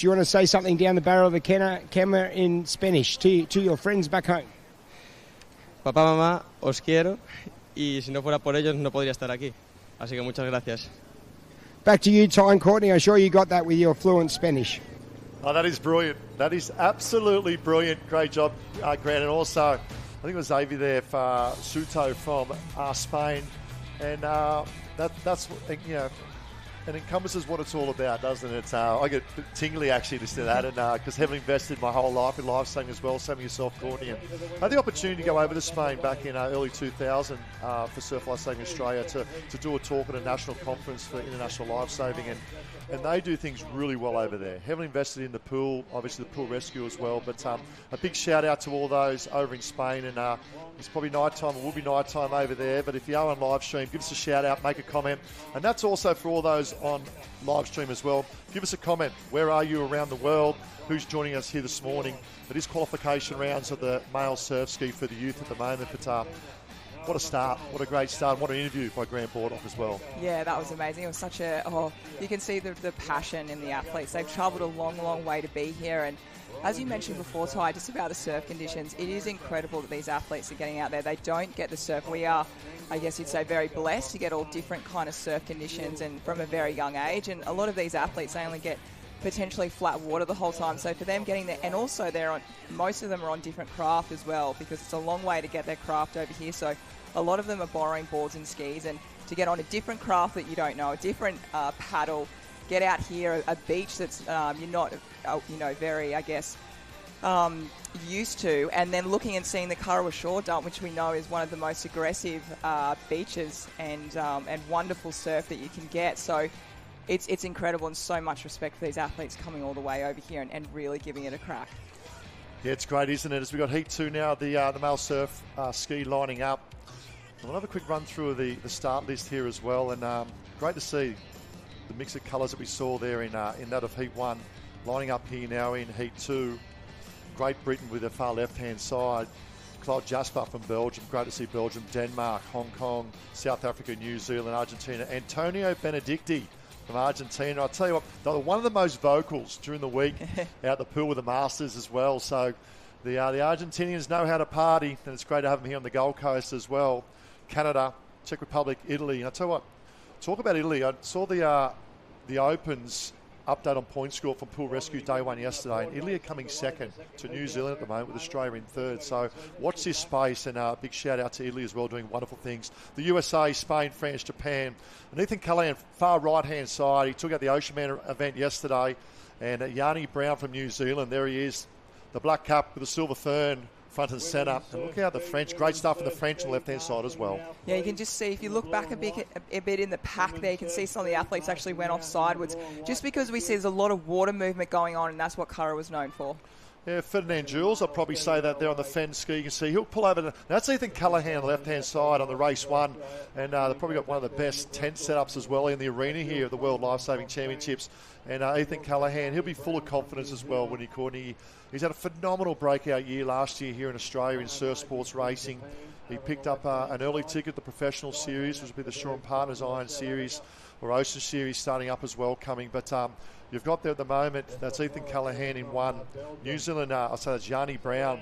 Do you want to say something down the barrel of the camera in Spanish to your friends back home? Papá, mamá, os quiero, y si no fuera por ellos no podría estar aquí. Así que muchas gracias. Back to you, Ty and Courtney. I'm sure you got that with your fluent Spanish. Oh, that is brilliant. That is absolutely brilliant. Great job, Grant. And also, I think it was Xavier there for Suto from Spain. And that's you know, it encompasses what it's all about, doesn't it? I get tingly actually to see that, and because having invested my whole life in lifesaving as well, same yourself, Courtney, and I had the opportunity to go over to Spain back in early 2000 for Surf Lifesaving Australia to do a talk at a national conference for international lifesaving, and they do things really well over there. Heavily invested in the pool, obviously the pool rescue as well, but a big shout out to all those over in Spain, and it's probably night time, it will be night time over there, but if you are on live stream, give us a shout out, make a comment, and that's also for all those on live stream as well. Give us a comment. Where are you around the world? Who's joining us here this morning? It is qualification rounds of the male surf ski for the youth at the moment, but what a start. What a great start. What an interview by Grant Bordoff as well. Yeah, that was amazing. It was such you can see the passion in the athletes. They've travelled a long, long way to be here, and as you mentioned before, Ty, just about the surf conditions, it is incredible that these athletes are getting out there. They don't get the surf. We are, I guess you'd say, very blessed to get all different kind of surf conditions and from a very young age. And a lot of these athletes, they only get potentially flat water the whole time. So for them getting there, and also most of them are on different craft as well, because it's a long way to get their craft over here. So a lot of them are borrowing boards and skis, and to get on a different craft that you don't know, a different paddle, get out here, a beach that's you're not, very, I guess, used to, and then looking and seeing the Kurrawa Shore Dump, which we know is one of the most aggressive beaches and wonderful surf that you can get. So it's incredible, and so much respect for these athletes coming all the way over here and really giving it a crack. Yeah, it's great, isn't it? As we've got Heat 2 now, the male surf ski lining up. We'll have a quick run through of the start list here as well, and great to see the mix of colours that we saw there in that of Heat 1 lining up here now in Heat 2. Great Britain with the far left-hand side. Claude Jasper from Belgium. Great to see Belgium, Denmark, Hong Kong, South Africa, New Zealand, Argentina. Antonio Benedicti from Argentina. I'll tell you what, they were one of the most vocals during the week out the pool with the Masters as well. So the Argentinians know how to party, and it's great to have them here on the Gold Coast as well. Canada, Czech Republic, Italy. And I'll tell you what, talk about Italy. I saw the Opens update on point score from Pool Rescue Day 1 yesterday, and Italy are coming second to New Zealand at the moment, with Australia in third. So watch this space, and a big shout out to Italy as well, doing wonderful things. The USA, Spain, France, Japan. And Ethan Callahan, far right-hand side, he took out the Ocean Man event yesterday, and Yanni Brown from New Zealand, there he is, the black cap with the silver fern, front and centre. And look how the French, great stuff in the French on the left-hand side as well. Yeah, you can just see, if you look back a bit in the pack there, you can see some of the athletes actually went off sidewards, just because we see there's a lot of water movement going on, and that's what Kurrawa was known for. Yeah, Ferdinand Jules, I'll probably say that there on the Fen ski. You can see he'll pull over. That's Ethan Callahan on the left-hand side on the race 1. And they've probably got one of the best tent setups as well in the arena here at the World Lifesaving Championships. And Ethan Callahan, he'll be full of confidence as well when he's had a phenomenal breakout year last year here in Australia in surf sports racing. He picked up an early ticket, the professional series, which will be the Shaw and Partners Iron Series or Ocean Series starting up as well coming. But you've got there at the moment, that's Ethan Callahan in 1. New Zealand, I'll say that's Yanni Brown.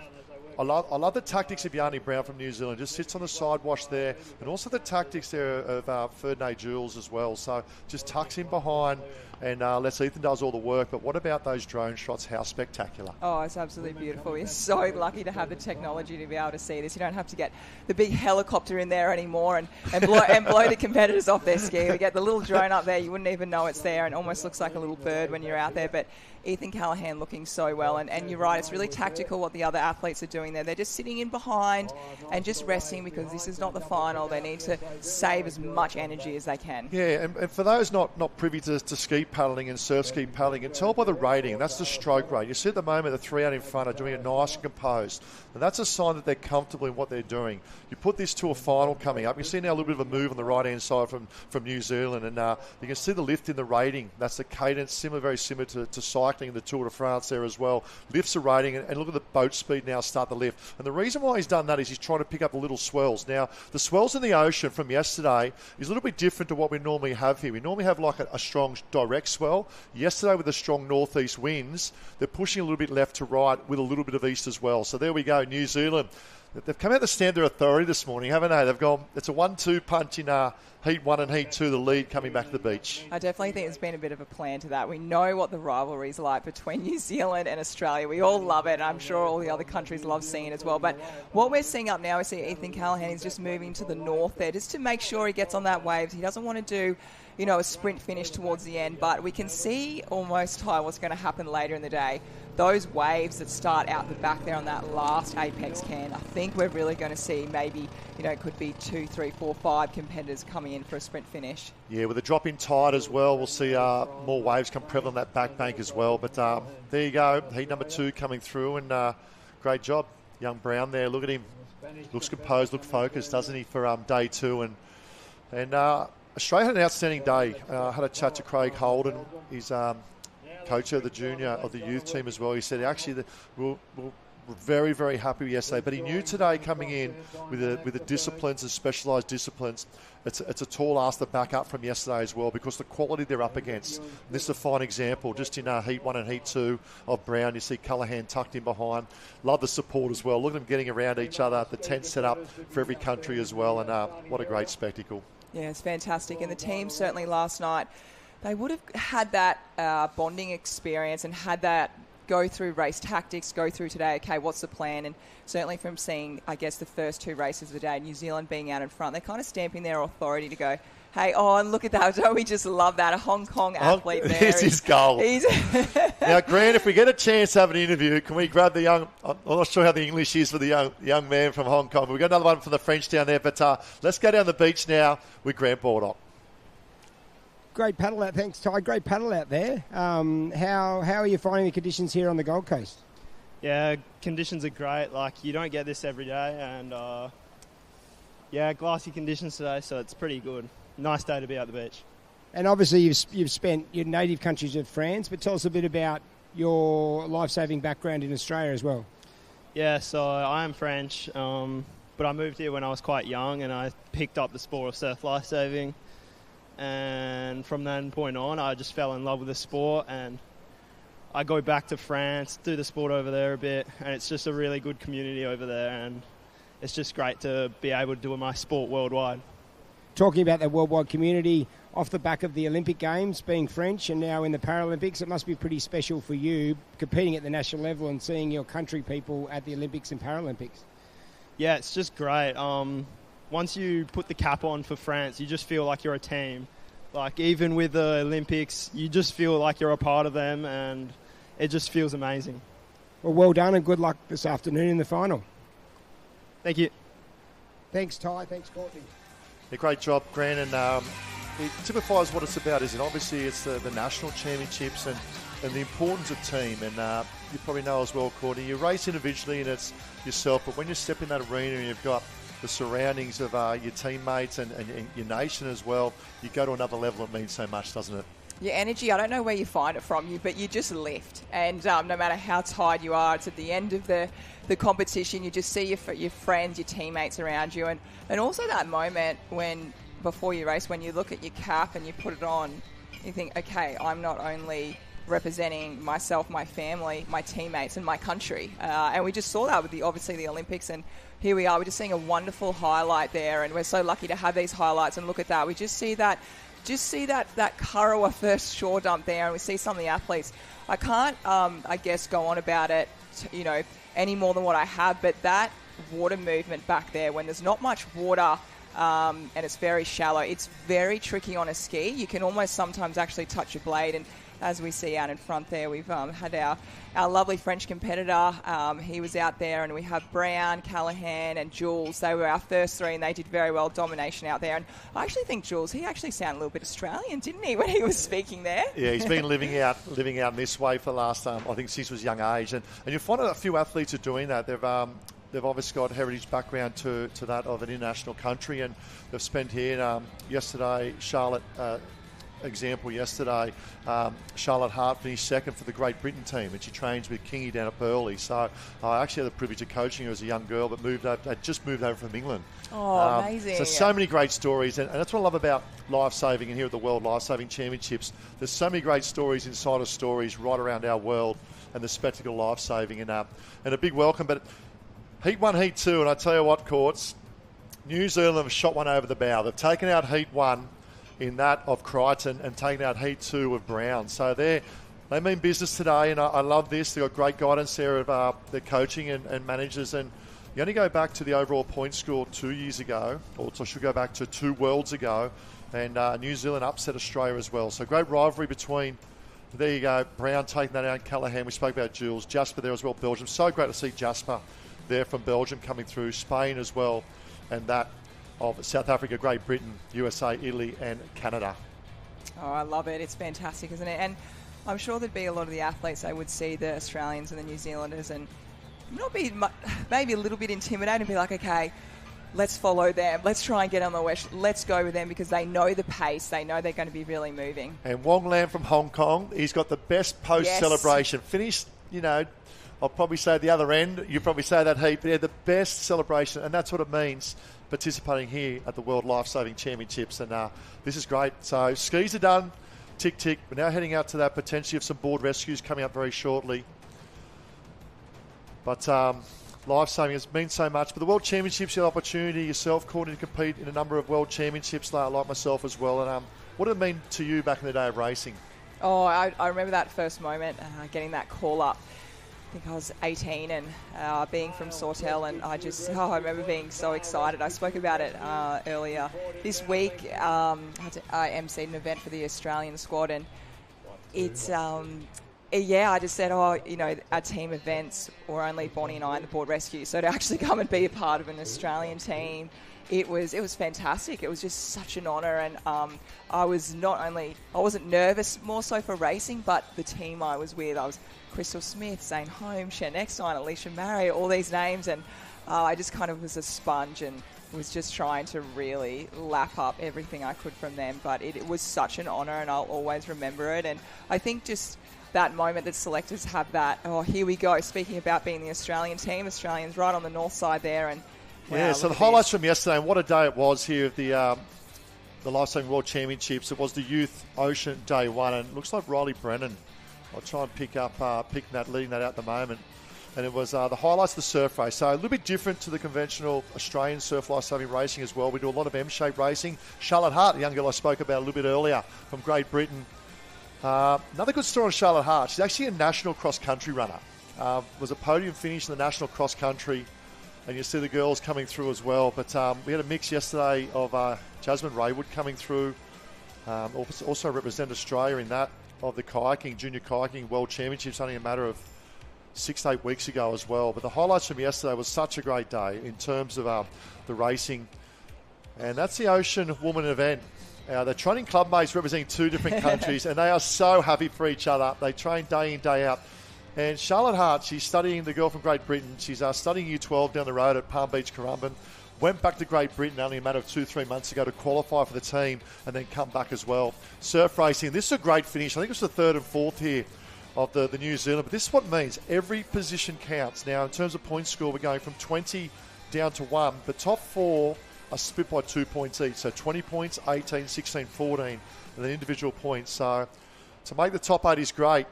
I love the tactics of Yanni Brown from New Zealand. Just sits on the side wash there, and also the tactics there of Ferdinand Jules as well. So just tucks in behind, and lets Ethan does all the work. But what about those drone shots? How spectacular! Oh, it's absolutely beautiful. We're so lucky to have the technology to be able to see this. You don't have to get the big helicopter in there anymore and blow the competitors off their ski. We get the little drone up there. You wouldn't even know it's there, and almost looks like a little bird when you're out there. But Ethan Callahan looking so well, and you're right, it's really tactical what the other athletes are doing there. They're just sitting in behind and just resting, because this is not the final. They need to save as much energy as they can. Yeah, and for those not privy to ski paddling and surf ski paddling, and tell by the rating, and that's the stroke rate. You see at the moment the 3 out in front are doing it nice and composed, and that's a sign that they're comfortable in what they're doing. You put this to a final coming up, you see now a little bit of a move on the right-hand side from New Zealand, and you can see the lift in the rating. That's the cadence, very similar to cycling in the Tour de France there as well. Lifts the rating, and look at the boat speed now start the lift. And the reason why he's done that is he's trying to pick up the little swells. Now, the swells in the ocean from yesterday is a little bit different to what we normally have here. We normally have like a strong direct works well. Yesterday with the strong northeast winds, they're pushing a little bit left to right with a little bit of east as well. So there we go, New Zealand. They've come out to stand their authority this morning, haven't they? They've gone, it's a 1-2 punch in Heat 1 and Heat 2, the lead coming back to the beach. I definitely think there's been a bit of a plan to that. We know what the rivalry is like between New Zealand and Australia. We all love it, and I'm sure all the other countries love seeing it as well. But what we're seeing up now, we see Ethan Callahan is just moving to the north there, just to make sure he gets on that wave. He doesn't want to do, a sprint finish towards the end, but we can see almost what's going to happen later in the day. Those waves that start out the back there on that last apex can, I think we're really going to see maybe, it could be 2, 3, 4, 5 competitors coming in for a sprint finish. Yeah, with a drop in tide as well, we'll see more waves come prevalent on that back bank as well. But there you go, heat number 2 coming through, and great job. Young Brown there, look at him. Looks composed, looks focused, doesn't he, for day 2. And Australia had an outstanding day. I had a chat to Craig Holden. He's coach of the junior of the youth team as well. He said actually we're very, very happy yesterday, but he knew today coming in with the disciplines and specialised disciplines, it's a tall ask to back up from yesterday as well, because the quality they're up against. And this is a fine example, just in Heat 1 and Heat 2 of Brown. You see Callahan tucked in behind. Love the support as well. Look at them getting around each other. The tent set up for every country as well, and what a great spectacle. Yeah, it's fantastic. And the team certainly last night, they would have had that bonding experience and had that go through race tactics, go through today, okay, what's the plan? And certainly from seeing, I guess, the first 2 races of the day, New Zealand being out in front, they're kind of stamping their authority to go, hey, and look at that. Don't we just love that? A Hong Kong athlete there. This is gold. Now, Grant, if we get a chance to have an interview, can we grab the young, I'm not sure how the English is for the young man from Hong Kong, but we've got another one for the French down there. But let's go down the beach now with Grant Baldock. Great paddle out. Thanks, Ty. Great paddle out there. How are you finding the conditions here on the Gold Coast? Yeah, conditions are great. Like, you don't get this every day. And, glassy conditions today, so it's pretty good. Nice day to be at the beach. And obviously you've spent your native countries of France, but tell us a bit about your lifesaving background in Australia as well. Yeah, so I am French, but I moved here when I was quite young, and I picked up the sport of surf lifesaving. And from that point on, I just fell in love with the sport, and I go back to France, do the sport over there a bit, and it's just a really good community over there, and it's just great to be able to do my sport worldwide. Talking about the worldwide community, off the back of the Olympic Games, being French and now in the Paralympics, it must be pretty special for you competing at the national level and seeing your country people at the Olympics and Paralympics. Yeah, it's just great. Once you put the cap on for France, you just feel like you're a team. Like, even with the Olympics, you just feel like you're a part of them, and it just feels amazing. Well done, and good luck this afternoon in the final. Thank you. Thanks, Ty. Thanks, Courtney. A great job, Grant, and it typifies what it's about, isn't it? Obviously, it's the national championships and the importance of team. And you probably know as well, Courtney, you race individually and it's yourself, but when you step in that arena and you've got the surroundings of your teammates and your nation as well, you go to another level. It means so much, doesn't it? Your energy, I don't know where you find it from, but you just lift. And no matter how tired you are, it's at the end of the competition, you just see your friends, your teammates around you. And also that moment when, before you race, when you look at your cap and you put it on, you think, okay, I'm not only representing myself, my family, my teammates, and my country. And we just saw that with the Olympics, and here we are. We're just seeing a wonderful highlight there, and we're so lucky to have these highlights. And look at that. We just see that Kurrawa first shore dump there, and we see some of the athletes. I can't, I guess, go on about it, any more than what I have, but that water movement back there, when there's not much water and it's very shallow, it's very tricky on a ski. You can almost sometimes actually touch your blade, and as we see out in front there, we've had our lovely French competitor. He was out there, and we have Brown, Callahan, and Jules. They were our first 3, and they did very well, domination out there. And I actually think Jules, he actually sounded a little bit Australian, didn't he, when he was speaking there? Yeah, he's been living out in this way for the last, I think, since he was young age. And you'll find a few athletes are doing that. They've obviously got heritage background to that of an international country, and they've spent here. Yesterday, Charlotte example yesterday. Charlotte Hart finished second for the Great Britain team, and she trains with Kingy down at Burleigh. So I actually had the privilege of coaching her as a young girl, but had just moved over from England. Oh, amazing. So many great stories, and that's what I love about Lifesaving and here at the World Lifesaving Championships. There's so many great stories inside of stories right around our world and the spectacle of lifesaving, and a big welcome. But Heat 1, Heat 2, and I tell you what, Courts, New Zealand have shot one over the bow. They've taken out Heat 1 in that of Crichton and taken out Heat 2 of Brown. So they mean business today, and I love this. They've got great guidance there of their coaching and managers. And you only go back to the overall point score 2 years ago, or I should go back to 2 worlds ago, and New Zealand upset Australia as well. So great rivalry between, there you go, Brown taking that out, Callaghan, we spoke about Jules, Jasper there as well, Belgium. So great to see Jasper there from Belgium coming through, Spain as well, and that of South Africa, Great Britain, USA, Italy and Canada. Oh, I love it. It's fantastic, isn't it? And I'm sure there'd be a lot of the athletes, they would see the Australians and the New Zealanders and not be maybe a little bit intimidated and be like, okay, let's follow them. Let's try and get on the west. Let's go with them because they know the pace. They know they're going to be really moving. And Wong Lam from Hong Kong, he's got the best post-celebration. Finished, I'll probably say the other end. You probably say that heat, but yeah, the best celebration, and that's what it means participating here at the World Lifesaving Championships. And this is great. So skis are done. Tick, tick. We're now heading out to that potentially of some board rescues coming up very shortly. But lifesaving has meant so much. But the World Championships, you have the opportunity yourself, Courtney, to compete in a number of World Championships like myself as well. And what did it mean to you back in the day of racing? Oh, I remember that first moment, getting that call up. I think I was 18 and being from Sawtell, and I remember being so excited. I spoke about it earlier this week. I emceed an event for the Australian squad, and it's I just said, at team events, we're only Bonnie and I in the board rescue. So to actually come and be a part of an Australian team, it was fantastic. It was just such an honour, and I wasn't nervous more so for racing, but the team I was with, I was Crystal Smith, Zane Holmes, Shen Eckstein, Alicia Murray, all these names, and I just kind of was a sponge and was just trying to really lap up everything I could from them. But it was such an honour, and I'll always remember it. And I think just that moment that selectors have that, here we go, speaking about being the Australian team, Australians right on the north side there. And yeah, so the highlights from yesterday, and what a day it was here at the Lifesaving World Championships. It was the Youth Ocean Day 1, and it looks like Riley Brennan, I'll try and leading that out at the moment. And it was the highlights of the surf race. So a little bit different to the conventional Australian surf lifesaving racing as well. We do a lot of M-shaped racing. Charlotte Hart, the young girl I spoke about a little bit earlier from Great Britain. Another good story on Charlotte Hart. She's actually a national cross-country runner. Was a podium finish in the national cross-country. And you see the girls coming through as well. But we had a mix yesterday of Jasmine Raywood coming through. Also represented Australia in that of the junior kayaking World Championships only a matter of 6 to 8 weeks ago as well. But the highlights from yesterday was such a great day in terms of the racing. And that's the Ocean Woman event. They're training club mates representing 2 different countries, and they are so happy for each other. They train day in, day out. And Charlotte Hart, she's studying, the girl from Great Britain, she's studying Year 12 down the road at Palm Beach, Currumbin. Went back to Great Britain only a matter of 2-3 months ago to qualify for the team and then come back as well. Surf racing, this is a great finish. I think it was the 3rd and 4th here of the New Zealand. But this is what it means. Every position counts. Now, in terms of point score, we're going from 20 down to 1. The top 4 are split by 2 points each. So 20 points, 18, 16, 14, and then individual points. So to make the top 8 is great.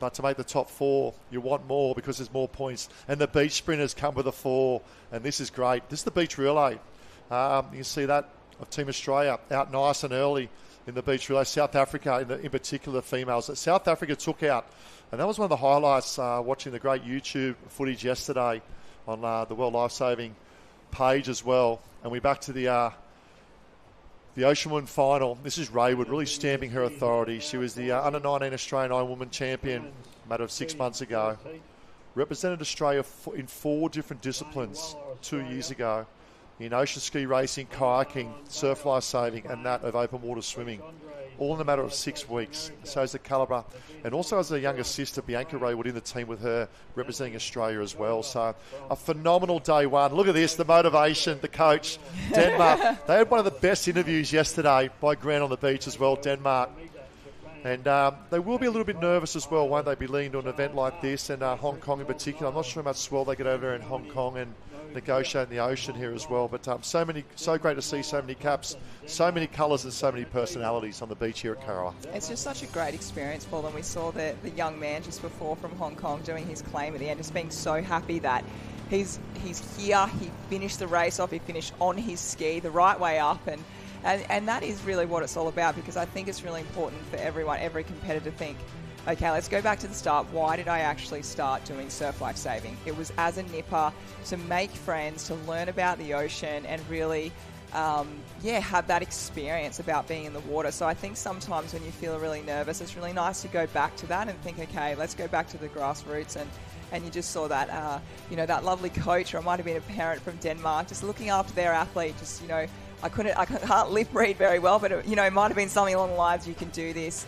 But to make the top 4, you want more because there's more points. And the beach sprinters come with a 4, and this is great. This is the beach relay. You can see that of Team Australia out nice and early in the beach relay. South Africa, in particular, the females. That South Africa took out. And that was one of the highlights watching the great YouTube footage yesterday on the World Lifesaving page as well. And we're back to the Ocean Woman final. This is Raywood really stamping her authority. She was the under-19 Australian Ironwoman champion a matter of 6 months ago. Represented Australia in 4 different disciplines 2 years ago. In ocean ski racing, kayaking, surf life saving, and that of open water swimming. all in a matter of 6 weeks. So is the calibre. And also as a younger sister, Bianca Raywood in the team with her, representing Australia as well. So a phenomenal day one. Look at this, the motivation, the coach, Denmark. They had one of the best interviews yesterday by Grant on the beach as well, Denmark. And they will be a little bit nervous as well, won't they, be leading to an event like this, and Hong Kong in particular. I'm not sure how much swell they get over there in Hong Kong and negotiate in the ocean here as well. But so great to see so many caps, so many colours and so many personalities on the beach here at Karawa. It's just such a great experience for them. We saw the young man just before from Hong Kong doing his claim at the end, just being so happy that he's here, he finished the race off, he finished on his ski the right way up, and that is really what it's all about, because I think it's really important for everyone, every competitor to think, okay, let's go back to the start. Why did I actually start doing surf lifesaving? It was as a nipper, to make friends, to learn about the ocean, and really, have that experience about being in the water. So I think sometimes when you feel really nervous, it's really nice to go back to that and think, okay, let's go back to the grassroots. And you just saw that, that lovely coach, or it might have been a parent from Denmark, just looking after their athlete, just, I can't lip read very well, but it might have been something along the lines, you can do this,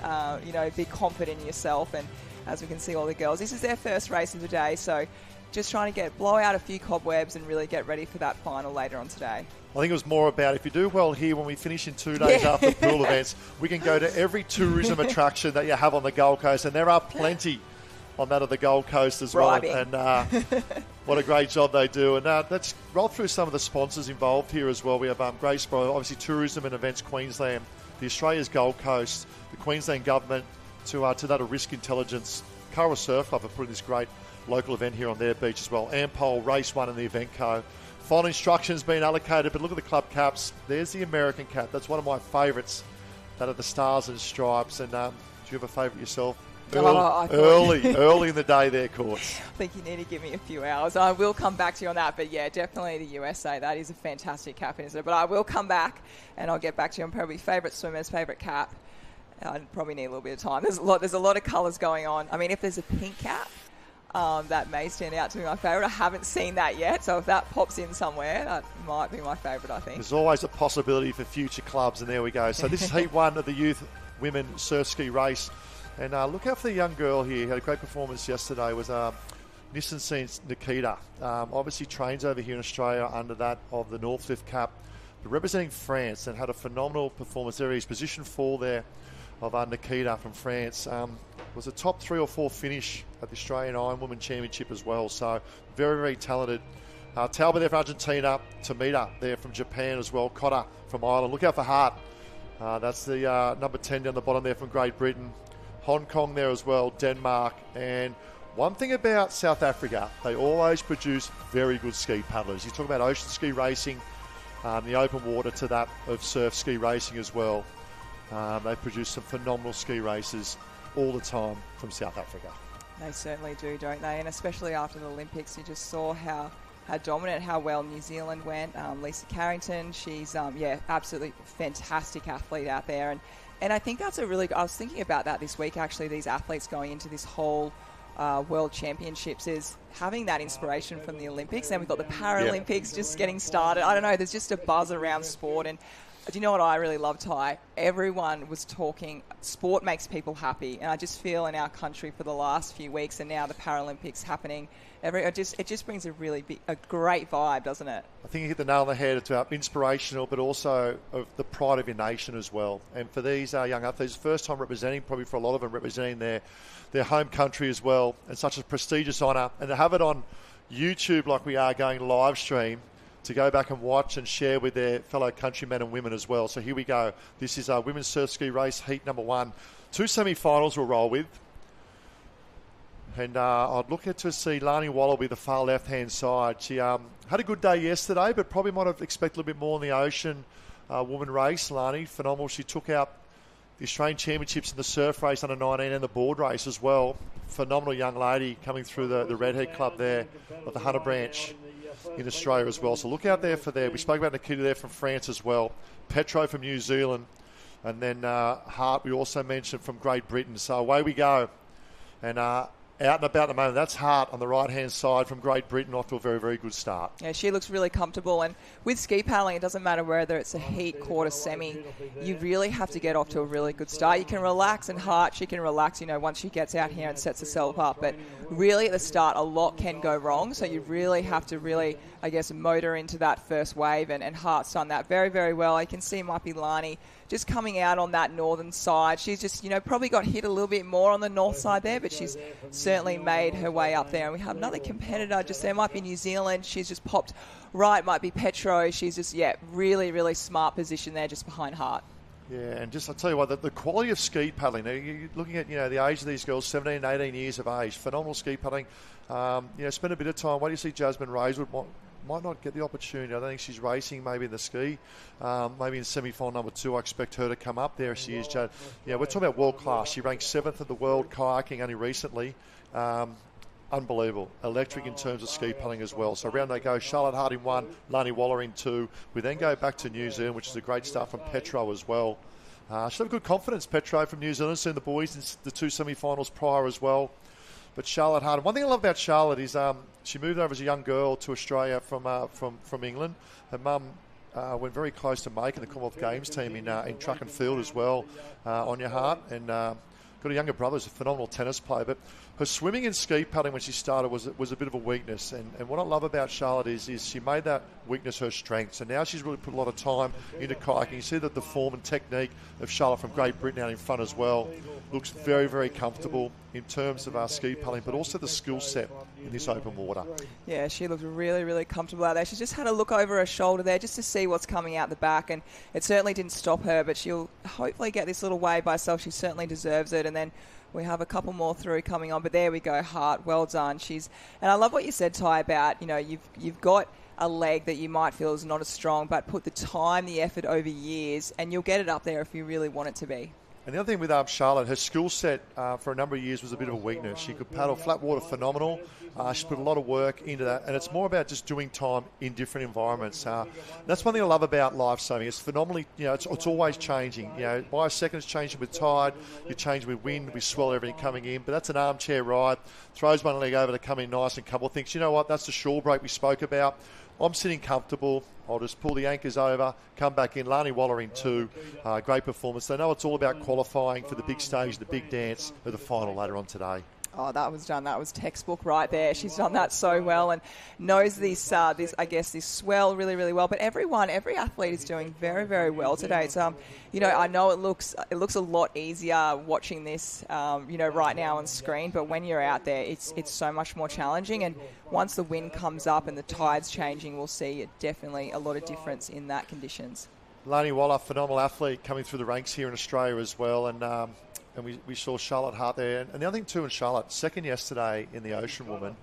be confident in yourself. And as we can see, all the girls, this is their first race of the day, so just trying to blow out a few cobwebs and really get ready for that final later on today. I think it was more about, if you do well here, when we finish in 2 days after pool events, we can go to every tourism attraction that you have on the Gold Coast, and there are plenty on that of the Gold Coast as well. And what a great job they do. And let's roll through some of the sponsors involved here as well. We have Grace Bro, obviously Tourism and Events Queensland, the Australia's Gold Coast, the Queensland Government, to that of Risk Intelligence, Karawa Surf Club for putting this great local event here on their beach as well. Ampol, Race 1 and the Event Co. Final instructions being allocated, but look at the club caps. There's the American cap. That's one of my favourites, that of the Stars and Stripes. And do you have a favourite yourself? Early in the day there, Courts. I think you need to give me a few hours. I will come back to you on that, but yeah, definitely the USA. That is a fantastic cap, isn't it? But I will come back and I'll get back to you on probably favourite swimmers, favourite cap. I probably need a little bit of time. There's a lot of colours going on. I mean, if there's a pink cap, that may stand out to be my favourite. I haven't seen that yet, so if that pops in somewhere, that might be my favourite, I think. There's always a possibility for future clubs, and there we go. So this is Heat 1 of the Youth Women Surf Ski Race. And look out for the young girl here. Had a great performance yesterday. Was Nissan Nikita. Obviously trains over here in Australia under that of the Northcliffe cap. But representing France, and had a phenomenal performance there. He's position 4 there of Nikita from France. Was a top 3 or 4 finish at the Australian Iron Women Championship as well. So very, very talented. Talbot there from Argentina. Tomita there from Japan as well. Cotter from Ireland. Look out for Hart. That's the number 10 down the bottom there from Great Britain. Hong Kong there as well, Denmark. And one thing about South Africa, they always produce very good ski paddlers. You talk about ocean ski racing, the open water to that of surf ski racing as well. They produce some phenomenal ski races all the time from South Africa. They certainly do, don't they? And especially after the Olympics, you just saw how dominant, how well New Zealand went. Lisa Carrington, she's, absolutely fantastic athlete out there. And I think that's I was thinking about that this week, actually, these athletes going into this whole World Championships, is having that inspiration from the Olympics. And we've got the Paralympics just getting started. I don't know, there's just a buzz around sport. And do you know what I really love, Ty? Everyone was talking, sport makes people happy. And I just feel in our country for the last few weeks, and now the Paralympics happening, it just brings a great vibe, doesn't it? I think you hit the nail on the head. It's about inspirational, but also of the pride of your nation as well. And for these young athletes, first time representing, probably for a lot of them, representing their home country as well, and such a prestigious honour. And to have it on YouTube like we are, going live stream, to go back and watch and share with their fellow countrymen and women as well. So here we go. This is our women's surf ski race, heat number 1. 2 semi-finals we'll roll with. And I'd look at to see Lani Wallaby, the far left-hand side. She had a good day yesterday, but probably might have expected a little bit more in the ocean woman race. Lani, phenomenal. She took out the Australian Championships in the surf race under 19 and the board race as well. Phenomenal young lady coming through the Redhead Club there of the Hunter Branch in Australia as well. So look out there for there. We spoke about Nikita there from France as well. Petro from New Zealand. And then Hart, we also mentioned, from Great Britain. So away we go. And out and about at the moment. That's Hart on the right-hand side from Great Britain, off to a very, very good start. Yeah, she looks really comfortable. And with ski paddling, it doesn't matter whether it's a heat, quarter, semi. You really have to get off to a really good start. You can relax, and Hart, she can relax, once she gets out here and sets herself up. But really at the start, a lot can go wrong. So you really have to motor into that first wave. And Hart's done that very, very well. You can see might be Lani just coming out on that northern side. She's just, probably got hit a little bit more on the north side there, but she's certainly made her way up there. And we have another competitor just there. Might be New Zealand. She's just popped right. Might be Petro. She's just, really, really smart position there just behind Hart. Yeah, and just I'll tell you what, the quality of ski paddling, you're looking at, the age of these girls, 17 and 18 years of age, phenomenal ski paddling. Spend a bit of time. Why do you see Jasmine Raiswood might not get the opportunity? I don't think she's racing maybe in the ski. Maybe in semi-final number 2, I expect her to come up there. She is. We're talking about world class. She ranked 7th at the world kayaking only recently. Unbelievable. Electric in terms of ski paddling as well. So around they go. Charlotte Hart in 1, Lani Waller in 2. We then go back to New Zealand, which is a great start from Petro as well. She'll have good confidence, Petro from New Zealand. Seen the boys in the 2 semi-finals prior as well. But Charlotte Hart, one thing I love about Charlotte is she moved over as a young girl to Australia from England. Her mum went very close to making the Commonwealth Games team in track and field as well, Anya Hart, and got a younger brother who's a phenomenal tennis player. But her swimming and ski paddling when she started was a bit of a weakness. And what I love about Charlotte is she made that weakness her strength. So now she's really put a lot of time into kayaking. You see that the form and technique of Charlotte from Great Britain out in front as well. Looks very, very comfortable in terms of our ski paddling, but also the skill set in this open water. Yeah, she looks really, really comfortable out there. She's just had a look over her shoulder there just to see what's coming out the back, and it certainly didn't stop her, but she'll hopefully get this little wave by herself. She certainly deserves it. And then we have a couple more through coming on, but there we go, Hart, well done. And I love what you said, Ty, about, you've got a leg that you might feel is not as strong, but put the time, the effort over years, and you'll get it up there if you really want it to be. And the other thing with Charlotte, her skill set for a number of years was a bit of a weakness. She could paddle flat water phenomenal. She put a lot of work into that, and it's more about just doing time in different environments. That's one thing I love about Lifesaving. It's phenomenally, it's always changing. By a second, it's changing with tide, you're changing with wind, with swell, everything coming in. But that's an armchair ride. Throws one leg over to come in nice and couple of things. You know what? That's the shore break we spoke about. I'm sitting comfortable. I'll just pull the anchors over, come back in. Lani Waller in 2. Great performance. They know it's all about qualifying for the big stage, the big dance of the final later on today. Oh, that was done. That was textbook right there. She's done that so well and knows this swell really, really well. But every athlete is doing very, very well today. It's, I know it looks a lot easier watching this, right now on screen. But when you're out there, it's so much more challenging. And once the wind comes up and the tide's changing, we'll see definitely a lot of difference in that conditions. Lani Waller, phenomenal athlete coming through the ranks here in Australia as well. And we saw Charlotte Hart there. And the other thing too in Charlotte, second yesterday in the Ocean Woman,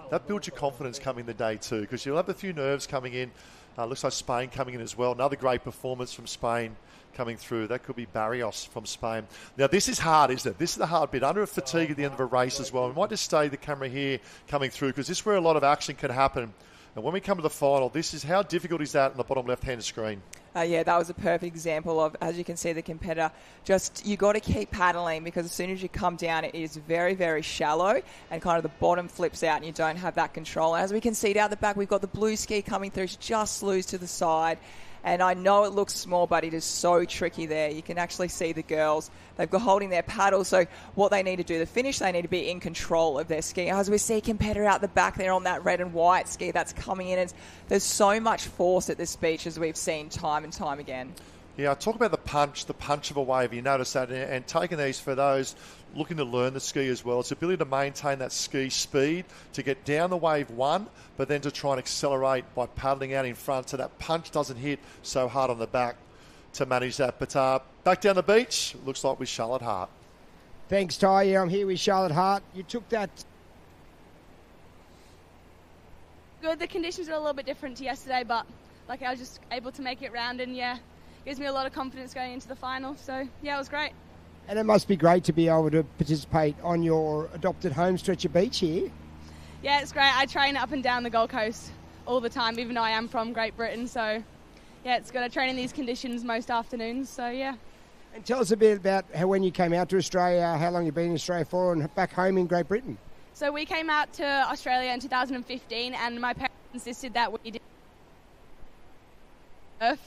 that builds your confidence coming the day too, because you'll have a few nerves coming in. Looks like Spain coming in as well. Another great performance from Spain coming through. That could be Barrios from Spain. Now this is hard, isn't it? This is the hard bit. Under a fatigue at the end of a race as well. We might just stay the camera here coming through, because this is where a lot of action can happen. And when we come to the final, this is how difficult is that on the bottom left-hand screen. That was a perfect example of, as you can see, the competitor. Just, you got to keep paddling, because as soon as you come down, it is very, very shallow, and kind of the bottom flips out and you don't have that control. As we can see down the back, we've got the blue ski coming through. She just slews to the side. And I know it looks small, but it is so tricky there. You can actually see the girls. They've got holding their paddle. So what they need to do to finish, they need to be in control of their ski. As we see a competitor out the back there on that red and white ski that's coming in. There's so much force at this beach, as we've seen time and time again. Yeah, I talk about the punch of a wave. You notice that, and taking these for those looking to learn the ski as well. It's the ability to maintain that ski speed, to get down the wave one, but then to try and accelerate by paddling out in front so that punch doesn't hit so hard on the back to manage that. But back down the beach, looks like with Charlotte Hart. Thanks, Ty. Yeah, I'm here with Charlotte Hart. You took that... Good. The conditions were a little bit different to yesterday, but I was just able to make it round, and gives me a lot of confidence going into the final. So, it was great. And it must be great to be able to participate on your adopted home stretch of beach here. Yeah, it's great. I train up and down the Gold Coast all the time, even though I am from Great Britain. So, it's good. I train in these conditions most afternoons. So, And tell us a bit about when you came out to Australia, how long you've been in Australia for, and back home in Great Britain. So we came out to Australia in 2015, and my parents insisted that we did surf,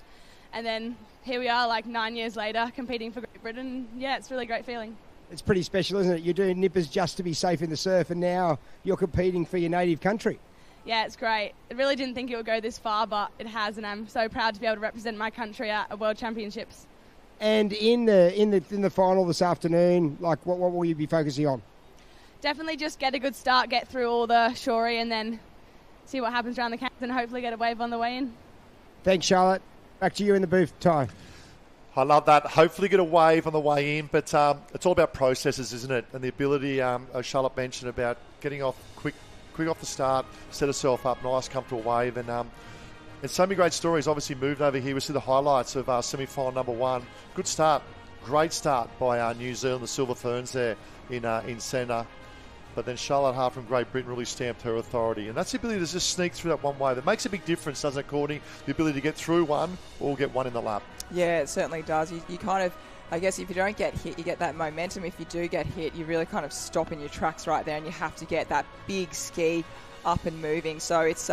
and then here we are, like 9 years later, competing for Great Britain. Yeah, it's a really great feeling. It's pretty special, isn't it? You're doing nippers just to be safe in the surf, and now you're competing for your native country. Yeah, it's great. I really didn't think it would go this far, but it has, and I'm so proud to be able to represent my country at World Championships. And in the final this afternoon, like what will you be focusing on? Definitely just get a good start, get through all the shorey, and then see what happens around the camps, and hopefully get a wave on the way in. Thanks, Charlotte. Back to you in the booth, Ty. I love that. Hopefully get a wave on the way in, but it's all about processes, isn't it? And the ability, as Charlotte mentioned, about getting off quick off the start, set herself up, nice, comfortable wave. And so many great stories. Obviously moved over here. We see the highlights of semi-final number 1. Good start. Great start by New Zealand, the Silver Ferns there in centre. But then Charlotte Hart from Great Britain really stamped her authority. And that's the ability to just sneak through that one wave. It makes a big difference, doesn't it, Courtney? The ability to get through one or get one in the lap. Yeah, it certainly does. You kind of, I guess if you don't get hit, you get that momentum. If you do get hit, you really kind of stop in your tracks right there, and you have to get that big ski up and moving. So it's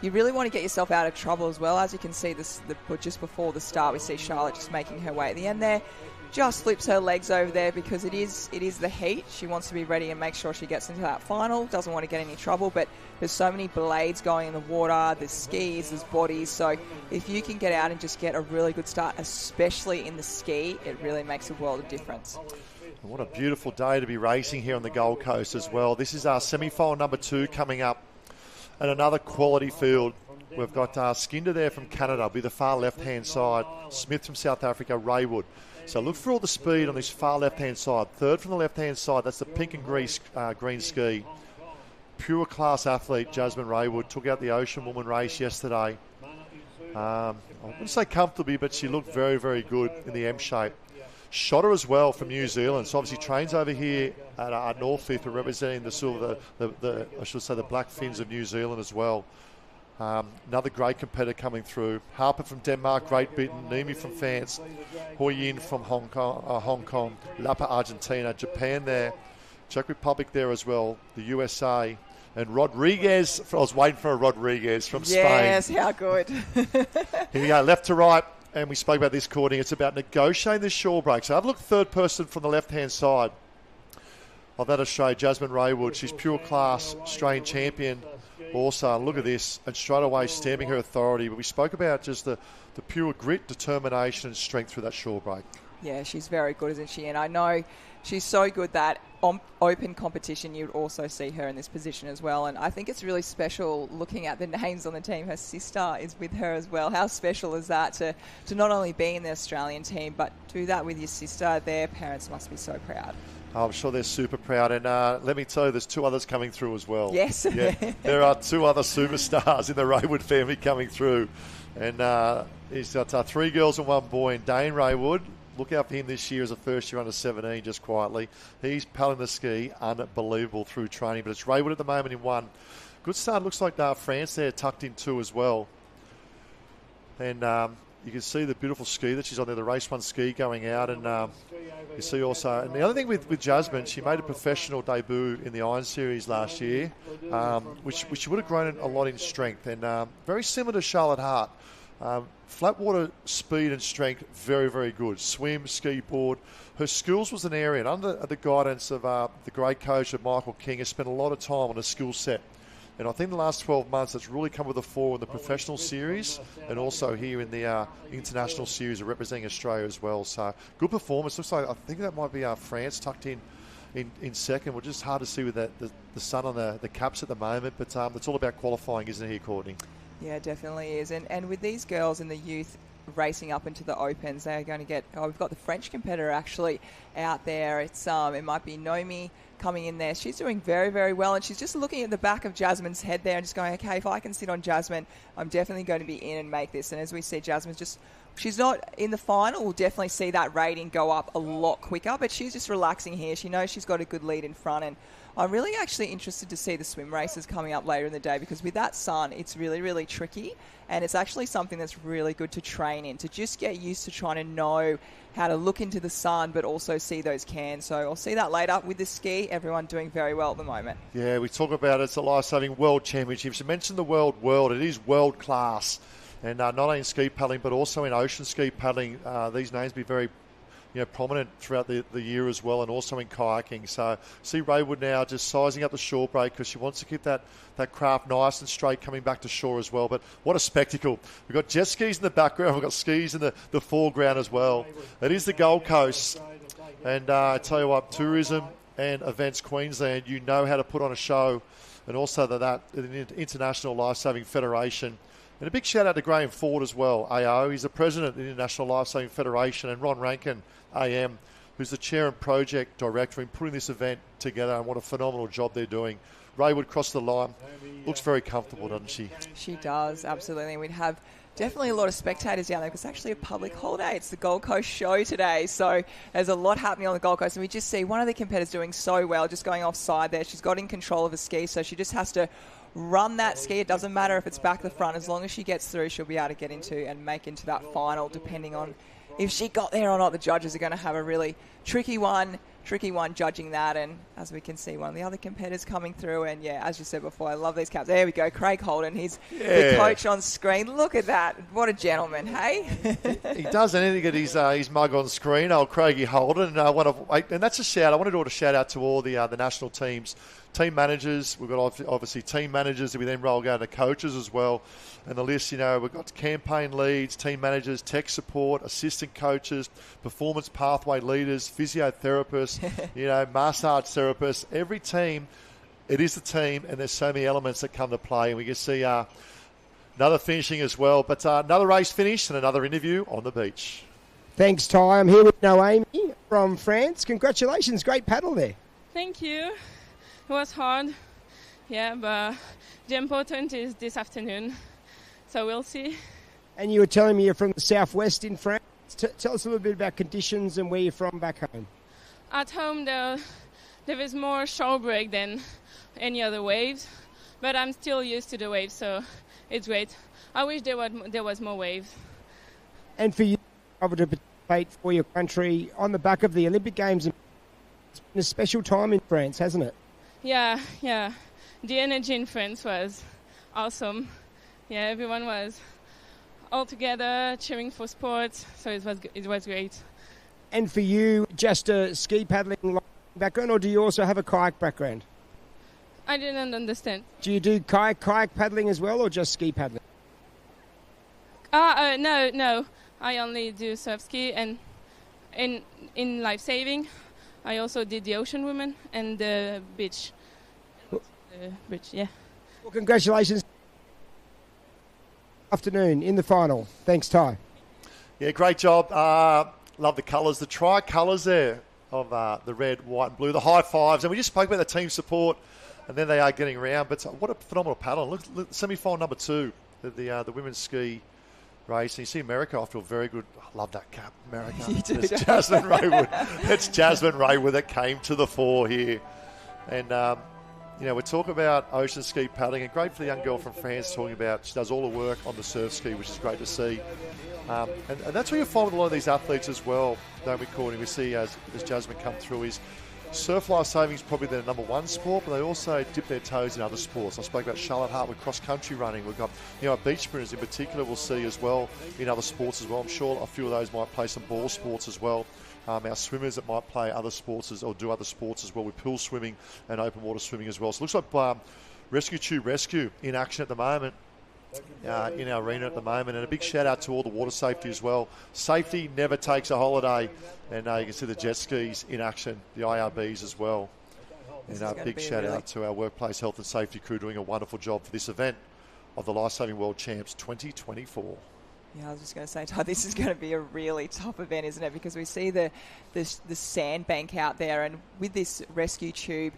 you really want to get yourself out of trouble as well. As you can see, just before the start, we see Charlotte just making her way at the end there. Just flips her legs over there because it is the heat. She wants to be ready and make sure she gets into that final. Doesn't want to get any trouble, but there's so many blades going in the water. There's skis, there's bodies. So if you can get out and just get a really good start, especially in the ski, it really makes a world of difference. And what a beautiful day to be racing here on the Gold Coast as well. This is our semi-final number 2 coming up, and another quality field. We've got Skinder there from Canada, will be the far left-hand side. Smith from South Africa, Raywood. So look for all the speed on this far left-hand side. Third from the left-hand side, that's the pink and green ski. Pure class athlete, Jasmine Raywood, took out the Ocean Woman race yesterday. I wouldn't say comfortably, but she looked very, very good in the M shape. Shotter as well from New Zealand. So obviously trains over here at Northfifth, representing the black fins of New Zealand as well. Another great competitor coming through. Harper from Denmark, Great Britain. Nimi from France. Hoi Yin from Hong Kong. Lapa, Argentina. Japan there. Czech Republic there as well. The USA. And Rodriguez. I was waiting for a Rodriguez from Spain. Yes, how good. Here we go, left to right. And we spoke about this, Courtney. It's about negotiating the shore break. So have a look, third person from the left-hand side of that Australia, Jasmine Raywood. She's pure class, Australian champion. Also, look at this, and straight away stamping her authority. But we spoke about just the pure grit, determination, and strength through that shore break. Yeah, she's very good, isn't she? And I know she's so good that on open competition, you'd also see her in this position as well. And I think it's really special looking at the names on the team. Her sister is with her as well. How special is that to not only be in the Australian team, but do that with your sister? Their parents must be so proud. I'm sure they're super proud. And let me tell you, there's 2 others coming through as well. Yes. Yeah, there are 2 other superstars in the Raywood family coming through. And he's got 3 girls and 1 boy. And Dane Raywood, look out for him this year as a first-year under 17, just quietly. He's pelling the ski, unbelievable through training. But it's Raywood at the moment in 1. Good start. Looks like France there tucked in 2 as well. And you can see the beautiful ski that she's on there, the race 1 ski going out. And you see also, and the other thing with Jasmine, she made a professional debut in the Iron Series last year, which she would have grown a lot in strength. And very similar to Charlotte Hart. Flat water speed and strength, very, very good. Swim, ski, board. Her skills was an area, and under the guidance of the great coach of Michael King, has spent a lot of time on a skill set. And I think the last 12 months, it's really come to the fore in the professional series and also here in the international series of representing Australia as well. So good performance. Looks like, I think that might be France tucked in second. We're just hard to see with the sun on the caps at the moment, but it's all about qualifying, isn't it here, Courtney? Yeah, it definitely is. And with these girls in the youth racing up into the opens, they're going to get, we've got the French competitor actually out there. It's it might be Nomi coming in there. She's doing very, very well, and she's just looking at the back of Jasmine's head there and just going, okay, if I can sit on Jasmine, I'm definitely going to be in and make this. And as we see, Jasmine's just she's not in the final. We'll definitely see that rating go up a lot quicker, but she's just relaxing here. She knows she's got a good lead in front, and I'm really actually interested to see the swim races coming up later in the day, because with that sun, it's really, really tricky, and it's actually something that's really good to train in, to just get used to trying to know how to look into the sun but also see those cans. So I'll see that later. With the ski, everyone doing very well at the moment. Yeah, we talk about it's the Lifesaving World Championships. You mentioned the world. It is world class. And not only in ski paddling but also in ocean ski paddling. These names be very prominent throughout the year as well, and also in kayaking. So see Raywood now just sizing up the shore break because she wants to keep that craft nice and straight coming back to shore as well. But what a spectacle. We've got jet skis in the background. We've got skis in the foreground as well. It is the Gold Coast. And I tell you what, Tourism and Events Queensland, you know how to put on a show. And also the International Lifesaving Federation. And a big shout out to Graham Ford as well, AO. He's the president of the International Lifesaving Federation, and Ron Rankin, AM, who's the chair and project director in putting this event together, and what a phenomenal job they're doing. Raywood crossed the line. Looks very comfortable, doesn't she? She does, absolutely. We'd have definitely a lot of spectators down there because it's actually a public holiday. It's the Gold Coast show today, so there's a lot happening on the Gold Coast. And we just see one of the competitors doing so well, just going offside there. She's got in control of a ski, so she just has to run that ski. It doesn't matter if it's back to the front. As long as she gets through, she'll be able to get into and make into that final, depending on if she got there or not. The judges are going to have a really tricky one judging that. And as we can see, one of the other competitors coming through. And yeah, as you said before, I love these caps. There we go, Craig Holden. He's the coach on screen. Look at that. What a gentleman, hey? He does anything at his mug on screen, old Craigie Holden. And that's a shout. I wanted to shout out to all the national teams. Team managers, we've got obviously team managers that we then roll down to coaches as well. And the list, we've got campaign leads, team managers, tech support, assistant coaches, performance pathway leaders, physiotherapists, massage therapists. Every team, it is the team, and there's so many elements that come to play. And we can see another finishing as well. But another race finished and another interview on the beach. Thanks, Ty. I'm here with Noemi from France. Congratulations. Great paddle there. Thank you. It was hard, but the important is this afternoon, so we'll see. And you were telling me you're from the southwest in France. Tell us a little bit about conditions and where you're from back home. At home, there is more shore break than any other waves, but I'm still used to the waves, so it's great. I wish there was more waves. And for you to participate for your country on the back of the Olympic Games, it's been a special time in France, hasn't it? Yeah. The energy in France was awesome. Yeah, everyone was all together cheering for sports, so it was great. And for you, just a ski paddling background, or do you also have a kayak background? I didn't understand. Do you do kayak paddling as well, or just ski paddling? No. I only do surf ski, and in Lifesaving, I also did the ocean woman and the beach. Yeah. Well, congratulations. Afternoon in the final. Thanks, Ty. Yeah, great job. Love the colours, the tri-colours there of the red, white and blue, the high fives. And we just spoke about the team support, and then they are getting around. But what a phenomenal paddle. Look semi-final number 2, the women's ski race. And you see America, I feel very good. I love that cap, America. It's Jasmine Raywood. It's Jasmine Raywood that came to the fore here. And, we're talking about ocean ski paddling, and great for the young girl from France talking about she does all the work on the surf ski, which is great to see. And that's where you find with a lot of these athletes as well, don't we, Courtney? We see as Jasmine come through is surf lifesaving is probably their number 1 sport, but they also dip their toes in other sports. I spoke about Charlotte Hart with cross-country running. We've got, beach sprinters in particular we'll see as well in other sports as well. I'm sure a few of those might play some ball sports as well. Our swimmers that might play other sports or do other sports as well with pool swimming and open water swimming as well. So it looks like Rescue Tube Rescue in action at the moment. In our arena at the moment, and a big shout out to all the water safety as well. Safety never takes a holiday, and you can see the jet skis in action, the IRBs as well. And a big shout out to our workplace health and safety crew doing a wonderful job for this event of the Lifesaving World Champs 2024. Yeah, I was just going to say, Todd, this is going to be a really tough event, isn't it? Because we see the sandbank out there, and with this rescue tube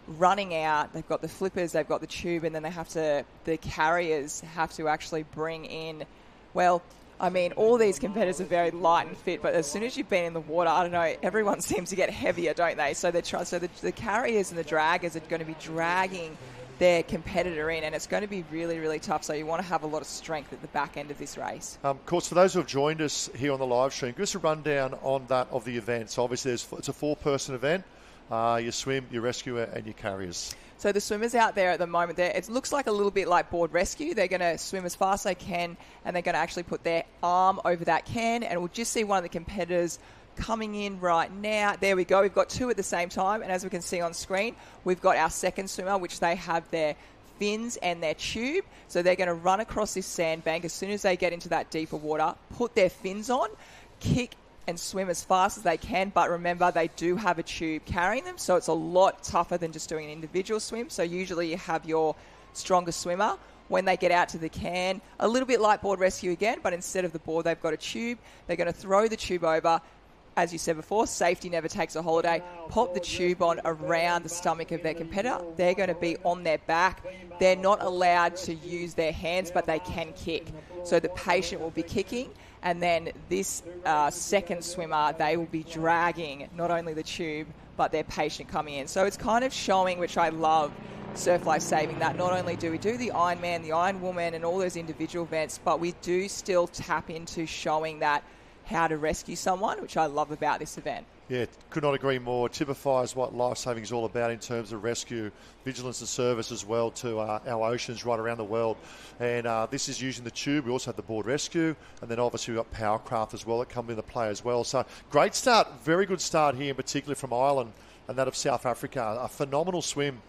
running out, they've got the flippers, they've got the tube, and then the carriers have to actually bring in, well, I mean, all these competitors are very light and fit, but as soon as you've been in the water, I don't know, everyone seems to get heavier, don't they? So the carriers and the draggers are going to be dragging their competitor in, and it's going to be really, really tough. So you want to have a lot of strength at the back end of this race. Of course, for those who have joined us here on the live stream, give us a rundown on that of the event. So obviously it's a 4-person event. You swim, you rescue, and your carriers. So the swimmers out there at the moment, it looks like a little bit like board rescue. They're going to swim as fast as they can, and they're going to actually put their arm over that can, and we'll just see one of the competitors coming in right now. There we go. We've got 2 at the same time, and as we can see on screen, we've got our second swimmer, which they have their fins and their tube. So they're going to run across this sandbank as soon as they get into that deeper water, put their fins on, kick and swim as fast as they can, but remember they do have a tube carrying them, so it's a lot tougher than just doing an individual swim. So usually you have your stronger swimmer. When they get out to the can, a little bit like board rescue again, but instead of the board, they've got a tube. They're going to throw the tube over. As you said before, safety never takes a holiday. Pop the tube on around the stomach of their competitor. They're going to be on their back. They're not allowed to use their hands, but they can kick. So the patient will be kicking, and then this second swimmer, they will be dragging not only the tube, but their patient coming in. So it's kind of showing, which I love, Surf Lifesaving, that not only do we do the Ironman, the Ironwoman, and all those individual events, but we do still tap into showing that how to rescue someone, which I love about this event. Yeah, could not agree more. Typifies what lifesaving is all about in terms of rescue, vigilance and service as well to our oceans right around the world. And this is using the tube. We also have the board rescue, and then obviously we've got powercraft as well that come into play as well. So great start, very good start here, in particular from Ireland and that of South Africa. A phenomenal swim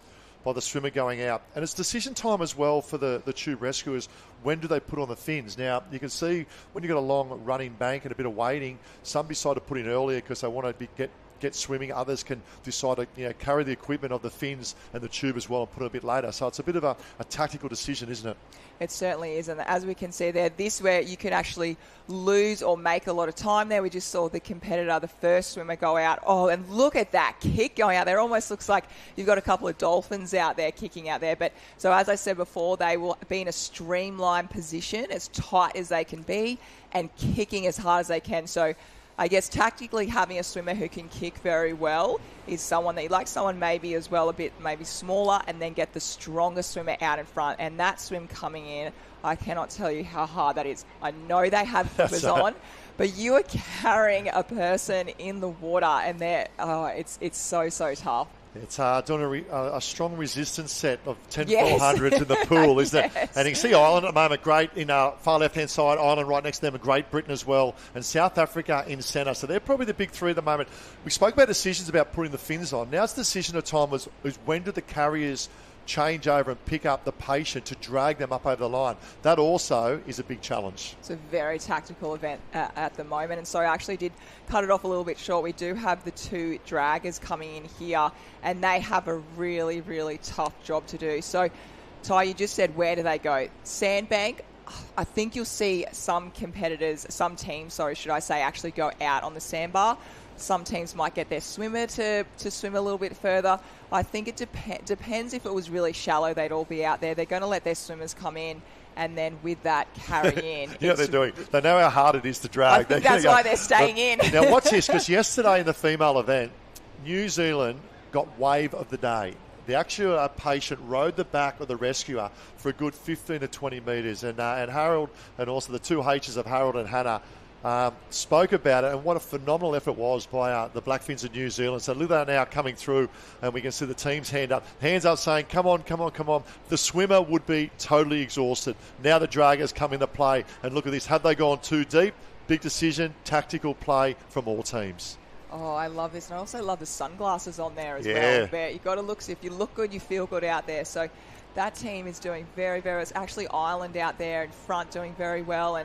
by the swimmer going out. And it's decision time as well for the tube rescuers. When do they put on the fins? Now, you can see when you've got a long running bank and a bit of wading, some decide to put in earlier because they want to get swimming. Others can decide to carry the equipment of the fins and the tube as well and put it a bit later. So it's a bit of a tactical decision, isn't it? It certainly is. And as we can see there, this where you can actually lose or make a lot of time there. We just saw the competitor, the first swimmer, go out. Oh, and look at that kick going out there. It almost looks like you've got a couple of dolphins out there kicking out there. But so as I said before, they will be in a streamlined position, as tight as they can be, and kicking as hard as they can. So I guess tactically having a swimmer who can kick very well is someone that you like, someone maybe as well a bit maybe smaller, and then get the stronger swimmer out in front. And that swim coming in, I cannot tell you how hard that is. I know they have flippers on, but you are carrying a person in the water, and it's so tough. It's doing a strong resistance set of 10-400s in the pool, isn't it? And you can see Ireland at the moment, great in far left-hand side. Ireland right next to them, and Great Britain as well. And South Africa in centre. So they're probably the big three at the moment. We spoke about decisions about putting the fins on. Now it's the decision of time is when do the carriers change over and pick up the patient to drag them up over the line. That also is a big challenge. It's a very tactical event at the moment, and so I actually did cut it off a little bit short. We do have the 2 draggers coming in here, and they have a really, really tough job to do. So, Ty, you just said, where do they go? Sandbank. I think you'll see some competitors, some teams, should I say, actually go out on the sandbar. Some teams might get their swimmer to swim a little bit further. I think it depends. If it was really shallow, they'd all be out there. They're going to let their swimmers come in, and then with that carry in. Yeah, they're doing. They know how hard it is to drag. I think that's why they're staying in. Now, watch this, because yesterday in the female event, New Zealand got wave of the day. The actual patient rode the back of the rescuer for a good 15 to 20 metres. And Harold, and also the 2 H's of Harold and Hannah, spoke about it, and what a phenomenal effort was by the Blackfins of New Zealand. So look at that now coming through, and we can see the team's hands up saying, come on. The swimmer would be totally exhausted. Now the draggers come into play, and look at this. Had they gone too deep? Big decision, tactical play from all teams. Oh, I love this. And I also love the sunglasses on there as well. You've got to look, so if you look good, you feel good out there. So that team is doing very, very, it's actually Ireland out there in front doing very well,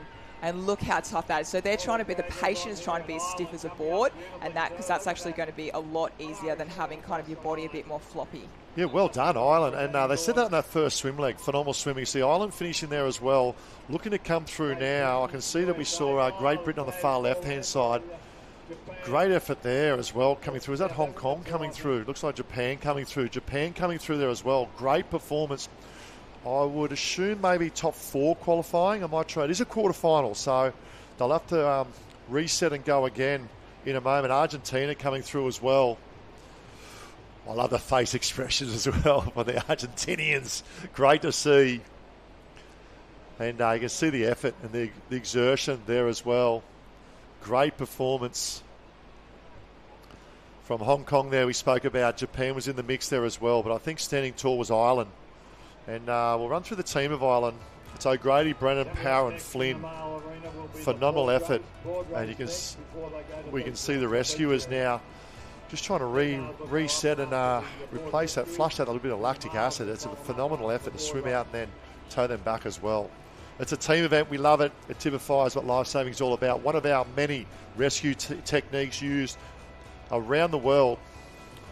and look how tough that is. So they're trying to be, the patient is trying to be as stiff as a board, and because that's actually going to be a lot easier than having kind of your body a bit more floppy. Yeah, well done, Ireland. And they said that in that first swim leg. Phenomenal swimming. You see Ireland finishing there as well. Looking to come through now. I can see that we saw Great Britain on the far left-hand side. Great effort there as well coming through. Is that Hong Kong coming through? Looks like Japan coming through. Japan coming through there as well. Great performance I would assume maybe top 4 qualifying. I might try. It is a quarterfinal, so they'll have to reset and go again in a moment. Argentina coming through as well. I love the face expressions as well for the Argentinians. Great to see. And you can see the effort and the exertion there as well. Great performance from Hong Kong there. We spoke about Japan was in the mix there as well, but I think standing tall was Ireland. And we'll run through the team of Ireland. It's O'Grady, Brennan, Power and Flynn. Phenomenal effort. And we can see the rescuers now just trying to reset and replace that, flush that a little bit of lactic acid. It's a phenomenal effort to swim out and then tow them back as well. It's a team event. We love it. It typifies what Lifesaving is all about. One of our many rescue techniques used around the world,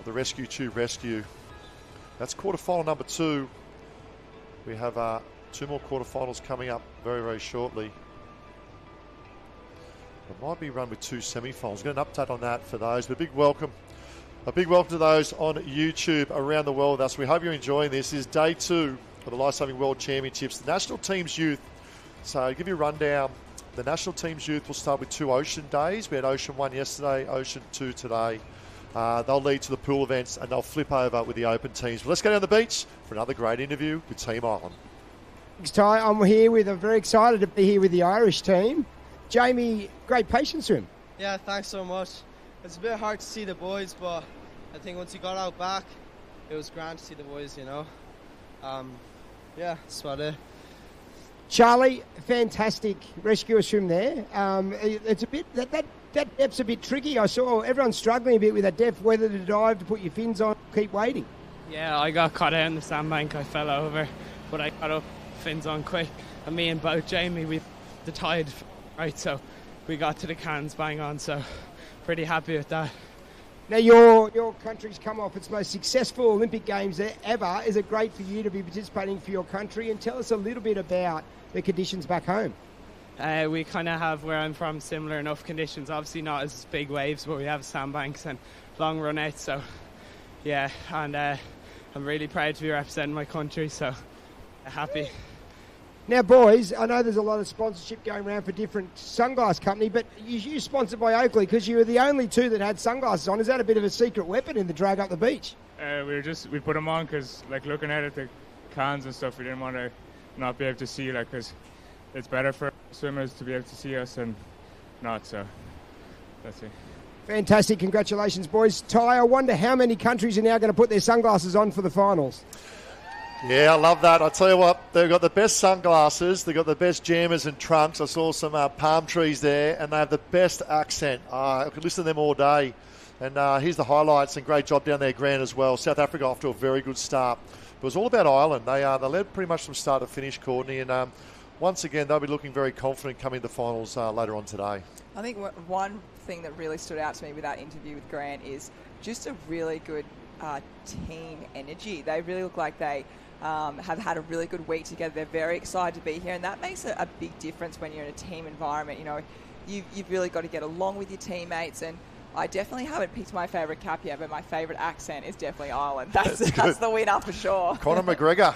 the Rescue 2 rescue. That's quarterfinal number 2. We have 2 more quarterfinals coming up very, very shortly. It might be run with 2 semifinals. We've got an update on that for those. But a big welcome to those on YouTube around the world with us. We hope you're enjoying this. This is day 2 of the Lifesaving World Championships. The National Teams Youth. So to give you a rundown, the National Teams Youth will start with 2 ocean days. We had Ocean 1 yesterday, Ocean 2 today. They'll lead to the pool events and they'll flip over with the open teams. But let's go down the beach for another great interview with Team Ireland. Thanks, Ty. I'm very excited to be here with the Irish team. Jamie, great patience to him. Yeah, thanks so much. It's a bit hard to see the boys, but I think once you got out back, it was grand to see the boys, you know. Yeah, that's about it. Charlie, fantastic rescue swim there. It's a bit that depth's a bit tricky. I saw everyone struggling a bit with that depth, whether to dive, to put your fins on, keep waiting. Yeah, I got caught out in the sandbank. I fell over, but I got up, fins on quick. And me and both Jamie, the tide right, so we got to the cans bang on. So pretty happy with that. Now your country's come off its most successful Olympic Games ever. Is it great for you to be participating for your country? And tell us a little bit about the conditions back home. We kind of have, where I'm from, similar enough conditions. Obviously not as big waves, but we have sandbanks and long run outs. So yeah, and I'm really proud to be representing my country, so happy. Now, boys, I know there's a lot of sponsorship going around for different sunglass company, but you're sponsored by Oakley because you were the only 2 that had sunglasses on. Is that a bit of a secret weapon in the drag up the beach? We put them on because, like, looking at the cans and stuff, we didn't want to not be able to see, like, because it's better for swimmers to be able to see us and not, so that's it. Fantastic. Congratulations, boys. Ty, I wonder how many countries are now going to put their sunglasses on for the finals. Yeah, I love that. I tell you what, they've got the best sunglasses, they've got the best jammers and trunks. I saw some palm trees there, and they have the best accent. I could listen to them all day. And here's the highlights, and great job down there, Grant, as well. South Africa off to a very good start. It was all about Ireland. They led pretty much from start to finish, Courtney, and once again, they'll be looking very confident coming to the finals later on today. I think one thing that really stood out to me with that interview with Grant is just a really good team energy. They really look like they have had a really good week together. They're very excited to be here, and that makes a big difference when you're in a team environment. You know, you've really got to get along with your teammates, and I definitely haven't picked my favourite cap yet, but my favourite accent is definitely Ireland. That's the winner for sure. Conor McGregor,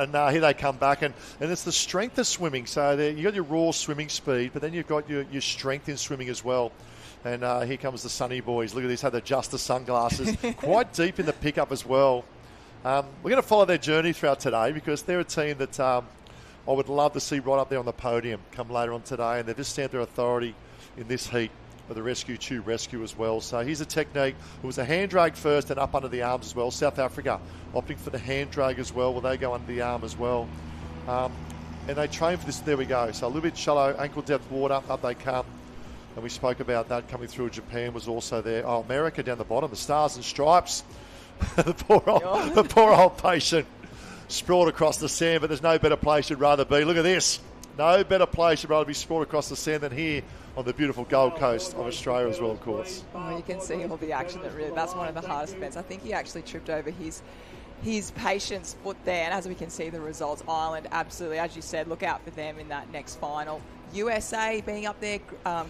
and here they come back, and it's the strength of swimming. So you've got your raw swimming speed, but then you've got your strength in swimming as well. And here comes the Sunny boys. Look at this, have the Justice sunglasses. Quite deep in the pickup as well. We're going to follow their journey throughout today because they're a team that I would love to see right up there on the podium come later on today, and they've just stamped their authority in this heat of the Rescue 2 rescue as well. So here's a technique. It was a hand drag first and up under the arms as well. South Africa opting for the hand drag as well. Well, they go under the arm as well. And they train for this. There we go. So a little bit shallow, ankle depth water, up they come. And we spoke about that coming through. Japan was also there. Oh, America down the bottom, the Stars and Stripes. the poor old patient sprawled across the sand, but there's no better place you'd rather be. Look at this. No better place you'd rather be sprawled across the sand than here on the beautiful Gold Coast of Australia as well, of course. Oh, you can see all the action. That's one of the hardest events. I think he actually tripped over his patient's foot there, and as we can see the results, Ireland absolutely, as you said, look out for them in that next final. USA being up there,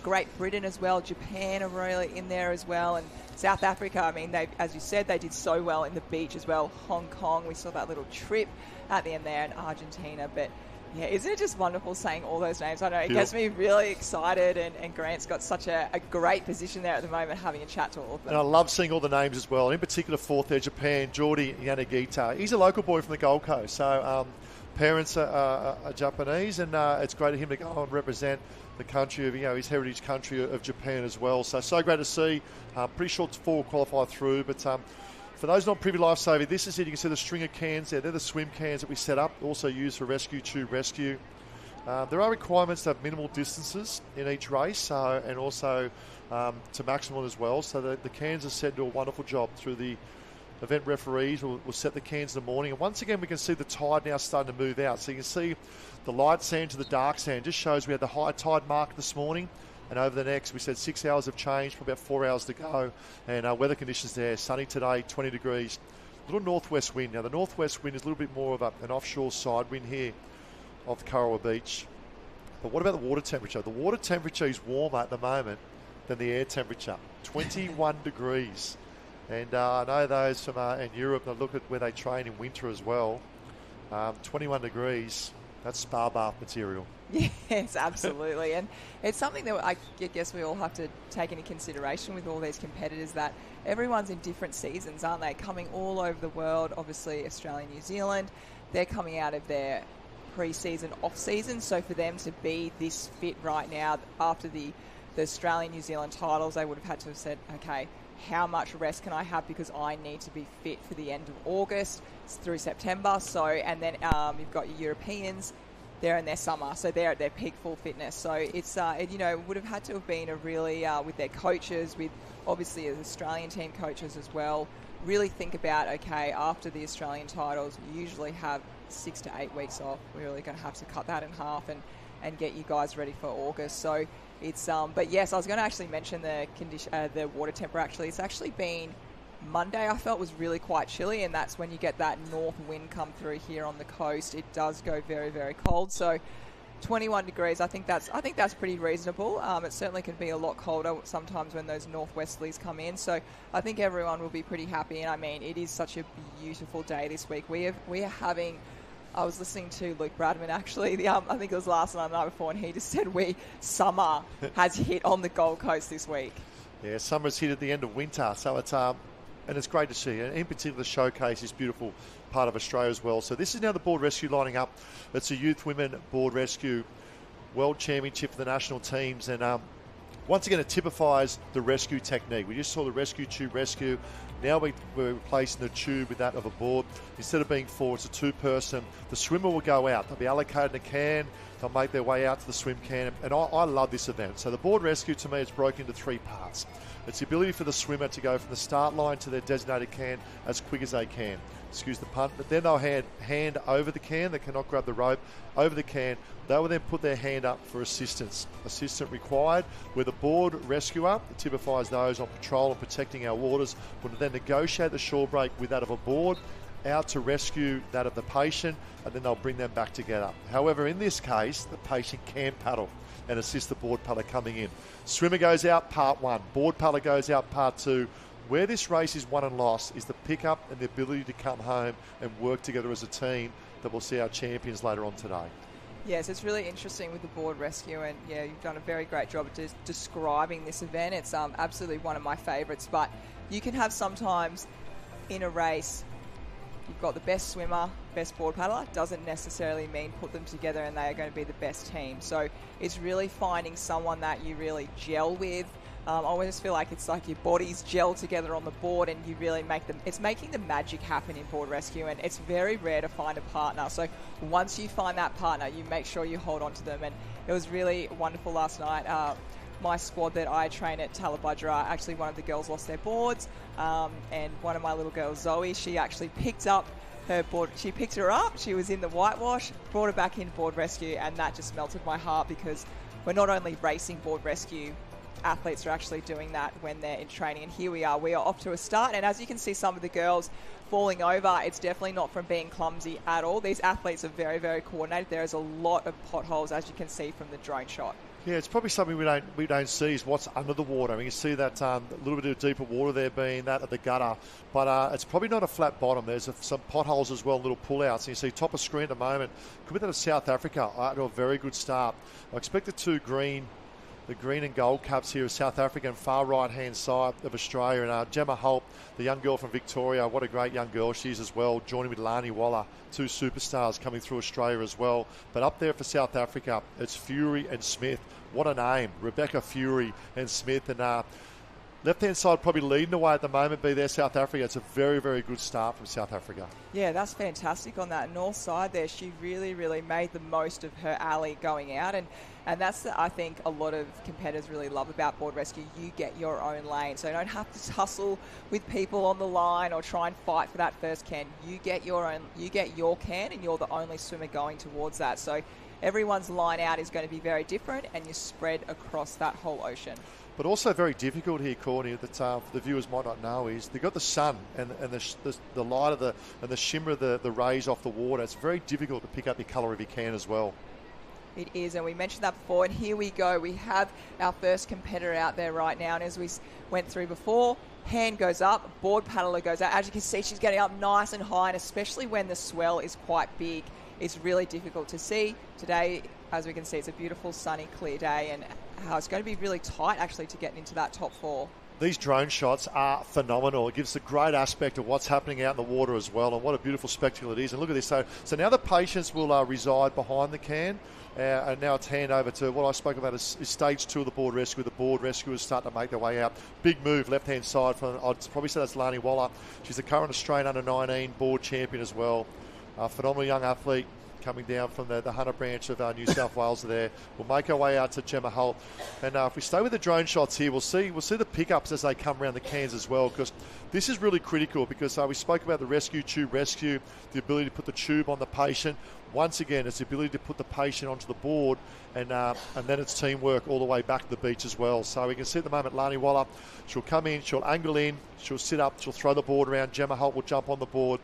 Great Britain as well, Japan are really in there as well, and South Africa. I mean, they, as you said, they did so well in the beach as well. Hong Kong, we saw that little trip at the end there, and Argentina. But yeah, isn't it just wonderful saying all those names? I know it gets me really excited, and Grant's got such a great position there at the moment, having a chat to all of them. And I love seeing all the names as well. In particular, fourth there, Japan, Jordi Yanagita. He's a local boy from the Gold Coast, so parents are Japanese, and it's great of him to go and represent the country of, his heritage country of Japan as well. So great to see. Pretty sure 4 will qualify through, but for those not privy Lifesaving, this is it. You can see the string of cans there. They're the swim cans that we set up, also used for rescue, tube rescue. There are requirements to have minimal distances in each race, and also to maximum as well. So the cans are set to do a wonderful job through the event referees. Will set the cans in the morning. And once again, we can see the tide now starting to move out. So you can see the light sand to the dark sand. Just shows we had the high tide mark this morning. And over the next, we said 6 hours have changed, for about 4 hours to go. And weather conditions there, sunny today, 20 degrees. Little northwest wind. Now, the northwest wind is a little bit more of an offshore side wind here off Kurrawa Beach. But what about the water temperature? The water temperature is warmer at the moment than the air temperature, 21 degrees. And I know those from in Europe, I look at where they train in winter as well. 21 degrees, that's spa bath material. Yes, absolutely. And it's something that I guess we all have to take into consideration with all these competitors, that everyone's in different seasons, aren't they? Coming all over the world, obviously Australia, New Zealand, they're coming out of their pre-season, off-season. So for them to be this fit right now after the Australian, New Zealand titles, they would have had to have said, okay, how much rest can I have, because I need to be fit for the end of August through September. So, and then you've got your Europeans, they're in their summer, so they're at their peak full fitness. So it's, would have had to have been a really, with their coaches, with obviously the Australian team coaches as well, really think about, okay, after the Australian titles, you usually have 6 to 8 weeks off. We're really going to have to cut that in half and get you guys ready for August. So it's, but yes, I was going to actually mention the condition, the water temperature. Actually, it's actually been Monday. I felt was really quite chilly, and that's when you get that north wind come through here on the coast. It does go very, very cold. So 21 degrees, I think that's pretty reasonable. It certainly can be a lot colder sometimes when those northwesterlies come in. So I think everyone will be pretty happy. And I mean, it is such a beautiful day this week. We are having. I was listening to Luke Bradman actually. I think it was last night, the night before, and he just said summer has hit on the Gold Coast this week. Yeah, summer's hit at the end of winter, so it's and it's great to see. And in particular, the showcase is beautiful part of Australia as well. So this is now the board rescue lining up. It's a youth women board rescue world championship for the national teams, and once again, it typifies the rescue technique. We just saw the rescue tube rescue. Now we're replacing the tube with that of a board. Instead of being 4, it's a 2-person. The swimmer will go out. They'll be allocated a can. They'll make their way out to the swim can. And I love this event. So the board rescue, to me, is broken into 3 parts. It's the ability for the swimmer to go from the start line to their designated can as quick as they can. Excuse the pun. But then they'll hand over the can. They cannot grab the rope. Over the can. They will then put their hand up for assistance. Assistant required. Where the board rescuer, that typifies those on patrol and protecting our waters, will then negotiate the shore break with that of a board out to rescue that of the patient, and then they'll bring them back together. However, in this case, the patient can paddle and assist the board paddler coming in. Swimmer goes out, part 1. Board paddler goes out, part 2. Where this race is won and lost is the pickup and the ability to come home and work together as a team that will see our champions later on today. Yes, it's really interesting with the board rescue, and yeah, you've done a very great job of describing this event. It's absolutely one of my favourites, but you can have sometimes in a race, you've got the best swimmer, best board paddler, doesn't necessarily mean put them together and they are going to be the best team. So it's really finding someone that you really gel with. I always feel like it's like your bodies gel together on the board, and you really it's making the magic happen in board rescue, and it's very rare to find a partner. So once you find that partner, you make sure you hold on to them. And it was really wonderful last night. My squad that I train at Talabudra, actually one of the girls lost their boards, and one of my little girls, Zoe, she actually picked up her board. She picked her up, she was in the whitewash, brought her back in board rescue, and that just melted my heart, because we're not only racing board rescue athletes are actually doing that when they're in training. And here we are off to a start. And as you can see, some of the girls falling over, it's definitely not from being clumsy at all. These athletes are very, very coordinated. There is a lot of potholes, as you can see from the drone shot. Yeah, it's probably something we don't see is what's under the water. I mean, you see that a little bit of deeper water there being that at the gutter, but it's probably not a flat bottom. There's some potholes as well, little pullouts. And you see top of screen at the moment, could be that of South Africa to a very good start. I expect the green and gold caps here of South Africa and far right-hand side of Australia. And Gemma Holt, the young girl from Victoria, what a great young girl she is as well, joining with Lani Waller, two superstars coming through Australia as well. But up there for South Africa, it's Fury and Smith. What a name, Rebecca Fury and Smith. And left-hand side probably leading the way at the moment, be there South Africa. It's a very, very good start from South Africa. Yeah, that's fantastic on that north side there. She really, really made the most of her alley going out. And that's, I think, a lot of competitors really love about board rescue. You get your own lane. So you don't have to tussle with people on the line or try and fight for that first can. You get your can, and you're the only swimmer going towards that. So everyone's line out is going to be very different, and you're spread across that whole ocean. But also very difficult here, Courtney, that the viewers might not know is they've got the sun and the light of and the shimmer of the rays off the water. It's very difficult to pick up your colour if you can as well. It is, and we mentioned that before, and here we go. We have our first competitor out there right now, and as we went through before, hand goes up, board paddler goes out. As you can see, she's getting up nice and high, and especially when the swell is quite big, it's really difficult to see. Today, as we can see, it's a beautiful, sunny, clear day, and it's going to be really tight, actually, to get into that top four. These drone shots are phenomenal. It gives a great aspect of what's happening out in the water as well, and what a beautiful spectacle it is. And look at this. So now the patients will reside behind the can, and now it's hand over to what I spoke about is stage 2 of the board rescue. The board rescuers start to make their way out. Big move, left-hand side. I'd probably say that's Lani Waller. She's the current Australian under-19 board champion as well. Phenomenal young athlete. Coming down from the Hunter branch of New South Wales there. We'll make our way out to Gemma Holt. And if we stay with the drone shots here, we'll see the pickups as they come around the cans as well, because this is really critical, because we spoke about the rescue tube rescue, the ability to put the tube on the patient. Once again, it's the ability to put the patient onto the board, and then it's teamwork all the way back to the beach as well. So we can see at the moment Lani Waller, she'll come in, she'll angle in, she'll sit up, she'll throw the board around. Gemma Holt will jump on the board.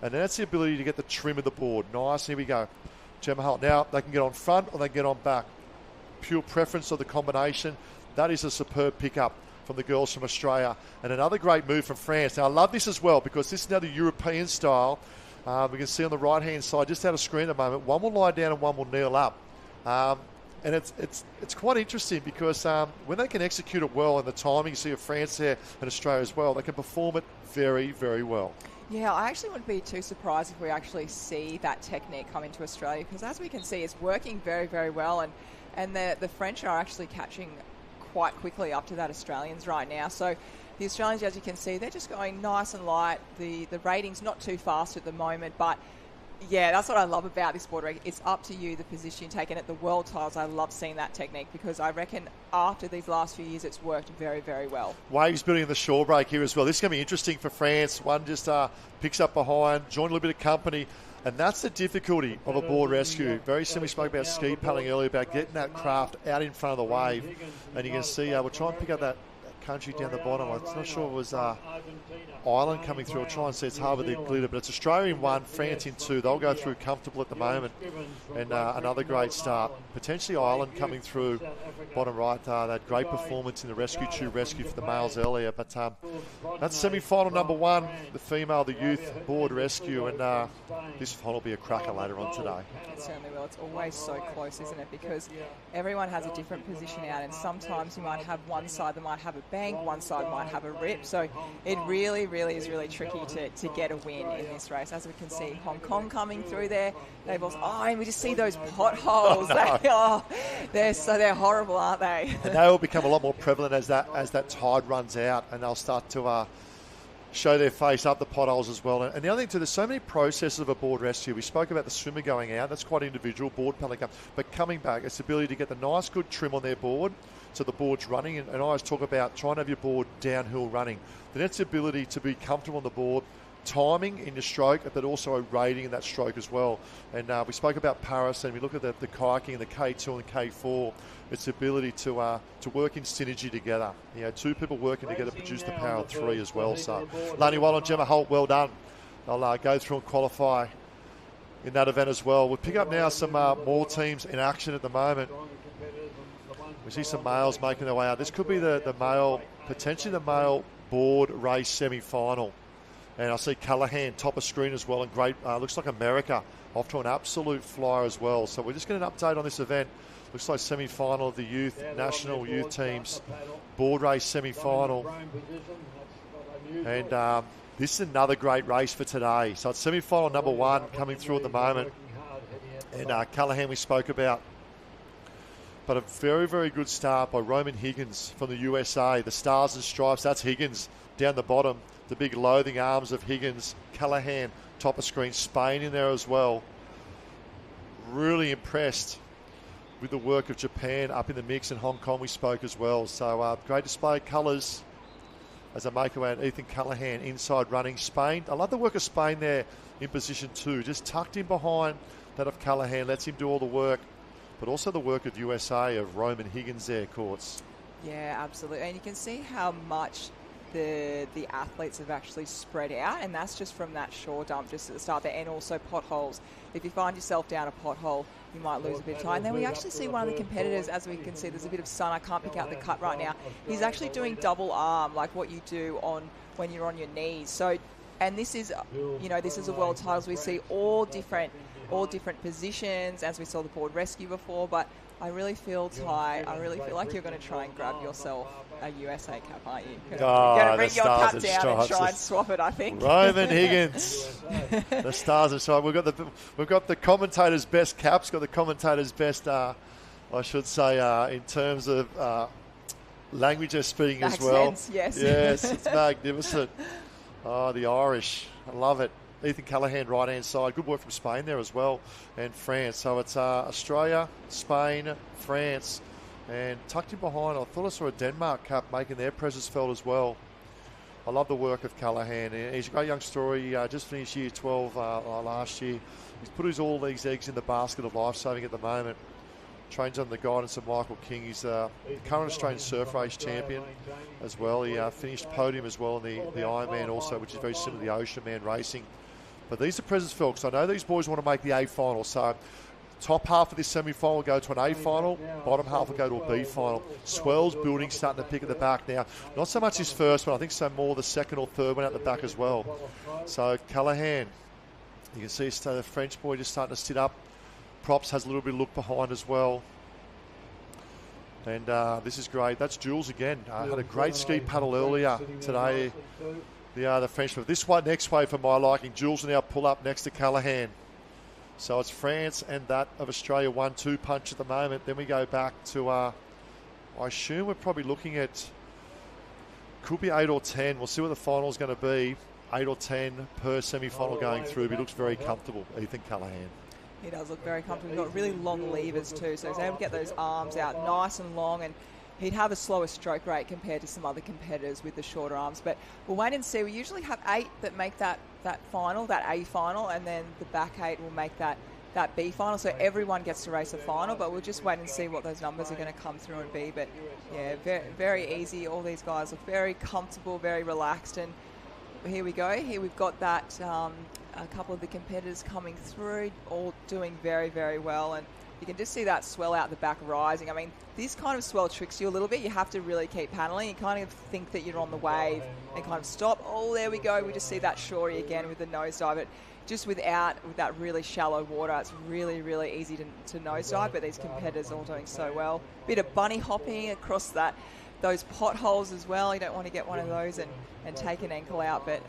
And then that's the ability to get the trim of the board. Nice, here we go. Gemma Holt. Now they can get on front or they can get on back. Pure preference of the combination. That is a superb pickup from the girls from Australia. And another great move from France. Now I love this as well, because this is now the European style. We can see on the right-hand side, just out of screen at the moment, one will lie down and one will kneel up. And it's quite interesting, because when they can execute it well, and the timing you see of France there and Australia as well, they can perform it very, very well. Yeah, I actually wouldn't be too surprised if we actually see that technique come into Australia, because as we can see, it's working very, very well, and the French are actually catching quite quickly up to that Australians right now. So the Australians, as you can see, they're just going nice and light. The rating's not too fast at the moment, but yeah, that's what I love about this board race. It's up to you, the position you take. And at the World Titles, I love seeing that technique, because I reckon after these last few years, it's worked very, very well. Waves building in the shore break here as well. This is going to be interesting for France. One just picks up behind, join a little bit of company. And that's the difficulty of a board rescue. Very similar, we spoke about ski paddling earlier, about getting that craft out in front of the wave. And you can see, we'll try and pick up that country down the bottom. I'm not sure it was Ireland coming through. I'll try and see it's hard with the glitter, but it's Australia in 1, France in 2. They'll go through comfortable at the moment. And another great start. Potentially Ireland coming through bottom right. That great performance in the rescue tube rescue for the males earlier. But that's semi-final number 1, the female, the youth board rescue. And this final will be a cracker later on today. It certainly will. It's always so close, isn't it? Because everyone has a different position out, and sometimes you might have one side that might have a bang, one side might have a rip. So it really, really is really tricky to get a win in this race. As we can see, Hong Kong coming through there. They've also, and we just see those potholes. Oh, no. They're horrible, aren't they? And they will become a lot more prevalent as that tide runs out, and they'll start to show their face up the potholes as well. And the other thing too, there's so many processes of a board rescue. We spoke about the swimmer going out. That's quite individual, board paddling up. But coming back, it's the ability to get the nice, good trim on their board, so the board's running. And I always talk about trying to have your board downhill running. Then it's the ability to be comfortable on the board, timing in your stroke, but also a rating in that stroke as well. And we spoke about Paris, and we look at the kayaking and the K2 and the K4. It's the ability to work in synergy together. You know, two people working together produce the power of three as well. So, Lani Wall and Gemma Holt, well done. They'll go through and qualify in that event as well. We'll pick up now some more teams in action at the moment. We see some males making their way out. This could be the male, potentially the male board race semi-final. And I see Callahan top of screen as well, and great, looks like America off to an absolute flyer as well. So we're just getting an update on this event. Looks like semi-final of the youth, national youth teams, board race semi-final. And this is another great race for today. So it's semi-final number one coming through at the moment. And Callahan we spoke about. But a very, very good start by Roman Higgins from the USA. The Stars and Stripes, that's Higgins down the bottom. The big loathing arms of Higgins. Callahan, top of screen. Spain in there as well. Really impressed with the work of Japan up in the mix, and Hong Kong we spoke as well. So great display of colours as they make away. Ethan Callahan inside running. Spain, I love the work of Spain there in position 2. Just tucked in behind that of Callahan. Lets him do all the work. But also the work of USA of Roman Higgins there, Courts. Yeah, absolutely. And you can see how much the athletes have actually spread out, and that's just from that shore dump just at the start there, and also potholes. If you find yourself down a pothole, you might lose a bit of time. And then we actually see one of the competitors, as we can see, there's a bit of sun. I can't pick out the cut right now. He's actually doing double arm, like what you do when you're on your knees. So, and this is, this is a world titles. We see all different positions, as we saw the board rescue before, but I really feel, Ty, like you're going to try and grab yourself a USA cap, aren't you? You're going to bring your cap down and try and swap it, I think. Roman Higgins. The Stars and Stripes. We've got the commentator's best caps, got the commentator's best, I should say, in terms of language they're speaking as well. Yes. Yes, it's magnificent. Oh, the Irish. I love it. Ethan Callahan, right-hand side. Good work from Spain there as well, and France. So it's Australia, Spain, France, and tucked in behind, I thought I saw a Denmark cap making their presence felt as well. I love the work of Callahan. He's a great young story. He just finished year 12 last year. He's put all these eggs in the basket of Lifesaving at the moment. Trains under the guidance of Michael King. He's the current Australian surf race champion as well. He finished podium as well in the Ironman also, which is very similar to the Ocean Man racing. But these are presents felt, because I know these boys want to make the A final. So top half of this semi-final will go to an A final, bottom half will go to a B final. Swell's building, starting to pick at the back now. Not so much his first one, I think so more the second or third one out the back as well. So Callahan, you can see the French boy just starting to sit up. Props has a little bit of look behind as well. And this is great. That's Jules again. Had a great ski paddle earlier today. The Frenchman. This one, next wave for my liking. Jules will now pull up next to Callahan. So it's France and that of Australia 1-2 punch at the moment. Then we go back to, I assume we're probably looking at, could be 8 or 10. We'll see what the final is going to be. 8 or 10 per semi-final going through. But he looks very comfortable, Ethan Callahan. He does look very comfortable. He's got really long levers too, so he's able to get those arms out nice and long, and he'd have a slower stroke rate compared to some other competitors with the shorter arms. But we'll wait and see. We usually have 8 that make that final, that A final, and then the back 8 will make that B final. So everyone gets to race a final, but we'll just wait and see what those numbers are going to come through and be. But yeah, very, very easy. All these guys look very comfortable, very relaxed, and here we go. Here we've got that a couple of the competitors coming through, all doing very, very well, and you can just see that swell out the back rising. I mean, this kind of swell tricks you a little bit. You have to really keep paddling. You kind of think that you're on the wave and kind of stop. Oh, there we go. We just see that shorey again with the nosedive. But just with that really shallow water, it's really, really easy to nosedive, but these competitors are all doing so well. Bit of bunny hopping across those potholes as well. You don't want to get one of those and take an ankle out, but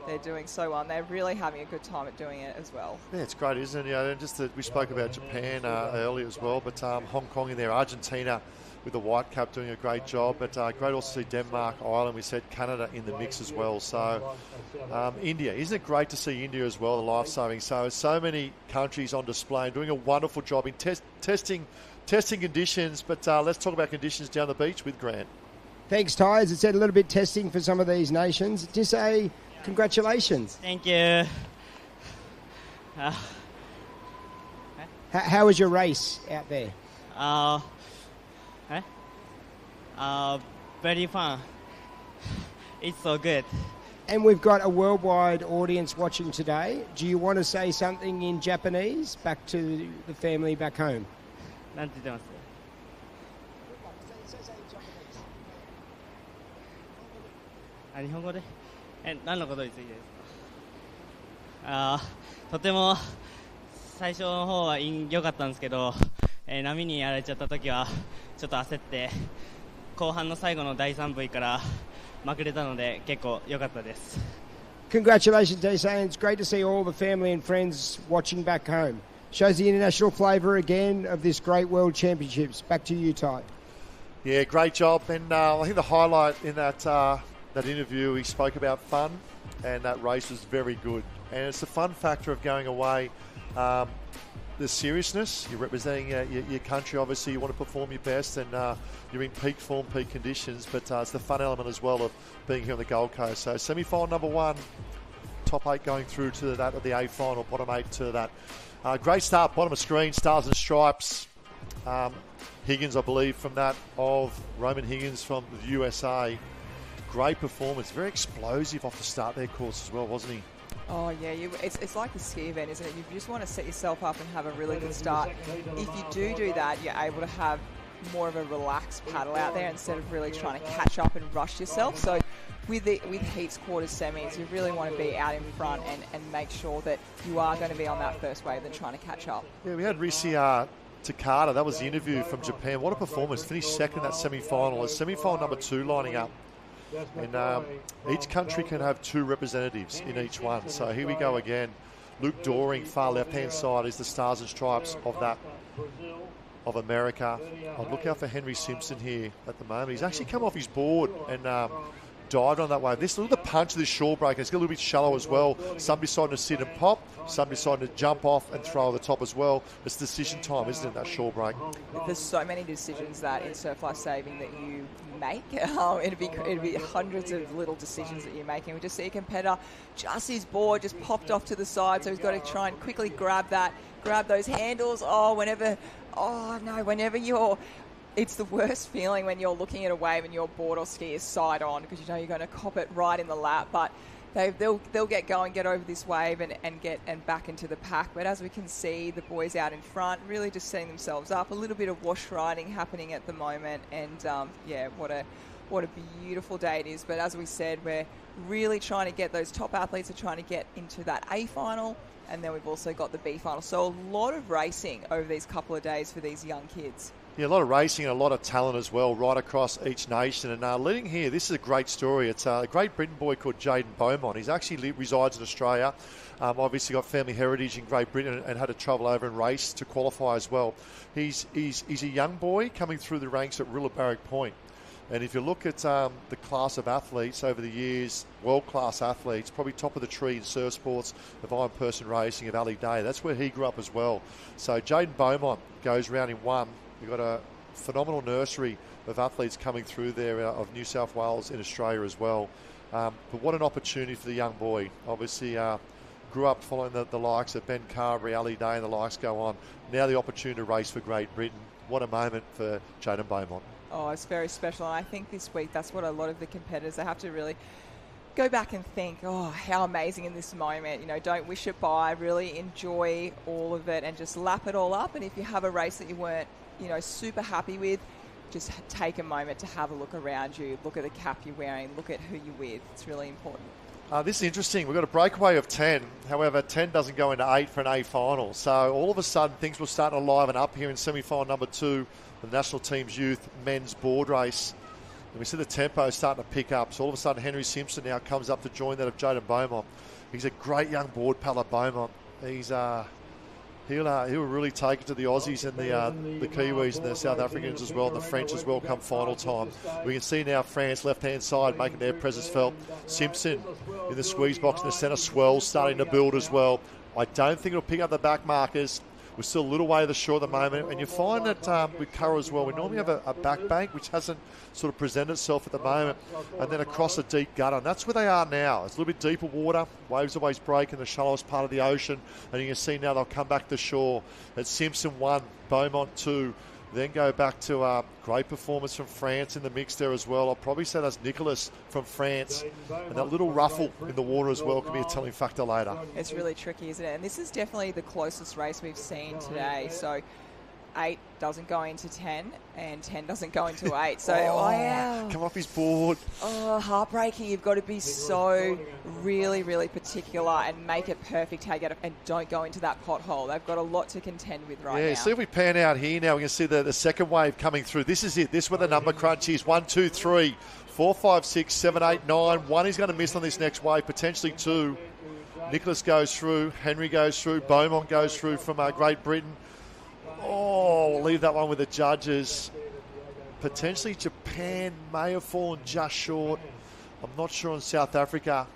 they're doing so well, and they're really having a good time at doing it as well. Yeah, it's great, isn't it? And just we spoke about Japan earlier as well, but Hong Kong in there, Argentina with the white cap doing a great job, but great also to see Denmark, Ireland, we said Canada in the mix as well. So India, isn't it great to see India as well, the Lifesaving? So many countries on display and doing a wonderful job in testing conditions, but let's talk about conditions down the beach with Grant. Thanks, Ty. As I said, a little bit testing for some of these nations. Just Congratulations. Thank you. How was your race out there? Very fun. It's so good. And we've got a worldwide audience watching today. Do you want to say something in Japanese back to the family back home? なんて言ってます日本語で何のことについてですかとても最初の方は良かったんですけど、波にやられちゃった時はちょっと焦って後半の最後の第3部からまくれたので結構良かったです。 Congratulations, Dae-san. It's great to see all the family and friends watching back home. Shows the international flavour again of this great World Championships. Back to you, Ty. Yeah, great job. And I think the highlight in that interview, he spoke about fun, and that race was very good. And it's the fun factor of going away. The seriousness, you're representing your country, obviously you want to perform your best, and you're in peak form, peak conditions, but it's the fun element as well of being here on the Gold Coast. So semi-final number 1, top 8 going through to that of the A final, bottom 8 to that. Great start, bottom of screen, Stars and Stripes. Higgins, I believe, from that of Roman Higgins from the USA. Great performance, very explosive off the start there, course as well, wasn't he? Oh yeah, it's like a ski event, isn't it? You just want to set yourself up and have a really good start. If you do that, you're able to have more of a relaxed paddle out there instead of really trying to catch up and rush yourself. So with heats, quarters, semis, you really want to be out in front and make sure that you are going to be on that first wave than trying to catch up. Yeah, we had Rishi Takada, that was the interview from Japan. What a performance, finished second in that semi-final. It's semi-final number 2 lining up. And each country can have 2 representatives in each one. So here we go again. Luke Doring, far left-hand side, is the Stars and Stripes of America. I'll look out for Henry Simpson here at the moment. He's actually come off his board and dived on that wave. This look at the punch of this shore breaker. It's got a little bit shallow as well. Some deciding to sit and pop. Some deciding to jump off and throw at the top as well. It's decision time, isn't it, that shore break? There's so many decisions that in surf life saving that you make. It'd be hundreds of little decisions that you're making. We just see a competitor, just his board just popped off to the side, so he's got to try and quickly grab those handles. Whenever you're... It's the worst feeling when you're looking at a wave and your board or ski is side on because you know you're going to cop it right in the lap. But they'll get going, get over this wave and back into the pack. But as we can see, the boys out in front really just setting themselves up. A little bit of wash riding happening at the moment. And what a beautiful day it is. But as we said, we're really trying to get those top athletes are trying to get into that A final. And then we've also got the B final. So a lot of racing over these couple of days for these young kids. Yeah, a lot of racing and a lot of talent as well right across each nation. And leading here, this is a great story. It's a Great Britain boy called Jaden Beaumont. He's actually resides in Australia. Obviously got family heritage in Great Britain and had to travel over and race to qualify as well. He's a young boy coming through the ranks at Rillabarrack Point. And if you look at the class of athletes over the years, world-class athletes, probably top of the tree in surf sports, of iron person racing, of Ali Day. That's where he grew up as well. So Jaden Beaumont goes round in 1. We've got a phenomenal nursery of athletes coming through there of New South Wales in Australia as well. But what an opportunity for the young boy. Obviously grew up following the likes of Ben Carberry, Ali Day and the likes go on. Now the opportunity to race for Great Britain. What a moment for Jaden Beaumont. Oh, it's very special. And I think this week that's what a lot of the competitors, they have to really go back and think, oh, how amazing in this moment. You know, don't wish it by. Really enjoy all of it and just lap it all up. And if you have a race that you weren't, super happy with, just take a moment to have a look around you, look at the cap you're wearing, look at who you're with. It's really important. This is interesting. We've got a breakaway of 10. However, 10 doesn't go into 8 for an A final. So all of a sudden, things will start to liven up here in semi-final number 2, the national team's youth men's board race. And we see the tempo starting to pick up. So all of a sudden, Henry Simpson now comes up to join that of Jaden Beaumont. He's a great young board paddler, Beaumont. He'll really take it to the Aussies and the Kiwis and the South Africans as well, and the French as well come final time. We can see now France left-hand side making their presence felt. Simpson in the squeeze box in the centre, swell starting to build as well. I don't think it'll pick up the back markers. We're still a little way to the shore at the moment, and you find that with Curragh as well, we normally have a back bank which hasn't sort of presented itself at the moment, and then across a deep gutter, and that's where they are now. It's a little bit deeper water, waves always break in the shallowest part of the ocean, and you can see now they'll come back to shore. It's Simpson 1, Beaumont 2, then go back to great performance from France in the mix there as well. I'll probably say that's Nicholas from France. And that little ruffle in the water as well could be a telling factor later. It's really tricky, isn't it? And this is definitely the closest race we've seen today. So 8 doesn't go into 10 and 10 doesn't go into 8. So, wow. Come off his board. Oh, heartbreaking. You've got to be so really, really particular and make it perfect how you get it, and don't go into that pothole. They've got a lot to contend with right now. Yeah, see if we pan out here now. We can see the second wave coming through. This is it. This is where the number crunch is. 1, 2, 3, 4, 5, 6, 7, 8, 9. 1 is going to miss on this next wave, potentially 2. Nicholas goes through. Henry goes through. Beaumont goes through from Great Britain. Oh, we'll leave that one with the judges. Potentially Japan may have fallen just short. I'm not sure on South Africa.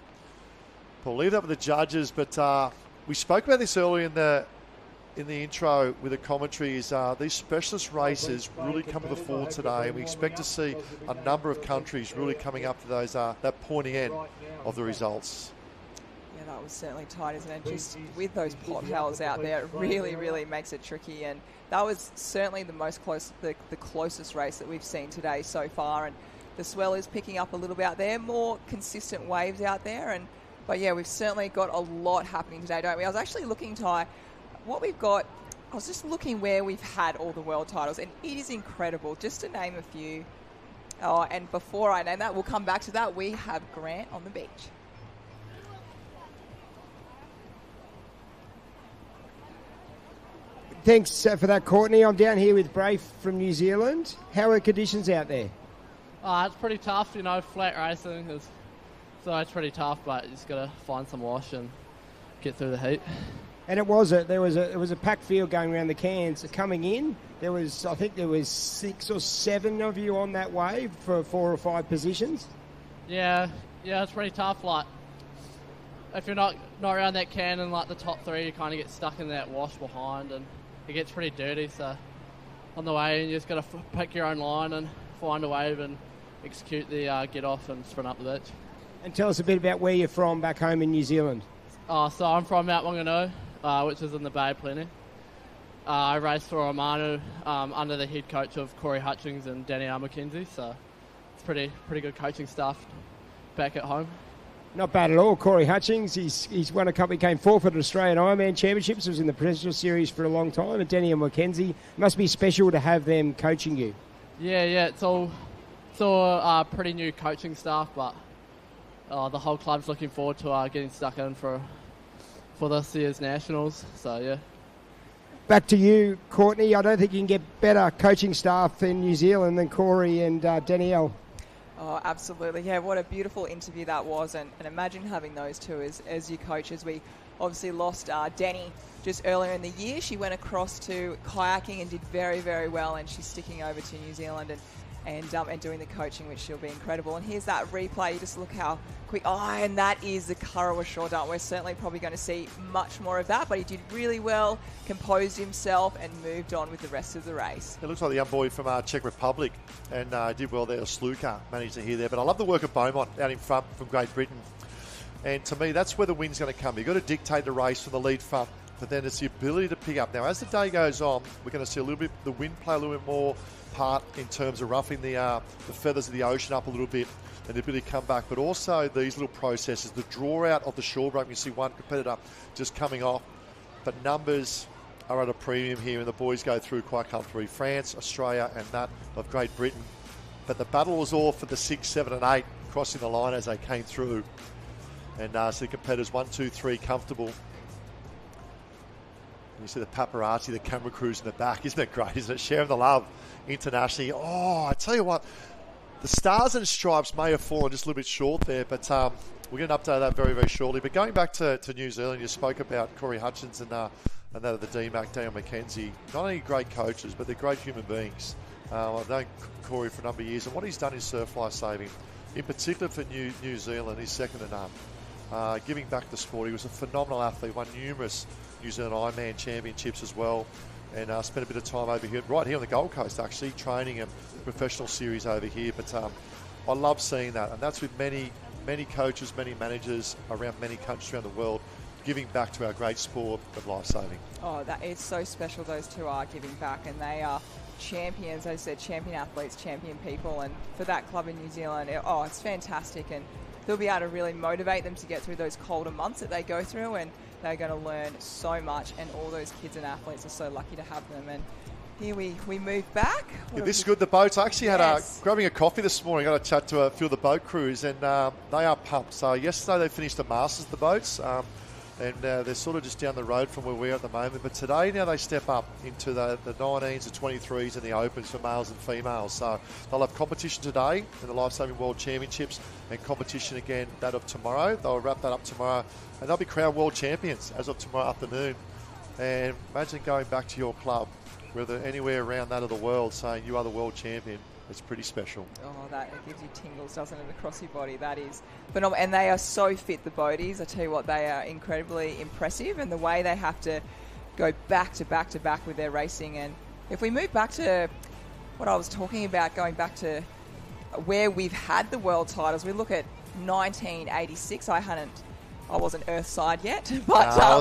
We'll leave that with the judges. But we spoke about this earlier in the intro with the commentaries. These specialist races really come to the fore today, and we expect to see a number of countries really coming up to those that pointy end of the results. Yeah, that was certainly tight, isn't it? Just with those potholes out there, it really, really makes it tricky. And that was certainly the closest race that we've seen today so far. And the swell is picking up a little bit out there, more consistent waves out there. But yeah, we've certainly got a lot happening today, don't we? I was actually looking, Ty, what we've got. I was just looking where we've had all the world titles, and it is incredible. Just to name a few. Oh, and before I name that, we'll come back to that. We have Grant on the beach. Thanks for that, Courtney. I'm down here with Brafe from New Zealand. How are conditions out there? It's pretty tough, flat racing. So it's pretty tough, but you just got to find some wash and get through the heat. And it was a packed field going around the Cairns. Coming in, I think there was 6 or 7 of you on that wave for 4 or 5 positions. Yeah, it's pretty tough. Like, if you're not around that can in like the top 3, you kind of get stuck in that wash behind, and it gets pretty dirty. So on the way in, you just got to pick your own line and find a wave and execute the get off and sprint up the beach. And tell us a bit about where you're from back home in New Zealand. So I'm from Mount Maunganui, which is in the Bay plenty. I raced for Omanu under the head coach of Corey Hutchings and Danielle McKenzie, so it's pretty good coaching staff back at home. Not bad at all. Corey Hutchings, he's won a couple. He came 4th at Australian Ironman Championships. Was in the Presidential Series for a long time. And Danielle McKenzie, must be special to have them coaching you. Yeah, it's all pretty new coaching staff, but the whole club's looking forward to getting stuck in for this year's Nationals. So, yeah. Back to you, Courtney. I don't think you can get better coaching staff in New Zealand than Corey and Danielle. Oh, absolutely. Yeah, what a beautiful interview that was. And imagine having those two as your coaches. We obviously lost Denny just earlier in the year. She went across to kayaking and did very, very well. And she's sticking over to New Zealand and doing the coaching, which she'll be incredible. And here's that replay. You just look how quick. Oh, and that is the Curragh short dart. We're certainly probably going to see much more of that, but he did really well, composed himself, and moved on with the rest of the race. It looks like the young boy from Czech Republic, and did well there. Sluka managed to hear there. But I love the work of Beaumont out in front from Great Britain. And to me, that's where the win's going to come. You've got to dictate the race from the lead front, but then it's the ability to pick up. Now, as the day goes on, we're going to see a little bit, the wind play a little bit more part in terms of roughing the feathers of the ocean up a little bit and the ability to come back, but also these little processes, the draw out of the shore break. You see one competitor just coming off, but numbers are at a premium here, and the boys go through quite comfortably. France, Australia, and that of Great Britain. But the battle was all for the 6, 7, and 8 crossing the line as they came through. And so the competitors 1, 2, 3 comfortable. You see the paparazzi, the camera crews in the back. Isn't it great? Isn't it? Sharing the love internationally. Oh, I tell you what, the stars and stripes may have fallen just a little bit short there, but we're going to update that very, very shortly. But going back to New Zealand, you spoke about Corey Hutchins and that of the DMAC, Daniel McKenzie. Not only great coaches, but they're great human beings. I've known Corey for a number of years, and what he's done in surf lifesaving, in particular for New Zealand, is second to none. Giving back the sport. He was a phenomenal athlete, won numerous New Zealand Ironman Championships as well, and spent a bit of time over here, right here on the Gold Coast actually, training a professional series over here. But I love seeing that, and that's with many coaches, many managers around many countries around the world giving back to our great sport of lifesaving. Oh, that is so special. Those two are giving back, and they are champions. As I said, champion athletes, champion people, and for that club in New Zealand, it's fantastic, and they'll be able to really motivate them to get through those colder months that they go through, and they're going to learn so much, and all those kids and athletes are so lucky to have them. And here we move back. Yeah, this is good, the boats. I actually had grabbing a coffee this morning, got a chat to a few of the boat crews, and they are pumped. So yesterday they finished the Masters, the boats, and they're sort of just down the road from where we are at the moment. But today now they step up into the 19s, the 23s and the Opens for males and females. So they'll have competition today in the Lifesaving World Championships, and competition again that of tomorrow. They'll wrap that up tomorrow, and they'll be crowned world champions as of tomorrow afternoon. And imagine going back to your club, whether anywhere around that of the world, saying you are the world champion. It's pretty special. Oh, that it gives you tingles, doesn't it, across your body? That is phenomenal. And they are so fit, the boaties. I tell you what, they are incredibly impressive, and the way they have to go back to back to back with their racing. And if we move back to what I was talking about, going back to where we've had the world titles, we look at 1986. I wasn't Earthside yet, but I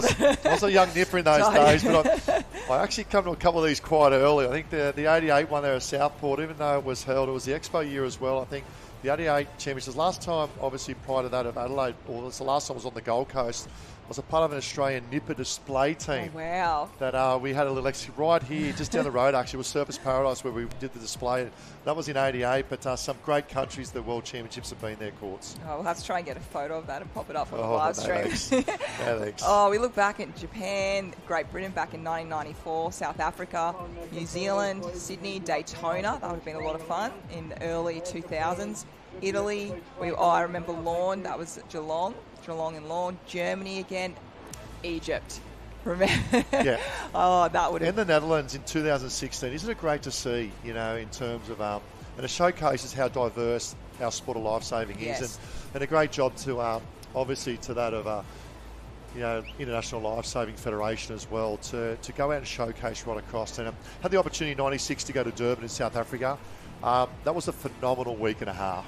was a young nipper in those days. But I actually come to a couple of these quite early. I think the 88 one there at Southport, even though it was the Expo year as well. I think the 88 Championships. Last time, obviously prior to that, of Adelaide, or it's the last time I was on the Gold Coast. I was a part of an Australian nipper display team. Oh, wow. That we had a little right here, just down the road actually, was Surfers Paradise where we did the display. That was in 88, but some great countries, the World Championships have been their courts. Oh, we'll have to try and get a photo of that and pop it up on the live stream. Thanks. Oh, we look back at Japan, Great Britain back in 1994, South Africa, New Zealand, Sydney, Daytona. That would have been a lot of fun in the early 2000s. Italy, I remember Lawn, that was Geelong and Lawn. Germany again, Egypt. Remember? Yeah. Oh, that would have. And the Netherlands in 2016. Isn't it great to see, in terms of, and it showcases how diverse our sport of lifesaving is. And a great job to, obviously, to that of, International Lifesaving Federation as well, to go out and showcase right across. And had the opportunity in 96 to go to Durban in South Africa. That was a phenomenal week and a half.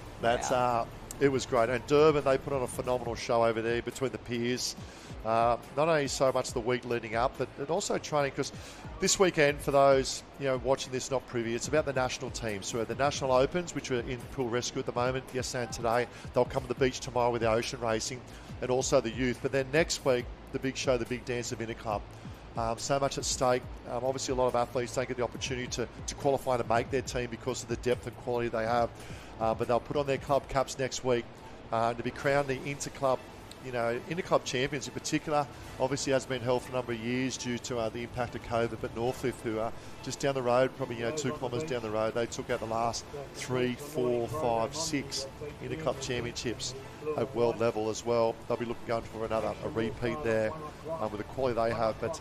It was great. And Durban, they put on a phenomenal show over there between the peers. Not only so much the week leading up, but also training, because this weekend, for those watching this not privy, it's about the national teams. So the National Opens, which are in pool rescue at the moment, yesterday and today. They'll come to the beach tomorrow with the ocean racing, and also the youth. But then next week, the big show, the Big Dance of Interclub. So much at stake. Obviously, a lot of athletes don't get the opportunity to qualify to make their team because of the depth and quality they have. But they'll put on their club caps next week to be crowned the Interclub champions in particular. Obviously has been held for a number of years due to the impact of COVID, but Northcliffe, who are just down the road, probably 2 kilometres down the road, they took out the last 3, 4, 5, 6 Interclub championships at world level as well. They'll be going for a repeat there with the quality they have. But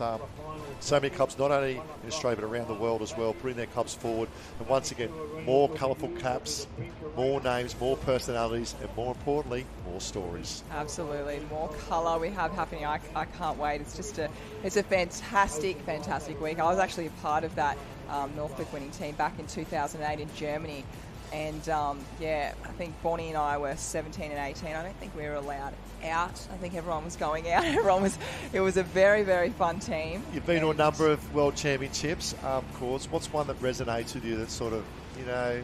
so many clubs, not only in Australia but around the world as well, putting their clubs forward. And once again, more colourful caps, more names, more personalities, and more importantly, more stories. Absolutely, more colour we have happening. I can't wait. It's a fantastic week. I was actually a part of that Northcliffe winning team back in 2008 in Germany. And I think Bonnie and I were 17 and 18. I don't think we were allowed out. I think everyone was going out. It was a very, very fun team. You've been to a number of world championships, of course. What's one that resonates with you that sort of, I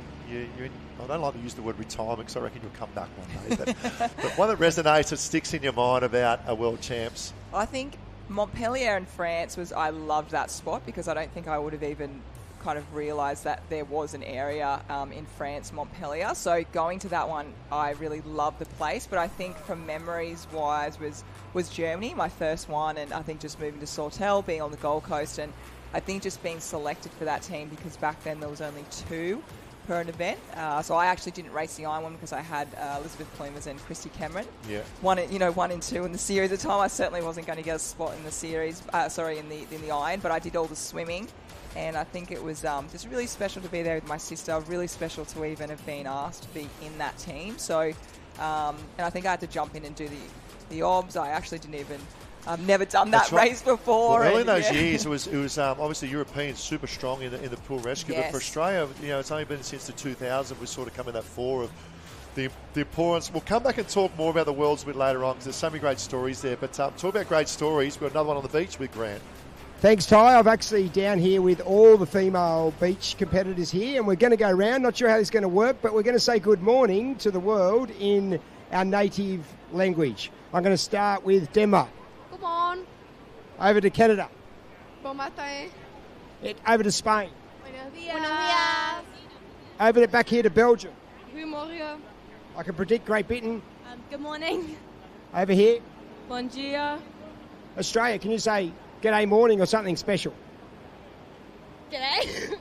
don't like to use the word retirement because I reckon you'll come back one day. But one that resonates, that sticks in your mind about a world champs? I think Montpellier in France I loved that spot because I don't think I would have even kind of realised that there was an area in France, Montpellier. So going to that one, I really loved the place. But I think from memories-wise was Germany, my first one, and I think just moving to Sauterre, being on the Gold Coast, and I think just being selected for that team because back then there was only 2 per an event. So I actually didn't race the Iron one because I had Elizabeth Plumers and Christy Cameron. Yeah. 1 and 2 in the series at the time. I certainly wasn't going to get a spot in the series. In the Iron, but I did all the swimming. And I think it was just really special to be there with my sister, really special to even have been asked to be in that team. So, and I think I had to jump in and do the obs. I actually didn't even I've never done that race before. Well, early in those years, it was obviously Europeans super strong in the pool rescue, but for Australia, it's only been since the 2000 we sort of come in that fore of the importance. We'll come back and talk more about the Worlds a bit later on because there's so many great stories there. But talk about great stories. We've got another one on the beach with Grant. Thanks, Ty. I'm actually down here with all the female beach competitors here, and we're going to go round. Not sure how this is going to work, but we're going to say good morning to the world in our native language. I'm going to start with Denmark. Good morning. Over to Canada. Bon matin. Over to Spain. Buenos días. Over back here to Belgium. Goedemorgen. I can predict Great Britain. Good morning. Over here. Bon dia. Australia, can you say g'day morning or something special? G'day.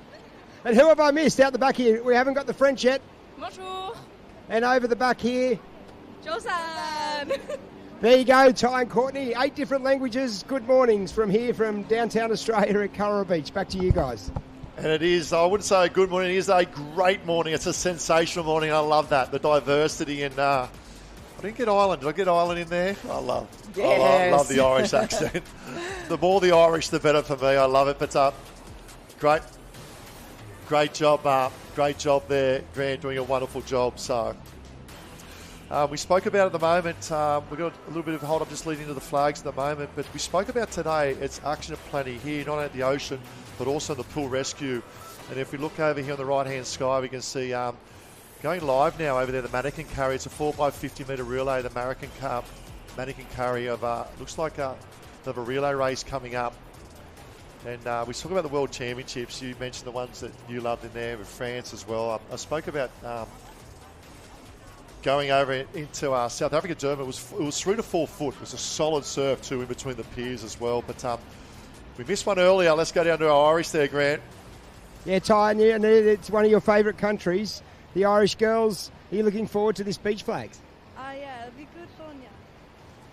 And who have I missed out the back here? We haven't got the French yet. Bonjour. And over the back here. Josan. There you go, Ty and Courtney. 8 different languages. Good mornings from here, from downtown Australia at Curra Beach. Back to you guys. And it is, I wouldn't say a good morning, it is a great morning. It's a sensational morning. I love that. The diversity and I didn't get Ireland. Did I get Ireland in there? I love the Irish accent. The more the Irish, the better for me. I love it. But great job there, Grant, doing a wonderful job. So we spoke about at the moment, we've got a little bit of hold up just leading to the flags at the moment, but we spoke about today, it's action aplenty here, not only at the ocean, but also in the pool rescue. And if we look over here on the right-hand sky, we can see going live now over there, the mannequin carry. It's a 4x50 metre relay, the mannequin carry of, looks like they have a relay race coming up. And we talk about the World Championships. You mentioned the ones that you loved in there with France as well. I spoke about going over into South Africa, Durban. It was 3 to 4 foot. It was a solid surf too in between the piers as well. But we missed one earlier. Let's go down to our Irish there, Grant. Yeah, Ty, and it's one of your favourite countries. The Irish girls, are you looking forward to this beach flags? Yeah, it'll be good fun, yeah.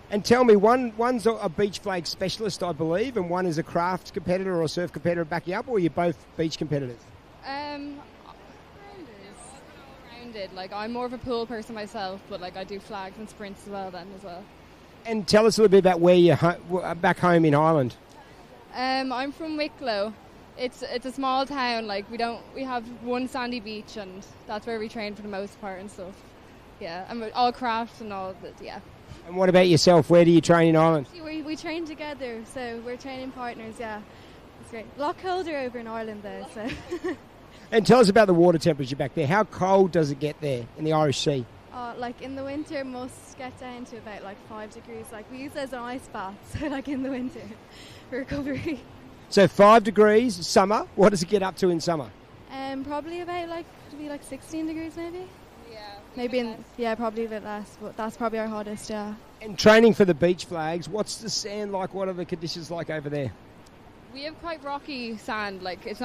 And tell me, one's a beach flag specialist, I believe, and one is a craft competitor or a surf competitor backing up, or are you both beach competitors? Rounded. Like, I'm more of a pool person myself, but like I do flags and sprints as well. And tell us a little bit about where you're back home in Ireland. I'm from Wicklow. It's a small town. Like we have one sandy beach, and that's where we train for the most part and stuff. Yeah, and all craft and all that. Yeah. And what about yourself? Where do you train in Ireland? We train together, so we're training partners. Yeah, it's great. A lot colder over in Ireland though. So. And tell us about the water temperature back there. How cold does it get there in the Irish Sea? Like in the winter, most get down to about like 5 degrees. Like we use those ice baths, so like in the winter for recovery. So 5 degrees, summer. What does it get up to in summer? Probably about maybe 16 degrees maybe. Yeah. Probably a bit less, but that's probably our hottest, yeah. And training for the beach flags, what's the sand like? What are the conditions like over there? We have quite rocky sand. Like it's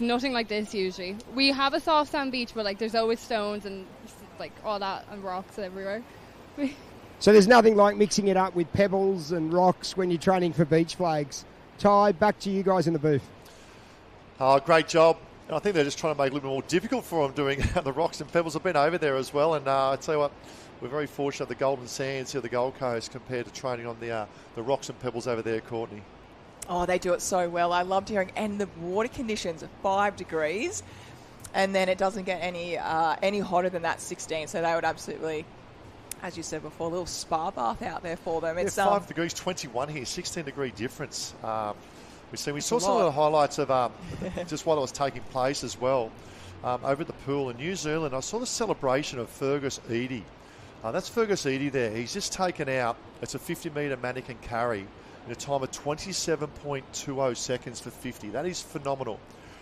nothing like this usually. We have a soft sand beach, but like there's always stones and like all that and rocks everywhere. So there's nothing like mixing it up with pebbles and rocks when you're training for beach flags. Ty, back to you guys in the booth. Great job. I think they're just trying to make it a little bit more difficult for them doing the rocks and pebbles. I've been over there as well, and I tell you what, we're very fortunate at the Golden Sands here at the Gold Coast compared to training on the rocks and pebbles over there, Courtney. Oh, they do it so well. I loved hearing, and the water conditions are 5 degrees, and then it doesn't get any hotter than that 16. So they would absolutely, as you said before, a little spa bath out there for them. It's 5 degrees, 21 here, 16-degree difference. We saw some of the highlights of just while it was taking place as well over at the pool in New Zealand. I saw the celebration of Fergus Eadie. That's Fergus Eadie there. He's just taken out, it's a 50-metre mannequin carry in a time of 27.20 seconds for 50. That is phenomenal.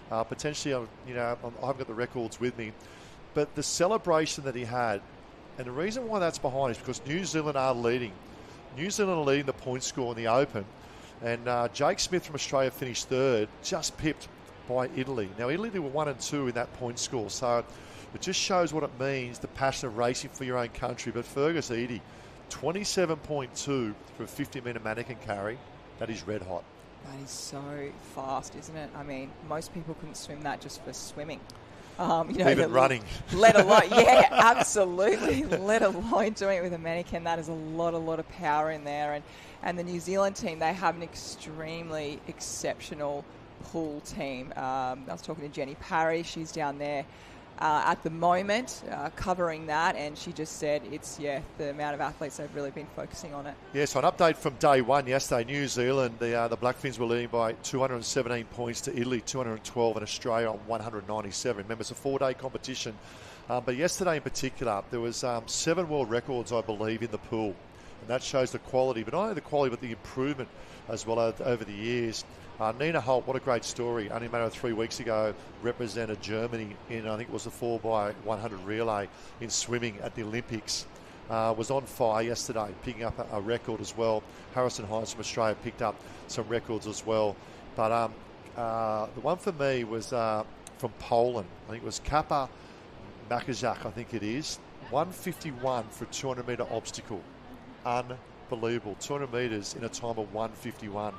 Potentially, I haven't got the records with me, but the celebration that he had, and the reason why that's behind is because New Zealand are leading. New Zealand are leading the point score in the Open, and Jake Smith from Australia finished third, just pipped by Italy. Now, Italy were 1 and 2 in that point score, so it just shows what it means, the passion of racing for your own country. But Fergus Eadie, 27.2 for a 50-metre mannequin carry. That is red hot. That is so fast, isn't it? I mean, most people couldn't swim that just for swimming. Even running. Let alone, yeah, absolutely. Let alone doing it with a mannequin. That is a lot of power in there. And the New Zealand team, they have an extremely exceptional pool team. I was talking to Jenny Parry. She's down there at the moment covering that, and she just said it's, the amount of athletes they've really been focusing on it. Yeah, so an update from day one yesterday. New Zealand, the Black Ferns were leading by 217 points to Italy, 212, and Australia on 197. Remember, it's a 4-day competition. But yesterday in particular, there was 7 world records, I believe, in the pool. And that shows the quality, but not only the quality, but the improvement as well over the years. Nina Holt, what a great story. Only a matter of 3 weeks ago, represented Germany in, I think it was the 4x100 relay in swimming at the Olympics. Was on fire yesterday, picking up a record as well. Harrison Hines from Australia picked up some records as well. But the one for me was from Poland. I think it was Kappa Makajak, I think it is. 151 for a 200-metre obstacle. Unbelievable. 200 metres in a time of 151.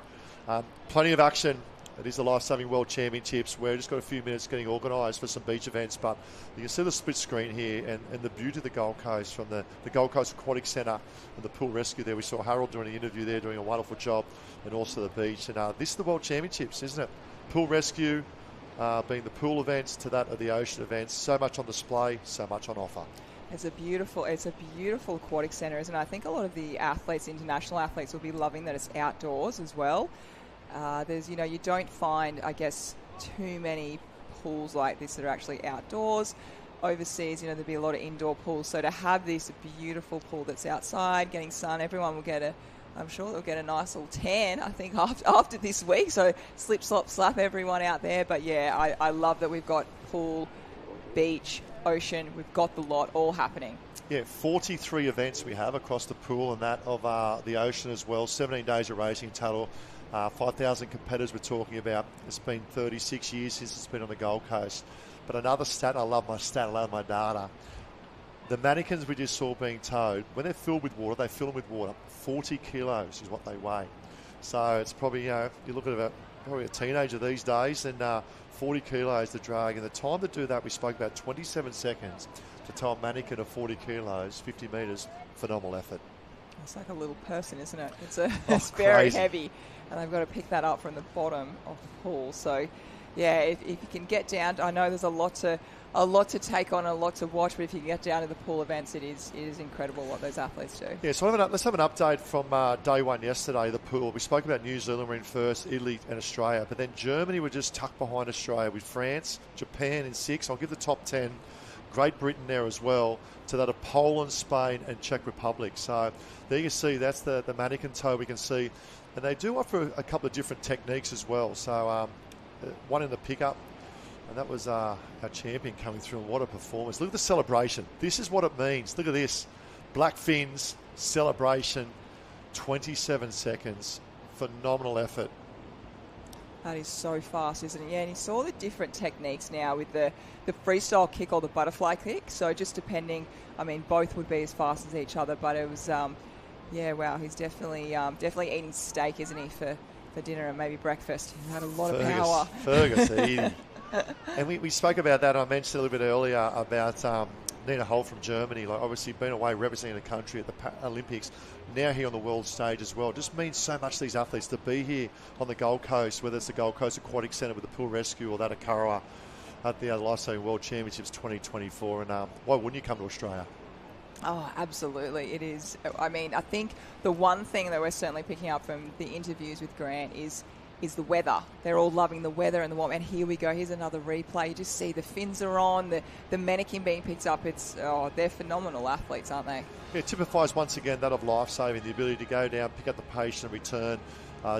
Plenty of action. It is the Lifesaving World Championships. We've just got a few minutes getting organised for some beach events, but you can see the split screen here and the beauty of the Gold Coast from the Gold Coast Aquatic Centre and the pool rescue there. We saw Harold doing an interview there, doing a wonderful job, and also the beach. And this is the World Championships, isn't it? Pool rescue being the pool events to that of the ocean events. So much on display, so much on offer. It's a beautiful aquatic centre, isn't it? I think a lot of the athletes, international athletes, will be loving that it's outdoors as well. There's, you don't find, I guess, too many pools like this that are actually outdoors. Overseas, there'd be a lot of indoor pools. So to have this beautiful pool that's outside, getting sun, everyone will I'm sure they'll get a nice little tan, I think, after this week. So slip, slap everyone out there. But yeah, I love that we've got pool, beach, ocean. We've got the lot all happening. Yeah, 43 events we have across the pool and that of the ocean as well. 17 days of racing total. 5,000 competitors we're talking about. It's been 36 years since it's been on the Gold Coast. But another stat, I love my data. The mannequins we just saw being towed, when they're filled with water, they fill them with water. 40 kilos is what they weigh. So it's probably, you look at probably a teenager these days, and 40 kilos to drag. And the time to do that, we spoke about 27 seconds to tow a mannequin of 40 kilos, 50 metres, phenomenal effort. It's like a little person, isn't it? It's very crazy. heavy, and they've got to pick that up from the bottom of the pool. So, yeah, if you can get down, I know there's a lot to take on, a lot to watch, but if you can get down to the pool events, it is incredible what those athletes do. Yeah, so let's have an update from day one yesterday, the pool. We spoke about New Zealand were in first, Italy and Australia, but then Germany were just tucked behind Australia with France, Japan in 6. I'll give the top 10. Great Britain there as well, to that of Poland, Spain and Czech Republic. So there you can see that's the mannequin tow we can see. And they do offer a couple of different techniques as well. So one in the pickup, and that was our champion coming through. And what a performance. Look at the celebration. This is what it means. Look at this. Black Fins celebration, 27 seconds. Phenomenal effort. That is so fast, isn't it? Yeah, and he saw the different techniques now with the freestyle kick or the butterfly kick. So just depending, both would be as fast as each other. But it was, wow, he's definitely eating steak, isn't he, for dinner and maybe breakfast. He had a lot of power. Fergus, eating. And we spoke about that. I mentioned a little bit earlier about Nina Holt from Germany, like obviously been away representing the country at the Olympics, now here on the world stage as well. It just means so much to these athletes to be here on the Gold Coast, whether it's the Gold Coast Aquatic Centre with the pool rescue or that at Kurrawa at the Lifesaving World Championships 2024. And why wouldn't you come to Australia? Oh, absolutely. It is. I think the one thing that we're certainly picking up from the interviews with Grant is the weather. They're all loving the weather and the warmth. And here we go. Here's another replay. You just see the fins are on, the mannequin being picked up. They're phenomenal athletes, aren't they? Yeah, it typifies once again that of Lifesaving, the ability to go down, pick up the patient and return,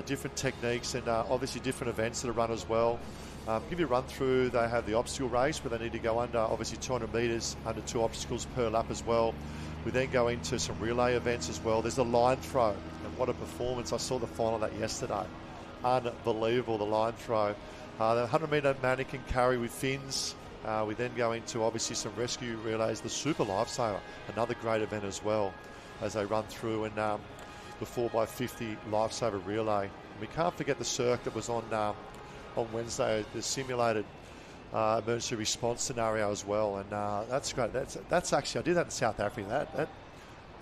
different techniques and obviously different events that are run as well. Give you a run through. They have the obstacle race where they need to go under obviously 200 metres, under 2 obstacles per lap as well. We then go into some relay events as well. There's the line throw, and what a performance. I saw the final of that yesterday. Unbelievable, the line throw. The 100-metre mannequin carry with fins. We then go into obviously some rescue relays. The Super Lifesaver, another great event as well as they run through, and the 4x50 Lifesaver relay. And we can't forget the circuit that was on Wednesday, the simulated emergency response scenario as well, and that's great. That's actually, I did that in South Africa. That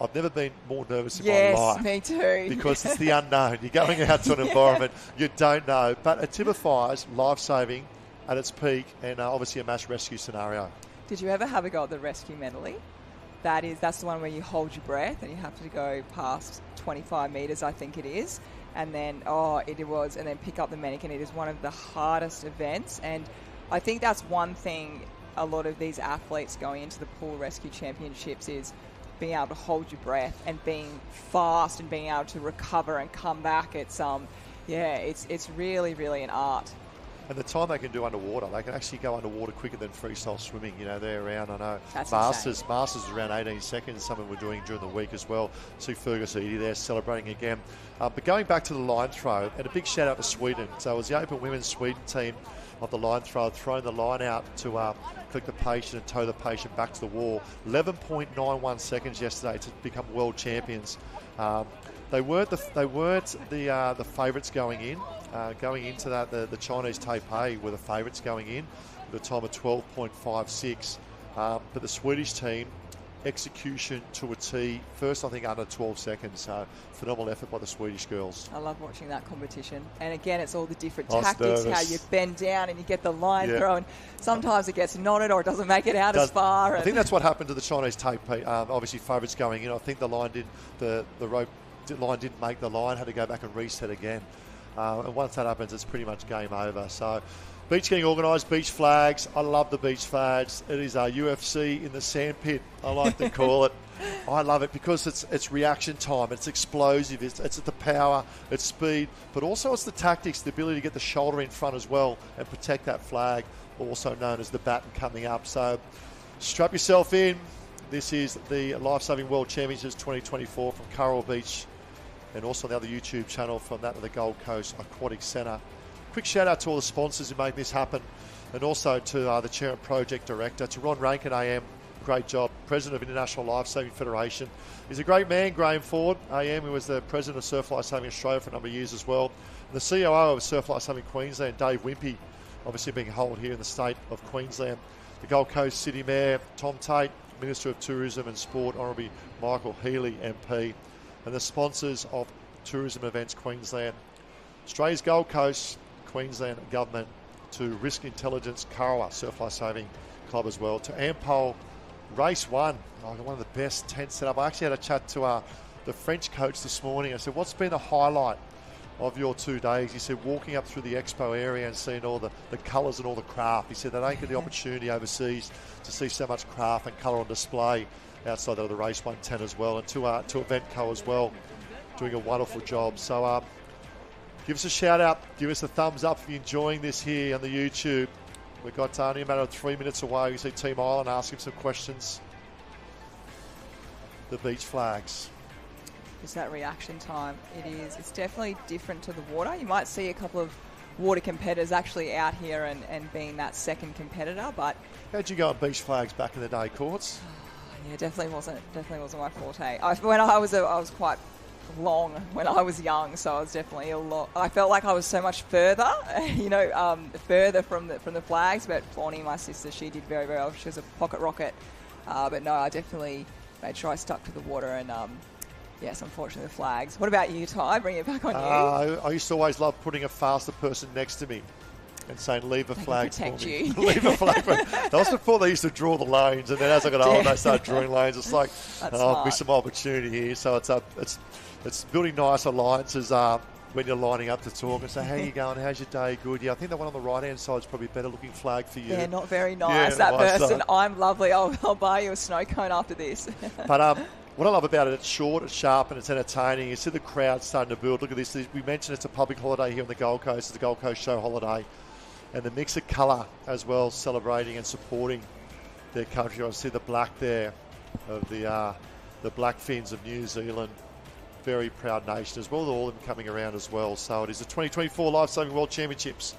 I've never been more nervous in my life. Yes, me too. Because it's the unknown. You're going out to an environment you don't know, but it typifies life-saving at its peak, and obviously a mass rescue scenario. Did you ever have a go at the rescue medley? That's the one where you hold your breath and you have to go past 25 metres, I think it is, and then and then pick up the mannequin. It is one of the hardest events, and I think that's one thing a lot of these athletes going into the pool rescue championships is being able to hold your breath and being fast and being able to recover and come back. It's really, really an art. And the time they can do underwater, they can actually go underwater quicker than freestyle swimming. You know, they're around, I know, That's Masters is around 18 seconds. Something we're doing during the week as well. See Fergus Eady there celebrating again. But going back to the line throw, and a big shout out to Sweden. So it was the Open Women's Sweden team of the line throw, throwing the line out to click the patient and tow the patient back to the wall. 11.91 seconds yesterday to become world champions. They weren't the favourites going in. Going into that, the Chinese Taipei were the favourites going in with a time of 12.56. But the Swedish team, execution to a T, first I think under 12 seconds. So phenomenal effort by the Swedish girls. I love watching that competition. And again, it's all the different tactics, how you bend down and you get the line thrown. Sometimes it gets knotted or it doesn't make it out as far. I think that's what happened to the Chinese Taipei. Obviously favourites going in. I think the line didn't make the line, had to go back and reset again. And once that happens, it's pretty much game over. So, beach getting organised, beach flags. I love the beach flags. It is a UFC in the sandpit, I like to call it. I love it because it's reaction time. It's explosive. It's the power, it's speed, but also it's the tactics, the ability to get the shoulder in front as well and protect that flag, also known as the baton coming up. So, strap yourself in. This is the Lifesaving World Championships 2024 from Coral Beach, and also the other YouTube channel from that of the Gold Coast Aquatic Centre. Quick shout out to all the sponsors who make this happen, and also to the Chair and Project Director, to Ron Rankin AM, great job, President of International Lifesaving Federation. He's a great man, Graham Ford AM, who was the President of Surf Lifesaving Australia for a number of years as well. And the COO of Surf Lifesaving Queensland, Dave Wimpy, obviously being held here in the state of Queensland. The Gold Coast City Mayor, Tom Tate, Minister of Tourism and Sport, Honourable Michael Healy, MP. And the sponsors of Tourism Events Queensland, Australia's Gold Coast, Queensland Government, to Risk Intelligence, Karawa Surf Lifesaving Club as well, to Ampol Race 1, one of the best tents set up. I actually had a chat to the French coach this morning. I said, what's been the highlight of your 2 days? He said, walking up through the expo area and seeing all the colours and all the craft. He said they don't get the opportunity overseas to see so much craft and colour on display outside of the Race 1 tent as well, and to Eventco as well, doing a wonderful job. So give us a shout out, give us a thumbs up if you're enjoying this here on the YouTube. We've got only a matter of 3 minutes away. We see Team Ireland asking some questions. The beach flags. It's that reaction time. It's definitely different to the water. You might see a couple of water competitors actually out here and being that second competitor, but... How'd you go on beach flags back in the day, Courts? Yeah, definitely wasn't my forte. I was quite long when I was young, so I was definitely a lot. I felt like I was so much further, further from the flags. But Flaunie, my sister, she did very, very well. She was a pocket rocket. But no, I definitely made sure I stuck to the water and. Yes, unfortunately, the flags. What about you, Ty? Bring it back on you. I used to always love putting a faster person next to me and saying, leave a flag for me. You. Leave a flag for me. That was before they used to draw the lanes, and then as I got older, they started drawing lanes. It's like, I've missed some opportunity here. So it's building nice alliances when you're lining up to talk and say, how you going? How's your day? Good. Yeah, I think the one on the right-hand side is probably a better looking flag for you. Yeah, not very nice, that person. I'm lovely. I'll buy you a snow cone after this. But what I love about it, it's short, it's sharp, and it's entertaining. You see the crowd starting to build. Look at this. We mentioned it's a public holiday here on the Gold Coast. It's the Gold Coast Show holiday. And the mix of colour as well, celebrating and supporting their country. I see the black there of the Black Fins of New Zealand. Very proud nation as well. All of them coming around as well. So it is the 2024 Lifesaving World Championships.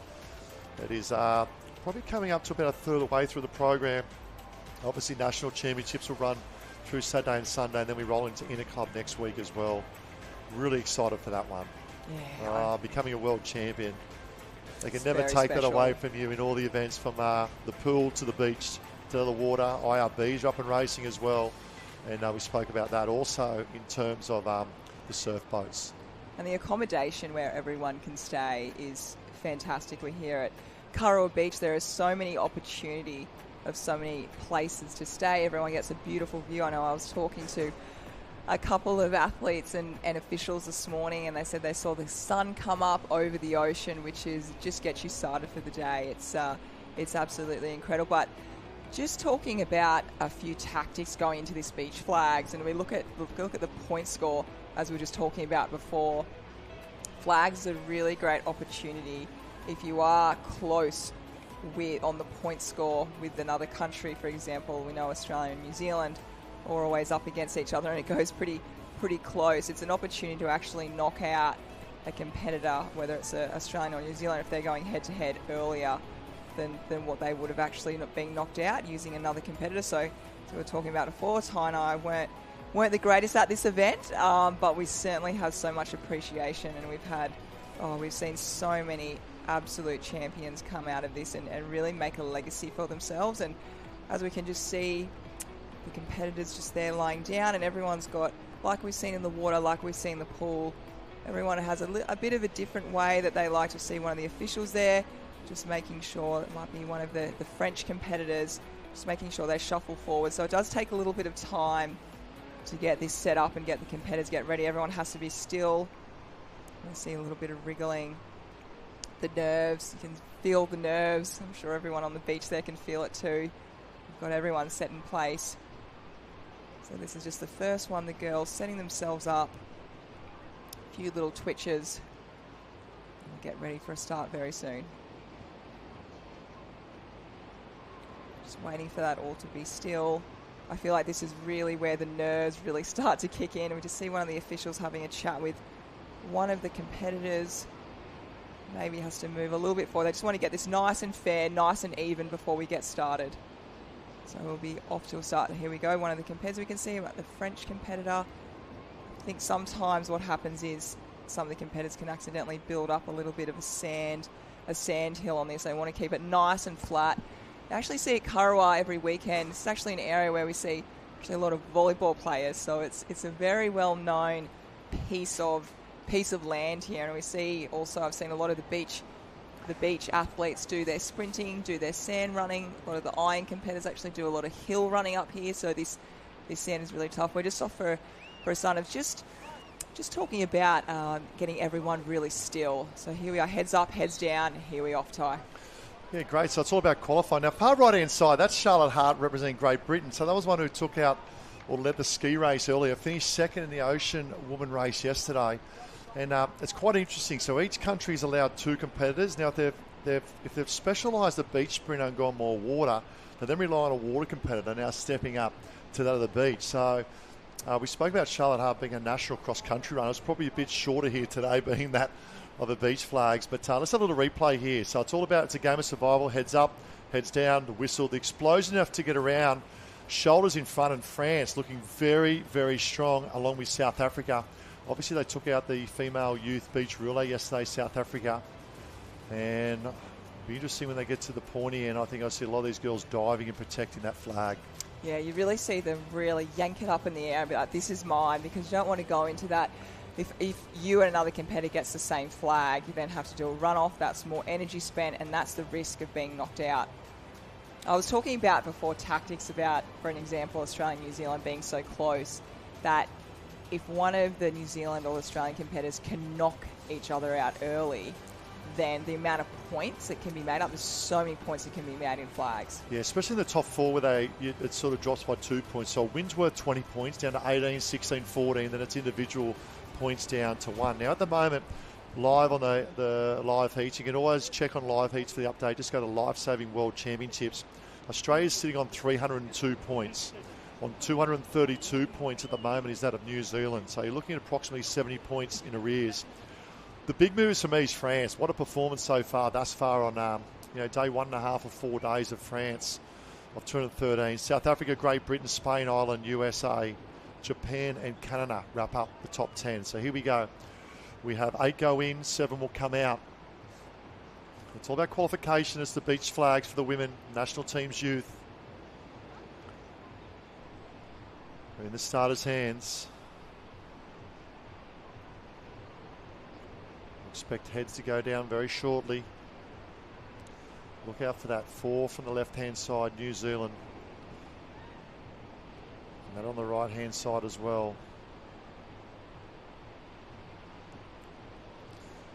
It is probably coming up to about a third of the way through the program. Obviously, national championships will run through Saturday and Sunday, and then we roll into Interclub next week as well. Really excited for that one. Yeah. Becoming a world champion. They can It's never very take that special. away from you in all the events, from the pool to the beach to the water. IRBs are up and racing as well. And we spoke about that also in terms of the surf boats. And the accommodation where everyone can stay is fantastic. We're here at Kurrawa Beach. There is so many opportunity of so many places to stay. Everyone gets a beautiful view. I know I was talking to a couple of athletes and officials this morning, and they said they saw the sun come up over the ocean, which is just gets you started for the day. It's absolutely incredible. But just talking about a few tactics going into this beach flags, and we look at the point score as we were just talking about before. Flags is a really great opportunity if you are close on the point score with another country. For example, we know Australia and New Zealand are always up against each other, and it goes pretty close. It's an opportunity to actually knock out a competitor, whether it's Australian or New Zealand, if they're going head-to-head earlier than what they would have actually not been knocked out using another competitor. So we're talking about before, Ty and I weren't the greatest at this event, but we certainly have so much appreciation, and we've seen so many absolute champions come out of this and really make a legacy for themselves. And as we can just see, the competitors just there lying down, and everyone's got, like we've seen in the water, like we've seen in the pool, everyone has a bit of a different way that they like to see one of the officials there, just making sure, it might be one of the French competitors, just making sure they shuffle forward. So it does take a little bit of time to get this set up and get the competitors get ready. Everyone has to be still. I see a little bit of wriggling. The nerves, you can feel the nerves. I'm sure everyone on the beach there can feel it too. We've got everyone set in place. So this is just the first one, the girls setting themselves up. A few little twitches. We'll get ready for a start very soon. Just waiting for that all to be still. I feel like this is really where the nerves really start to kick in. We just see one of the officials having a chat with one of the competitors. Maybe has to move a little bit forward. They just want to get this nice and fair, nice and even before we get started. So we'll be off to a start. Here we go. One of the competitors we can see about the French competitor. I think sometimes what happens is some of the competitors can accidentally build up a little bit of a sand hill on this. They want to keep it nice and flat. I actually see at Kurrawa every weekend. It's actually an area where we see actually a lot of volleyball players. So it's a very well known piece of land here. And we see also, I've seen a lot of the beach athletes do their sprinting, do their sand running. A lot of the iron competitors actually do a lot of hill running up here. So this sand is really tough. We're just off for a sign of just talking about getting everyone really still. So here we are, heads up, heads down. Here we off, Ty. Yeah, great. So it's all about qualifying. Now, far right-hand side, that's Charlotte Hart representing Great Britain. So that was one who took out or led the ski race earlier, finished second in the ocean woman race yesterday. And it's quite interesting. So each country's allowed 2 competitors. Now, if they've specialised the beach sprinter and gone more water, they then rely on a water competitor now stepping up to that of the beach. So we spoke about Charlotte Hart being a national cross-country runner. It's probably a bit shorter here today, being that of the beach flags. But let's have a little replay here. So it's all about, it's a game of survival. Heads up, heads down, the whistle. The explosion enough to get around. Shoulders in front, and France looking very, very strong along with South Africa. Obviously, they took out the female youth beach relay yesterday, South Africa. And it'll be interesting when they get to the pointy end. I think I see a lot of these girls diving and protecting that flag. Yeah, you really see them really yank it up in the air and be like, this is mine, because you don't want to go into that. If you and another competitor gets the same flag, you then have to do a runoff. That's more energy spent, and that's the risk of being knocked out. I was talking about before tactics about, for an example, Australia and New Zealand being so close, that if one of the New Zealand or Australian competitors can knock each other out early, then the amount of points that can be made up, there's so many points that can be made in flags. Yeah, especially in the top 4 where it sort of drops by 2 points. So wins worth 20 points down to 18, 16, 14, then it's individual points down to 1. Now at the moment, live on the live heats, you can always check on live heats for the update. Just go to Lifesaving World Championships. Australia's sitting on 302 points. On 232 points at the moment is that of New Zealand. So you're looking at approximately 70 points in arrears. The big moves for me is France. What a performance so far, thus far on day 1.5 of 4 days of France of 213. South Africa, Great Britain, Spain, Ireland, USA, Japan and Canada wrap up the top 10. So here we go. We have 8 go in, 7 will come out. It's all about qualification as the beach flags for the women national team's youth. In the starters' hands. Expect heads to go down very shortly. Look out for that 4 from the left-hand side, New Zealand. And that on the right-hand side as well.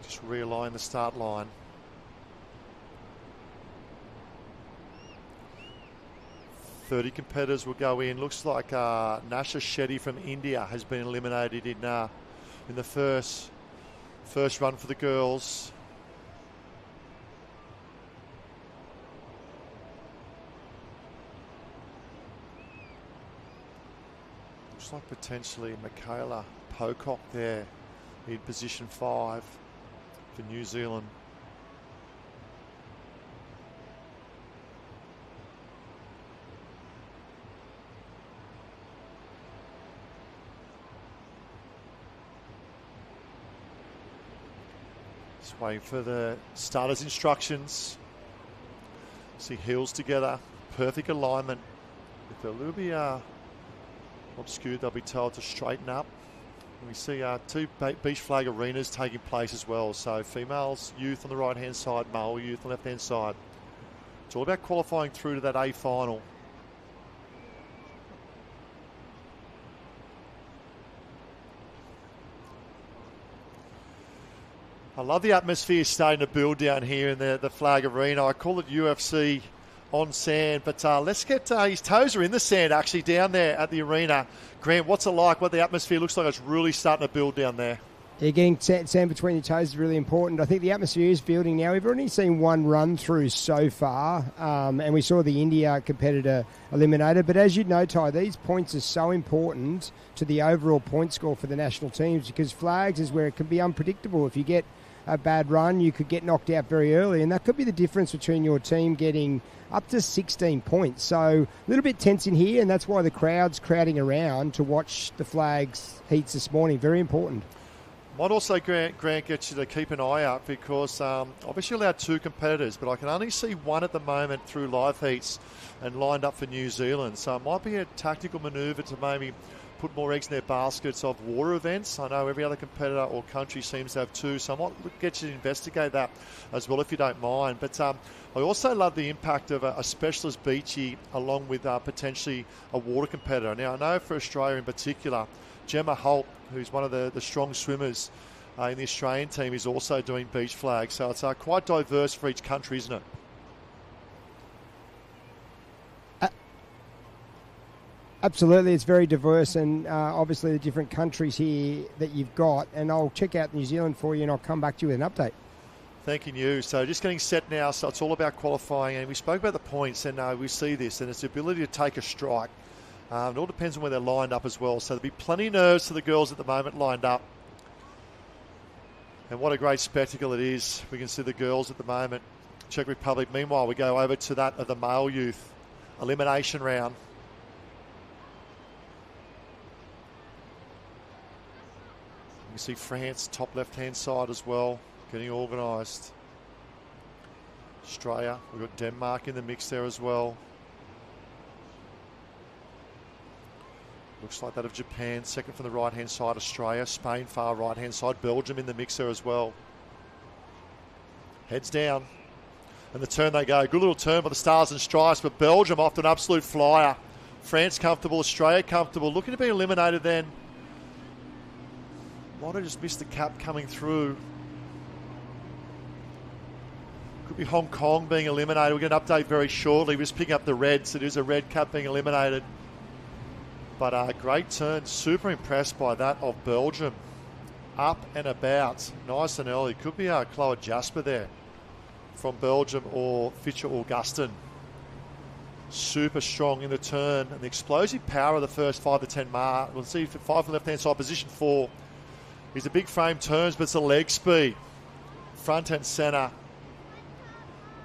Just realign the start line. .30 competitors will go in. Looks like Nasha Shetty from India has been eliminated in the first run for the girls. Looks like potentially Michaela Pocock there in position 5 for New Zealand. Just waiting for the starters' instructions. See heels together, perfect alignment. If they're a little bit obscured, they'll be told to straighten up. And we see 2 beach flag arenas taking place as well. So females, youth on the right-hand side, male youth on the left-hand side. It's all about qualifying through to that A final. I love the atmosphere starting to build down here in the flag arena. I call it UFC on sand, but let's get his toes are in the sand actually down there at the arena. Grant, what's it like? What the atmosphere looks like? It's really starting to build down there. Yeah, getting sand between your toes is really important. I think the atmosphere is building now. We've only seen one run through so far, and we saw the India competitor eliminated. But as you know, Ty, these points are so important to the overall point score for the national teams because flags is where it can be unpredictable. If you get a bad run, you could get knocked out very early, and that could be the difference between your team getting up to 16 points. So a little bit tense in here, and that's why the crowd's crowding around to watch the flags heats this morning. Very important. Might also, Grant, get you to keep an eye out because obviously allowed 2 competitors, but I can only see 1 at the moment through live heats and lined up for New Zealand. So it might be a tactical manoeuvre to maybe put more eggs in their baskets of water events. I know every other competitor or country seems to have 2, so I might get you to investigate that as well if you don't mind. But I also love the impact of a specialist beachy along with potentially a water competitor. Now, I know for Australia in particular, Gemma Holt, who's one of the strong swimmers in the Australian team, is also doing beach flags. So it's quite diverse for each country, isn't it? Absolutely, it's very diverse, and obviously the different countries here that you've got. And I'll check out New Zealand for you, and I'll come back to you with an update. Thanking you. So just getting set now. So it's all about qualifying, and we spoke about the points, and we see this, and it's the ability to take a strike. It all depends on where they're lined up as well. So there'll be plenty of nerves to the girls at the moment lined up. And what a great spectacle it is. We can see the girls at the moment. Czech Republic. Meanwhile, we go over to that of the male youth elimination round. You see France, top left-hand side as well, getting organised. Australia, we've got Denmark in the mix there as well. Looks like that of Japan, second from the right-hand side, Australia. Spain, far right-hand side. Belgium in the mix there as well. Heads down. And the turn they go. Good little turn by the Stars and Stripes, but Belgium off to an absolute flyer. France comfortable, Australia comfortable. Looking to be eliminated then. Might have just missed the cap coming through. Could be Hong Kong being eliminated. We'll get an update very shortly. We're just picking up the reds. It is a red cap being eliminated. But a great turn. Super impressed by that of Belgium. Up and about. Nice and early. Could be Chloe Jasper there from Belgium or Fischer Augustin. Super strong in the turn. And the explosive power of the first 5 to 10 mark. We'll see 5 from the left-hand side. Position 4. He's a big frame turns, but it's a leg speed. Front and centre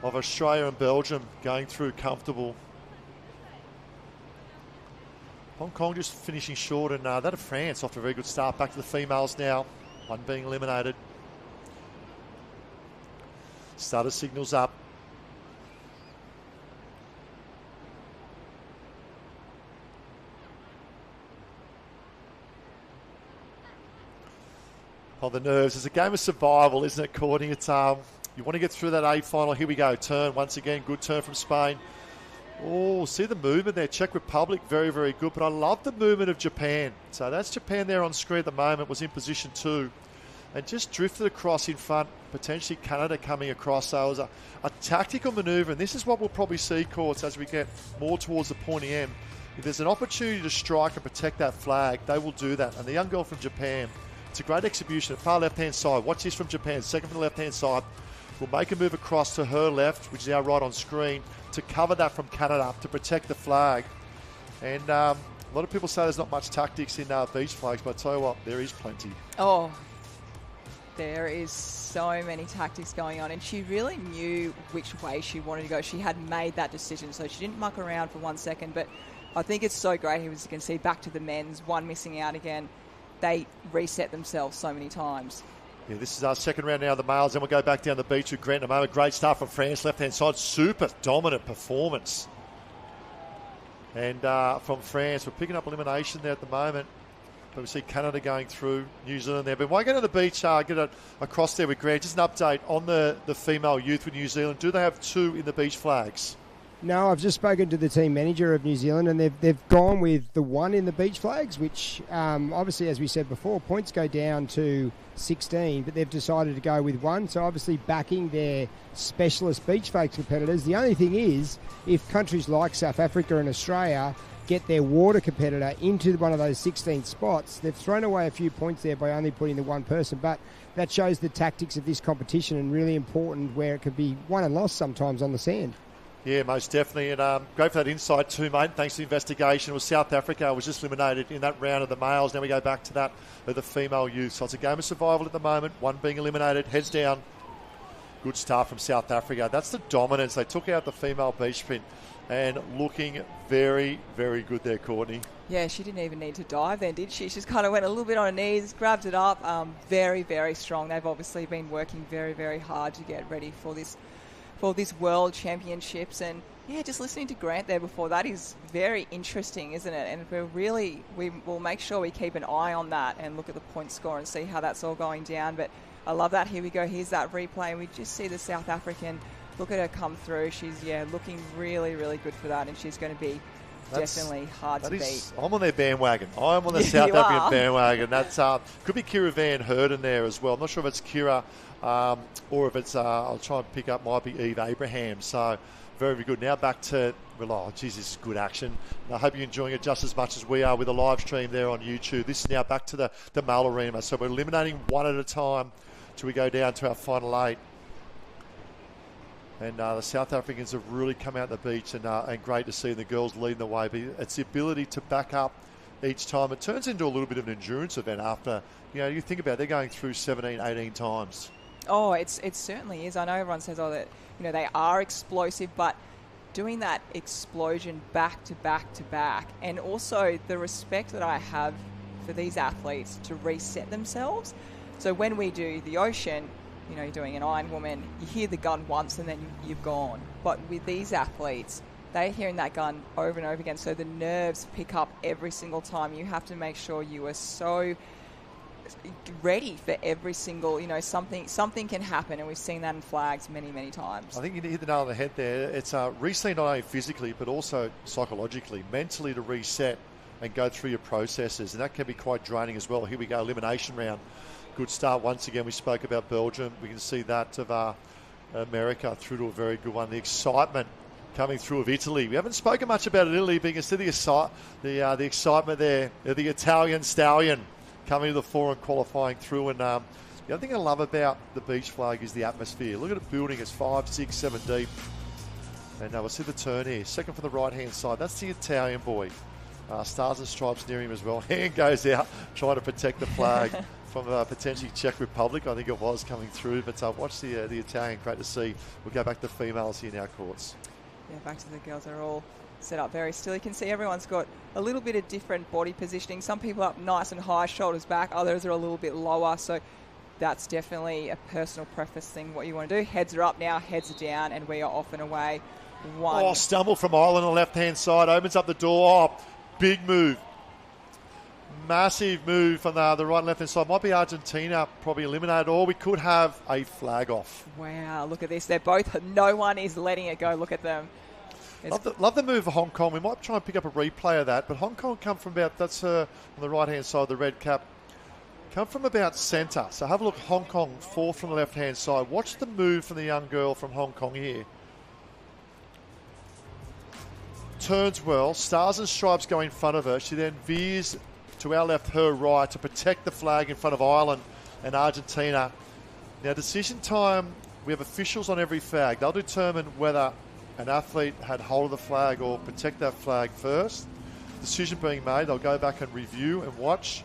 of Australia and Belgium going through comfortable. Hong Kong just finishing short, and that of France off to a very good start. Back to the females now. One being eliminated. Starter signals up. On the nerves. It's a game of survival, isn't it, Courtney? It's you want to get through that A final. Here we go. Turn once again. Good turn from Spain. Oh, see the movement there. Czech Republic, very, very good. But I love the movement of Japan. So that's Japan there on screen at the moment. Was in position 2. And just drifted across in front. Potentially Canada coming across. So it was a tactical manoeuvre. And this is what we'll probably see, Courts, as we get more towards the pointy end. If there's an opportunity to strike and protect that flag, they will do that. And the young girl from Japan, it's a great execution. Far left-hand side. Watch this from Japan. Second from the left-hand side. Will make a move across to her left, which is now right on screen, to cover that from Canada, to protect the flag. And a lot of people say there's not much tactics in beach flags, but I tell you what, there is plenty. Oh, there is so many tactics going on, and she really knew which way she wanted to go. She had made that decision, so she didn't muck around for 1 second. But I think it's so great here, as you can see, back to the men's, one missing out again. They reset themselves so many times. Yeah, this is our second round now, the males. Then we'll go back down the beach with Grant in a moment. Great start from France, left-hand side. Super dominant performance. And from France, we're picking up elimination there at the moment. But we see Canada going through, New Zealand there. But why go to the beach, get across there with Grant? Just an update on the female youth with New Zealand. Do they have 2 in the beach flags? No, I've just spoken to the team manager of New Zealand, and they've gone with the 1 in the beach flags, which obviously, as we said before, points go down to 16, but they've decided to go with 1. So obviously backing their specialist beach flags competitors. The only thing is, if countries like South Africa and Australia get their water competitor into one of those 16 spots, they've thrown away a few points there by only putting the 1 person. But that shows the tactics of this competition, and really important where it could be won and lost sometimes on the sand. Yeah, most definitely. And great for that insight too, mate. Thanks to the investigation. It was South Africa was just eliminated in that round of the males. Now we go back to that of the female youth. So it's a game of survival at the moment. 1 being eliminated. Heads down. Good start from South Africa. That's the dominance. They took out the female beach sprint and looking very, very good there, Courtney. Yeah, she didn't even need to dive then, did she? She just kind of went a little bit on her knees, grabbed it up. Very, very strong. They've obviously been working very, very hard to get ready for this World Championships. And yeah, just listening to Grant there before, that is very interesting, isn't it? And we will make sure we keep an eye on that and look at the point score and see how that's all going down. But I love that. Here we go. Here's that replay, and we just see the South African. Look at her come through. She's looking really, really good for that, and she's going to be definitely hard to beat. I'm on their bandwagon. I'm on the South African bandwagon. That's could be Kira Van Herden there as well. I'm not sure if it's Kira or if it's, I'll try and pick up, might be Eve Abraham. So very, very good. Now back to, this is good action. And I hope you're enjoying it just as much as we are with the live stream there on YouTube. This is now back to the male arena. So we're eliminating 1 at a time till we go down to our final 8. And the South Africans have really come out the beach, and great to see the girls leading the way. But it's the ability to back up each time. It turns into a little bit of an endurance event after, you think about it, they're going through 17, 18 times. Oh, it certainly is. I know everyone says, that they are explosive, but doing that explosion back to back to back, and also the respect that I have for these athletes to reset themselves. So when we do the ocean, you're doing an Iron Woman, you hear the gun once and then you've gone. But with these athletes, they're hearing that gun over and over again, so the nerves pick up every single time. You have to make sure you are so ready for every single, something can happen, and we've seen that in flags many, many times. I think you hit the nail on the head there. It's resetting not only physically, but also psychologically, mentally to reset and go through your processes, and that can be quite draining as well. Here we go, elimination round. Good start once again. We spoke about Belgium. We can see that of America through to a very good one. The excitement coming through of Italy. We haven't spoken much about Italy, but you can see the excitement there. The Italian stallion coming to the fore and qualifying through. And the other thing I love about the beach flag is the atmosphere. Look at it building. It's 5, 6, 7 deep. And we'll see the turn here. Second from the right-hand side. That's the Italian boy. Stars and stripes near him as well. Hand goes out trying to protect the flag. From potentially Czech Republic, I think it was coming through. But watch the Italian, great to see. We'll go back to females here now, Courts. Yeah, back to the girls. They're all set up very still. You can see everyone's got a little bit of different body positioning. Some people up nice and high, shoulders back. Others are a little bit lower. So that's definitely a personal preference thing, what you want to do. Heads are up now, heads are down, and we are off and away. One. Oh, stumble from Ireland on the left-hand side. Opens up the door. Oh, big move. Massive move from the right and left-hand side. Might be Argentina probably eliminated, or we could have a flag off. Wow, look at this. They're both, no one is letting it go. Look at them. Love the move of Hong Kong. We might try and pick up a replay of that, but Hong Kong come from about, that's her on the right-hand side, the red cap, come from about centre. So have a look, Hong Kong, fourth from the left-hand side. Watch the move from the young girl from Hong Kong here. Turns well, Stars and Stripes go in front of her. She then veers to our left, her right, to protect the flag in front of Ireland and Argentina. Now, decision time, we have officials on every flag. They'll determine whether an athlete had hold of the flag or protect that flag first. Decision being made, they'll go back and review and watch.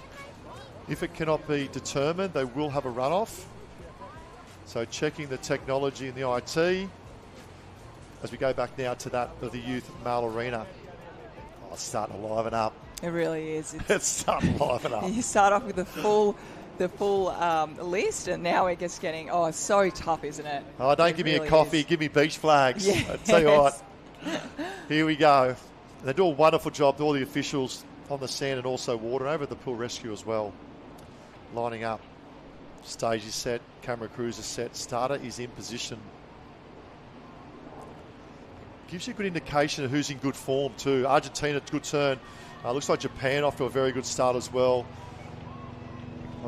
If it cannot be determined, they will have a runoff. So checking the technology in the IT. As we go back now to that of the youth male arena. Oh, it's starting to liven up. It really is. It's starting to liven up. You start off with the full list, and now it gets getting, it's so tough, isn't it? Oh, don't give me a coffee, give me beach flags. Yes. I tell you what, here we go. They do a wonderful job, all the officials on the sand and also water, and over at the pool rescue as well. Lining up. Stage is set, camera crews are set, starter is in position. Gives you a good indication of who's in good form too. Argentina, good turn. Looks like Japan off to a very good start as well.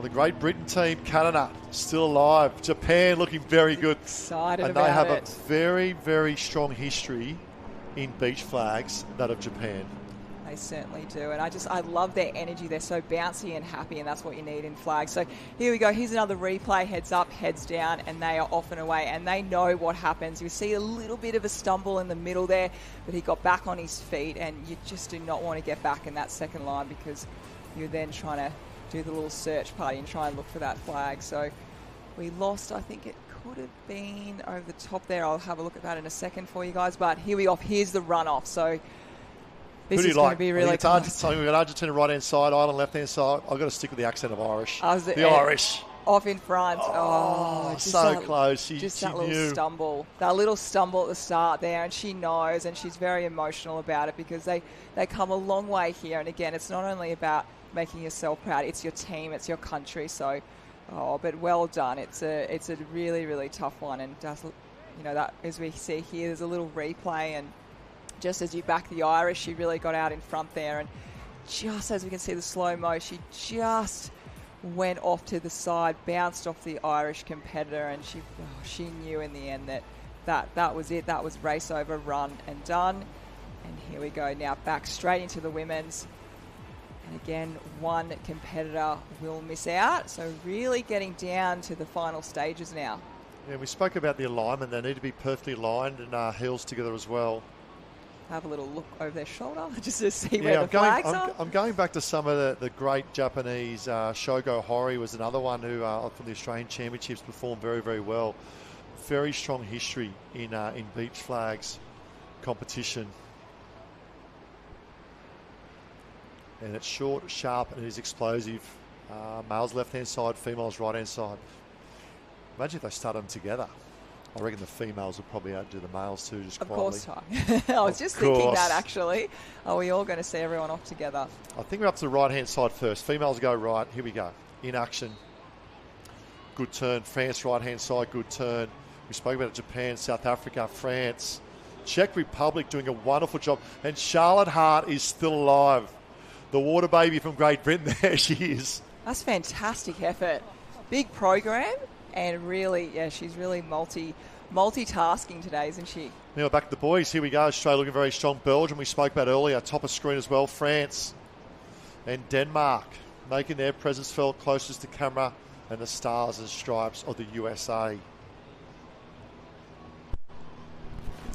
The Great Britain team, Canada, still alive. Japan looking very good. Excited and about they have it. a very, very strong history in beach flags, that of Japan. They certainly do. And I love their energy. They're so bouncy and happy, and that's what you need in flags. So here we go. Here's another replay. Heads up, heads down, and they are off and away. And they know what happens. You see a little bit of a stumble in the middle there, but he got back on his feet, and you just do not want to get back in that second line because you're then trying to do the little search party and try and look for that flag. So we lost, I think it could have been over the top there. I'll have a look at that in a second for you guys. But here we go. Here's the runoff. So this is going to be really close. We've got Argentina right-hand side, Ireland left-hand side. I've got to stick with the accent of Irish. The Irish. Off in front. So close. Just that little stumble. That little stumble at the start there, and she knows, and she's very emotional about it because they come a long way here. And again, it's not only about making yourself proud, it's your team, it's your country. So, but well done. It's a really, really tough one. And that as we see here, there's a little replay, and just as you back the Irish, she really got out in front there, and just as we can see the slow-mo, she just went off to the side, bounced off the Irish competitor, and she knew in the end that was it. That was race over, run and done. And here we go now, back straight into the women's. And again, one competitor will miss out. So really getting down to the final stages now. Yeah, we spoke about the alignment. They need to be perfectly aligned and heels together as well. Have a little look over their shoulder just to see where the flags are. I'm going back to some of the great Japanese. Shogo Hori was another one who from the Australian Championships performed very, very well. Very strong history in beach flags competition. And it's short, sharp, and it is explosive. Males left-hand side, females right-hand side. Imagine if they started them together. I reckon the females would probably outdo the males too, just quietly. Of course, Ty. I was just thinking that, actually. Are we all going to see everyone off together? I think we're up to the right-hand side first. Females go right. Here we go. In action. Good turn. France, right-hand side, good turn. We spoke about Japan, South Africa, France. Czech Republic doing a wonderful job. And Charlotte Hart is still alive. The water baby from Great Britain, there she is. That's fantastic effort. Big program. And really, she's really multitasking today, isn't she? Now back to the boys. Here we go. Australia looking very strong. Belgium, we spoke about earlier. Top of screen as well. France and Denmark making their presence felt closest to camera, and the Stars and Stripes of the USA.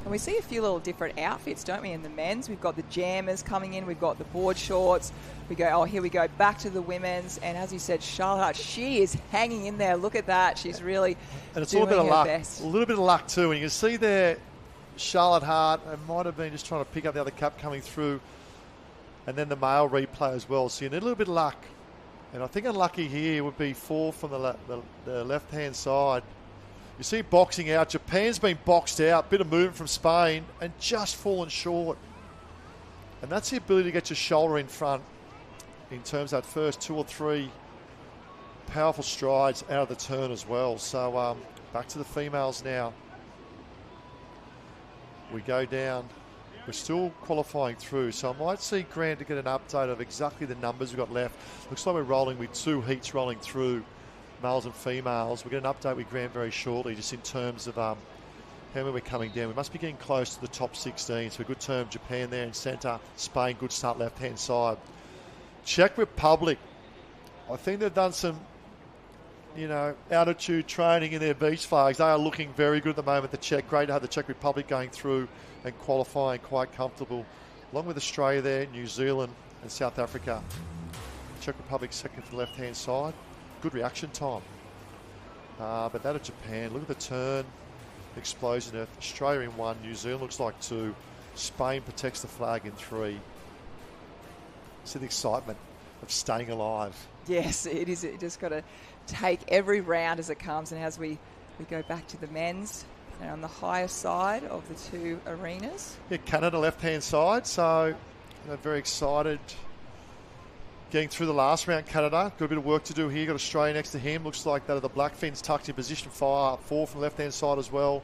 And we see a few little different outfits, don't we, in the men's? We've got the jammers coming in. We've got the board shorts. We go, here we go, back to the women's. And as you said, Charlotte, she is hanging in there. Look at that. She's really and it's doing a little bit of luck. Best. A little bit of luck too. And you can see there, Charlotte Hart, it might have been just trying to pick up the other cap coming through. And then the male replay as well. So you need a little bit of luck And I think unlucky here would be 4 from the left-hand side. You see boxing out. Japan's been boxed out. Bit of movement from Spain and just fallen short. And that's the ability to get your shoulder in front in terms of that first 2 or 3 powerful strides out of the turn as well. So back to the females now. We go down. We're still qualifying through, so I might see Grant to get an update of exactly the numbers we've got left. Looks like we're rolling with 2 heats rolling through, males and females. We'll get an update with Grant very shortly, just in terms of how many we're coming down. We must be getting close to the top 16, so a good term. Japan there in centre, Spain, good start left-hand side. Czech Republic, I think they've done some, altitude training in their beach flags. They are looking very good at the moment. The Czech, great to have the Czech Republic going through and qualifying quite comfortable. Along with Australia there, New Zealand and South Africa. Czech Republic second to the left-hand side. Good reaction time. But that of Japan, look at the turn. Explosion of Australia in 1, New Zealand looks like 2. Spain protects the flag in 3. See the excitement of staying alive. Yes, it is. You just got to take every round as it comes. And as we go back to the men's, they're on the higher side of the 2 arenas. Yeah, Canada left-hand side, so very excited. Getting through the last round, Canada. Got a bit of work to do here. Got Australia next to him. Looks like that of the Blackfins tucked in position 4 from the left-hand side as well.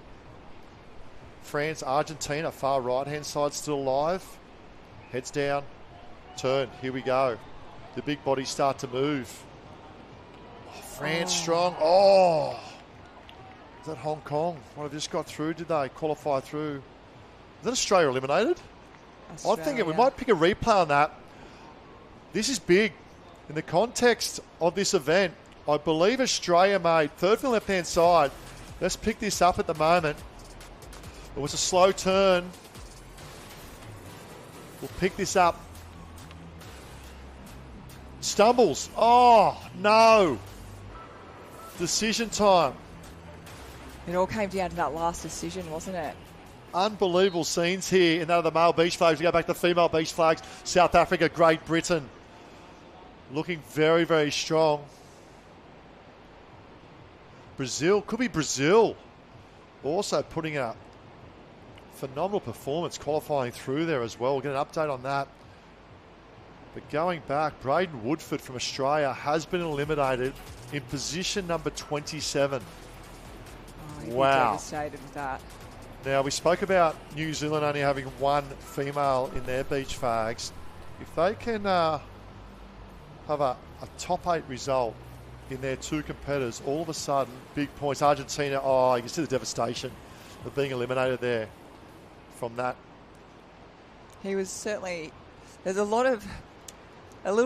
France, Argentina, far right-hand side still alive. Heads down. Turn. Here we go. The big bodies start to move. France strong. Is that Hong Kong? What have just got through? Did they qualify through? Is that Australia eliminated? I'm thinking we might pick a replay on that. This is big. In the context of this event, I believe Australia made 3rd from the left-hand side. Let's pick this up at the moment. It was a slow turn. We'll pick this up. Stumbles. Oh, no. Decision time. It all came down to that last decision, wasn't it? Unbelievable scenes here in that of the male beach flags. We go back to female beach flags. South Africa, Great Britain. Looking very, very strong. Brazil, could be Brazil. Also putting a phenomenal performance qualifying through there as well. We'll get an update on that. But going back, Braden Woodford from Australia has been eliminated in position number 27. Wow. Devastated with that. Now, we spoke about New Zealand only having 1 female in their beach flags. If they can have a top 8 result in their 2 competitors, all of a sudden, big points. Argentina, you can see the devastation of being eliminated there from that. He was certainly... There's a little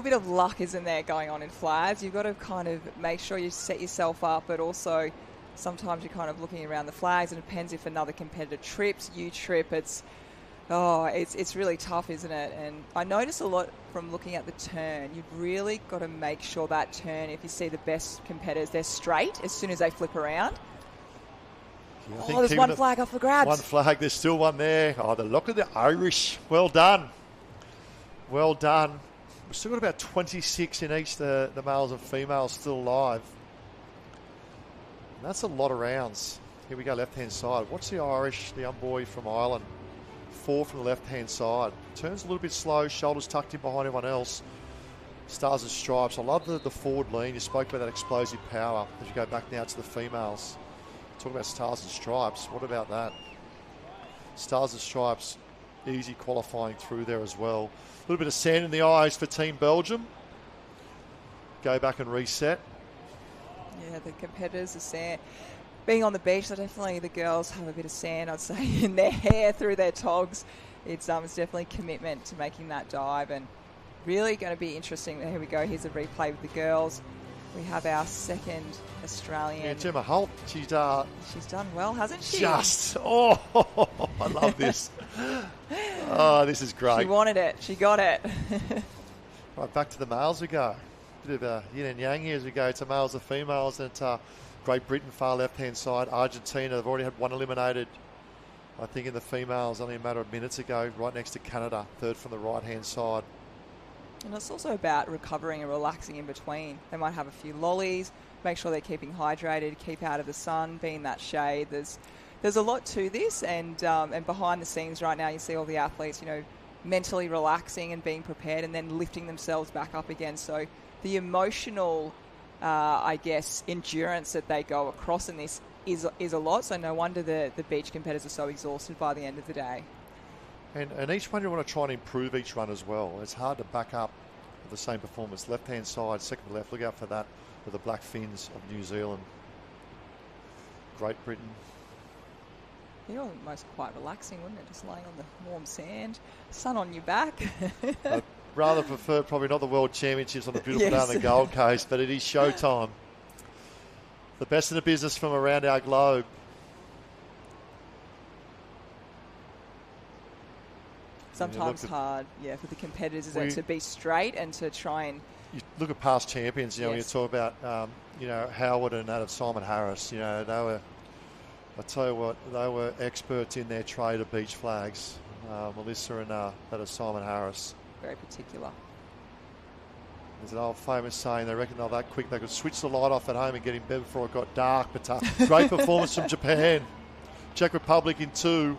bit of luck, isn't there, going on in flags. You've got to kind of make sure you set yourself up, but also... Sometimes you're kind of looking around the flags. It depends if another competitor trips, you trip. It's really tough, isn't it? And I notice a lot from looking at the turn. You've really got to make sure that turn, if you see the best competitors, they're straight as soon as they flip around. Yeah, there's one flag up for grabs. One flag, there's still one there. The look of the Irish. Well done. Well done. We've still got about 26 in each, the males and females still alive. That's a lot of rounds. Here we go, left-hand side. Watch the Irish, the young boy from Ireland. 4 from the left-hand side. Turns a little bit slow, shoulders tucked in behind everyone else. Stars and Stripes. I love the forward lean. You spoke about that explosive power as you go back now to the females. Talk about Stars and Stripes. What about that? Stars and Stripes, easy qualifying through there as well. A little bit of sand in the eyes for Team Belgium. Go back and reset. Yeah, the competitors are sand. Being on the beach, so definitely the girls have a bit of sand, I'd say, in their hair through their togs. It's definitely commitment to making that dive, and really going to be interesting. Here we go. Here's a replay with the girls. We have our second Australian. Yeah, Gemma Holt. She's done well, hasn't she? I love this. This is great. She wanted it. She got it. Right, back to the males we go. Bit of a yin and yang here as we go to males and females. And Great Britain, far left-hand side. Argentina, they've already had 1 eliminated. I think in the females only a matter of minutes ago, right next to Canada, 3rd from the right-hand side. And it's also about recovering and relaxing in between. They might have a few lollies, make sure they're keeping hydrated, keep out of the sun, be in that shade. There's a lot to this, and behind the scenes right now, you see all the athletes, mentally relaxing and being prepared, and then lifting themselves back up again. So the emotional, endurance that they go across in this is a lot. So no wonder the beach competitors are so exhausted by the end of the day. And each one you want to try and improve each run as well. It's hard to back up with the same performance. Left-hand side, second left. Look out for that with the Black Fins of New Zealand. Great Britain. Almost quite relaxing, wouldn't it? Just laying on the warm sand, sun on your back. I'd rather prefer probably not the World Championships on the beautiful day on the Gold Coast, but it is showtime. The best in the business from around our globe. Sometimes hard, for the competitors to be straight and to try and... You look at past champions, when you talk about, Howard and Adam Simon Harris, they were... I tell you what, they were experts in their trade of beach flags. Melissa and that of Simon Harris. Very particular. There's an old famous saying, they reckon they're that quick they could switch the light off at home and get in bed before it got dark. But great performance from Japan. Czech Republic in 2.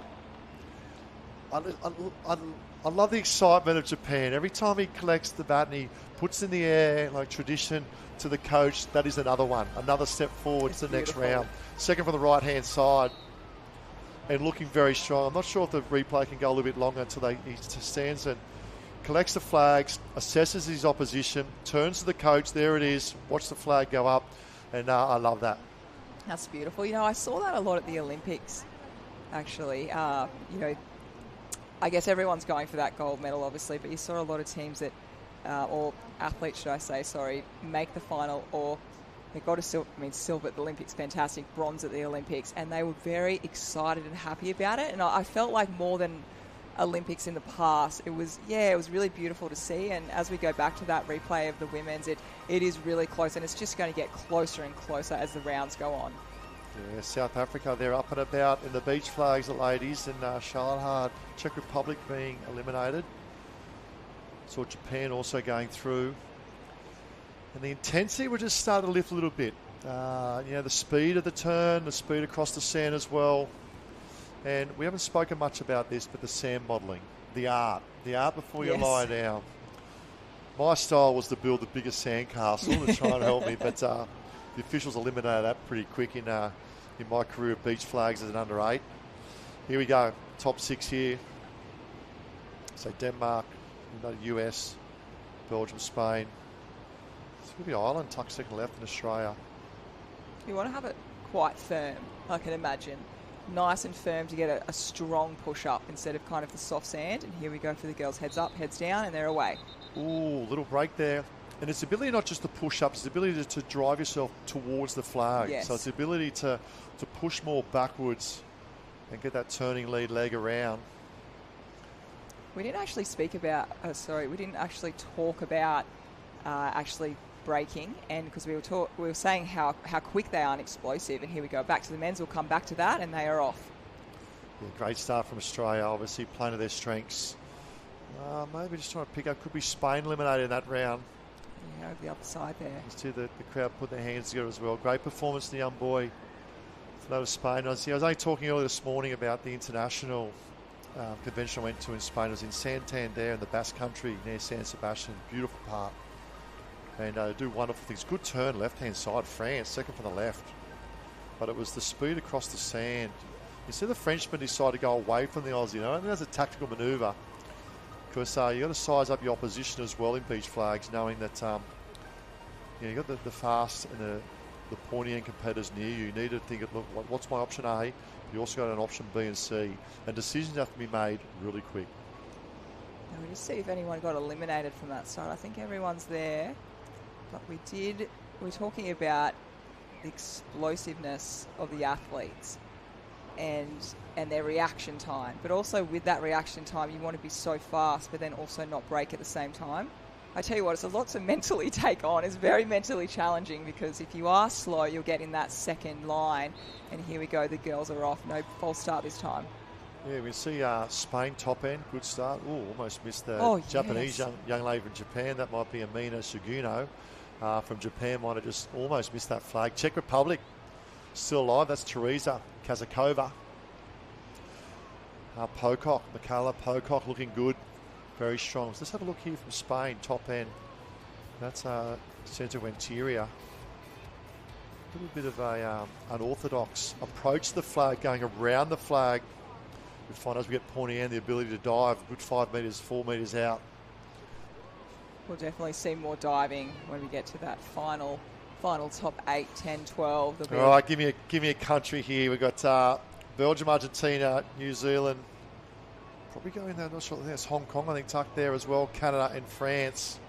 I love the excitement of Japan. Every time he collects the bat and he puts in the air, like tradition, to the coach, that is another one. Another step forward to the next round. Second from the right-hand side. And looking very strong. I'm not sure if the replay can go a little bit longer until he stands and collects the flags, assesses his opposition, turns to the coach. There it is. Watch the flag go up. And I love that. That's beautiful. I saw that a lot at the Olympics, actually. I guess everyone's going for that gold medal, obviously, but you saw a lot of teams that, or athletes, should I say, sorry, make the final, or they got a silver at the Olympics, fantastic, bronze at the Olympics, and they were very excited and happy about it. And I felt like more than Olympics in the past, it was really beautiful to see. And as we go back to that replay of the women's, it is really close, and it's just going to get closer and closer as the rounds go on. Yeah, South Africa, they're up and about in the beach flags, the ladies, and Charlotte Hard, Czech Republic being eliminated. Saw Japan also going through. And the intensity will just start to lift a little bit. The speed of the turn, the speed across the sand as well. And we haven't spoken much about this, but the sand modelling, the art before you lie down. My style was to build the biggest sand castle to try and help me, but the officials eliminated that pretty quick in my career of beach flags as an under 8. Here we go, top 6 here. So Denmark, US, Belgium, Spain. It's going to be Ireland, tucked second left, in Australia. You want to have it quite firm, I can imagine. Nice and firm to get a strong push up instead of kind of the soft sand. And here we go for the girls, heads up, heads down, and they're away. Ooh, little break there. And it's the ability not just to push up, it's the ability to drive yourself towards the flag. Yes. So it's the ability to push more backwards and get that turning lead leg around. We didn't actually speak about, we didn't actually talk about actually breaking, and because we were saying how quick they are and explosive, and here we go back to the men's. We'll come back to that, and they are off. Yeah, great start from Australia, obviously playing to their strengths. Maybe just trying to pick up, could be Spain eliminated in that round. Yeah, over the other side there. You see the crowd put their hands together as well. Great performance, the young boy. So that was Spain. I was only talking earlier this morning about the international convention I went to in Spain. It was in Santander in the Basque Country near San Sebastian. Beautiful park. And do wonderful things. Good turn, left-hand side. France, second from the left. But it was the speed across the sand. You see the Frenchman decide to go away from the Aussie. I think that's a tactical manoeuvre. Because you've got to size up your opposition as well in beach flags, knowing that you've got the fast and the pointy end competitors near you. You need to think, look, what's my option A? You also got an option B and C. And decisions have to be made really quick. Now we just see if anyone got eliminated from that side. I think everyone's there. But we're talking about the explosiveness of the athletes and their reaction time. But also with that reaction time, you want to be so fast, but then also not break at the same time. I tell you what, it's a lot to mentally take on. It's very mentally challenging because if you are slow, you'll get in that second line. And here we go, the girls are off. No false start this time. Yeah, we see Spain top end, good start. Oh, almost missed the Japanese young lady from Japan. That might be Amina Suguno from Japan. Might have just almost missed that flag. Czech Republic still alive. That's Teresa Kazakova. Pocock, Michaela Pocock looking good. Very strong. So let's have a look here from Spain, top end. That's Centro Interior. A little bit of a unorthodox approach to the flag, going around the flag. We find as we get pointy end, the ability to dive a good 5 metres, 4 metres out. We'll definitely see more diving when we get to that final top 8, 10, 12. All right, give me a country here. We've got Belgium, Argentina, New Zealand. Probably going there, not sure. There's Hong Kong, I think, tucked there as well. Canada and France.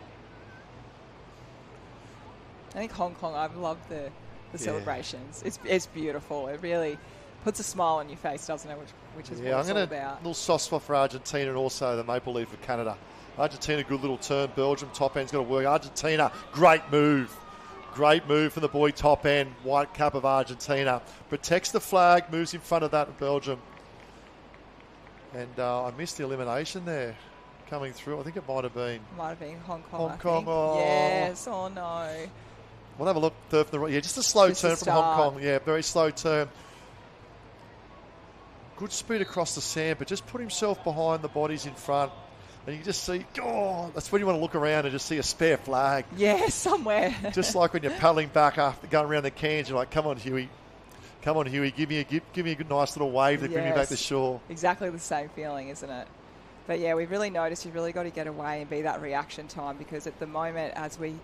I think Hong Kong, I've loved the celebrations. It's beautiful. It really puts a smile on your face, doesn't it? Which is what it's all about. A little soft spot for Argentina and also the maple leaf for Canada. Argentina, good little turn. Belgium, top end's got to work. Argentina, great move. Great move from the boy top end. White cap of Argentina. Protects the flag, moves in front of that of Belgium. And I missed the elimination there coming through. I think it might have been Hong Kong. Hong Kong. Oh. Yes, oh no. We'll have a look. Third from the right. Yeah, just a slow turn from Hong Kong. Yeah, very slow turn. Good speed across the sand, but just put himself behind the bodies in front. And you just see, that's when you want to look around and just see a spare flag. Yeah, somewhere. Just like when you're paddling back after going around the cans, you're like, come on, Huey. Come on, Huey, give me a good, nice little wave to bring you back to shore. Exactly the same feeling, isn't it? But yeah, we've really noticed you've really got to get away and be that reaction time, because at the moment, as we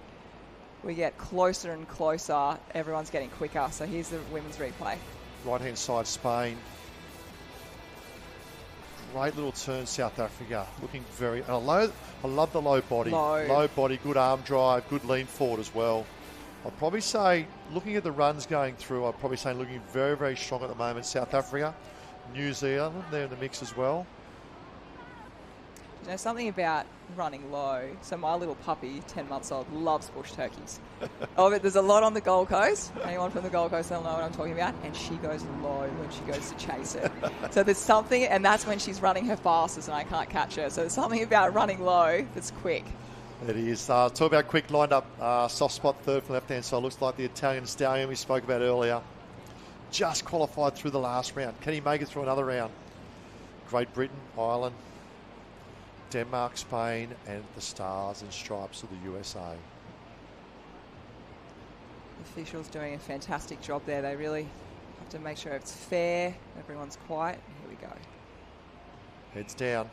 get closer and closer, everyone's getting quicker. So here's the women's replay. Right-hand side, Spain. Great little turn, South Africa. Looking very... And I love the low body. Low body, good arm drive, good lean forward as well. I'd probably say, looking at the runs going through, I'd probably say looking very, very strong at the moment. South Africa, New Zealand, they're in the mix as well. You know, something about running low. So my little puppy, 10 months old, loves bush turkeys. But there's a lot on the Gold Coast. Anyone from the Gold Coast will know what I'm talking about. And she goes low when she goes to chase it. So there's something, and that's when she's running her fastest and I can't catch her. So there's something about running low that's quick. It is. Talk about quick lined up. Soft spot third from left-hand side. Looks like the Italian stallion we spoke about earlier. Just qualified through the last round. Can he make it through another round? Great Britain, Ireland, Denmark, Spain, and the Stars and Stripes of the USA. The officials doing a fantastic job there. They really have to make sure it's fair, everyone's quiet. Here we go. Heads down.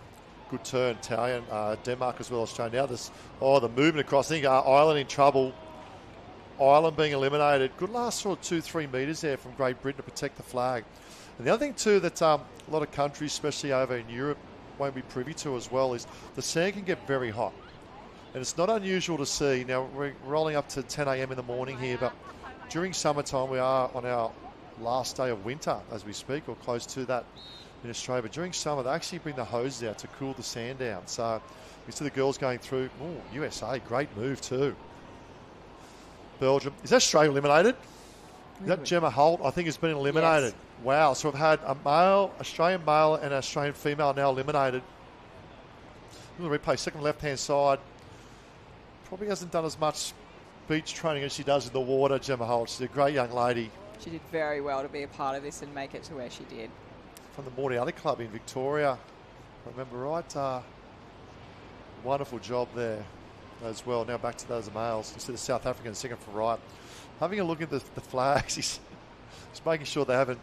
Good turn, Italian, Denmark as well as Australia. Now the movement across. I think Ireland in trouble. Ireland being eliminated. Good last sort of 2-3 metres there from Great Britain to protect the flag. And the other thing too that a lot of countries, especially over in Europe, won't be privy to as well is the sand can get very hot. And it's not unusual to see. Now we're rolling up to 10 a.m. in the morning here, but during summertime we are on our last day of winter as we speak, or close to that in Australia. But during summer, they actually bring the hoses out to cool the sand down. So you see the girls going through. Oh, USA, great move too. Belgium. Is Australia eliminated? Is that Gemma Holt? I think has been eliminated. Yes. Wow. So we've had a Australian male and an Australian female now eliminated. Little replay, second left-hand side. Probably hasn't done as much beach training as she does in the water, Gemma Holt. She's a great young lady. She did very well to be a part of this and make it to where she did. From the Mordialli Club in Victoria, if I remember right. Wonderful job there as well. Now back to those males. You see the South African second from right. Having a look at the flags, he's making sure they haven't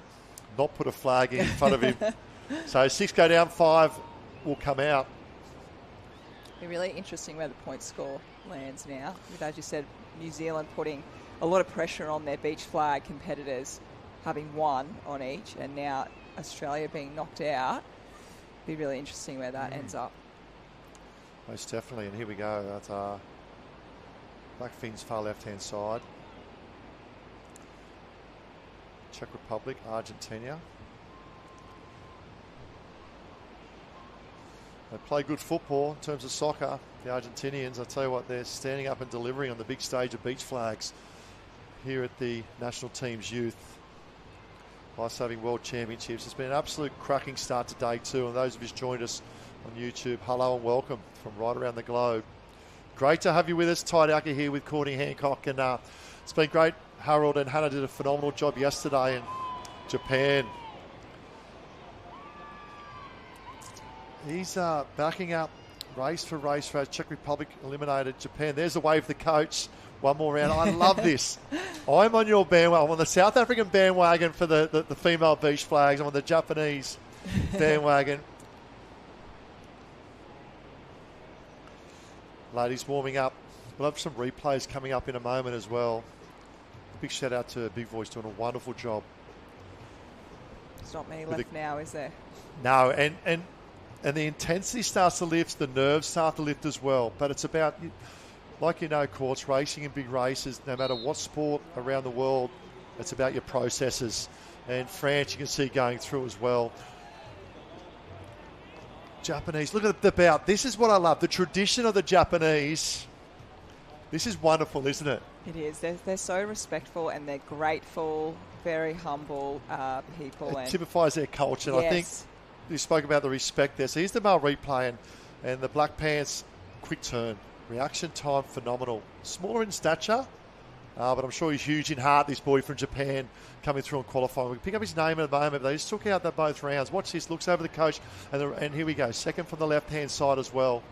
not put a flag in front of him. So 6 go down, 5 will come out. It'll be really interesting where the point score lands now. With, as you said, New Zealand putting a lot of pressure on their beach flag competitors, having one on each, and now Australia being knocked out. Be really interesting where that ends up. Most definitely, and here we go. That's Black Fins far left-hand side. Czech Republic, Argentina. They play good football in terms of soccer. The Argentinians, I tell you what, they're standing up and delivering on the big stage of beach flags here at the national team's youth. Lifesaving World Championships. It's been an absolute cracking start to day 2, and those of you who've joined us on YouTube, hello and welcome from right around the globe. Great to have you with us. Ty Dowker here with Courtney Hancock, and it's been great. Harold and Hannah did a phenomenal job yesterday in Japan. He's backing up race for as Czech Republic eliminated Japan. There's the wave of the coach. One more round. I love this. I'm on your bandwagon. I'm on the South African bandwagon for the female beach flags. I'm on the Japanese bandwagon. Ladies warming up. We'll have some replays coming up in a moment as well. Big shout out to Big Voice doing a wonderful job. There's not many left now, is there? No, and the intensity starts to lift, the nerves start to lift as well. But it's about, like you know, Courts, racing in big races, no matter what sport around the world, it's about your processes. And France, you can see going through as well. Japanese, look at the bout. This is what I love, the tradition of the Japanese. This is wonderful, isn't it? It is. They're so respectful and they're grateful, very humble people. It typifies their culture. Yes. I think you spoke about the respect there. So here's the male replay, and the black pants, quick turn. Reaction time, phenomenal. Smaller in stature, but I'm sure he's huge in heart, this boy from Japan coming through and qualifying. We can pick up his name at the moment, but they just took out that both rounds. Watch this, looks over the coach, and here we go. Second from the left-hand side as well.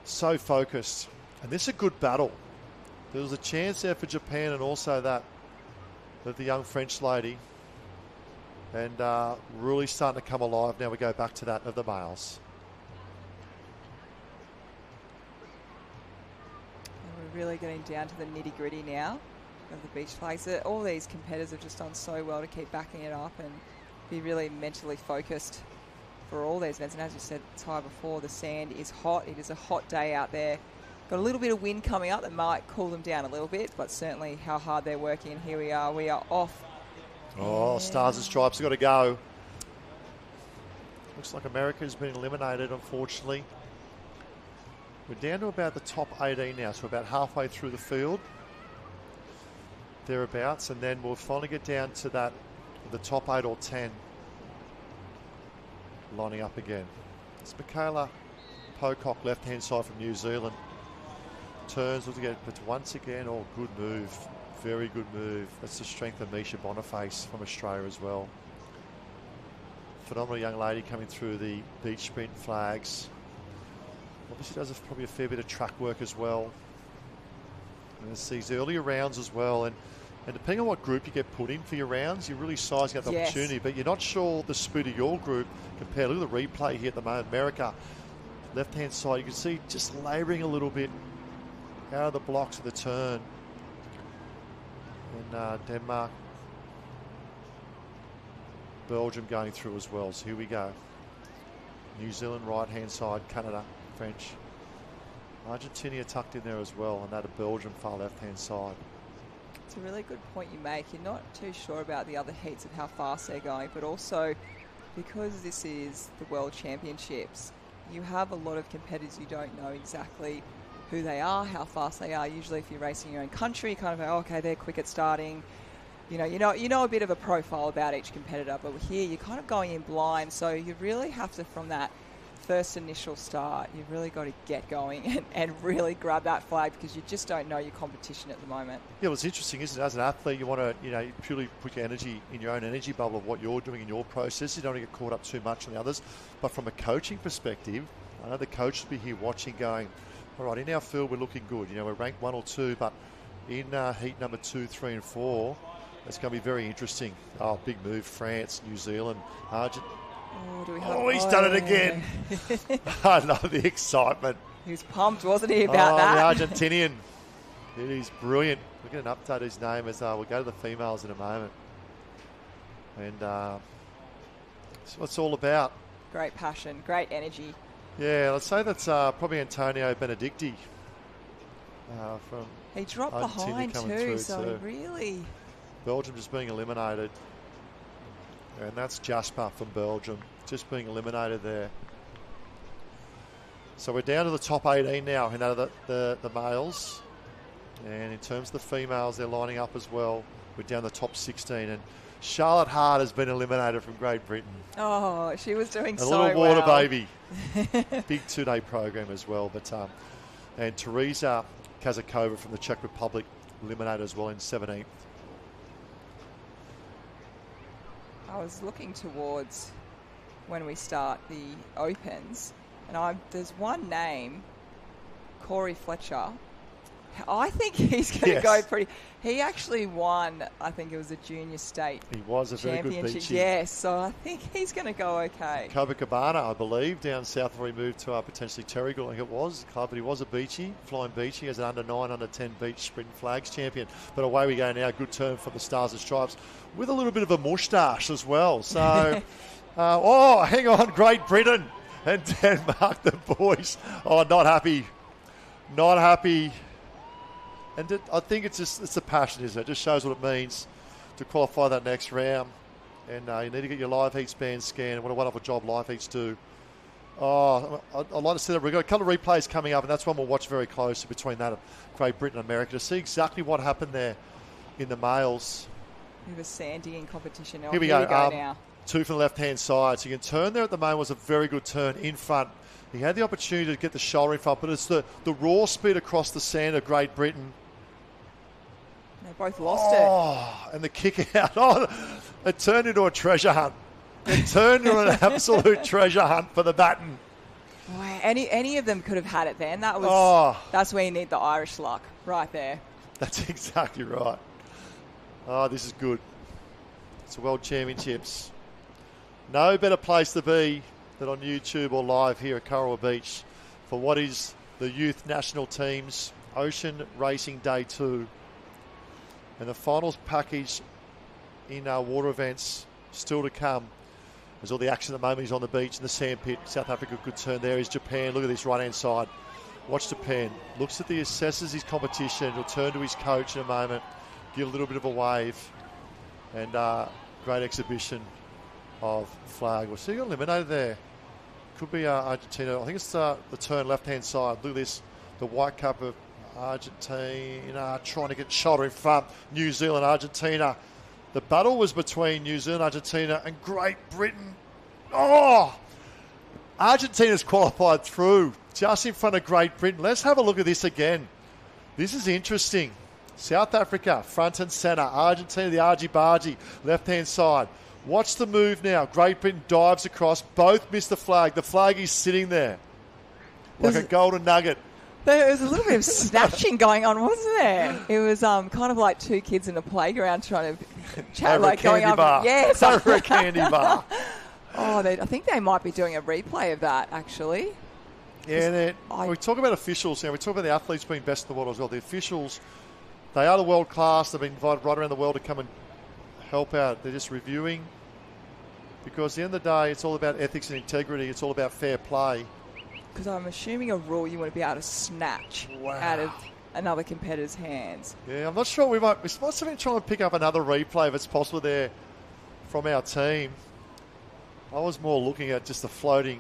So focused. And this is a good battle. There was a chance there for Japan and also that of the young French lady. And really starting to come alive. Now we go back to that of the males. And we're really getting down to the nitty-gritty now of the beach flags. All these competitors have just done so well to keep backing it up and be really mentally focused for all these events. And as you said, Ty, before, the sand is hot. It is a hot day out there. Got a little bit of wind coming up that might cool them down a little bit, but certainly how hard they're working. And here we are off. Oh, Stars and Stripes have got to go. Looks like America's been eliminated, unfortunately. We're down to about the top 18 now, so we're about halfway through the field. Thereabouts, and then we'll finally get down to that, the top 8 or 10. Lining up again. It's Michaela Pocock, left-hand side from New Zealand. Turns to get, but once again, oh, good move. Very good move. That's the strength of Misha Boniface from Australia as well. Phenomenal young lady coming through the beach sprint flags. Obviously does probably a fair bit of track work as well. And it's these earlier rounds as well. And depending on what group you get put in for your rounds, you're really sizing up the opportunity. But you're not sure the speed of your group compared. Look at the replay here at the moment. America, left-hand side, you can see just labouring a little bit out of the blocks of the turn. And Denmark, Belgium going through as well. So here we go. New Zealand right-hand side, Canada, French. Argentina tucked in there as well, and that of Belgium far left-hand side. It's a really good point you make. You're not too sure about the other heats of how fast they're going, but also because this is the World Championships, you have a lot of competitors you don't know exactly who they are, how fast they are. Usually if you're racing your own country, you kind of go, oh, okay, they're quick at starting. You know a bit of a profile about each competitor, but here you're kind of going in blind, so you really have to, from that first initial start, you've really got to get going and really grab that flag because you just don't know your competition at the moment. Yeah, well, it's interesting, isn't it? As an athlete, you want to, purely put your energy in your own energy bubble of what you're doing in your process. You don't want to get caught up too much on the others. But from a coaching perspective, I know the coach will be here watching going, all right, in our field, we're looking good. We're ranked 1 or 2, but in heat number 2, 3, and 4, it's going to be very interesting. Oh, big move, France, New Zealand, Argentina. He's done it again. I love the excitement. He was pumped, wasn't he, about that? The Argentinian. It is brilliant. We're going to update his name as we'll go to the females in a moment. And that's what it's all about. Great passion, great energy. Yeah, let's say that's probably Antonio Benedicti. From he dropped Argentina behind too, so really... Belgium just being eliminated. And that's Jasper from Belgium, just being eliminated there. So we're down to the top 18 now, the males. And in terms of the females, they're lining up as well. We're down the top 16. And Charlotte Hart has been eliminated from Great Britain. Oh, she was doing A so little water well. baby. Big 2-day program as well. But and Teresa Kazakova from the Czech Republic eliminated as well in 17th. I was looking towards when we start the Opens, and there's one name, Corey Fletcher. I think he's going to go pretty. He actually won, I think it was a junior state. He was a very good beachy. Yes, so I think he's going to go okay. Copacabana, I believe, down south where he moved to potentially Terrigal, I think it was. But he was a beachy, flying beachy, as an under-9, under-10 beach sprint flags champion. But away we go now. Good turn for the Stars and Stripes with a little bit of a moustache as well. So, hang on, Great Britain and Denmark, the boys. Oh, not happy. Not happy. And I think it's the passion, isn't it? It just shows what it means to qualify that next round. And you need to get your live heats band scanned. What a wonderful job live heats do. Oh, I'd like to see that. We've got a couple of replays coming up, and that's one we'll watch very closely between that of Great Britain and America to see exactly what happened there in the males. We have a Sandy in competition. Here we go now. 2 from the left-hand side. So you can turn there at the moment. Was a very good turn in front. He had the opportunity to get the shoulder in front, but it's the raw speed across the sand of Great Britain. They both lost it. And the kick out. Oh, it turned into a treasure hunt. It turned into an absolute treasure hunt for the baton. Boy, any of them could have had it then. That's where you need the Irish luck, right there. That's exactly right. Oh, this is good. It's the World Championships. No better place to be than on YouTube or live here at Kurrawa Beach for what is the youth national team's Ocean Racing Day 2. And the finals package in our water events still to come. There's all the action at the moment. He's on the beach in the sandpit. South Africa, good turn there. Is Japan. Look at this right-hand side. Watch Japan. Looks at the assesses his competition. He'll turn to his coach in a moment. Give a little bit of a wave. And great exhibition of flag. We'll see you eliminated there. Could be Argentina. I think it's the turn left-hand side. Look at this. The white cup of Argentina trying to get shoulder in front. New Zealand, Argentina. The battle was between New Zealand, Argentina, and Great Britain. Oh! Argentina's qualified through just in front of Great Britain. Let's have a look at this again. This is interesting. South Africa, front and centre. Argentina, the argy-bargy, left-hand side. Watch the move now. Great Britain dives across. Both miss the flag. The flag is sitting there like a golden nugget. There was a little bit of snatching going on, wasn't there? It was kind of like two kids in a playground trying to chat, over like a candy going bar. Yes, over a candy bar. I think they might be doing a replay of that actually. Yeah, we talk about officials now. We talk about the athletes being best in the world as well. The officials, they are the world class. They've been invited right around the world to come and help out. They're just reviewing because at the end of the day, it's all about ethics and integrity. It's all about fair play. Because I'm assuming a rule you want to be able to snatch out of another competitor's hands. Yeah, I'm not sure. We might be trying to pick up another replay if it's possible there from our team. I was more looking at just the floating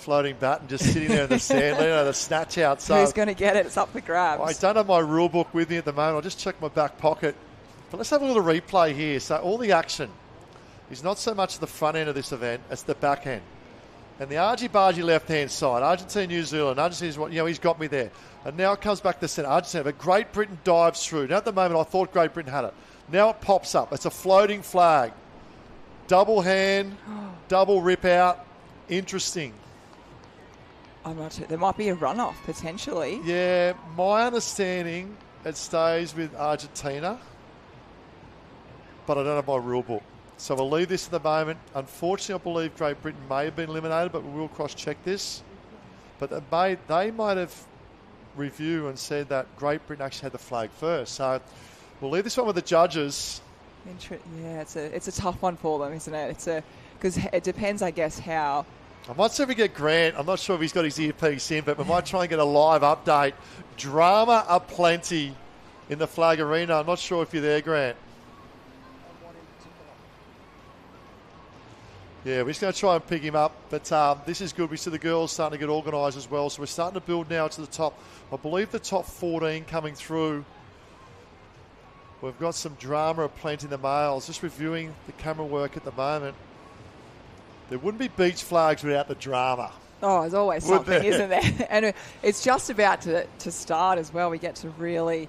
baton just sitting there in the sand, the snatch out. So who's going to get it? It's up for grabs. I don't have my rule book with me at the moment. I'll just check my back pocket. But let's have a little replay here. So all the action is not so much the front end of this event, it's the back end. And the argy-bargy left-hand side, Argentina, New Zealand. Argentina, he's got me there. And now it comes back to centre. Argentina, but Great Britain dives through. Now at the moment, I thought Great Britain had it. Now it pops up. It's a floating flag. Double hand, double rip out. Interesting. I'm not sure. There might be a runoff, potentially. Yeah, my understanding, it stays with Argentina. But I don't have my rule book. So we'll leave this at the moment. Unfortunately, I believe Great Britain may have been eliminated, but we will cross-check this. But they might have reviewed and said that Great Britain actually had the flag first. So we'll leave this one with the judges. Yeah, it's a tough one for them, isn't it? Because it depends, I guess, how. I might see if we get Grant. I'm not sure if he's got his earpiece in, but we might try and get a live update. Drama aplenty in the flag arena. I'm not sure if you're there, Grant. Yeah, we're just going to try and pick him up. But this is good. We see the girls starting to get organised as well. So we're starting to build now to the top. I believe the top 14 coming through We've got some drama aplenty in the males. Just reviewing the camera work at the moment. There wouldn't be beach flags without the drama. Oh, there's always something, isn't there? And it's just about to start as well. We get to really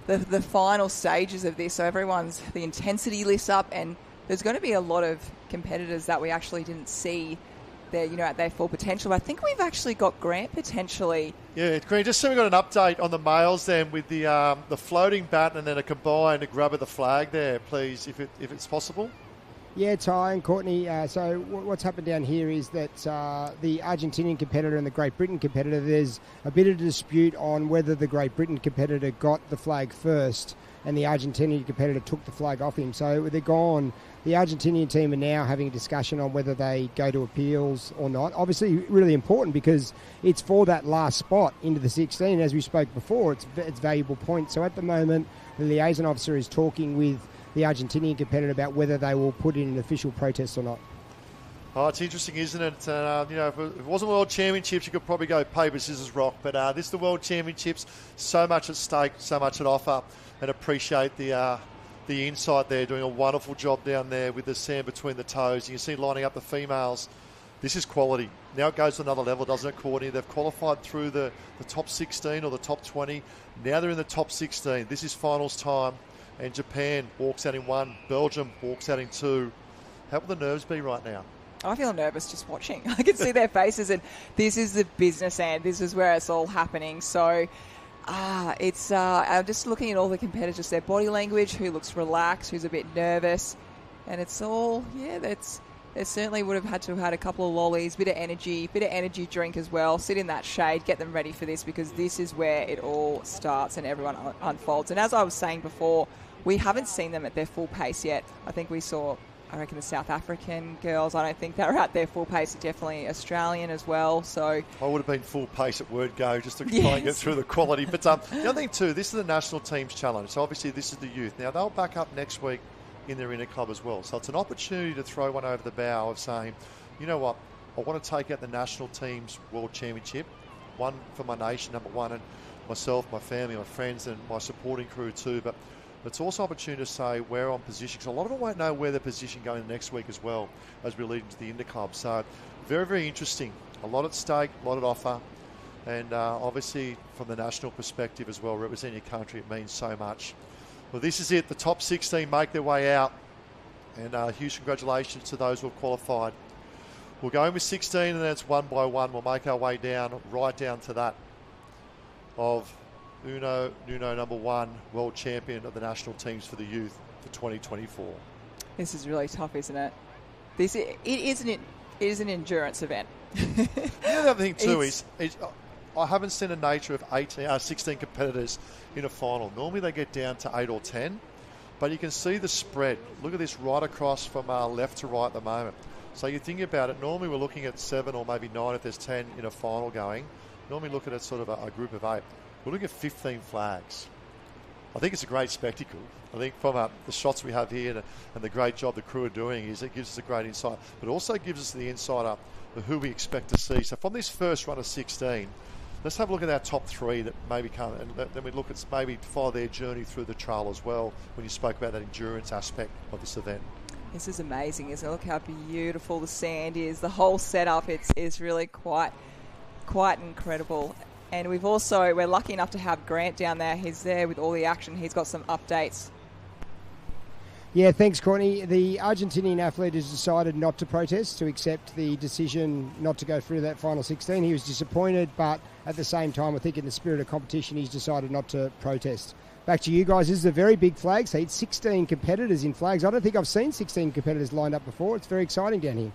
the final stages of this. So the intensity lifts up, and there's going to be a lot of competitors that we actually didn't see there, at their full potential. I think we've actually got Grant potentially. Yeah, Grant, just so we got an update on the males then with the floating baton and then a combined grab of the flag there, please, if it's possible. Yeah, Ty and Courtney. So what's happened down here is that the Argentinian competitor and the Great Britain competitor, there's a bit of dispute on whether the Great Britain competitor got the flag first and the Argentinian competitor took the flag off him. So they're gone. The Argentinian team are now having a discussion on whether they go to appeals or not. Obviously, really important because it's for that last spot into the 16. As we spoke before, it's valuable points. So at the moment, the liaison officer is talking with the Argentinian competitor about whether they will put in an official protest or not. Oh, it's interesting, isn't it? If it wasn't World Championships, you could probably go paper, scissors, rock. But this is the World Championships. So much at stake, so much at offer. And appreciate the insight there, doing a wonderful job down there with the sand between the toes. You can see lining up the females. This is quality. Now it goes to another level, doesn't it, Courtney? They've qualified through the top 16 or the top 20. Now they're in the top 16. This is finals time. And Japan walks out in 1. Belgium walks out in 2. How will the nerves be right now? I feel nervous just watching. I can see their faces, and this is the business end. This is where it's all happening. So I'm just looking at all the competitors, their body language, who looks relaxed, who's a bit nervous. And it's all, they certainly would have had to have had a couple of lollies, bit of energy drink as well. Sit in that shade, get them ready for this, because this is where it all starts and everyone unfolds. And as I was saying before, we haven't seen them at their full pace yet. I think we saw, I reckon, the South African girls. I don't think they're at their full pace. Definitely Australian as well. So I would have been full pace at word go just to try and get through the quality. But the other thing too, this is the national team's challenge. So obviously this is the youth. Now they'll back up next week in their inner club as well. So it's an opportunity to throw one over the bow of saying, you know what, I want to take out the national team's world championship. One for my nation, number one, and myself, my family, my friends, and my supporting crew too. But it's also an opportunity to say we're on position, because a lot of them won't know where they're positioned going next week as well as we lead into the interclub. So very, very interesting. A lot at stake, a lot at offer. And obviously from the national perspective as well, representing your country, it means so much. Well, this is it. The top 16 make their way out. And huge congratulations to those who have qualified. We'll go in with 16 and then it's one by one. We'll make our way down, right down to that of Nuno number 1, world champion of the national teams for the youth for 2024. This is really tough, isn't it? It is an endurance event. The other thing too is I haven't seen the nature of 16 competitors in a final. Normally they get down to 8 or 10, but you can see the spread. Look at this right across from left to right at the moment. So you think about it, normally we're looking at 7 or maybe 9 if there's 10 in a final going. Normally look at it sort of a group of 8. We're looking at 15 flags. I think it's a great spectacle. I think from the shots we have here and the great job the crew are doing is it gives us a great insight, but also gives us the insight of who we expect to see. So from this first run of 16, let's have a look at our top 3 that maybe come, and then we look at maybe follow their journey through the trail as well when you spoke about that endurance aspect of this event. This is amazing, isn't it? Look how beautiful the sand is. The whole setup is really quite incredible. And we're lucky enough to have Grant down there. He's there with all the action. He's got some updates. Yeah, thanks, Courtney. The Argentinian athlete has decided not to protest, to accept the decision not to go through that final 16. He was disappointed, but at the same time, I think in the spirit of competition, he's decided not to protest. Back to you guys. This is a very big flag state. 16 competitors in flags. I don't think I've seen 16 competitors lined up before. It's very exciting down here.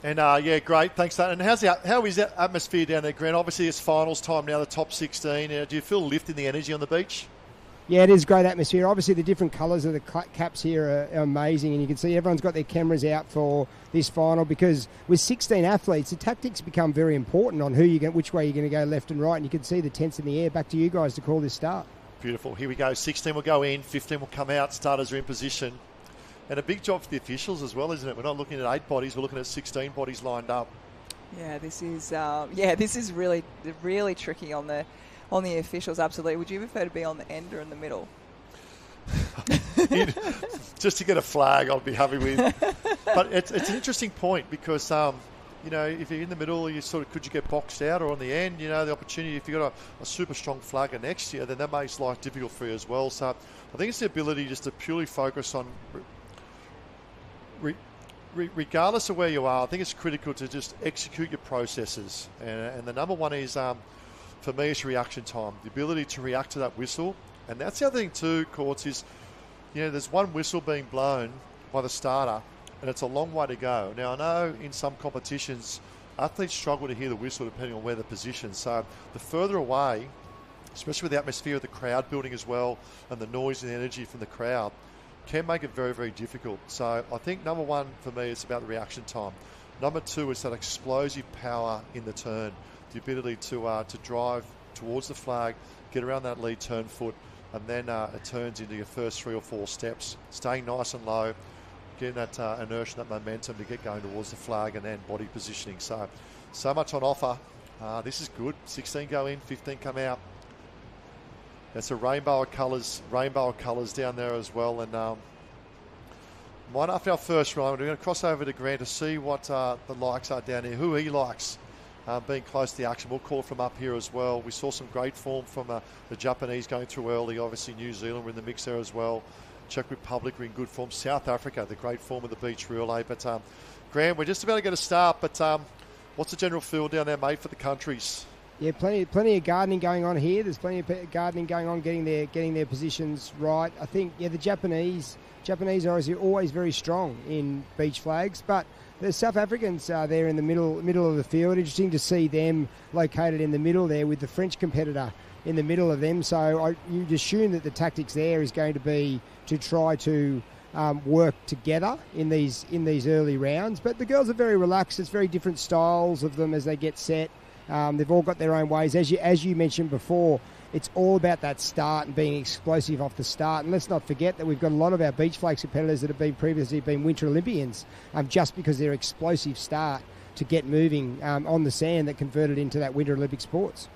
And great. Thanks, Dan. And how is that atmosphere down there, Grant? Obviously, it's finals time now, the top 16. Do you feel a lift in the energy on the beach? Yeah, it is great atmosphere. Obviously, the different colours of the caps here are amazing, and you can see everyone's got their cameras out for this final, because with 16 athletes, the tactics become very important on which way you're going to go, left and right, and you can see the tents in the air. Back to you guys to call this start. Beautiful. Here we go. 16 will go in, 15 will come out. Starters are in position. And a big job for the officials as well, isn't it? We're not looking at 8 bodies, we're looking at 16 bodies lined up. Yeah, this is really, really tricky on the officials. Absolutely. Would you prefer to be on the end or in the middle? just to get a flag, I'd be happy with. But it's an interesting point because, you know, if you're in the middle, you sort of could you get boxed out, or on the end, you know, the opportunity, if you've got a super strong flagger next to you, then that makes life difficult for you as well. So I think it's the ability just to purely focus on, regardless of where you are, I think it's critical to just execute your processes. And the number one is, for me, it's reaction time, the ability to react to that whistle. And that's the other thing too, Courts, is, you know, there's one whistle being blown by the starter, and it's a long way to go. Now, I know in some competitions, athletes struggle to hear the whistle depending on where they're positioned. So the further away, especially with the atmosphere of the crowd building as well, and the noise and the energy from the crowd, can make it very, very difficult. So I think number one for me is about the reaction time. Number two is that explosive power in the turn, the ability to drive towards the flag, get around that lead turn foot, and then it turns into your first 3 or 4 steps, staying nice and low, getting that inertia, that momentum to get going towards the flag, and then body positioning. So much on offer. This is good. 16 go in, 15 come out. That's a rainbow of colours down there as well. And after our first round, we're going to cross over to Grant to see what the likes are down here, who he likes being close to the action. We'll call from up here as well. We saw some great form from the Japanese going through early. Obviously, New Zealand were in the mix there as well. Czech Republic were in good form. South Africa, the great form of the beach relay. But Graham, we're just about to get a start. But what's the general feel down there, mate, for the countries? Yeah, plenty of gardening going on here. There's plenty of gardening going on, getting their positions right. I think, the Japanese are obviously always very strong in beach flags, but the South Africans are there in the middle of the field. Interesting to see them located in the middle there with the French competitor in the middle of them. So you'd assume that the tactics there is going to be to try to work together in these early rounds. But the girls are very relaxed. It's very different styles of them as they get set. They've all got their own ways. As you mentioned before, it's all about that start and being explosive off the start. And let's not forget that we've got a lot of our beach flag competitors that have previously been Winter Olympians, just because their explosive start to get moving on the sand that converted into that Winter Olympic sports.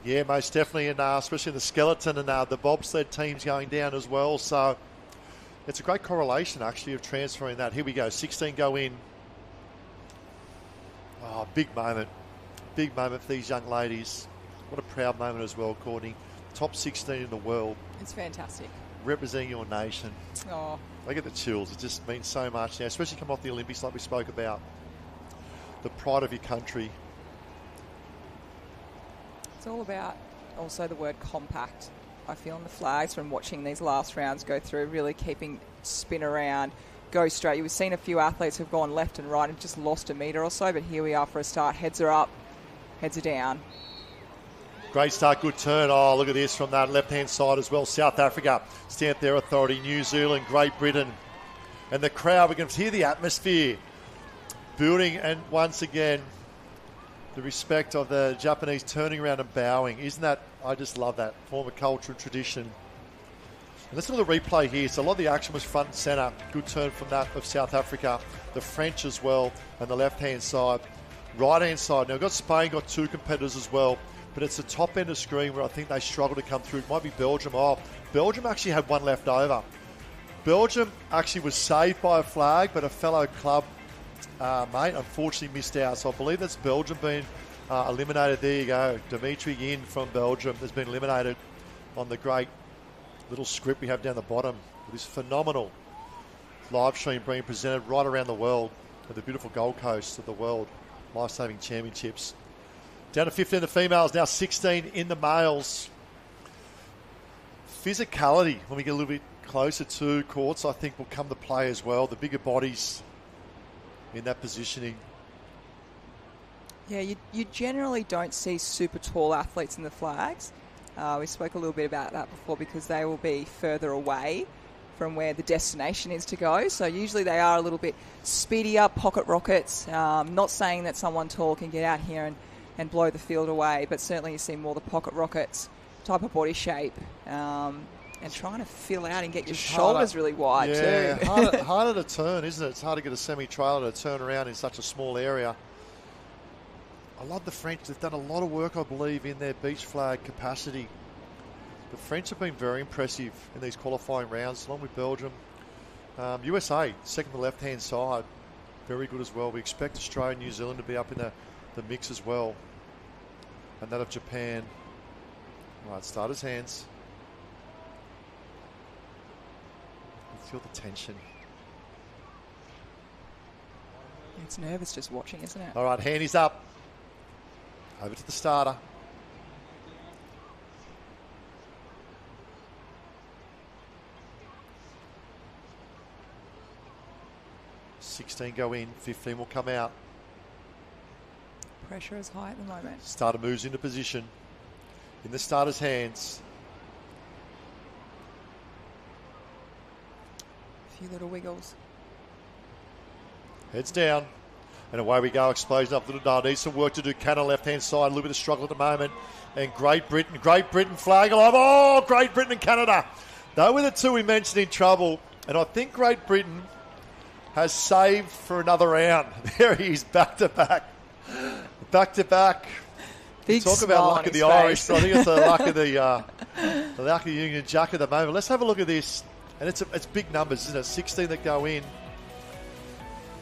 Yeah, most definitely, and especially the skeleton and the bobsled teams going down as well. So it's a great correlation, actually, of transferring that. Here we go, 16 go in. Oh, big moment. Big moment for these young ladies. What a proud moment as well, Courtney. Top 16 in the world. It's fantastic. Representing your nation. Oh. I get the chills. It just means so much now, especially coming off the Olympics like we spoke about. The pride of your country. It's all about also the word compact. I feel on the flags from watching these last rounds go through, really keeping spin around, go straight. You've seen a few athletes who've gone left and right and just lost a metre or so, but here we are for a start. Heads are up, heads are down. Great start, good turn. Oh, look at this from that left-hand side as well. South Africa, stand their authority. New Zealand, Great Britain. And the crowd, we can hear the atmosphere building, and once again, the respect of the Japanese turning around and bowing. Isn't that, I just love that form of culture and tradition. And let's look at the replay here. So a lot of the action was front and centre. Good turn from that of South Africa. The French as well, and the left-hand side. Right-hand side. Now, we've got Spain, got 2 competitors as well. But it's the top end of the screen where I think they struggle to come through. It might be Belgium. Oh, Belgium actually had one left over. Belgium actually was saved by a flag, but a fellow club mate unfortunately missed out. So I believe that's Belgium being eliminated. There you go. Dimitri Yin from Belgium has been eliminated on the great little script we have down the bottom. This phenomenal live stream being presented right around the world at the beautiful Gold Coast of the World Lifesaving Championships. Down to 15 in the females, now 16 in the males. Physicality, when we get a little bit closer to courts, I think will come to play as well. The bigger bodies in that positioning. Yeah, you generally don't see super tall athletes in the flags. We spoke a little bit about that before because they will be further away from where the destination is to go. So usually they are a little bit speedier, pocket rockets. Not saying that someone tall can get out here and blow the field away, but certainly you see more the pocket rockets type of body shape, and trying to fill out and get your shoulders really wide too. harder to turn, isn't it? It's hard to get a semi-trailer to turn around in such a small area. I love the French. They've done a lot of work, I believe, in their beach flag capacity. The French have been very impressive in these qualifying rounds, along with Belgium. USA, second to the left-hand side, very good as well. We expect Australia and New Zealand to be up in the mix as well. And that of Japan. All right, starters' hands. Feel the tension. It's nervous just watching, isn't it? All right, handies up. Over to the starter. $16 go in, 15 will come out. Pressure is high at the moment. Starter moves into position. In the starter's hands. A few little wiggles. Heads down. And away we go. Explosion up Little Dale. Needs some work to do. Canada left-hand side. A little bit of struggle at the moment. And Great Britain flag alive. Oh, Great Britain and Canada. They were the two we mentioned in trouble. And I think Great Britain has saved for another round. There he is, back-to-back. Back-to-back. Big Talk about luck of the Irish. I think it's the luck of the luck of the Union Jack at the moment. Let's have a look at this. And it's big numbers, isn't it? 16 that go in.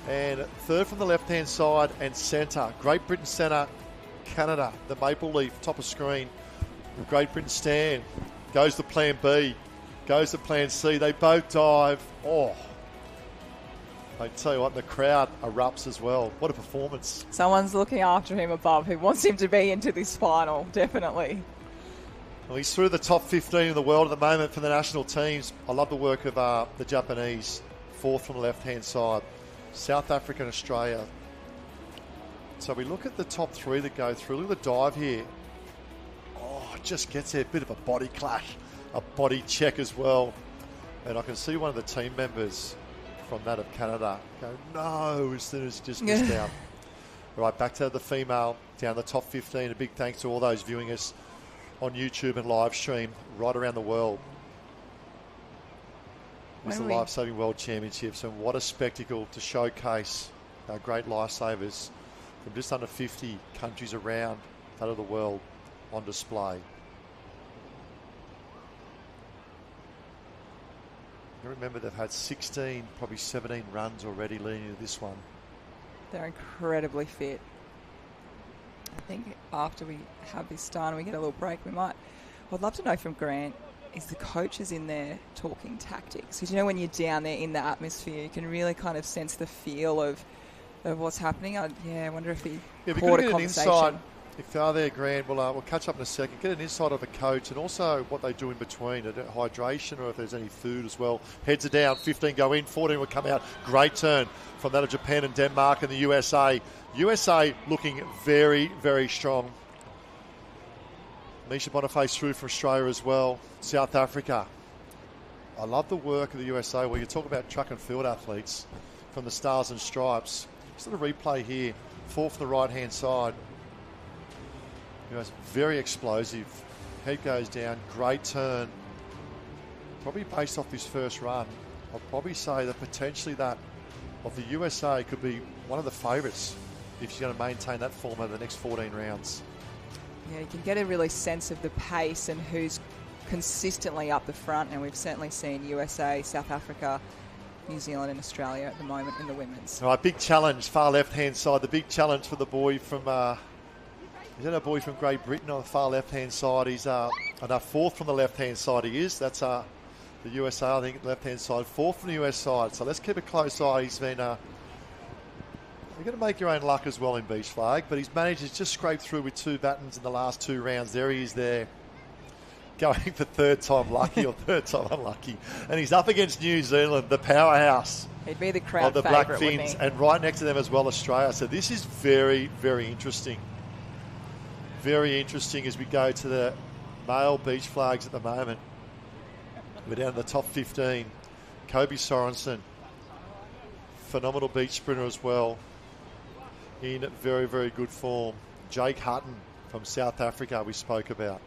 And third from the left-hand side and centre. Great Britain centre, Canada, the maple leaf, top of screen. Great Britain stand. Goes to plan B. Goes to plan C. They both dive. Oh. I tell you what, the crowd erupts as well. What a performance. Someone's looking after him above who wants him to be into this final, definitely. Well, he's through the top 15 in the world at the moment for the national teams. I love the work of the Japanese. Fourth from the left-hand side. South Africa and Australia. So we look at the top three that go through. Look at the dive here. Oh, it just gets there. A bit of a body clash. A body check as well. And I can see one of the team members from that of Canada go, no, as soon as it just gets down. All right, back to the female, down the top 15. A big thanks to all those viewing us on YouTube and live stream right around the world. It's the Lifesaving World Championships, and what a spectacle to showcase our great lifesavers from just under 50 countries around that of the world on display. You remember they've had 16, probably 17 runs already leading into this one. They're incredibly fit. I think after we have this done, we get a little break, I'd love to know from Grant, is the coaches in there talking tactics? Because, you know, when you're down there in the atmosphere, you can really kind of sense the feel of what's happening. I wonder if he caught a conversation. If you are there, Grant, we'll catch up in a second. Get an insight of the coach and also what they do in between, hydration or if there's any food as well. Heads are down, 15 go in, 14 will come out. Great turn from that of Japan and Denmark and the USA. USA looking very, very strong. Misha Boniface through for Australia as well. South Africa. I love the work of the USA. Well, you talk about track and field athletes from the Stars and Stripes. Just a replay here. Fourth from the right-hand side. Very explosive. Head goes down. Great turn. Probably based off this first run, I'll probably say that potentially that of the USA could be one of the favourites if she's going to maintain that form over the next 14 rounds. Yeah, you can get a really sense of the pace and who's consistently up the front, and we've certainly seen USA, South Africa, New Zealand and Australia at the moment in the women's. All right, big challenge, far left-hand side. The big challenge for the boy from... is that a boy from Great Britain on the far left-hand side? He's fourth from the left-hand side he is. That's the USA, I think, left-hand side. Fourth from the US side. So let's keep a close eye. He's been... you've got to make your own luck as well in beach flag, but he's managed to just scrape through with two battens in the last two rounds. There he is there, going for third time lucky or third time unlucky. And he's up against New Zealand, the powerhouse. He'd be the crowd of the favourite, Black Fins, and right next to them as well, Australia. So this is very, very interesting. Very interesting as we go to the male beach flags at the moment. We're down to the top 15. Kobe Sorensen, phenomenal beach sprinter as well, in very, very good form. Jake Hutton from South Africa we spoke about.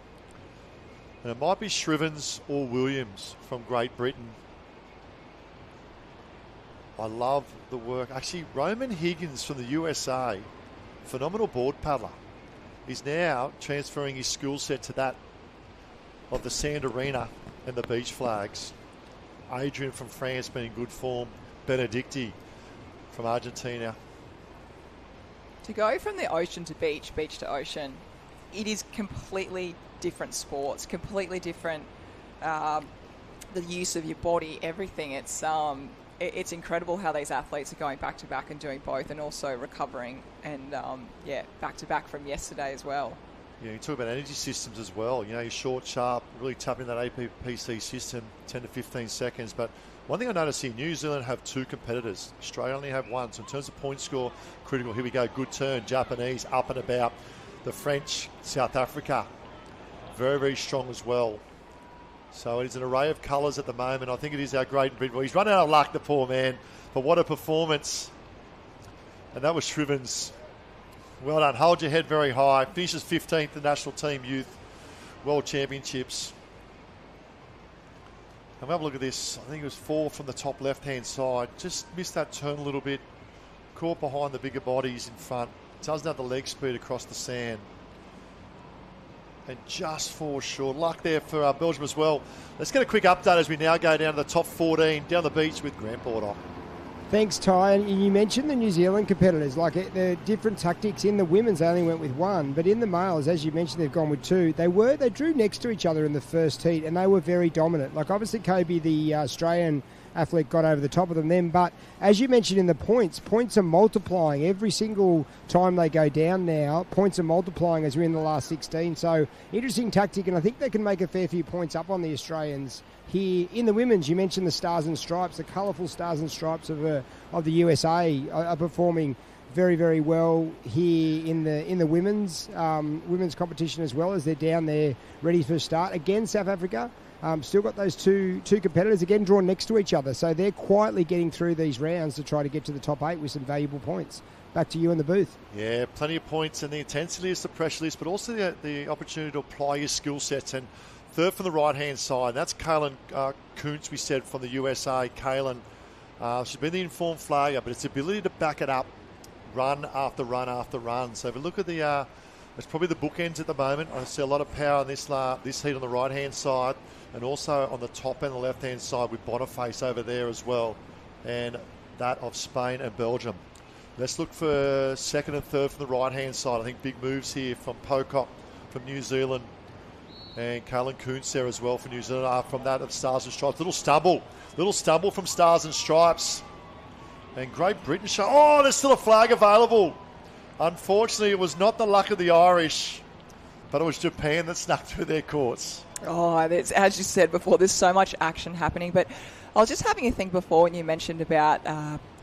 And it might be Shrivens or Williams from Great Britain. I love the work. Actually, Roman Higgins from the USA, phenomenal board paddler. He's now transferring his skill set to that of the sand arena and the beach flags. Adrian from France been in good form. Benedicti from Argentina. To go from the ocean to beach, beach to ocean, it is completely different sports, completely different, the use of your body, everything. It's incredible how these athletes are going back to back and doing both, and also recovering and back to back from yesterday as well. Yeah, you talk about energy systems as well. You know, you're short, sharp, really tapping that APPC system, 10 to 15 seconds. But one thing I noticed here, New Zealand have 2 competitors. Australia only have 1. So in terms of point score, critical. Here we go. Good turn. Japanese up and about. The French, South Africa, very, very strong as well. So it is an array of colours at the moment. I think it is our great Britain. Well, he's run out of luck, the poor man. But what a performance. And that was Shrivens. Well done. Hold your head very high. Finishes 15th the National Team Youth World Championships. And we'll have a look at this. I think it was 4 from the top left-hand side. Just missed that turn a little bit. Caught behind the bigger bodies in front. Doesn't have the leg speed across the sand. And just falls short. Luck there for Belgium as well. Let's get a quick update as we now go down to the top 14 down the beach with Grant Border. Thanks, Ty. And you mentioned the New Zealand competitors, like the different tactics. In the women's, they only went with 1, but in the males, as you mentioned, they've gone with 2. They drew next to each other in the first heat, and they were very dominant. Like, obviously, Kobe, the Australian athlete, got over the top of them then, but as you mentioned in the points are multiplying every single time they go down now. Points are multiplying as we're in the last 16. So interesting tactic, and I think they can make a fair few points up on the Australians. Here in the women's, you mentioned the Stars and Stripes, the colourful Stars and Stripes of the USA are performing very, very well here in the women's competition as well, as they're down there ready for a start. Again, South Africa still got those two competitors again drawn next to each other, so they're quietly getting through these rounds to try to get to the top 8 with some valuable points. Back to you in the booth. Yeah, plenty of points, and the intensity is the pressure list, but also the opportunity to apply your skill sets. And third from the right-hand side, that's Kaylin Kuntz, we said, from the USA. Kaylin, she's been the informed flagger, but it's the ability to back it up, run after run after run. So if you look at it's probably the bookends at the moment. I see a lot of power in this heat on the right-hand side, and also on the top and the left-hand side with Boniface over there as well, and that of Spain and Belgium. Let's look for second and third from the right-hand side. I think big moves here from Pocock from New Zealand, and Kaylin Kuntz there as well for New Zealand. From that of Stars and Stripes. Little stumble from Stars and Stripes. And Great Britain show. Oh, there's still a flag available. Unfortunately, it was not the luck of the Irish, but it was Japan that snuck through their courts. Oh, as you said before, there's so much action happening. But I was just having a think before when you mentioned about,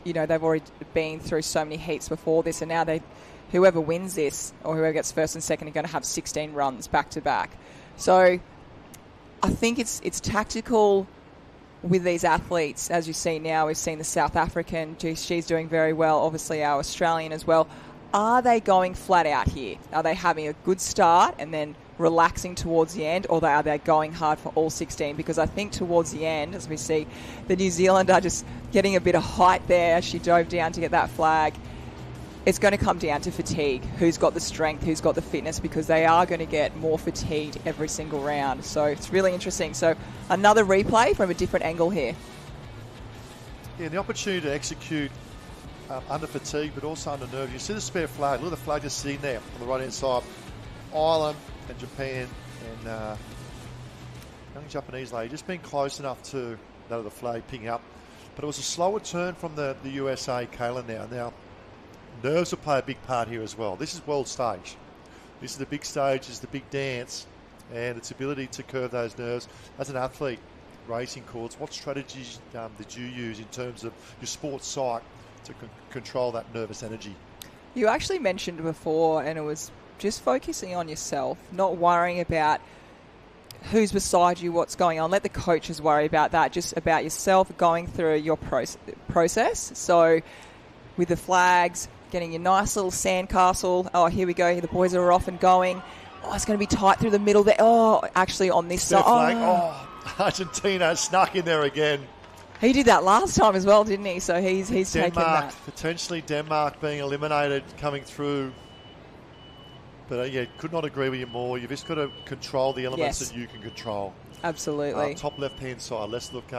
they've already been through so many heats before this, and now whoever wins this or whoever gets first and second are going to have 16 runs back to back. So I think it's tactical with these athletes. As you see now, we've seen the South African, she's doing very well, obviously our Australian as well. Are they going flat out here? Are they having a good start and then relaxing towards the end, or are they going hard for all 16? Because I think towards the end, as we see, the New Zealander just getting a bit of height there. She dove down to get that flag. It's going to come down to fatigue. Who's got the strength, who's got the fitness, because they are going to get more fatigued every single round. So it's really interesting. So another replay from a different angle here. Yeah, the opportunity to execute under fatigue, but also under nerve. You see the spare flag. Look at the flag just sitting there on the right-hand side. Ireland and Japan and young Japanese lady just been close enough to that of the flag picking up. But it was a slower turn from the USA, Kaylin now. Now, nerves will play a big part here as well. This is world stage. This is the big stage, this is the big dance, and its ability to curve those nerves. As an athlete racing courts, what strategies did you use in terms of your sports psych to control that nervous energy? You actually mentioned before, and it was just focusing on yourself, not worrying about who's beside you, what's going on. Let the coaches worry about that, just about yourself going through your process. So with the flags, getting your nice little sandcastle. Oh, here we go. The boys are off and going. Oh, it's going to be tight through the middle there. Oh, actually on this side. Oh, Argentina snuck in there again. He did that last time as well, didn't he? So he's taken that. Potentially Denmark being eliminated coming through. But yeah, could not agree with you more. You've just got to control the elements Yes. that you can control. Absolutely. Top left-hand side. Let's look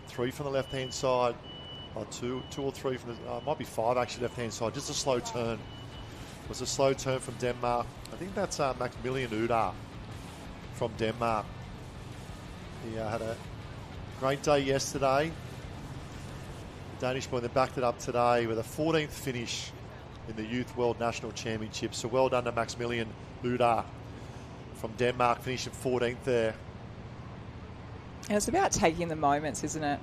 3 from the left-hand side. Two or three from the... might be 5 actually left-hand side. Just a slow turn. It was a slow turn from Denmark. I think that's Maximilian Udar from Denmark. He had a great day yesterday. Danish boy, they backed it up today with a 14th finish in the Youth World National Championship. So well done to Maximilian Udar from Denmark, finishing 14th there. And it's about taking the moments, isn't it?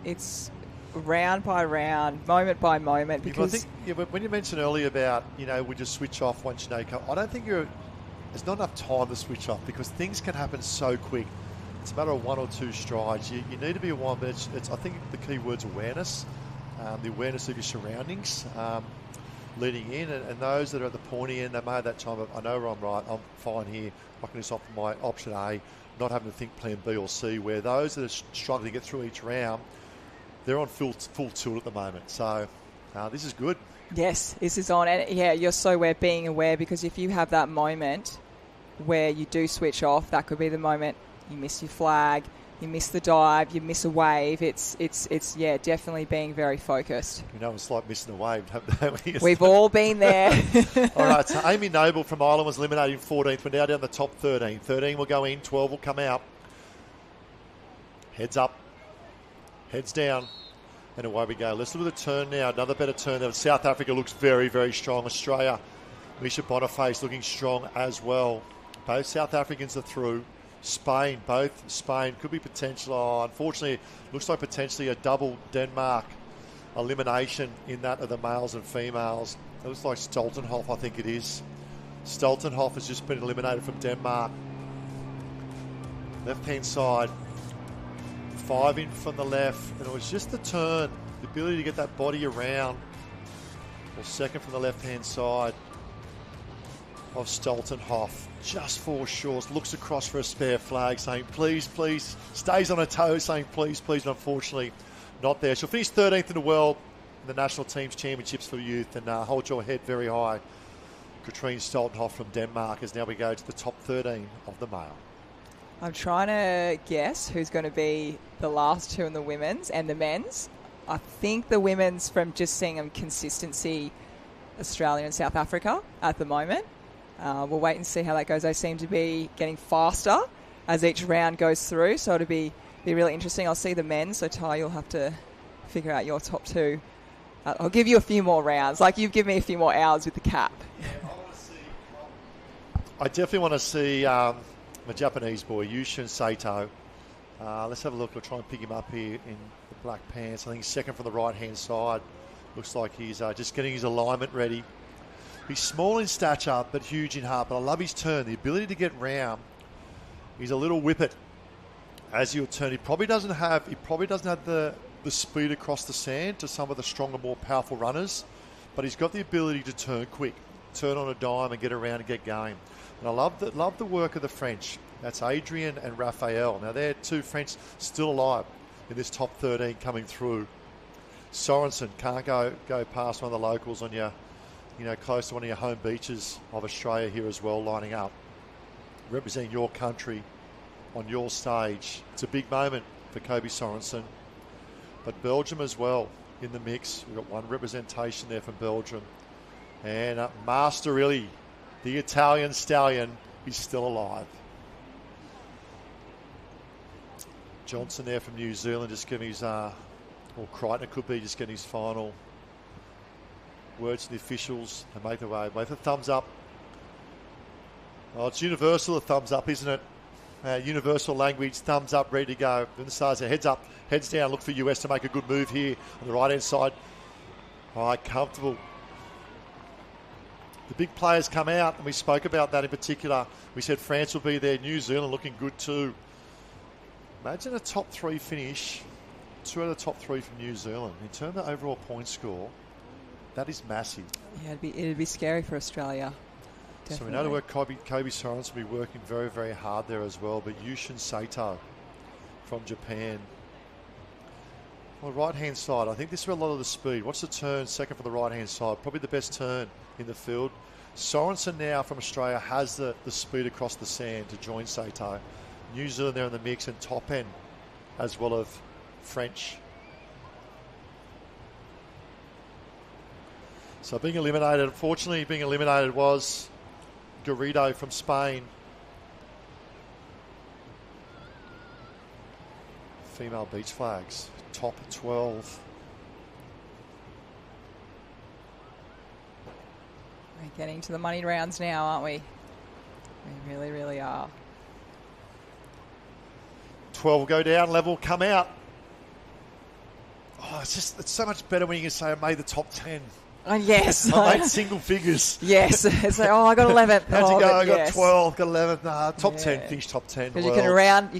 It's round by round, moment by moment. Because I think, but when you mentioned earlier about, we just switch off once you come, I don't think there's not enough time to switch off because things can happen so quick. It's a matter of 1 or 2 strides. You need to be one, but I think the key word's awareness, the awareness of your surroundings leading in, and those that are at the pointy end, they may have that time of, I know where I'm right, I'm fine here, I can just offer my option A, not having to think plan B or C, where those that are struggling to get through each round, they're on full tilt at the moment. So this is good. Yes, this is on. And yeah, you're so being aware, because if you have that moment where you do switch off, that could be the moment you miss your flag, you miss the dive, you miss a wave. It's definitely being very focused. It's like missing a wave, haven't we? We've all been there. All right, so Amy Noble from Ireland was eliminated in 14th. We're now down the top 13. 13 will go in, 12 will come out. Heads up, heads down, and away we go. Let's look at the turn now. Another better turn there. South Africa looks very, very strong. Australia, Misha Boniface looking strong as well. Both South Africans are through. Spain could be potential. Unfortunately, looks like potentially a double Denmark elimination in that of the males and females. It looks like Stoltenhoff, I think it is. Stoltenhoff has just been eliminated from Denmark. Left-hand side. 5 in from the left, and it was just the turn, the ability to get that body around. Well, second from the left-hand side of Stoltenhoff. Just falls short, looks across for a spare flag, saying, please, please, stays on her toes, saying, please, please, and unfortunately not there. She'll finish 13th in the world in the National Teams Championships for youth, and hold your head very high. Katrine Stoltenhoff from Denmark, as now we go to the top 13 of the male. I'm trying to guess who's going to be the last two in the women's and the men's. I think the women's, from just seeing them consistency, Australia and South Africa at the moment. We'll wait and see how that goes. They seem to be getting faster as each round goes through, so it'll be really interesting. I'll see the men, so Ty, you'll have to figure out your top 2. I'll give you a few more rounds, like you've given me a few more hours with the cap. I definitely want to see my Japanese boy, Yushin Sato. Let's have a look. We'll try and pick him up here in the black pants. I think he's second from the right-hand side. Looks like he's just getting his alignment ready. He's small in stature, but huge in heart. But I love his turn. The ability to get round. He's a little whippet as he'll turn. He probably doesn't have the speed across the sand to some of the stronger, more powerful runners. But he's got the ability to turn quick, turn on a dime and get around and get going. And I love the work of the French. That's Adrian and Raphael. Now, they're 2 French still alive in this top 13 coming through. Sorensen can't go past one of the locals on your, close to one of your home beaches of Australia here as well, lining up, representing your country on your stage. It's a big moment for Kobe Sorensen. But Belgium as well in the mix. We've got one representation there from Belgium. And Master Illy, the Italian stallion, is still alive. Johnson there from New Zealand just giving his, or Crichton could be just getting his final words to the officials. They make the way. Wave the thumbs up. Oh, it's universal, the thumbs up, isn't it? Universal language, thumbs up, ready to go. Then the stars are heads up, heads down. Look for US to make a good move here on the right-hand side. All right, comfortable. The big players come out, and we spoke about that in particular. We said France will be there. New Zealand looking good too. Imagine a top 3 finish. 2 out of the top 3 from New Zealand. In terms of overall point score, that is massive. Yeah, it'd be scary for Australia. Definitely. So we know the work Kobe Sorensen will be working very, very hard there as well. But Yushin Sato from Japan. On the right-hand side, I think this is where a lot of the speed. What's the turn second for the right-hand side? Probably the best turn in the field. Sorensen now from Australia has the speed across the sand to join Sato. New Zealand there in the mix, and top end as well of French. So being eliminated, unfortunately being eliminated was Garrido from Spain. Female beach flags, top 12. We're getting to the money rounds now, aren't we? We really, really are. 12 will go down, level come out. Oh, it's so much better when you can say I made the top 10. Oh, yes. I made single figures. Yes. It's like, I got 11. How'd you go? I got yes. 12, got 11. Nah, top 10, finish top 10. Because you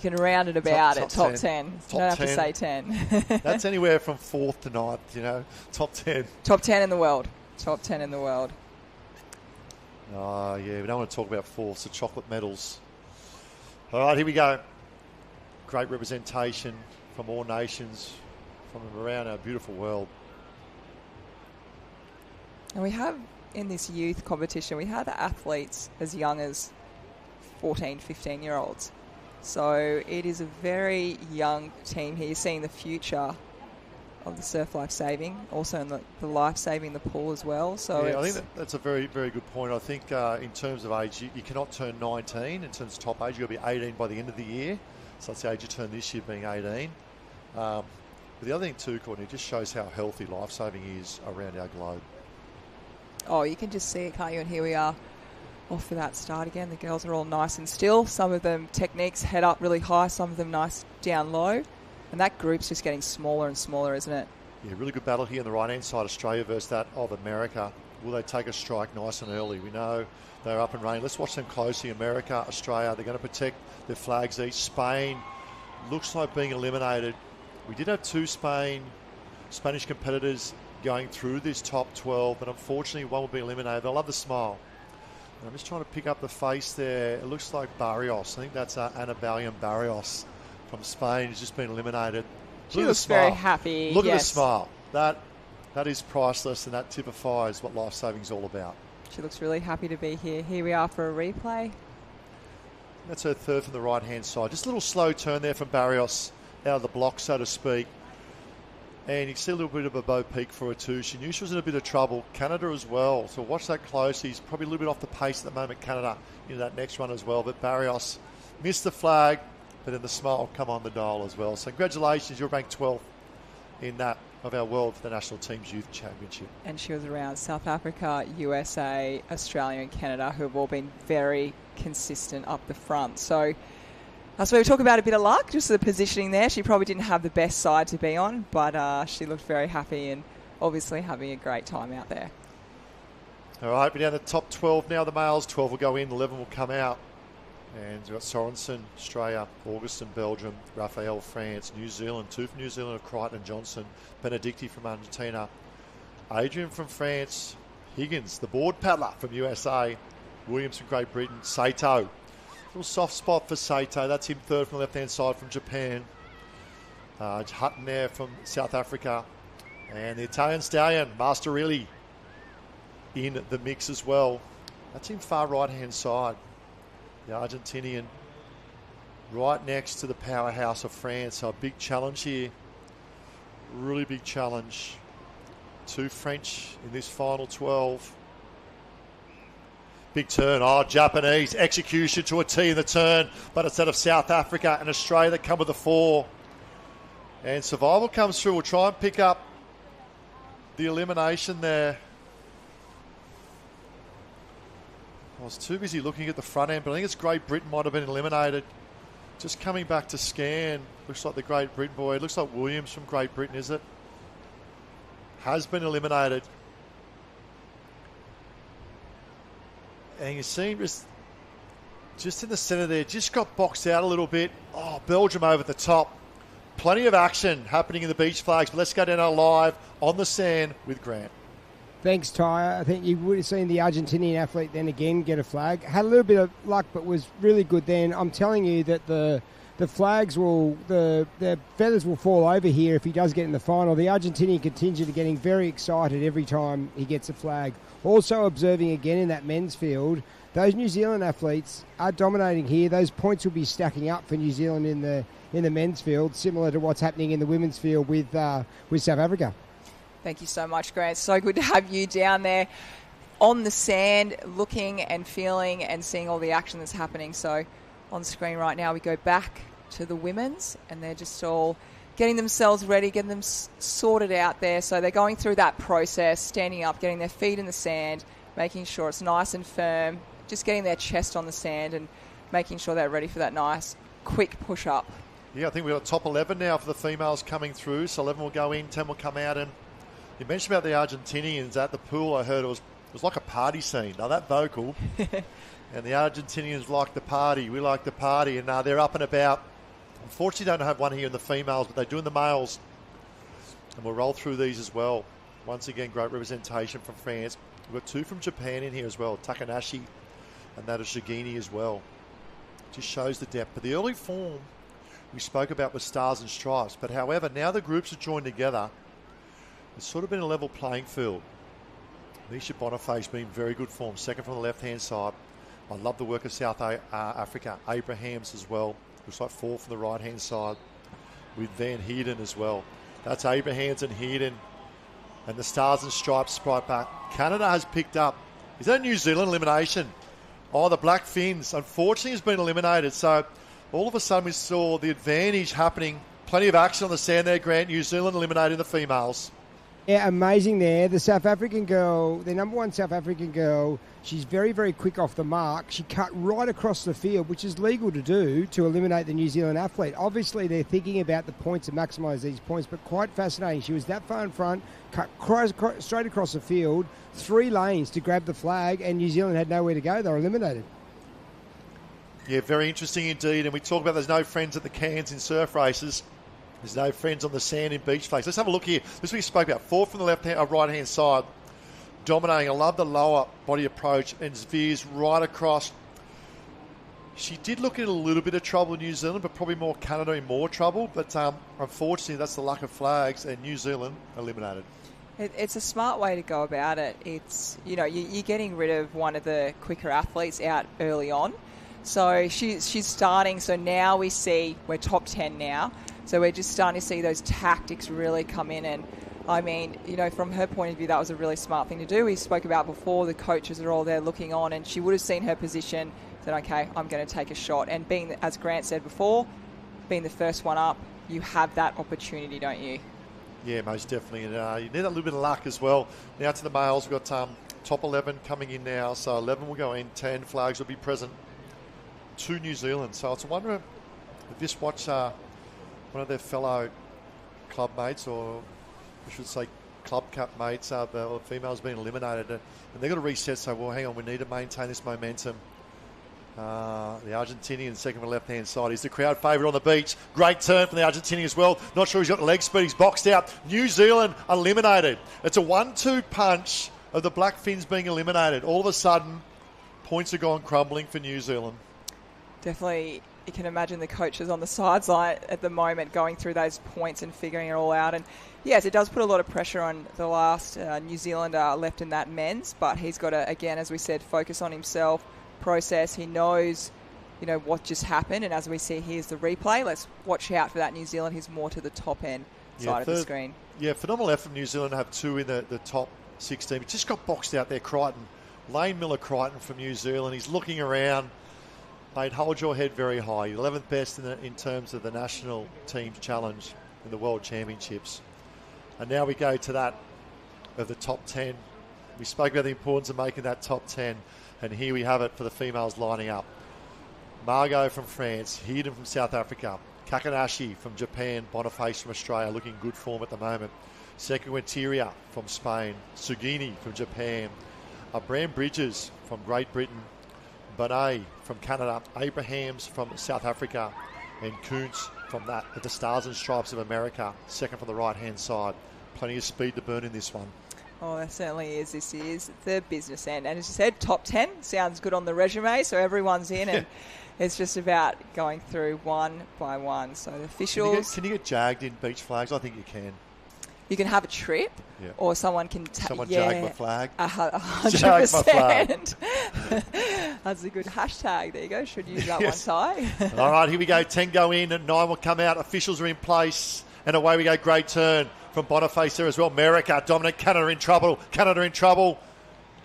can round it about top 10. You don't have to say 10. That's anywhere from 4th to 9th, top 10. Top 10 in the world. Top 10 in the world. Oh, yeah, we don't want to talk about 4ths, the chocolate medals. All right, here we go. Great representation from all nations, from around our beautiful world. And we have, in this youth competition, we have athletes as young as 14, 15-year-olds. So it is a very young team here, seeing the future of the surf lifesaving, also in the lifesaving, the pool as well. So yeah, I think that's a very, very good point. I think in terms of age, you cannot turn 19 in terms of top age. You've got to be 18 by the end of the year. So that's the age you turn this year, being 18. But the other thing too, Courtney, it just shows how healthy lifesaving is around our globe. Oh, you can just see it, can't you? And here we are off for that start again. The girls are all nice and still. Some of them techniques head up really high, some of them nice down low. And that group's just getting smaller and smaller, isn't it? Yeah, really good battle here on the right-hand side, Australia versus that of America. Will they take a strike nice and early? We know they're up and running. Let's watch them closely. America, Australia, they're going to protect their flags each. Spain looks like being eliminated. We did have two Spanish competitors going through this top 12, but unfortunately one will be eliminated. I love the smile. And I'm just trying to pick up the face there. It looks like Barrios. I think that's Anabalian Barrios from Spain. He's just been eliminated. She looks very happy. Look at the smile. That is priceless, and that typifies what lifesaving is all about. She looks really happy to be here. Here we are for a replay. That's her third from the right-hand side. Just a little slow turn there from Barrios out of the block, so to speak. And you can see a little bit of a bow peak for her too. She knew she was in a bit of trouble. Canada as well. So watch that close. He's probably a little bit off the pace at the moment, Canada, in that next one as well. But Barrios missed the flag, but then the smile come on the dial as well. So congratulations, you're ranked 12th in that of our world for the National Teams Youth Championship. And she was around South Africa, USA, Australia and Canada, who have all been very consistent up the front. So we were talking about a bit of luck, just the positioning there. She probably didn't have the best side to be on, but she looked very happy and obviously having a great time out there. All right, we're down to the top 12 now. The males, 12 will go in, 11 will come out. And we've got Sorensen, Australia, Augustin, Belgium, Raphael, France, New Zealand, two from New Zealand are Crichton and Johnson, Benedicti from Argentina, Adrian from France, Higgins, the board paddler from USA, Williams from Great Britain, Sato. Little soft spot for Sato. That's him third from the left-hand side from Japan. Hutton there from South Africa. And the Italian stallion, Masterilli, in the mix as well. That's him far right-hand side. The Argentinian right next to the powerhouse of France. So a big challenge here. Really big challenge. Two French in this final 12. Big turn. Oh, Japanese execution to a T in the turn. But it's out of South Africa and Australia that come with the 4. And Survival comes through. We'll try and pick up the elimination there. I was too busy looking at the front end, but I think it's Great Britain might have been eliminated. Just coming back to scan. Looks like the Great Britain boy. It looks like Williams from Great Britain, is it? Has been eliminated. And you see him just in the centre there, just got boxed out a little bit. Oh, Belgium over the top. Plenty of action happening in the beach flags, but let's go down our live on the sand with Grant. Thanks, Ty. I think you would have seen the Argentinian athlete then again get a flag. Had a little bit of luck, but was really good then. I'm telling you that the flags the feathers will fall over here if he does get in the final. The Argentinian contingent are getting very excited every time he gets a flag. Also observing again in that men's field, those New Zealand athletes are dominating here. Those points will be stacking up for New Zealand in the men's field, similar to what's happening in the women's field with South Africa. Thank you so much, Grant. So good to have you down there on the sand, looking and feeling and seeing all the action that's happening. So on screen right now, we go back to the women's, and they're just all getting themselves ready, getting them sorted out there. So they're going through that process, standing up, getting their feet in the sand, making sure it's nice and firm, just getting their chest on the sand and making sure they're ready for that nice, quick push-up. Yeah, I think we've got top 11 now for the females coming through. So 11 will go in, 10 will come out. And you mentioned about the Argentinians at the pool. I heard it was like a party scene. Now, that vocal. And the Argentinians like the party. We like the party. And they're up and about. Unfortunately, don't have one here in the females, but they do in the males. And we'll roll through these as well. Once again, great representation from France. We've got 2 from Japan in here as well. Takanashi and that of Shigini as well. Just shows the depth. But the early form we spoke about with Stars and Stripes. But however, now the groups are joined together. It's sort of been a level playing field. Misha Boniface been in very good form. Second from the left-hand side. I love the work of South Africa. Abrahams as well. Looks like 4 from the right-hand side with Van Heerden as well. That's Abrahams and Heerden. And the Stars and Stripes sprite back. Canada has picked up. Is that a New Zealand elimination? Oh, the Black Finns, unfortunately, has been eliminated. So all of a sudden we saw the advantage happening. Plenty of action on the sand there, Grant. New Zealand eliminating the females. Yeah, amazing there. The South African girl, the number 1 South African girl, she's very, very quick off the mark. She cut right across the field, which is legal to do, to eliminate the New Zealand athlete. Obviously, they're thinking about the points and maximise these points, but quite fascinating. She was that far in front, cut straight across the field, 3 lanes to grab the flag, and New Zealand had nowhere to go. They were eliminated. Yeah, very interesting indeed. And we talk about there's no friends at the cans in surf races. There's no friends on the sand in beach flakes. Let's have a look here. This is what we spoke about. 4 from the right-hand side. Dominating. I love the lower body approach and veers right across. She did look in a little bit of trouble in New Zealand, but probably more Canada in more trouble. But unfortunately, that's the luck of flags, and New Zealand eliminated. It's a smart way to go about it. It's, you're getting rid of one of the quicker athletes out early on. So she's starting. So now we see we're top 10 now. So we're just starting to see those tactics really come in. And, I mean, from her point of view, that was a really smart thing to do. We spoke about before, the coaches are all there looking on, and she would have seen her position, said, okay, I'm going to take a shot. And being, as Grant said before, being the first one up, you have that opportunity, don't you? Yeah, most definitely. And you need a little bit of luck as well. Now to the males, we've got top 11 coming in now. So 11 will go in, 10 flags will be present. 2 New Zealand. So it's a wonder if this watch one of their fellow club mates, or I should say club cup mates, the females being eliminated, and they've got to reset. So, well, hang on, we need to maintain this momentum. The Argentinian second from the left-hand side. He's the crowd favourite on the beach. Great turn from the Argentinian as well. Not sure he's got the leg speed. He's boxed out. New Zealand eliminated. It's a 1-2 punch of the Black Finns being eliminated. All of a sudden, points are gone crumbling for New Zealand. Definitely, you can imagine the coaches on the sideline at the moment going through those points and figuring it all out. And yes, it does put a lot of pressure on the last New Zealander left in that men's, but he's got to, again, as we said, focus on himself, process. He knows, what just happened. And as we see, here's the replay. Let's watch out for that New Zealand. He's more to the top end side of the screen. Yeah, phenomenal effort from New Zealand to have 2 in the top 16. But just got boxed out there, Crichton. Lane Miller-Crichton from New Zealand. He's looking around. Mate, hold your head very high. 11th best in terms of the national team's challenge in the World Championships. And now we go to that of the top 10. We spoke about the importance of making that top 10. And here we have it for the females lining up. Margot from France, Heerden from South Africa, Kakanashi from Japan, Boniface from Australia, looking good form at the moment. Sequentiria from Spain, Sugini from Japan, Bram Bridges from Great Britain, Bonet from Canada, Abrahams from South Africa, and Kuntz from the Stars and Stripes of America, second from the right-hand side. Plenty of speed to burn in this one. Oh, there certainly is. This is the business end. And as you said, top 10 sounds good on the resume, so everyone's in, and it's just about going through one by one. So the officials... Can you get jagged in beach flags? I think you can. You can have a trip, or someone can jag my flag. 100%. That's a good hashtag. There you go. Should use that one, Ty. All right, here we go. 10 go in and 9 will come out. Officials are in place. And away we go. Great turn from Boniface there as well. America, dominant. Canada in trouble. Canada in trouble.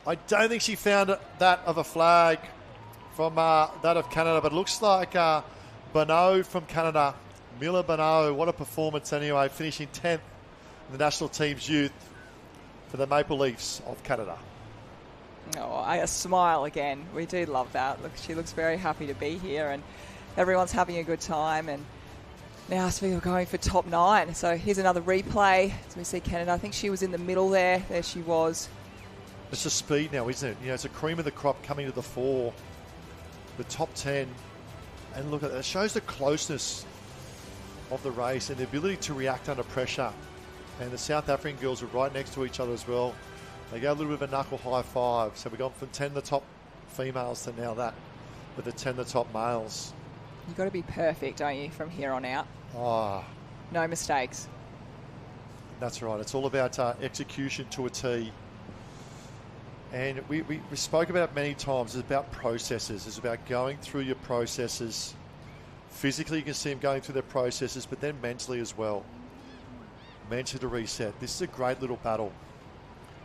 I don't think she found that of a flag from that of Canada, but it looks like Bonneau from Canada. Miller Bonneau, what a performance anyway, finishing 10th in the national team's youth for the Maple Leafs of Canada. Oh, a smile again. We do love that. Look, she looks very happy to be here, and everyone's having a good time. And now we're going for top 9. So here's another replay. As we see Canada, I think she was in the middle there. There she was. It's the speed now, isn't it? You know, it's a cream of the crop coming to the fore. The top 10. And look at that. It shows the closeness of the race and the ability to react under pressure. And the South African girls are right next to each other as well. They go a little bit of a knuckle high five. So we've gone from 10 the top females to now that with the 10 the top males. You've got to be perfect, don't you, from here on out? Oh. No mistakes. That's right. It's all about execution to a T. And we spoke about it many times. It's about processes. It's about going through your processes. Physically, you can see them going through their processes, but then mentally as well. Mentally to reset. This is a great little battle.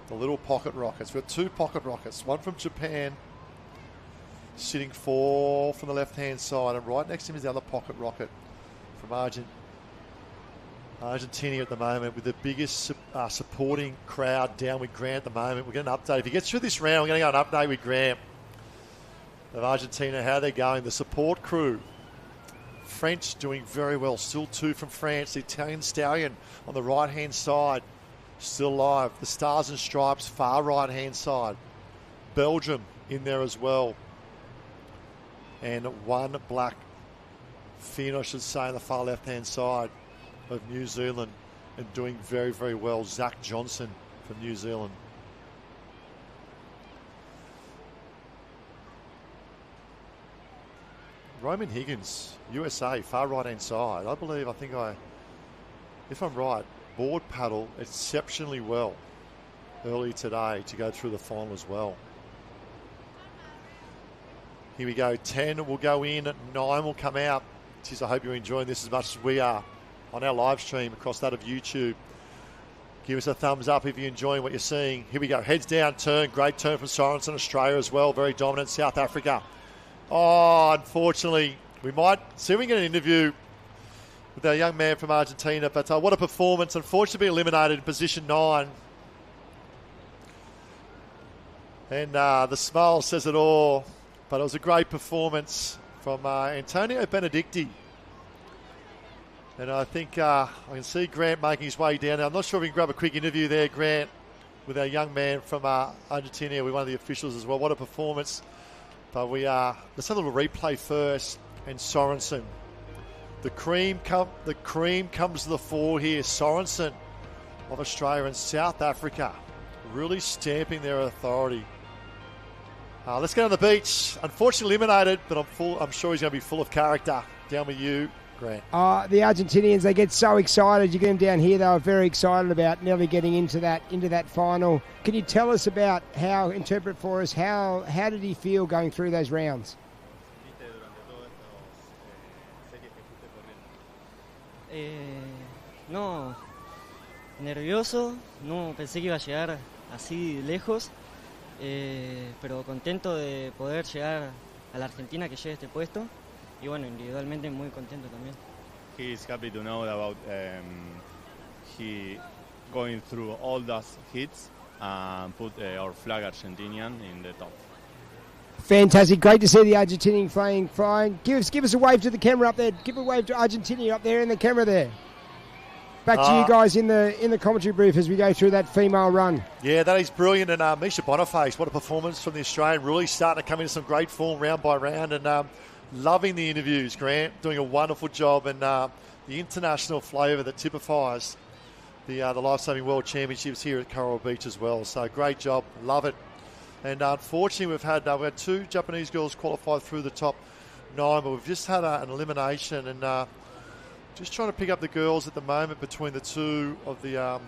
The little pocket rockets. We've got 2 pocket rockets. One from Japan, sitting 4 from the left-hand side, and right next to him is the other pocket rocket from Argentina at the moment, with the biggest supporting crowd down with Grant at the moment. We're going to update. If he gets through this round, we're going to go an update with Grant of Argentina, how they're going. The support crew. French doing very well. Still 2 from France. The Italian Stallion on the right-hand side. Still alive. The Stars and Stripes, far right-hand side. Belgium in there as well. And 1 black fin, I should say, on the far left-hand side of New Zealand, and doing very, very well. Zach Johnson from New Zealand. Roman Higgins, USA, far right-hand side. If I'm right, board paddle exceptionally well early today to go through the final as well. Here we go. 10 will go in, 9 will come out. Geez, I hope you're enjoying this as much as we are on our live stream across that of YouTube. Give us a thumbs up if you're enjoying what you're seeing. Here we go. Heads down turn. Great turn from Sorensen, Australia as well. Very dominant. South Africa. Oh, unfortunately, we might see if we can get an interview with our young man from Argentina. But what a performance. Unfortunately, eliminated in position 9. And the smile says it all. But it was a great performance from Antonio Benedicti. And I think I can see Grant making his way down. Now, I'm not sure if we can grab a quick interview there, Grant, with our young man from Argentina, with one of the officials as well. What a performance. But let's have a little replay first. And Sorensen. The cream comes to the fore here. Sorensen of Australia and South Africa really stamping their authority. Let's go on the beach. Unfortunately eliminated, but I'm sure he's going to be full of character. Down with you, Grant. The Argentinians, they get so excited. You get them down here, they were very excited about nearly getting into that final. Can you tell us about interpret for us, how did he feel going through those rounds? No, nervioso, no pensé que iba a llegar así lejos, pero contento de poder llegar a la Argentina, que llegue a este puesto, y bueno, individualmente muy contento también. He is happy to know about he going through all those hits and put our flag Argentinian in the top. Fantastic. Great to see the Argentinian flying. Give us a wave to the camera up there. Give a wave to Argentina up there in the camera there. Back to you guys in the commentary booth as we go through that female run. Yeah, that is brilliant. And Misha Boniface, what a performance from the Australian. Really starting to come into some great form round by round. And loving the interviews, Grant. Doing a wonderful job. And the international flavour that typifies the Lifesaving World Championships here at Coral Beach as well. So great job. Love it. And unfortunately, we've had 2 Japanese girls qualified through the top 9, but we've just had an elimination, and just trying to pick up the girls at the moment between the 2 of the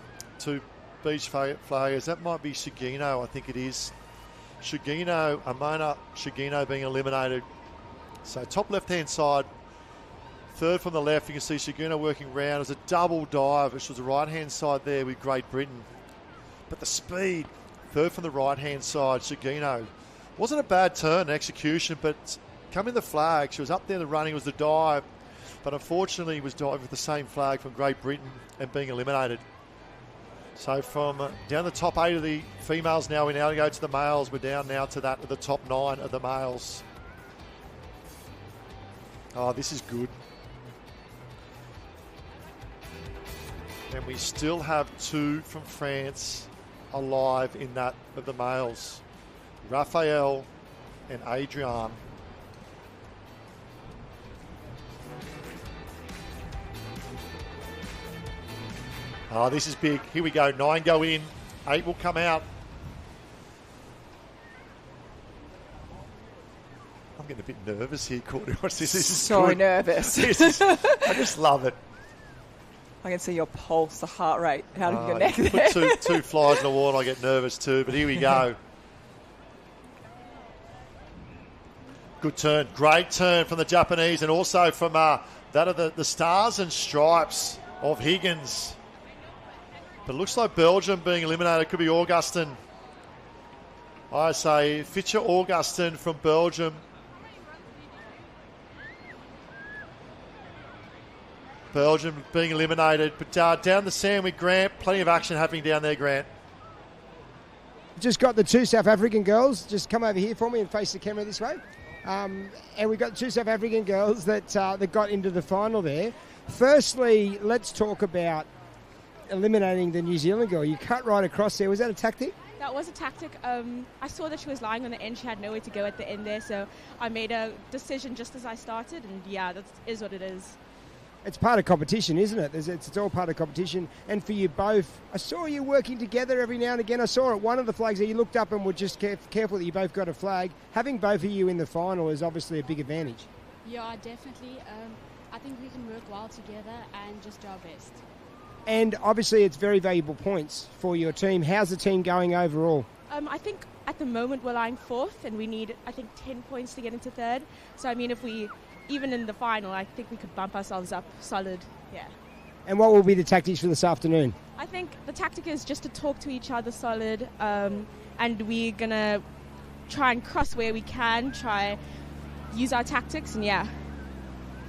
two beach flaggers. That might be Shigino, I think it is. Amona Shigino being eliminated. So top left-hand side, third from the left, you can see Shigino working round. It was a double dive, which was the right-hand side there with Great Britain. But the speed, third from the right-hand side, Shigino. Wasn't a bad turn, execution, but coming the flag, she was up there, the running was the dive, but unfortunately was diving with the same flag from Great Britain and being eliminated. So from down the top 8 of the females now, we now go to the males. We're down now to that of the top 9 of the males. Oh, this is good. And we still have 2 from France alive in that of the males. Raphael and Adrian. Oh, this is big. Here we go. 9 go in. 8 will come out. I'm getting a bit nervous here, Courtney. Watch this. This is so good. nervous. I just love it. I can see your pulse, the heart rate out of your neck there. Put two flies in the wall and I get nervous too, but here we go. Good turn. Great turn from the Japanese and also from that of the Stars and Stripes of Higgins. But it looks like Belgium being eliminated. Could be Augustin. I say Fitcher Augustin from Belgium. Belgium being eliminated. But down the sand with Grant. Plenty of action happening down there, Grant. Just got the 2 South African girls. Just come over here for me and face the camera this way. And we've got 2 South African girls that got into the final there. Firstly, let's talk about eliminating the New Zealand girl. You cut right across there. Was that a tactic? That was a tactic. I saw that she was lying on the end. She had nowhere to go at the end there, so I made a decision just as I started, and yeah, that is what it is. It's part of competition, isn't it? It's all part of competition. And for you both, I saw you working together every now and again. I saw at one of the flags that you looked up and were just careful that you both got a flag. Having both of you in the final is obviously a big advantage. Yeah, definitely. I think we can work well together and just do our best. And obviously it's very valuable points for your team. How's the team going overall? I think at the moment we're lying 4th and we need, 10 points to get into 3rd. So, if we, even in the final, I think we could bump ourselves up solid, yeah. And what will be the tactics for this afternoon? I think the tactic is just to talk to each other solid, and we're going to try and cross where we can, try use our tactics, and yeah.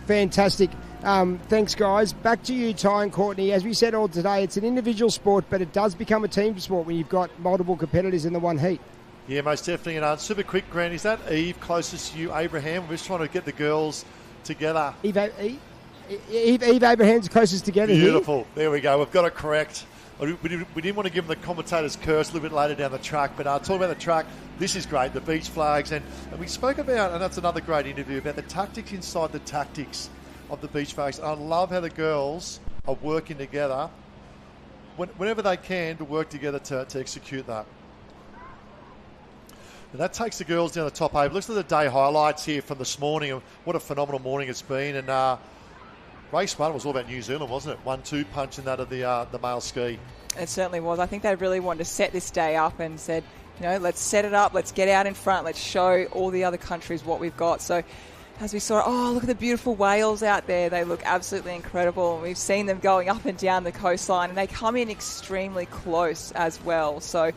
Fantastic. Thanks, guys. Back to you, Ty and Courtney. As we said all today, it's an individual sport, but it does become a team sport when you've got multiple competitors in the one heat. Yeah, most definitely. And super quick, Grant, is that Eve closest to you, Abraham? We're just trying to get the girls together. Eve Abraham's closest together. Beautiful. Here. There we go. We've got it correct. We didn't want to give them the commentator's curse a little bit later down the track, but talking about the track, this is great, the beach flags. And we spoke about, and that's another great interview, about the tactics inside the tactics of the beach flags. And I love how the girls are working together whenever they can to work together to execute that. And that takes the girls down the top 8. Listen to the day highlights here from this morning. What a phenomenal morning it's been. And race 1 was all about New Zealand, wasn't it? 1-2 punch in that of the male ski. It certainly was. I think they really wanted to set this day up and said, let's set it up, let's get out in front, let's show all the other countries what we've got. So as we saw, look at the beautiful whales out there. They look absolutely incredible. We've seen them going up and down the coastline, and they come in extremely close as well. So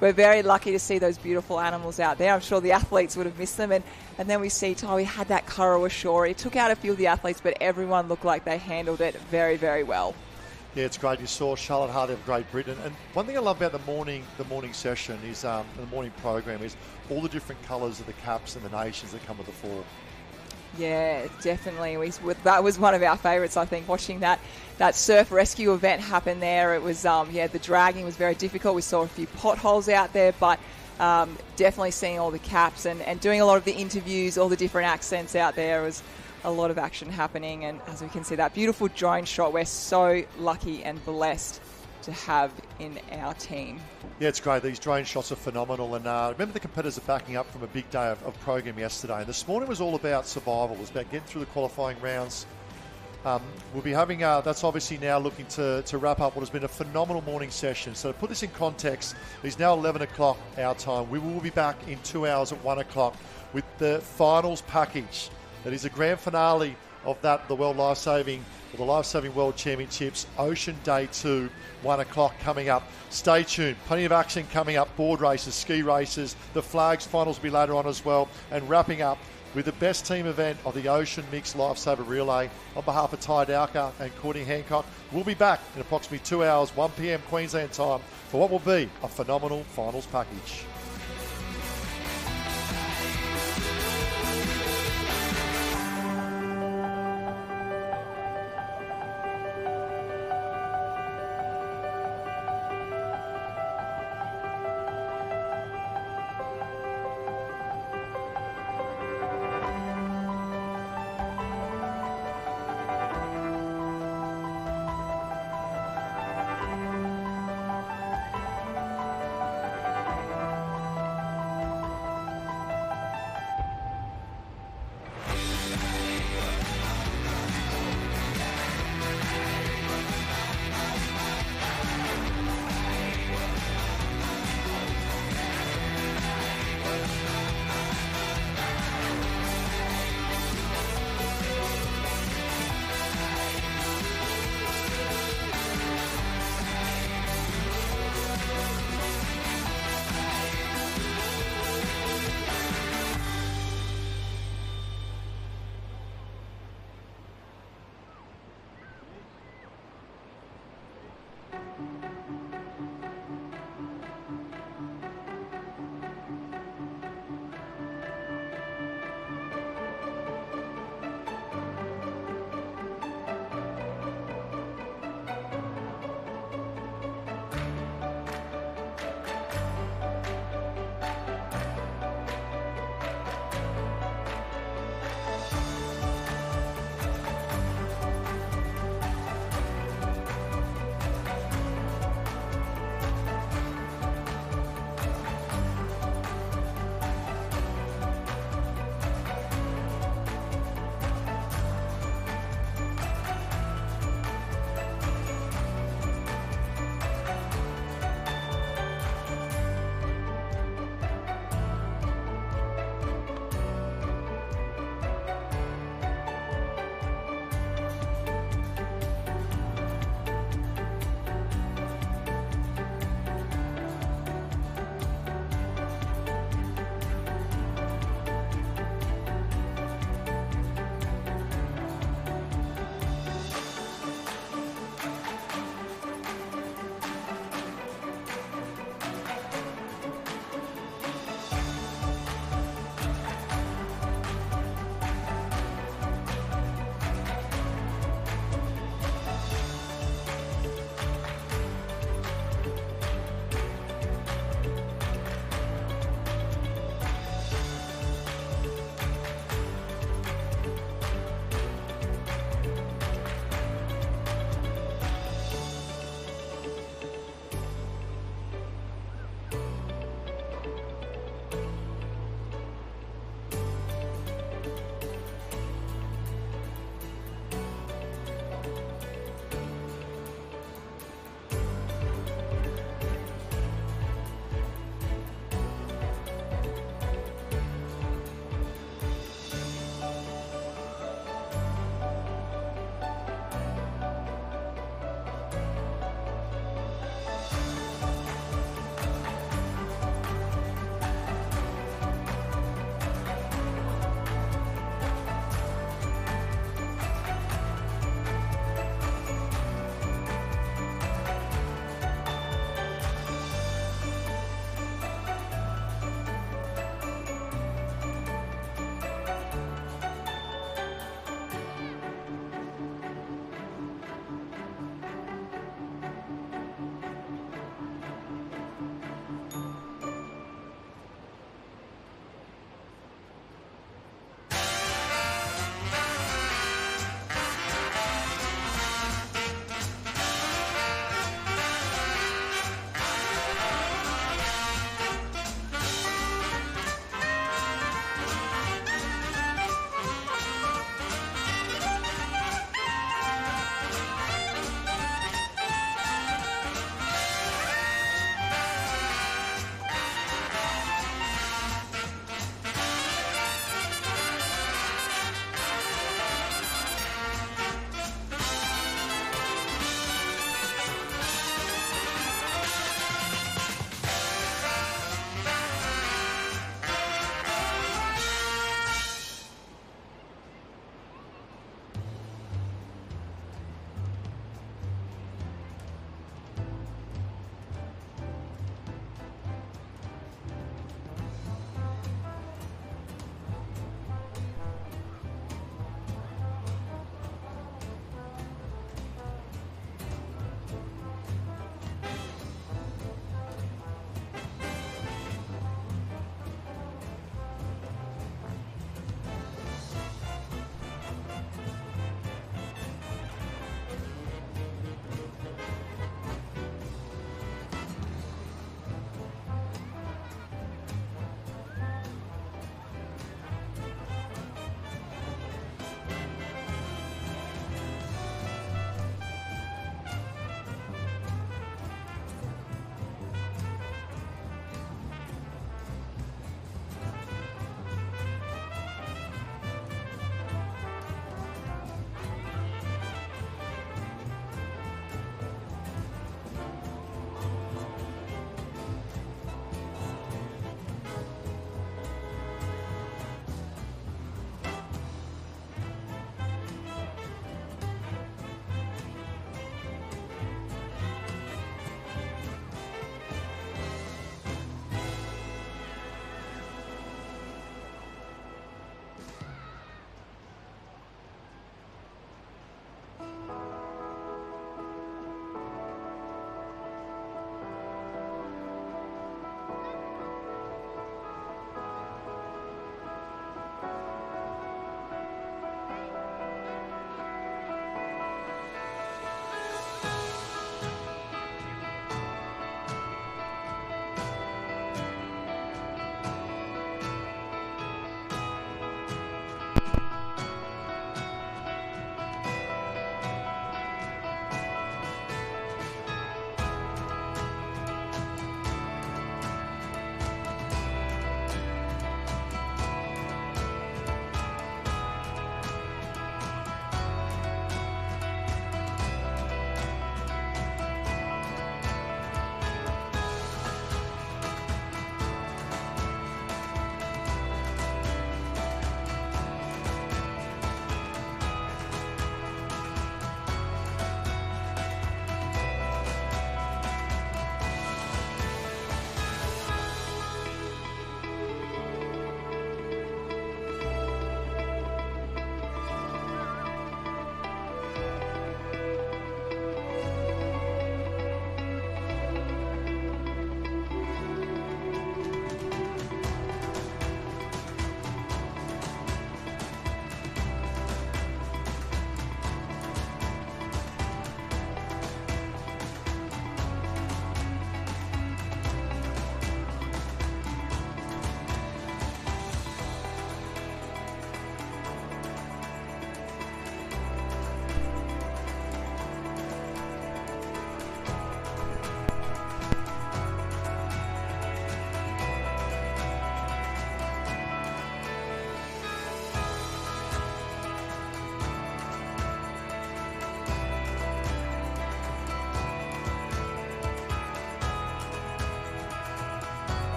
we're very lucky to see those beautiful animals out there. I'm sure the athletes would have missed them. And then we see, we had that Kurrawa Shore. It took out a few of the athletes, but everyone looked like they handled it very, very well. Yeah, it's great. You saw Charlotte Hardy of Great Britain. And one thing I love about the morning session is, the morning program, is all the different colours of the caps and the nations that come with the fall. Yeah, definitely. That was one of our favourites, I think, watching that surf rescue event happen there. It was, the dragging was very difficult. We saw a few potholes out there, but definitely seeing all the caps and doing a lot of the interviews, all the different accents out there. Was a lot of action happening. And as we can see, that beautiful drone shot, we're so lucky and blessed to have in our team. Yeah, it's great. These drone shots are phenomenal. And remember, the competitors are backing up from a big day of program yesterday. And this morning was all about survival. It was about getting through the qualifying rounds We'll be having, that's obviously now looking to wrap up what has been a phenomenal morning session. So to put this in context, it's now 11 o'clock our time. We will be back in 2 hours at 1 o'clock with the finals package. That is a grand finale of that, the World Lifesaving, or the Lifesaving World Championships, Ocean Day 2, 1 o'clock coming up. Stay tuned. Plenty of action coming up. Board races, ski races, the flags finals will be later on as well. And wrapping up with the best team event of the Ocean Mixed Lifesaver Relay. On behalf of Ty Dowker and Courtney Hancock, we'll be back in approximately 2 hours, 1 p.m. Queensland time, for what will be a phenomenal finals package.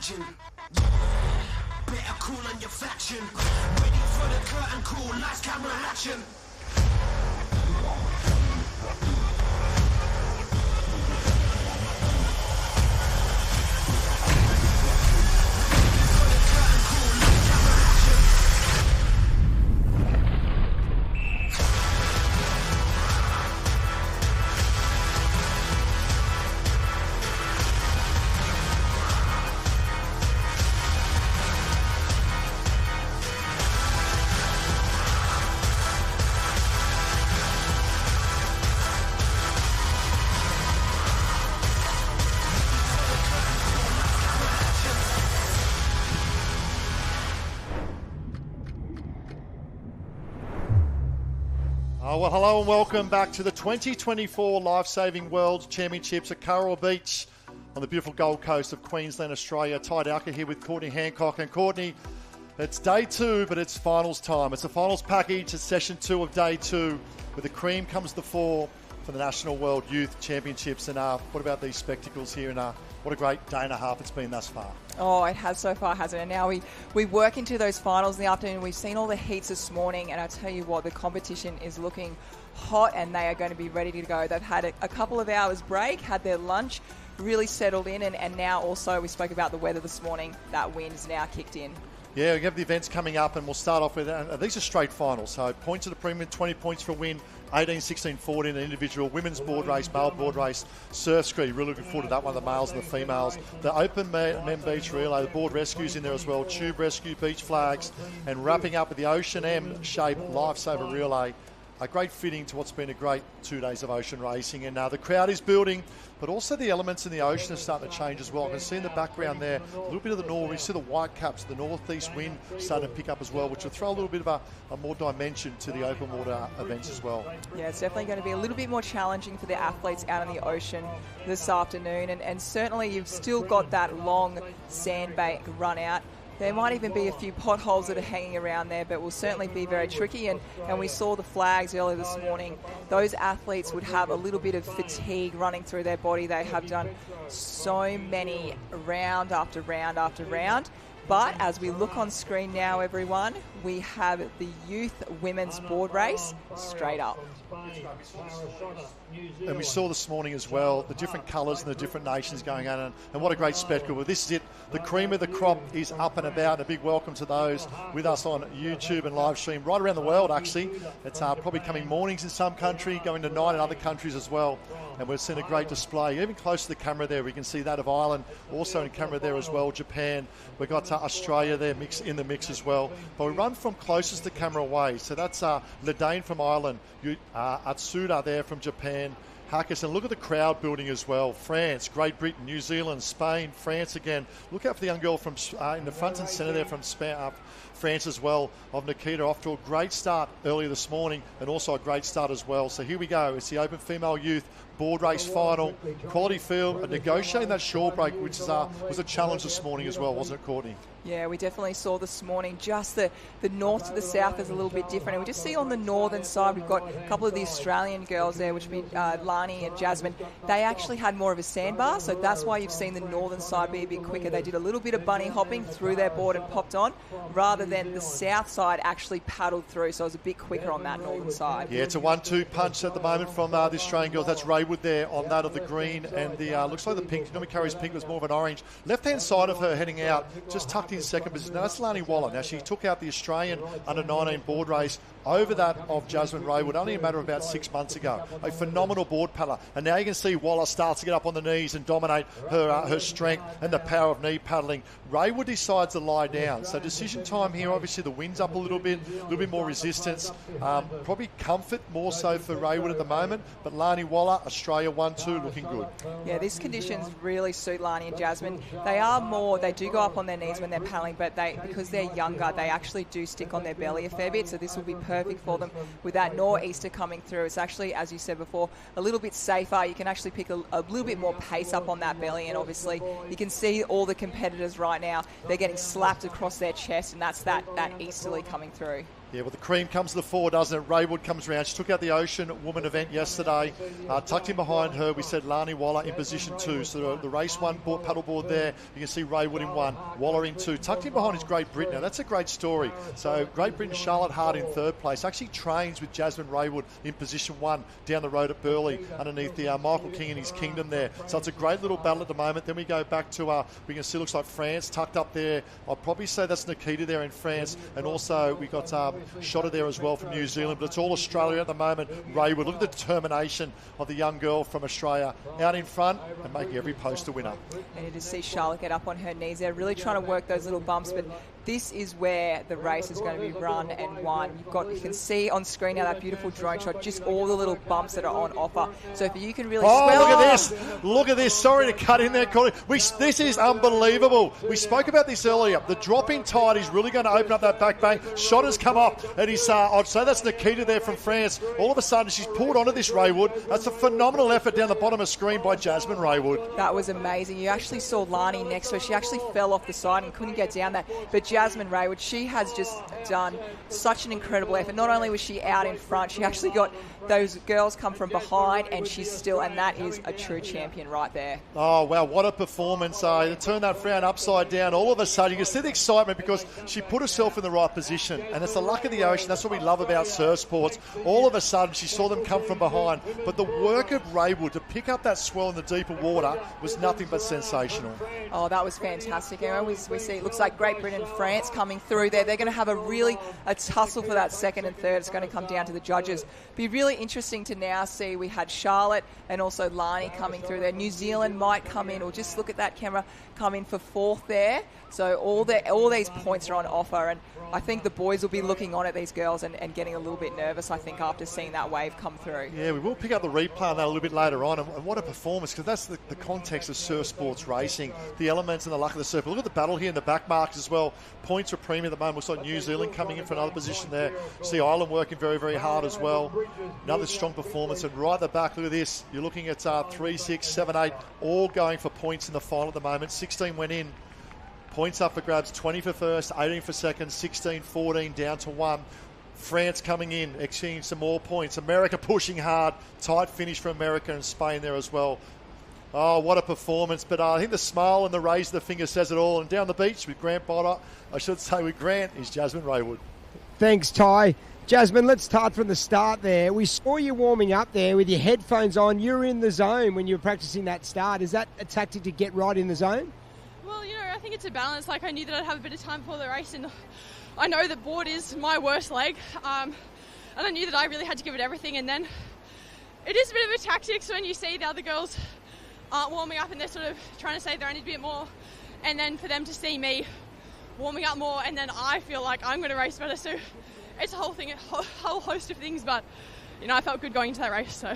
imagine. Better cool on your faction. Ready for the curtain call, lights, camera, action. Well, hello and welcome back to the 2024 Lifesaving World Championships at Currawong Beach on the beautiful Gold Coast of Queensland, Australia. Ty Dowker here with Courtney Hancock. And Courtney, it's day 2, but it's finals time. It's a finals package. It's session 2 of day 2, where the cream comes to the fore for the National World Youth Championships. And what about these spectacles here? And what a great day and a half it's been thus far. Oh, it has so far, hasn't it? And now we work into those finals in the afternoon. We've seen all the heats this morning, and I tell you what, the competition is looking hot, and they are going to be ready to go. They've had a couple of hours break, had their lunch, really settled in, and now also we spoke about the weather this morning. That wind's now kicked in. Yeah, we have the events coming up, and we'll start off with, these are straight finals. So points to the premium, 20 points for a win, 18, 16, 14 an individual, women's board race, male board race, surf ski. Really looking forward to that one, the males and the females. The open men beach relay, the board rescues in there as well, tube rescue, beach flags, and wrapping up with the Ocean M shape lifesaver relay. A great fitting to what's been a great 2 days of ocean racing. And the crowd is building, but also the elements in the ocean are starting to change as well. I can see in the background there a little bit of the north. We see the white caps, the northeast wind starting to pick up as well, which will throw a little bit of a more dimension to the open water events as well. Yeah, it's definitely going to be a little bit more challenging for the athletes out in the ocean this afternoon. And certainly you've still got that long sandbank run out. There might even be a few potholes that are hanging around there, but will certainly be very tricky. And we saw the flags earlier this morning. Those athletes would have a little bit of fatigue running through their body. They have done so many round after round after round. But as we look on screen now, everyone, we have the youth women's board race straight up. And we saw this morning as well the different colours and the different nations going on, and what a great spectacle. Well, this is it. The cream of the crop is up and about, and a big welcome to those with us on YouTube and live stream right around the world, actually. It's probably coming mornings in some country, going to night in other countries as well. And we've seen a great display. Even close to the camera there, we can see that of Ireland, also in camera there as well, Japan. We've got Australia there in the mix as well. But we run from closest to camera away. So that's Ledane from Ireland, Atsuda there from Japan, Hackers, and look at the crowd building as well. France, Great Britain, New Zealand, Spain, France again. Look out for the young girl from in the front and centre there from France as well, of Nikita, off to a great start earlier this morning, and also a great start as well. So here we go. It's the Open Female Youth board race final, quality field, negotiating that shore break, which was a challenge this morning as well, wasn't it, Courtney? Yeah, we definitely saw this morning just the north to the south is a little bit different. And we just see on the northern side, we've got a couple of the Australian girls there, which would be Lani and Jasmine. They actually had more of a sandbar, so that's why you've seen the northern side be a bit quicker. They did a little bit of bunny hopping through their board and popped on, rather than the south side actually paddled through, so it was a bit quicker on that northern side. Yeah, it's a 1-2 punch at the moment from the Australian girls. That's Raywood there on that of the green, and the looks like the pink. Normally carries pink, was more of an orange. Left-hand side of her heading out, just tucked in second position. Now, that's Lani Waller. Now, she took out the Australian under-19 board race over that of Jasmine Raywood only a matter of about 6 months ago. A phenomenal board paddler. And now you can see Waller starts to get up on the knees and dominate her strength and the power of knee paddling. Raywood decides to lie down. So decision time here, obviously the wind's up a little bit more resistance. Probably comfort more so for Raywood at the moment. But Lani Waller, Australia 1-2, looking good. Yeah, these conditions really suit Lani and Jasmine. They do go up on their knees when they're paddling, but because they're younger, they actually do stick on their belly a fair bit. So this will be perfect for them with that nor'easter coming through. It's actually, as you said before, a little bit safer. You can actually pick a little bit more pace up on that belly, and obviously you can see all the competitors right now. They're getting slapped across their chest, and that's that easterly coming through. Yeah, well, the cream comes to the fore, doesn't it? Raywood comes around. She took out the Ocean Woman event yesterday. Tucked in behind her, we said Lani Waller in position 2. So the race 1 paddleboard there, you can see Raywood in 1, Waller in 2. Tucked in behind is Great Britain. Now, that's a great story. So Great Britain, Charlotte Hart in 3rd place. Actually trains with Jasmine Raywood in position 1 down the road at Burleigh underneath the Michael King and his kingdom there. So it's a great little battle at the moment. Then we go back to, we can see looks like France tucked up there. I'll probably say that's Nikita there in France. And also we got Shotter there as well from New Zealand. But it's all Australia at the moment. Raywood, look at the determination of the young girl from Australia out in front and making every post a winner. And you just see Charlotte get up on her knees there, really trying to work those little bumps, but this is where the race is going to be run and won. You can see on screen now that beautiful drone shot, just all the little bumps that are on offer. So if you can really... look at this. Look at this. Sorry to cut in there, Connie. This is unbelievable. We spoke about this earlier. The drop-in tide is really going to open up that back bank. Shot has come up, and I'd say that's Nikita there from France. All of a sudden, she's pulled onto this Raywood. That's a phenomenal effort down the bottom of screen by Jasmine Raywood. That was amazing. You actually saw Lani next to her. She actually fell off the side and couldn't get down there. But Jasmine Raywood, she has just done such an incredible effort. Not only was she out in front, she actually got those girls come from behind, and that is a true champion right there. Oh, wow, what a performance. To turn that frown upside down, all of a sudden, you can see the excitement because she put herself in the right position, and it's the luck of the ocean. That's what we love about surf sports. All of a sudden, she saw them come from behind, but the work of Raywood to pick up that swell in the deeper water was nothing but sensational. Oh, that was fantastic. And we see it looks like Great Britain and France coming through there. They're going to have a tussle for that second and third. It's going to come down to the judges. Be really interesting to now see. We had Charlotte and also Lani coming through there. New Zealand might come in, or just look at that camera, come in for 4th there. So all these points are on offer, and I think the boys will be looking on at these girls and getting a little bit nervous, I think, after seeing that wave come through. Yeah, we will pick up the replay on that a little bit later on, and what a performance, because that's the context of surf sports racing, the elements and the luck of the surf. Look at the battle here in the back marks as well. Points are premium at the moment. Looks like New Zealand coming in for another position there. See Ireland working very, very hard as well. Another strong performance, and right at the back, look at this. You're looking at 3, 6, 7, 8, all going for points in the final at the moment. 16 went in. Points up for grabs, 20 for first, 18 for second, 16, 14 down to 1. France coming in, exchanging some more points. America pushing hard. Tight finish for America and Spain there as well. Oh, what a performance. But I think the smile and the raise of the finger says it all. And down the beach with Grant Botter, I should say with Grant, is Jasmine Raywood. Thanks, Ty. Jasmine, let's start from the start there. We saw you warming up there with your headphones on. You were in the zone when you were practicing that start. Is that a tactic to get right in the zone? Well, I think it's a balance. Like, I knew that I'd have a bit of time before the race, and I know that board is my worst leg, and I knew that I really had to give it everything. And then it is a bit of a tactic, so when you see the other girls aren't warming up and they're sort of trying to save their energy a bit more, and then for them to see me warming up more, and then I feel like I'm going to race better. So it's a whole host of things, but I felt good going into that race. So.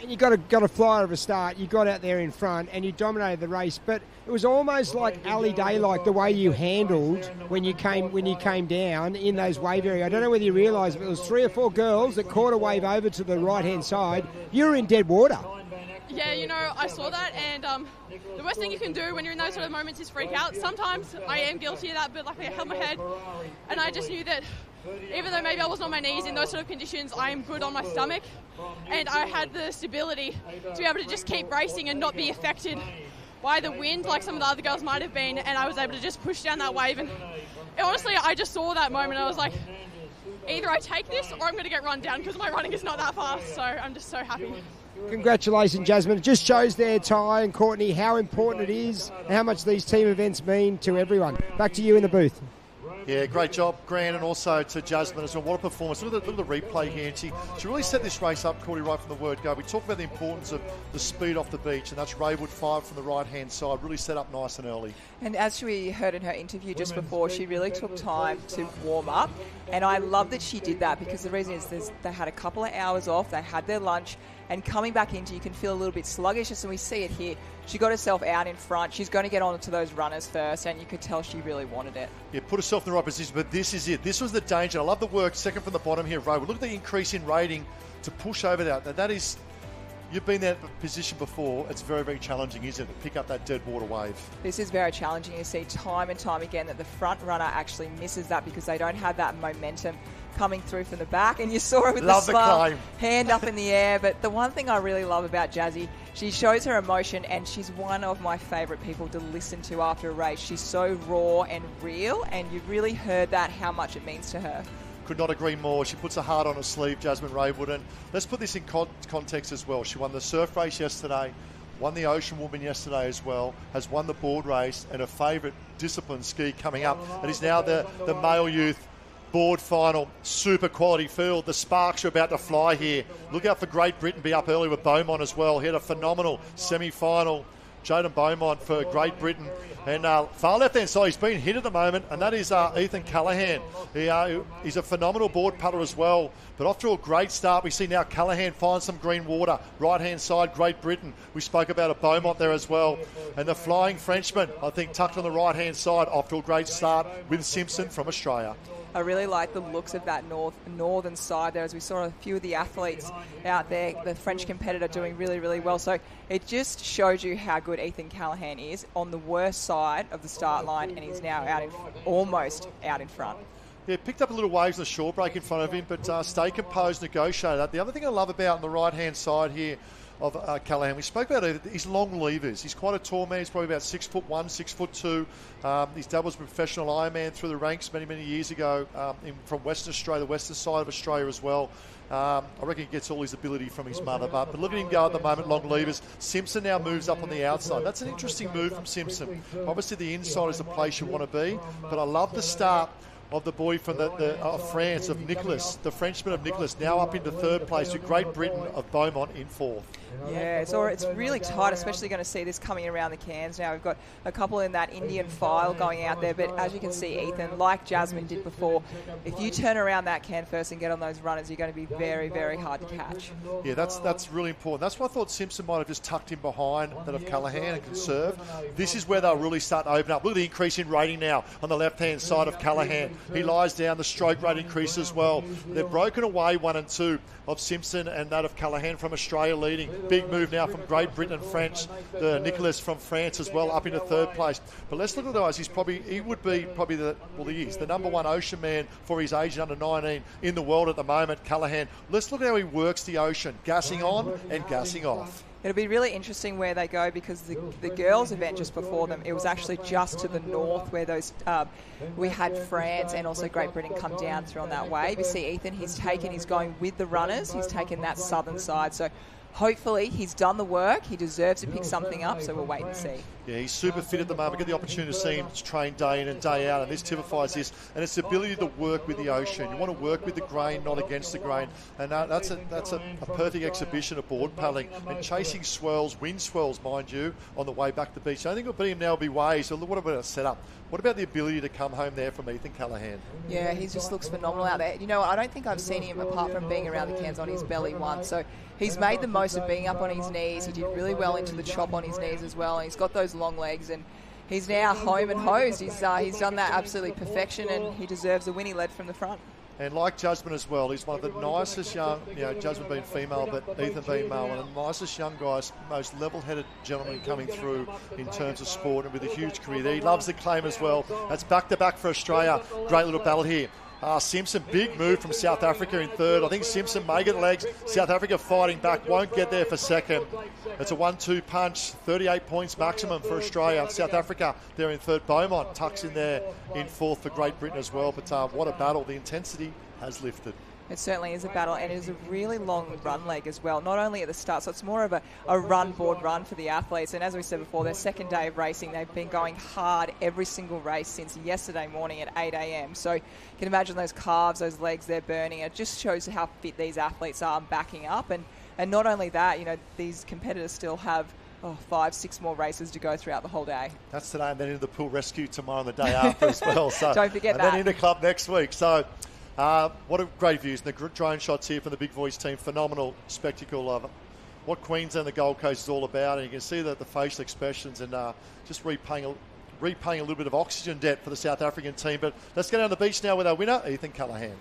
And you got a flyer of a start. You got out there in front and you dominated the race, but it was almost like Ali Day-like the way you handled when you came down in those wave area. I don't know whether you realise, but it was 3 or 4 girls that caught a wave over to the right-hand side. You were in dead water. Yeah, I saw that, and the worst thing you can do when you're in those sort of moments is freak out. Sometimes I am guilty of that, but luckily I held my head, and I just knew that even though maybe I wasn't on my knees in those sort of conditions, I am good on my stomach, and I had the stability to be able to just keep racing and not be affected by the wind like some of the other girls might have been, and I was able to just push down that wave. And honestly, I just saw that moment and I was like, either I take this or I'm going to get run down, because my running is not that fast, so I'm just so happy. Congratulations, Jasmine. It just shows there, Ty and Courtney, how important it is and how much these team events mean to everyone. Back to you in the booth. Yeah, great job, Grant, and also to Jasmine as well. What a performance. Look at the replay here. And she really set this race up, Courtney, right from the word go. We talked about the importance of the speed off the beach, and that's Raywood 5 from the right-hand side. Really set up nice and early. And as we heard in her interview just before, she really took time to warm up. And I love that she did that, because the reason is they had a couple of hours off, they had their lunch, and coming back into, you can feel a little bit sluggish, and we see it here. She got herself out in front. She's going to get on to those runners first, and you could tell she really wanted it. Yeah, put herself in the right position, but this is it. This was the danger. I love the work, second from the bottom here, Raywood. Look at the increase in rating to push over that. That is, you've been in that position before. It's very, very challenging, isn't it, to pick up that dead water wave? This is very challenging. You see time and time again that the front runner actually misses that because they don't have that momentum coming through from the back, and you saw her with Love the the smile, climb. hand up in the air. But the one thing I really love about Jazzy, she shows her emotion, and she's one of my favourite people to listen to after a race. She's so raw and real, and you really heard that, how much it means to her. Could not agree more. She puts her heart on her sleeve, Jasmine Raywood. And let's put this in context as well. She won the surf race yesterday, won the ocean woman yesterday as well, has won the board race, and her favourite discipline, ski, coming up. And is now the male youth board final, super quality field. The sparks are about to fly here. Look out for Great Britain, be up early with Beaumont as well. He had a phenomenal semi-final. Jaden Beaumont for Great Britain. And far left-hand side, he's been hit at the moment, and that is Ethan Callahan. He's a phenomenal board putter as well. But off to a great start, we see now Callahan find some green water. Right-hand side, Great Britain. We spoke about a Beaumont there as well. And the flying Frenchman, I think, tucked on the right-hand side, off to a great start with Simpson from Australia. I really like the looks of that northern side there, as we saw a few of the athletes out there, the French competitor doing really, really well. So it just shows you how good Ethan Callahan is on the worst side of the start line, and he's now almost out in front. Yeah, picked up a little waves on the short break in front of him, but stay composed, negotiate that. The other thing I love about on the right-hand side here of Callahan, we spoke about his long levers. He's quite a tall man. He's probably about 6'1", 6'2". He's doubled as a professional Ironman through the ranks many years ago from Western Australia, the western side of Australia as well. I reckon he gets all his ability from his mother. But look at him go at the moment, long levers. Simpson now moves up on the outside. That's an interesting move from Simpson. Obviously, the inside is the place you want to be, but I love the start of the boy from of France, of Nicholas, the Frenchman of Nicholas, now up into third place with Great Britain of Beaumont in fourth. Yeah, it's really tight, especially going to see this coming around the cans now. We've got a couple in that Indian file going out there, but as you can see, Ethan, like Jasmine did before, if you turn around that can first and get on those runners, you're going to be very, very hard to catch. Yeah, that's really important. That's why I thought Simpson might have just tucked in behind that of Callahan and conserved. This is where they'll really start to open up. Look at the increase in rating now on the left-hand side of Callahan. He lies down, the stroke rate increase as well. They've broken away 1 and 2 of Simpson and that of Callahan from Australia leading. Big move now from Great Britain and French. The Nicholas from France as well up into third place. But let's look at the guys. He is the number one ocean man for his age, under 19 in the world at the moment, Callahan. Let's look at how he works the ocean, gassing on and gassing off. It'll be really interesting where they go, because the girls' event just before them, it was actually just to the north where those we had France and also Great Britain come down through on that wave. You see Ethan, he's going with the runners. He's taken that southern side. So hopefully he's done the work. He deserves to pick something up, so we'll wait and see. Yeah, he's super fit at the moment. Get the opportunity to see him train day in and day out, and this typifies this. And it's the ability to work with the ocean. You want to work with the grain, not against the grain. And that's a perfect exhibition of board paddling and chasing swirls, wind swirls, mind you, on the way back to the beach. The only thing will beat him now will be waves. So what about a setup? What about the ability to come home there from Ethan Callahan? Yeah, he just looks phenomenal out there. You know, I don't think I've seen him, apart from being around the cans, on his belly once. So he's made the most of being up on his knees. He did really well into the chop on his knees as well. And he's got those long legs, and he's now home and hosed. He's done that absolutely perfection, and he deserves a win. He led from the front. And like Jasmine as well, he's one of the nicest young, Jasmine being female, but Ethan being male, one of the nicest young guys, most level-headed gentleman coming through in terms of sport, and with a huge career there. He loves the claim as well. That's back-to-back for Australia. Great little battle here. Simpson, big move from South Africa in third. I think Simpson may get legs. South Africa fighting back, won't get there for second. It's a 1-2 punch, 38 points maximum for Australia. South Africa there in third. Beaumont tucks in there in fourth for Great Britain as well. But what a battle. The intensity has lifted. It certainly is a battle, and it is a really long run leg as well, not only at the start, so it's more of a board run for the athletes. And as we said before, their second day of racing, they've been going hard every single race since yesterday morning at 8 a.m. So you can imagine those calves, those legs they're burning. It just shows how fit these athletes are backing up. And not only that, these competitors still have 5-6 more races to go throughout the whole day. That's today, and then into the pool rescue tomorrow and the day after as well. So don't forget that. And then into club next week. So what a great views. And the drone shots here from the Big Voice team. Phenomenal spectacle of what Queensland and the Gold Coast is all about. And you can see that the facial expressions and just repaying a little bit of oxygen debt for the South African team. But let's get on the beach now with our winner, Ethan Callahan.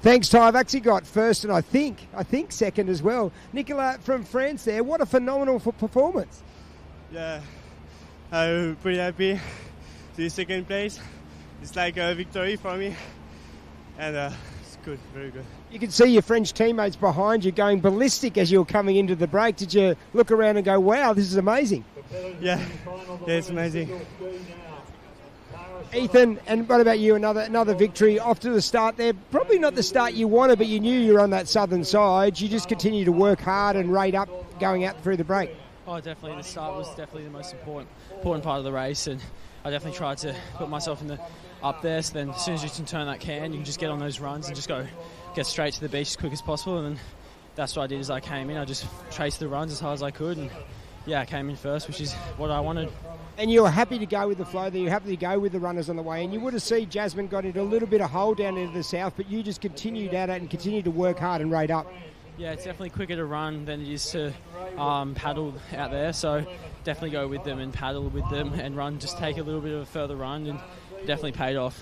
Thanks, Ty. I've actually got first and I think second as well. Nicola from France there. What a phenomenal performance. Yeah, I'm pretty happy to be second place. It's like a victory for me. And it's good, very good. You can see your French teammates behind you going ballistic as you were coming into the break. Did you look around and go, wow, this is amazing? Yeah, it's amazing. Ethan, and what about you? Another victory off to the start there. Probably not the start you wanted, but you knew you were on that southern side. You just continue to work hard and rate up going out through the break. Oh, definitely. The start was definitely the most important part of the race, and I definitely tried to put myself up there. So then, as soon as you can turn that can, you can just get on those runs and just get straight to the beach as quick as possible. And then that's what I did as I came in. I just traced the runs as hard as I could, and yeah, I came in first, which is what I wanted. And you were happy to go with the flow there. You were happy to go with the runners on the way. And you would have seen Jasmine got into a little bit of hole down into the south, but you just continued at it and continued to work hard and rate up. Yeah, it's definitely quicker to run than it is to paddle out there. So definitely go with them and paddle with them and run. Just take a little bit of a further run, and definitely paid off.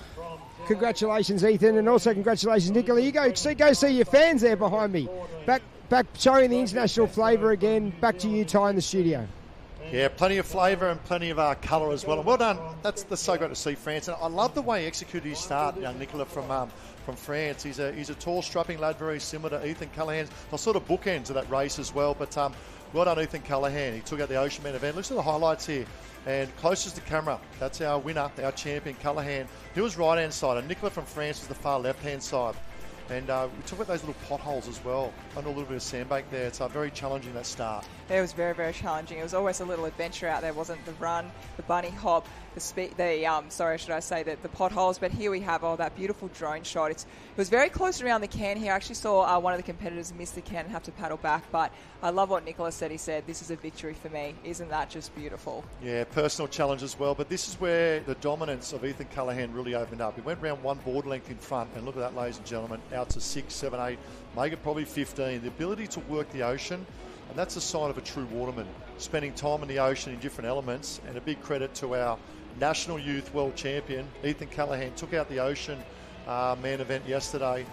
Congratulations, Ethan, and also congratulations, Nicola. You go see your fans there behind me. Back showing the international flavour again. Back to you, Ty, in the studio. Yeah, plenty of flavour and plenty of colour as well. And well done. That's so great to see France. And I love the way he executed his start, young Nicola from France. He's a tall, strapping lad, very similar to Ethan Callahan. They're sort of bookends of that race as well. But well done, Ethan Callahan. He took out the Ocean Man event. Listen to the highlights here. And closest to camera, that's our winner, our champion, Callahan. He was right-hand side, and Nicola from France was the far left-hand side. And we talk about those little potholes as well. Under a little bit of sandbank there. It's very challenging, that start. It was very, very challenging. It was always a little adventure out there, wasn't it? The run, the bunny hop, the potholes. But here we have that beautiful drone shot. It was very close around the can here. I actually saw one of the competitors miss the can and have to paddle back. But I love what Nicola said. He said, "This is a victory for me." Isn't that just beautiful? Yeah, personal challenge as well. But this is where the dominance of Ethan Callahan really opened up. He went round one board length in front, and look at that, ladies and gentlemen, out to 6, 7, 8, make it probably 15. The ability to work the ocean, and that's a sign of a true waterman, spending time in the ocean in different elements. And a big credit to our National Youth World Champion, Ethan Callahan, took out the Ocean Man event yesterday.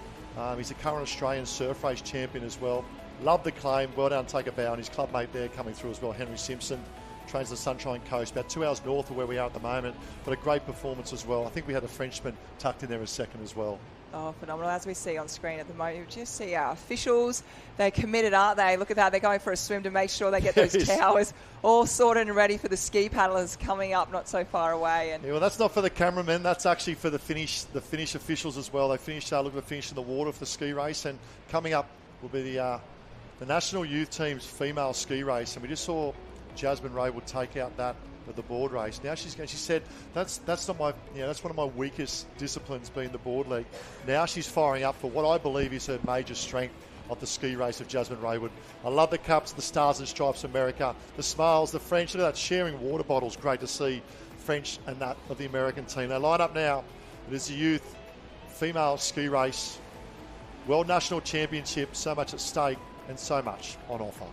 He's a current Australian surf race champion as well. Love the claim. Well done, take a bow. And his club mate there coming through as well, Henry Simpson, trains the Sunshine Coast, about 2 hours north of where we are at the moment. But a great performance as well. I think we had a Frenchman tucked in there as second as well. Oh, phenomenal. As we see on screen at the moment, you just see our officials. They're committed, aren't they? Look at that. They're going for a swim to make sure they get those towers all sorted and ready for the ski paddlers coming up not so far away. And yeah, well, that's not for the cameramen. That's actually for the Finnish officials as well. They finished, looking to finish in the water for the ski race. And coming up will be the national youth team's female ski race. And we just saw Jasmine Raywood take out that of the board race. Now she said that's not my, that's one of my weakest disciplines, being the board league. Now she's firing up for what I believe is her major strength of the ski race of Jasmine Raywood. I love the cups, the stars and stripes of America, the smiles, the French, look at that, sharing water bottles. Great to see French and that of the American team. They line up now. It is the youth female ski race, World National Championship, so much at stake and so much on offer.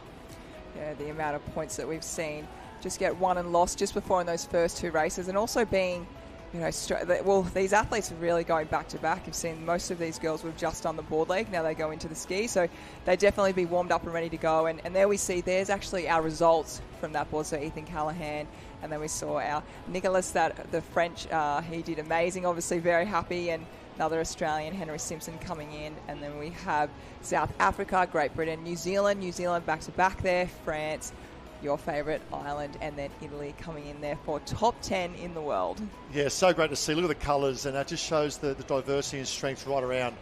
Yeah, the amount of points that we've seen just get won and lost just before in those first two races, and also being, these athletes are really going back to back. You've seen most of these girls who've just done the board league, now they go into the ski, so they definitely be warmed up and ready to go. And there we see, there's actually our results from that board. So Ethan Callahan, and then we saw our Nicholas, the French, he did amazing, obviously very happy, and another Australian, Henry Simpson, coming in. And then we have South Africa, Great Britain, New Zealand back to back there, France, your favourite Ireland, and then Italy coming in there for top 10 in the world. Yeah, so great to see. Look at the colours, and that just shows the diversity and strength right around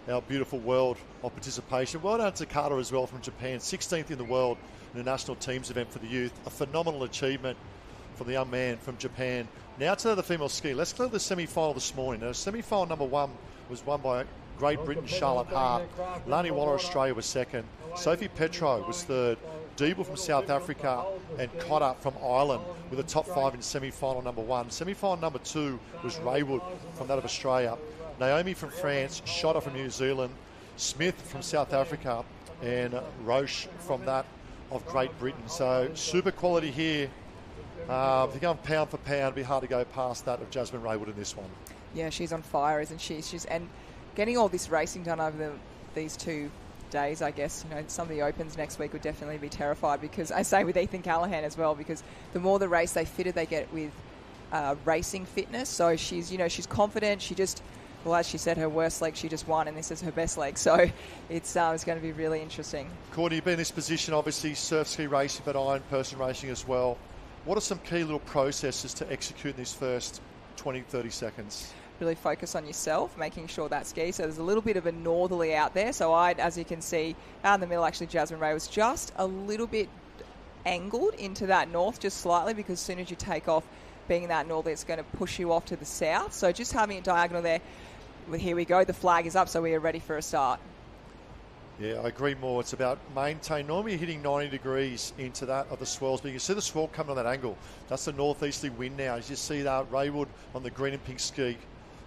our beautiful world of participation. Well done to Carter as well from Japan, 16th in the world in the national teams event for the youth. A phenomenal achievement for the young man from Japan. Now to the female ski. Let's clear the semi-final this morning. Now, semi-final number one was won by Great Britain, Charlotte Hart. Lani Waller, Australia, was second. Sophie Petro was third. Deeble from South Africa and Cotter from Ireland with a top 5 in semi-final number one. Semi-final number 2 was Raywood from that of Australia. Naomi from France, Schotter from New Zealand, Smith from South Africa, and Roche from that of Great Britain. So super quality here. If you're going pound for pound, it'd be hard to go past that of Jasmine Raywood in this one. Yeah, she's on fire, isn't she? And getting all this racing done over these 2 days, I guess, some of the opens next week would definitely be terrified, because I say with Ethan Callahan as well, because the more the race they get with racing fitness. So she's confident. Well, as she said, her worst leg she just won, and this is her best leg. So it's going to be really interesting. Courtney, you've been in this position, obviously, surf ski racing, but iron person racing as well. What are some key little processes to execute in these first 20, 30 seconds? Really focus on yourself, making sure that ski. So there's a little bit of a northerly out there. So as you can see, out in the middle, actually, Jasmine Ray was just a little bit angled into that north, just slightly, because as soon as you take off, being that northerly, it's going to push you off to the south. So just having it diagonal there. Well, here we go. The flag is up, so we are ready for a start. Yeah, I agree more. It's about maintain. Normally you're hitting 90 degrees into that of the swells, but you can see the swell coming on that angle. That's the northeasterly wind now. As you see that, Raywood on the green and pink ski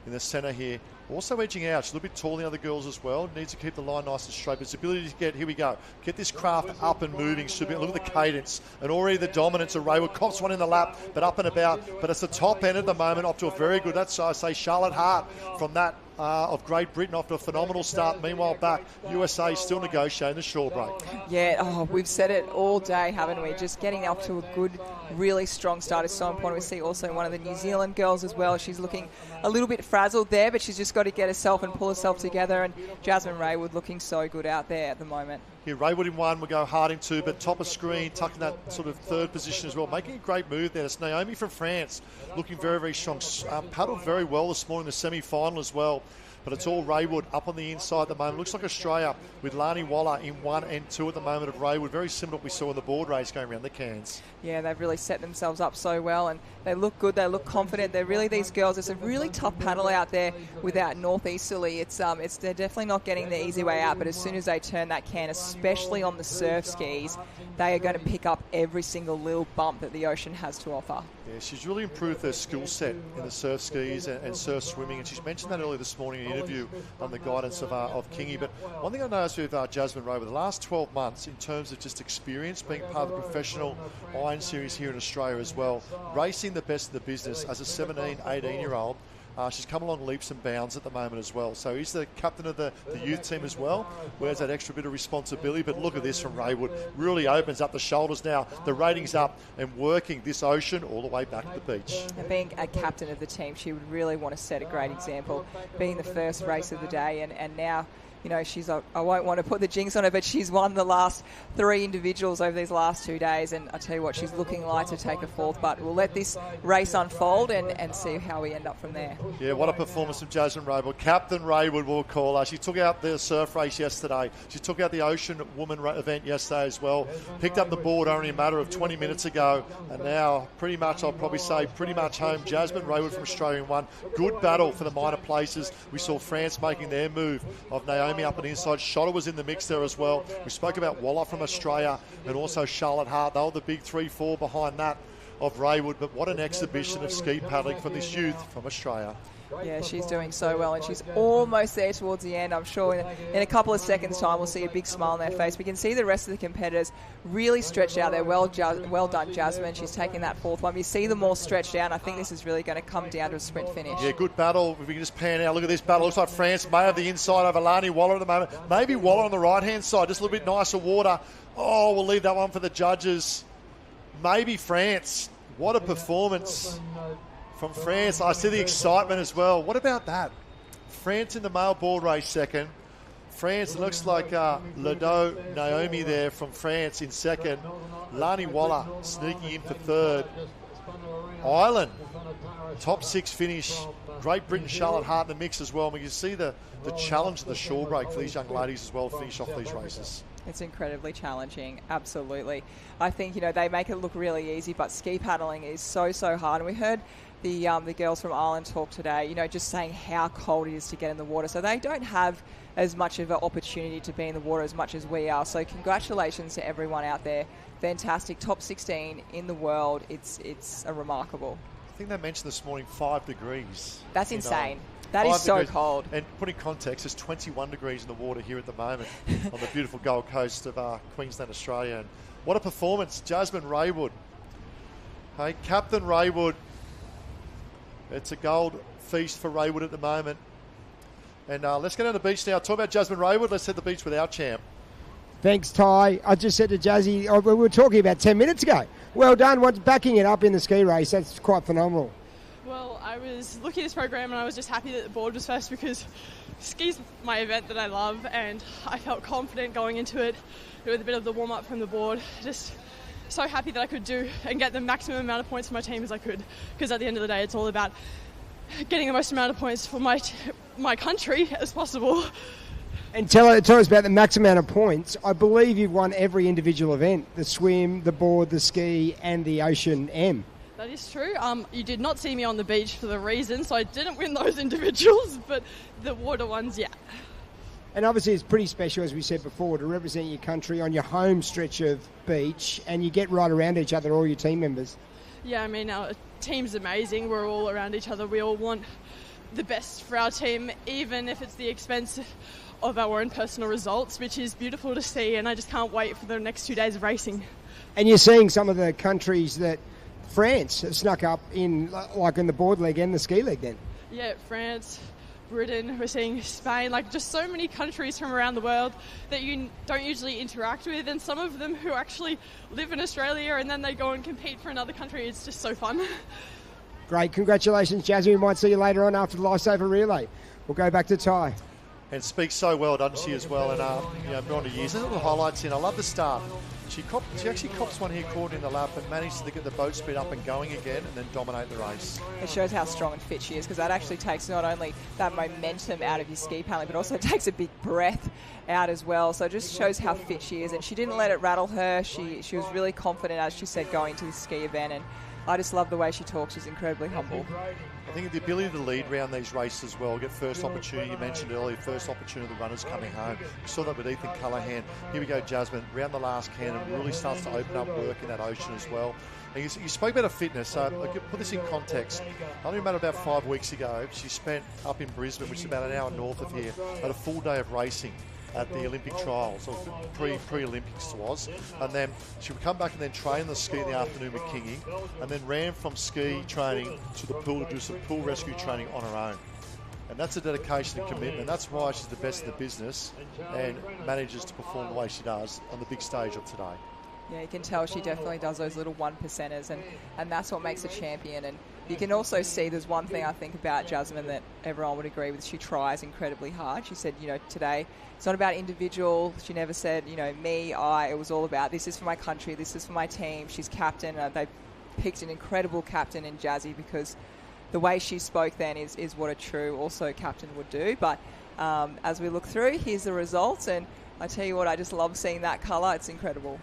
in the centre here. Also edging out. She's a little bit taller than the other girls as well. Needs to keep the line nice and straight. But its ability to get, here we go, get this craft up and moving. Should be, look at the cadence. And already the dominance of Raywood. Cops one in the lap, but up and about. But it's the top end at the moment, up to a very good, that's, I say, Charlotte Hart from that of Great Britain off to a phenomenal start. Meanwhile, back, USA still negotiating the shore break. Yeah, we've said it all day, haven't we? Just getting up to a good, really strong start is so important. We see also one of the New Zealand girls as well. She's looking a little bit frazzled there, but she's just got to get herself and pull herself together. And Jasmine Raywood looking so good out there at the moment. Here, Raywood in one, we'll go Hart in two, but top of screen, tucking that sort of third position as well. Making a great move there. It's Naomi from France, looking very, very strong. Paddled very well this morning in the semi-final as well. But it's all Raywood up on the inside at the moment. Looks like Australia with Lani Waller in 1 and 2 at the moment of Raywood. Very similar to what we saw in the board race going around the Cairns. Yeah, they've really set themselves up so well, and they look good, they look confident. They're really, these girls, it's a really tough paddle out there without northeasterly. They're definitely not getting the easy way out, but as soon as they turn that can, especially on the surf skis, they are going to pick up every single little bump that the ocean has to offer. Yeah, she's really improved her skill set in the surf skis and surf swimming, and she's mentioned that earlier this morning in an interview on the guidance of Kingy. But one thing I noticed with Jasmine Ray over the last 12 months in terms of just experience, being part of the professional Iron Series here in Australia as well, racing the best of the business as a 17, 18-year-old, she's come along leaps and bounds at the moment as well. So he's the captain of the youth team as well, wears that extra bit of responsibility. But look at this from Raywood. Really opens up the shoulders now. The rating's up and working this ocean all the way back to the beach. And being a captain of the team, she would really want to set a great example. Being the first race of the day, and now, you know, I won't want to put the jinx on her, but she's won the last 3 individuals over these last 2 days, and I tell you what, she's looking like to take a 4th, but we'll let this race unfold and see how we end up from there. Yeah, what a performance from Jasmine Raywood. Captain Raywood, we'll call her. She took out the surf race yesterday. She took out the Ocean Woman event yesterday as well. Picked up the board only a matter of 20 minutes ago, and now pretty much, I'll probably say, pretty much home. Jasmine Raywood from Australia in one. Good battle for the minor places. We saw France making their move of Naomi up and inside. Shotter was in the mix there as well. We spoke about Waller from Australia and also Charlotte Hart. They were the big 3-4 behind that of Raywood. But what an exhibition of ski paddling from this youth from Australia. Yeah, she's doing so well, and she's almost there towards the end. I'm sure in a couple of seconds' time we'll see a big smile on their face. We can see the rest of the competitors really stretched out there. Well done, Jasmine. She's taking that 4th one. You see them all stretched out. I think this is really going to come down to a sprint finish. Yeah, good battle. If we can just pan out, look at this battle. Looks like France may have the inside over Lani Waller at the moment. Maybe Waller on the right-hand side, just a little bit nicer water. Oh, we'll leave that one for the judges. Maybe France. What a performance from France. I see the excitement as well. What about that? France in the male board race second. France, it looks like Ledo Naomi there from France in second. Lani Waller sneaking in for third. Ireland, top 6 finish. Great Britain, Charlotte Hart in the mix as well. And we can see the challenge of the shore break for these young ladies as well to finish off these races. It's incredibly challenging, absolutely. I think, you know, they make it look really easy, but ski paddling is so hard. And we heard the girls from Ireland talk today, you know, just saying how cold it is to get in the water. So they don't have as much of an opportunity to be in the water as much as we are. So congratulations to everyone out there. Fantastic, top 16 in the world. It's a remarkable. I think they mentioned this morning 5 degrees. That's insane. That is so cold. And put in context, it's 21 degrees in the water here at the moment on the beautiful Gold Coast of Queensland, Australia. And what a performance, Jasmine Raywood. Hey, Captain Raywood. It's a gold feast for Raywood at the moment. And let's go down to the beach now. Talk about Jasmine Raywood. Let's hit the beach with our champ. Thanks, Ty. I just said to Jazzy, we were talking about 10 minutes ago. Well done. What's backing it up in the ski race? That's quite phenomenal. Well, I was looking at this program and I was just happy that the board was first because ski's my event that I love, and I felt confident going into it with a bit of the warm-up from the board. Just so happy that I could do and get the maximum amount of points for my team as I could, because at the end of the day it's all about getting the most amount of points for my country as possible. And tell us about the max amount of points. I believe you've won every individual event, the swim, the board, the ski and the Ocean M. That is true. You did not see me on the beach for the reason, so I didn't win those individuals, but the water ones, yeah. And obviously it's pretty special, as we said before, to represent your country on your home stretch of beach, and you get right around each other, all your team members. Yeah, I mean, our team's amazing. We're all around each other. We all want the best for our team, even if it's the expense of our own personal results, which is beautiful to see, and I just can't wait for the next 2 days of racing. And you're seeing some of the countries that France have snuck up in, like in the board leg and the ski leg then. Yeah, France, Britain, we're seeing Spain, like just so many countries from around the world that you don't usually interact with, and some of them who actually live in Australia and then they go and compete for another country. It's just so fun. Great, congratulations Jasmine. We might see you later on after the Lifesaver relay. We'll go back to Ty. And speaks so well, doesn't she, as well? And beyond the years, there's little highlights in. I love the start. She actually cops one here caught in the lap and managed to get the boat speed up and going again and then dominate the race. It shows how strong and fit she is, because that actually takes not only that momentum out of your ski paddling, but also takes a big breath out as well. So it just shows how fit she is, and she didn't let it rattle her. She was really confident, as she said, going to the ski event, and I just love the way she talks. She's incredibly humble. I think the ability to lead around these races as well, get first opportunity, you mentioned earlier, first opportunity of the runners coming home. We saw that with Ethan Callaghan. Here we go, Jasmine, round the last can, and really starts to open up work in that Ocean as well. And you spoke about her fitness, so I'll put this in context. I only remember about 5 weeks ago, she spent up in Brisbane, which is about an hour north of here, had a full day of racing at the Olympic trials, or pre-Olympics was, and then she would come back and then train the ski in the afternoon with Kingy, and then ran from ski training to the pool to do some pool rescue training on her own. And that's a dedication and commitment. That's why she's the best in the business and manages to perform the way she does on the big stage of today. Yeah, you can tell she definitely does those little 1%ers, and that's what makes a champion. And you can also see there's one thing I think about Jasmine that everyone would agree with. She tries incredibly hard. She said, today it's not about individual. She never said, me, I. It was all about this is for my country, this is for my team. She's captain. They picked an incredible captain in Jazzy, because the way she spoke then is what a true also captain would do. But as we look through, here's the results, and I tell you what, I just love seeing that colour. It's incredible.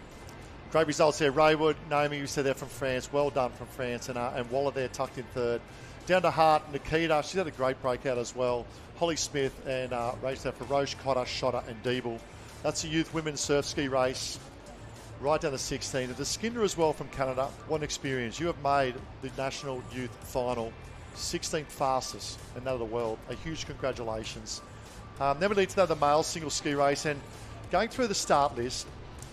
Great results there. Raywood, Naomi, you said they're from France. Well done from France. And Waller there tucked in third. Down to Hart, Nikita. She's had a great breakout as well. Holly Smith and race there for Roche, Cotter, Shotter and Diebel. That's a youth women's surf ski race right down to 16. And to Skinner as well from Canada. What an experience. You have made the National Youth Final 16th fastest in that of the world. A huge congratulations. Then we lead to the male single ski race. And going through the start list,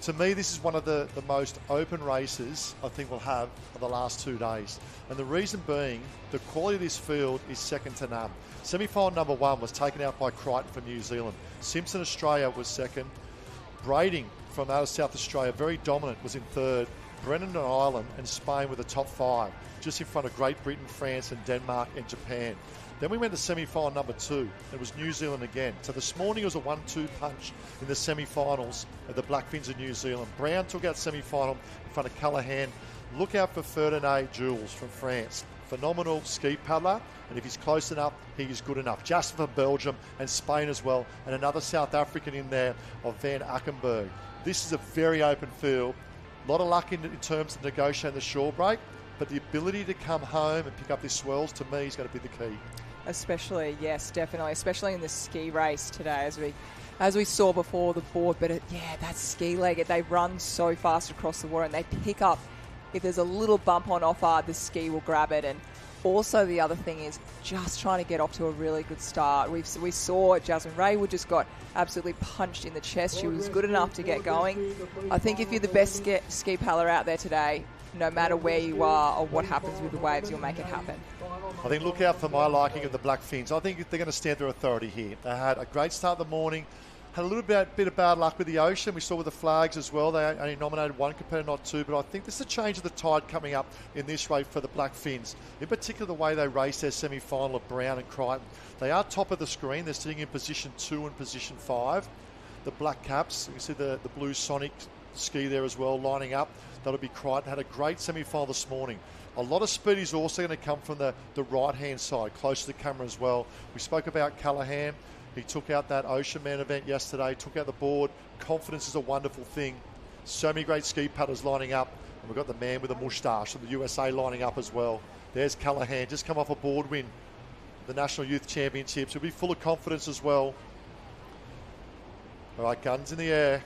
to me, this is one of the most open races I think we'll have of the last 2 days. And the reason being, the quality of this field is second to none. Semi-final number 1 was taken out by Crichton from New Zealand. Simpson, Australia was second. Brading from out of South Australia, very dominant, was in third. Brennan and Ireland and Spain were the top 5, just in front of Great Britain, France and Denmark and Japan. Then we went to semi-final number 2. It was New Zealand again. So this morning was a 1-2 punch in the semi-finals of the Blackfins of New Zealand. Brown took out semi-final in front of Callaghan. Look out for Ferdinand Jules from France. Phenomenal ski paddler, and if he's close enough, he is good enough. Just for Belgium and Spain as well, and another South African in there of Van Ackenberg. This is a very open field. A lot of luck in terms of negotiating the shore break, but the ability to come home and pick up these swells, to me, is going to be the key. Especially, yes, definitely, especially in the ski race today, as we saw before the board. But that ski leg, they run so fast across the water, and they pick up. If there's a little bump on offer, the ski will grab it. And also the other thing is just trying to get off to a really good start. We saw Jasmine Raywood just got absolutely punched in the chest. She was good enough to get going. I think if you're the best ski paddler out there today, no matter where you are or what happens with the waves, you'll make it happen. I think look out for my liking of the Blackfins. I think they're going to stand their authority here. They had a great start of the morning, had a little bit of bad luck with the Ocean. We saw with the flags as well. They only nominated one competitor, not two. But I think this is a change of the tide coming up in this race for the Black Fins. In particular, the way they race their semi-final of Brown and Crichton. They are top of the screen. They're sitting in position 2 and position 5. The Black Caps, you can see the Blue Sonic ski there as well, lining up. That'll be Crichton. Had a great semi-final this morning. A lot of speed is also going to come from the right-hand side, close to the camera as well. We spoke about Callahan. He took out that Ocean Man event yesterday, took out the board. Confidence is a wonderful thing. So many great ski paddlers lining up. And we've got the man with a moustache from the USA lining up as well. There's Callahan, just come off a board win. The National Youth Championships. He'll be full of confidence as well. All right, guns in the air.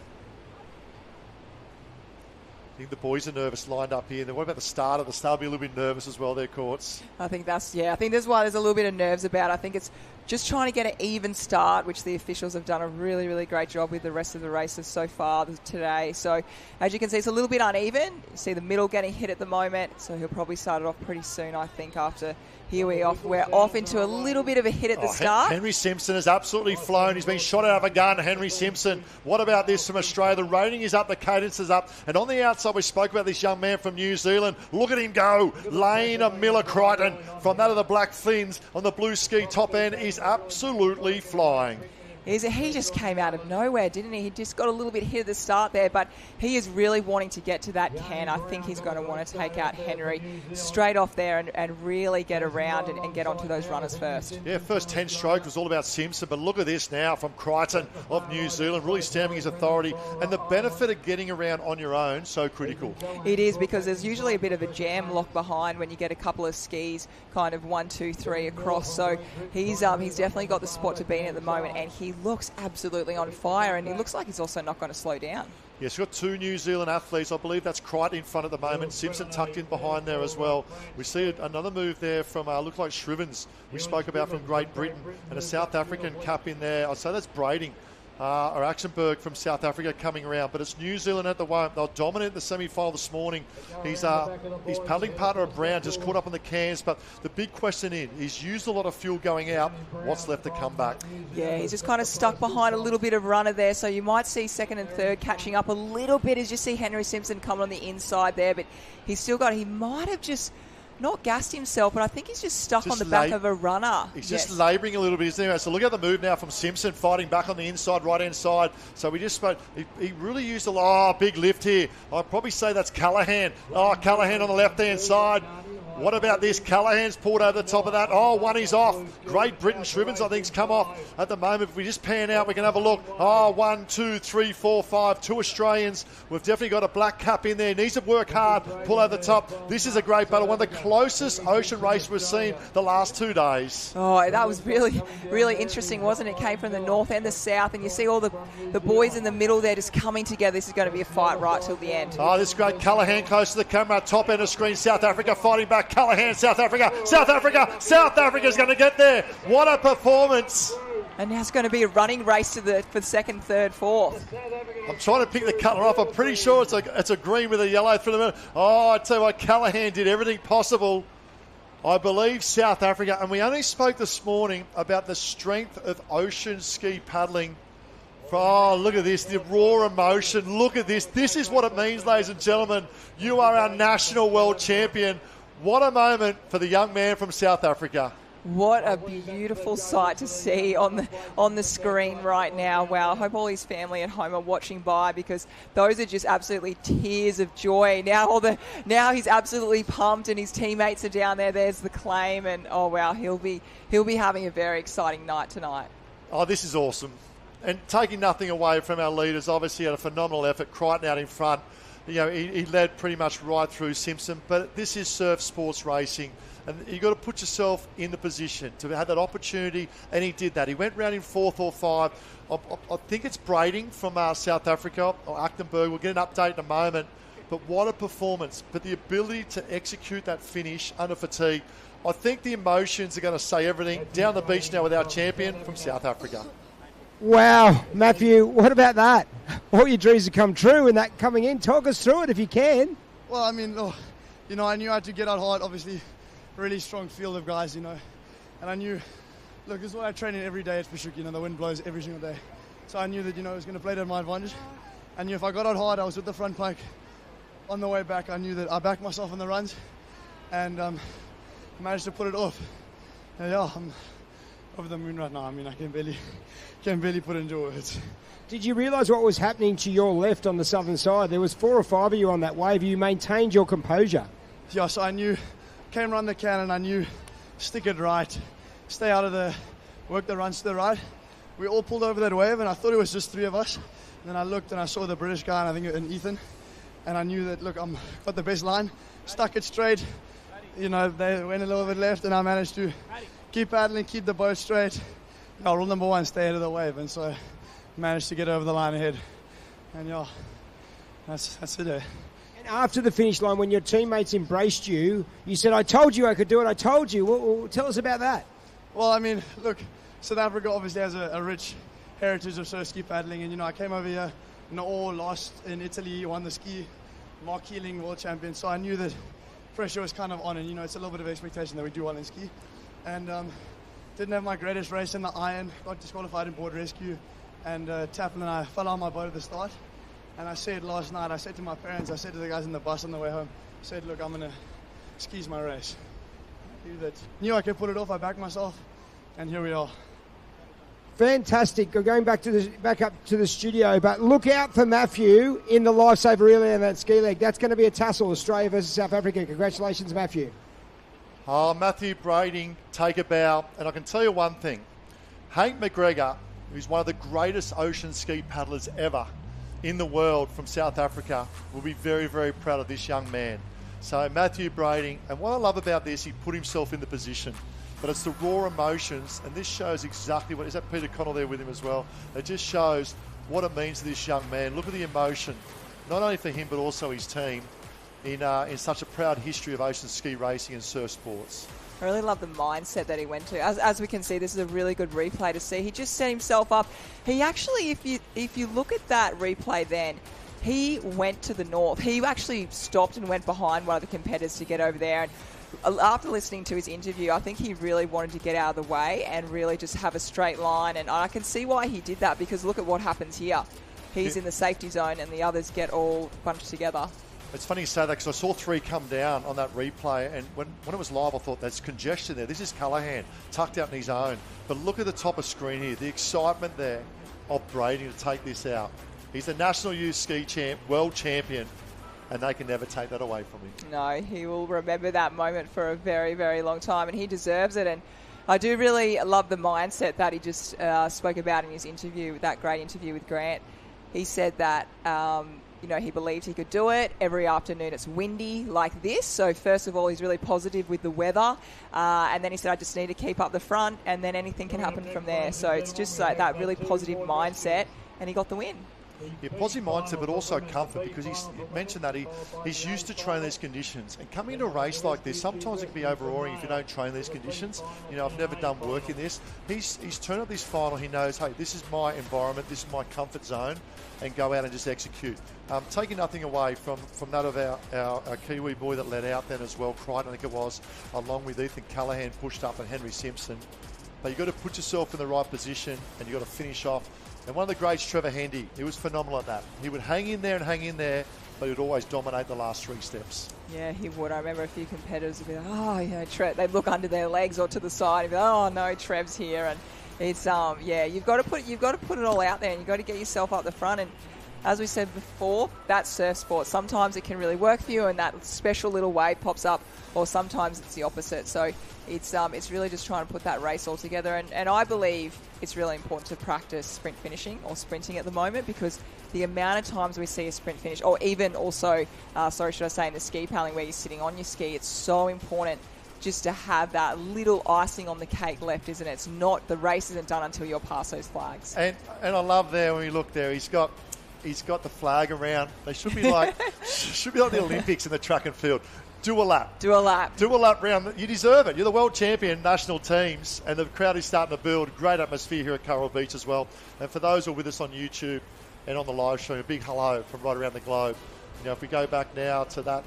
I think the boys are nervous lined up here. What about the start? The start will be a little bit nervous as well, their courts. I think that's why there's a little bit of nerves about it. I think it's just trying to get an even start, which the officials have done a really, really great job with the rest of the races so far today. So as you can see, it's a little bit uneven. You see the middle getting hit at the moment, so he'll probably start it off pretty soon, I think, after here we're off into a little bit of a hit at the start. Henry Simpson has absolutely flown. He's been shot out of a gun, Henry Simpson. What about this from Australia? The rating is up, the cadence is up. And on the outside, we spoke about this young man from New Zealand. Look at him go. Lane Miller Crichton from that of the Black Fins on the blue ski top end is absolutely flying. He just came out of nowhere, didn't he? He just got a little bit hit at the start there, but he is really wanting to get to that can. I think he's going to want to take out Henry straight off there and really get around and get onto those runners first. Yeah, first 10 stroke was all about Simpson, but look at this now from Crichton of New Zealand, really stamping his authority. And the benefit of getting around on your own, so critical. It is, because there's usually a bit of a jam lock behind when you get a couple of skis kind of 1, 2, 3 across. So he's definitely got the spot to be in at the moment, and he looks absolutely on fire, and he looks like he's also not going to slow down. Yes, we've got 2 New Zealand athletes. I believe that's Crichton in front at the moment. Simpson tucked in behind there as well. We see another move there from, look like Shrivens, we spoke about from Great Britain, and a South African cap in there. I'd say that's Brading. Or Axenberg from South Africa coming around, but it's New Zealand at the moment. They'll dominate the semi-final this morning. His paddling partner of Brown just caught up on the cans, but the big question is, he's used a lot of fuel going out. What's left to come back? Yeah, he's just kind of stuck behind a little bit of runner there, so you might see second and third catching up a little bit as you see Henry Simpson coming on the inside there, but he might have just not gassed himself, but I think he's just stuck on the back of a runner. He's just labouring a little bit, isn't he? So look at the move now from Simpson, fighting back on the inside, right-hand side. So we just spoke, he really used a big lift here. I'd probably say that's Callahan. Callahan on the left-hand side. What about this? Callahan's pulled over the top of that. One is off. Great Britain. Shrivens, I think, has come off at the moment. If we just pan out, we can have a look. 1, 2, 3, 4, 5. 2 Australians. We've definitely got a black cap in there. Needs to work hard. Pull over the top. This is a great battle. One of the closest ocean race we've seen the last 2 days. That was really, really interesting, wasn't it? Came from the north and the south, and you see all the boys in the middle there just coming together. This is going to be a fight right till the end. This is great. Callahan close to the camera. Top end of screen. South Africa fighting back. Callahan, South Africa. South Africa's going to get there. What a performance. And now it's going to be a running race for second, third, fourth. I'm trying to pick the colour off. I'm pretty sure it's a green with a yellow through the middle. I tell you what, Callahan did everything possible. I believe South Africa, and we only spoke this morning about the strength of ocean ski paddling. Look at this, the raw emotion. Look at this. This is what it means, ladies and gentlemen. You are our national world champion. What a moment for the young man from South Africa. What a beautiful sight to see on the screen right now. Wow, I hope all his family at home are watching by, because those are just absolutely tears of joy. Now he's absolutely pumped, and his teammates are down there. There's the claim, and wow, he'll be having a very exciting night tonight. This is awesome. And taking nothing away from our leaders, obviously had a phenomenal effort. Crichton out in front. He led pretty much right through Simpson, but this is surf sports racing, and you've got to put yourself in the position to have that opportunity, and he did that. He went round in 4th or 5. I think it's Brading from South Africa, or Achtenberg. We'll get an update in a moment, but what a performance. But the ability to execute that finish under fatigue, I think the emotions are going to say everything. Down the beach now with our champion from South Africa. Wow, Matthew, what about that? All your dreams have come true and that coming in. Talk us through it if you can. Well, I mean, I knew I had to get out hard, obviously. Really strong field of guys, And I knew, this is what I train in every day at Fishhook. The wind blows every single day. So I knew that, I was going to play to my advantage. I knew if I got out hard, I was with the front plank. On the way back, I knew that I backed myself on the runs and managed to put it off. And yeah, I'm over the moon right now. I mean, I can barely put it into words. Did you realise what was happening to your left on the southern side? There was 4 or 5 of you on that wave. You maintained your composure. Yeah, so I knew, came around the cannon, I knew, stick it right, stay out of work the runs to the right. We all pulled over that wave, and I thought it was just 3 of us. And then I looked, and I saw the British guy, and I think Ethan. And I knew that, look, I'm got the best line, stuck it straight. They went a little bit left, and I managed to keep paddling, keep the boat straight. Rule number 1, stay ahead of the wave. And so I managed to get over the line ahead. And yeah, that's it. And after the finish line, when your teammates embraced you, you said, I told you I could do it, I told you. Well, tell us about that. Well, I mean, look, South Africa obviously has a rich heritage of surf ski paddling. And, I came over here, all lost in Italy, won the ski, Mark Keeling, world champion. So I knew that pressure was kind of on, and, it's a little bit of expectation that we do well in ski. And didn't have my greatest race in the iron, got disqualified in board rescue. And Taplin and I fell on my boat at the start. And I said last night, I said to my parents, I said to the guys in the bus on the way home, I said, look, I'm going to skis my race. Knew I could pull it off, I backed myself, and here we are. Fantastic. We're going back up to the studio, but look out for Matthew in the Lifesaver relay and that ski leg. That's going to be a tussle, Australia versus South Africa. Congratulations, Matthew. Oh, Matthew Brading, take a bow. And I can tell you one thing. Hank McGregor, who's one of the greatest ocean ski paddlers ever in the world from South Africa, will be very, very proud of this young man. So Matthew Brading, and what I love about this, he put himself in the position. But it's the raw emotions, and this shows exactly what... Is that Peter Connell there with him as well? It just shows what it means to this young man. Look at the emotion, not only for him but also his team, in such a proud history of ocean ski racing and surf sports. I really love the mindset that he went to. As we can see, this is a really good replay to see. He just set himself up. He actually, if you look at that replay then, he went to the north. He actually stopped and went behind one of the competitors to get over there. And after listening to his interview, I think he really wanted to get out of the way and really just have a straight line. And I can see why he did that, because look at what happens here. He's in the safety zone and the others get all bunched together. It's funny you say that, because I saw 3 come down on that replay, and when it was live I thought there's congestion there. This is Callaghan tucked out in his own. But look at the top of screen here, the excitement there of Brady to take this out. He's the National Youth Ski world champion, and they can never take that away from him. No, he will remember that moment for a very, very long time, and he deserves it. And I do really love the mindset that he just spoke about in his interview, that great interview with Grant. He said that he believed he could do it. Every afternoon it's windy like this. So first of all, he's really positive with the weather. And then he said, I just need to keep up the front, and then anything can happen from there. So it's just like that really positive mindset, and he got the win. Yeah, positive mindset, but also comfort, because he mentioned that he's used to train these conditions. And coming into a race like this, sometimes it can be overawing if you don't train these conditions. I've never done work in this. He's turned up this final. He knows, hey, this is my environment, this is my comfort zone, and go out and just execute. Taking nothing away from that of our Kiwi boy that led out then as well, Crichton, I think it was, along with Ethan Callaghan pushed up and Henry Simpson. But you've got to put yourself in the right position, and you've got to finish off. And one of the greats, Trevor Hendy, he was phenomenal at that. He would hang in there, but he would always dominate the last 3 steps. Yeah, he would. I remember a few competitors would be like, Trev. They'd look under their legs or to the side and be like, oh no, Trev's here. And it's you've got to put it all out there, and you've got to get yourself up the front. And as we said before, that's surf sport. Sometimes it can really work for you, and that special little wave pops up, or sometimes it's the opposite. So it's really just trying to put that race all together. And I believe it's really important to practice sprint finishing, or sprinting at the moment, because the amount of times we see a sprint finish, or even also, in the ski paddling where you're sitting on your ski, it's so important just to have that little icing on the cake left, isn't it? It's not, the race isn't done until you're past those flags. And I love there, when we look there, he's got the flag around. They should be like the Olympics in the track and field. Do a lap. Do a lap. Do a lap round. You deserve it. You're the world champion national teams, and the crowd is starting to build. Great atmosphere here at Coral Beach as well. And for those who are with us on YouTube and on the live stream, a big hello from right around the globe. If we go back now to that,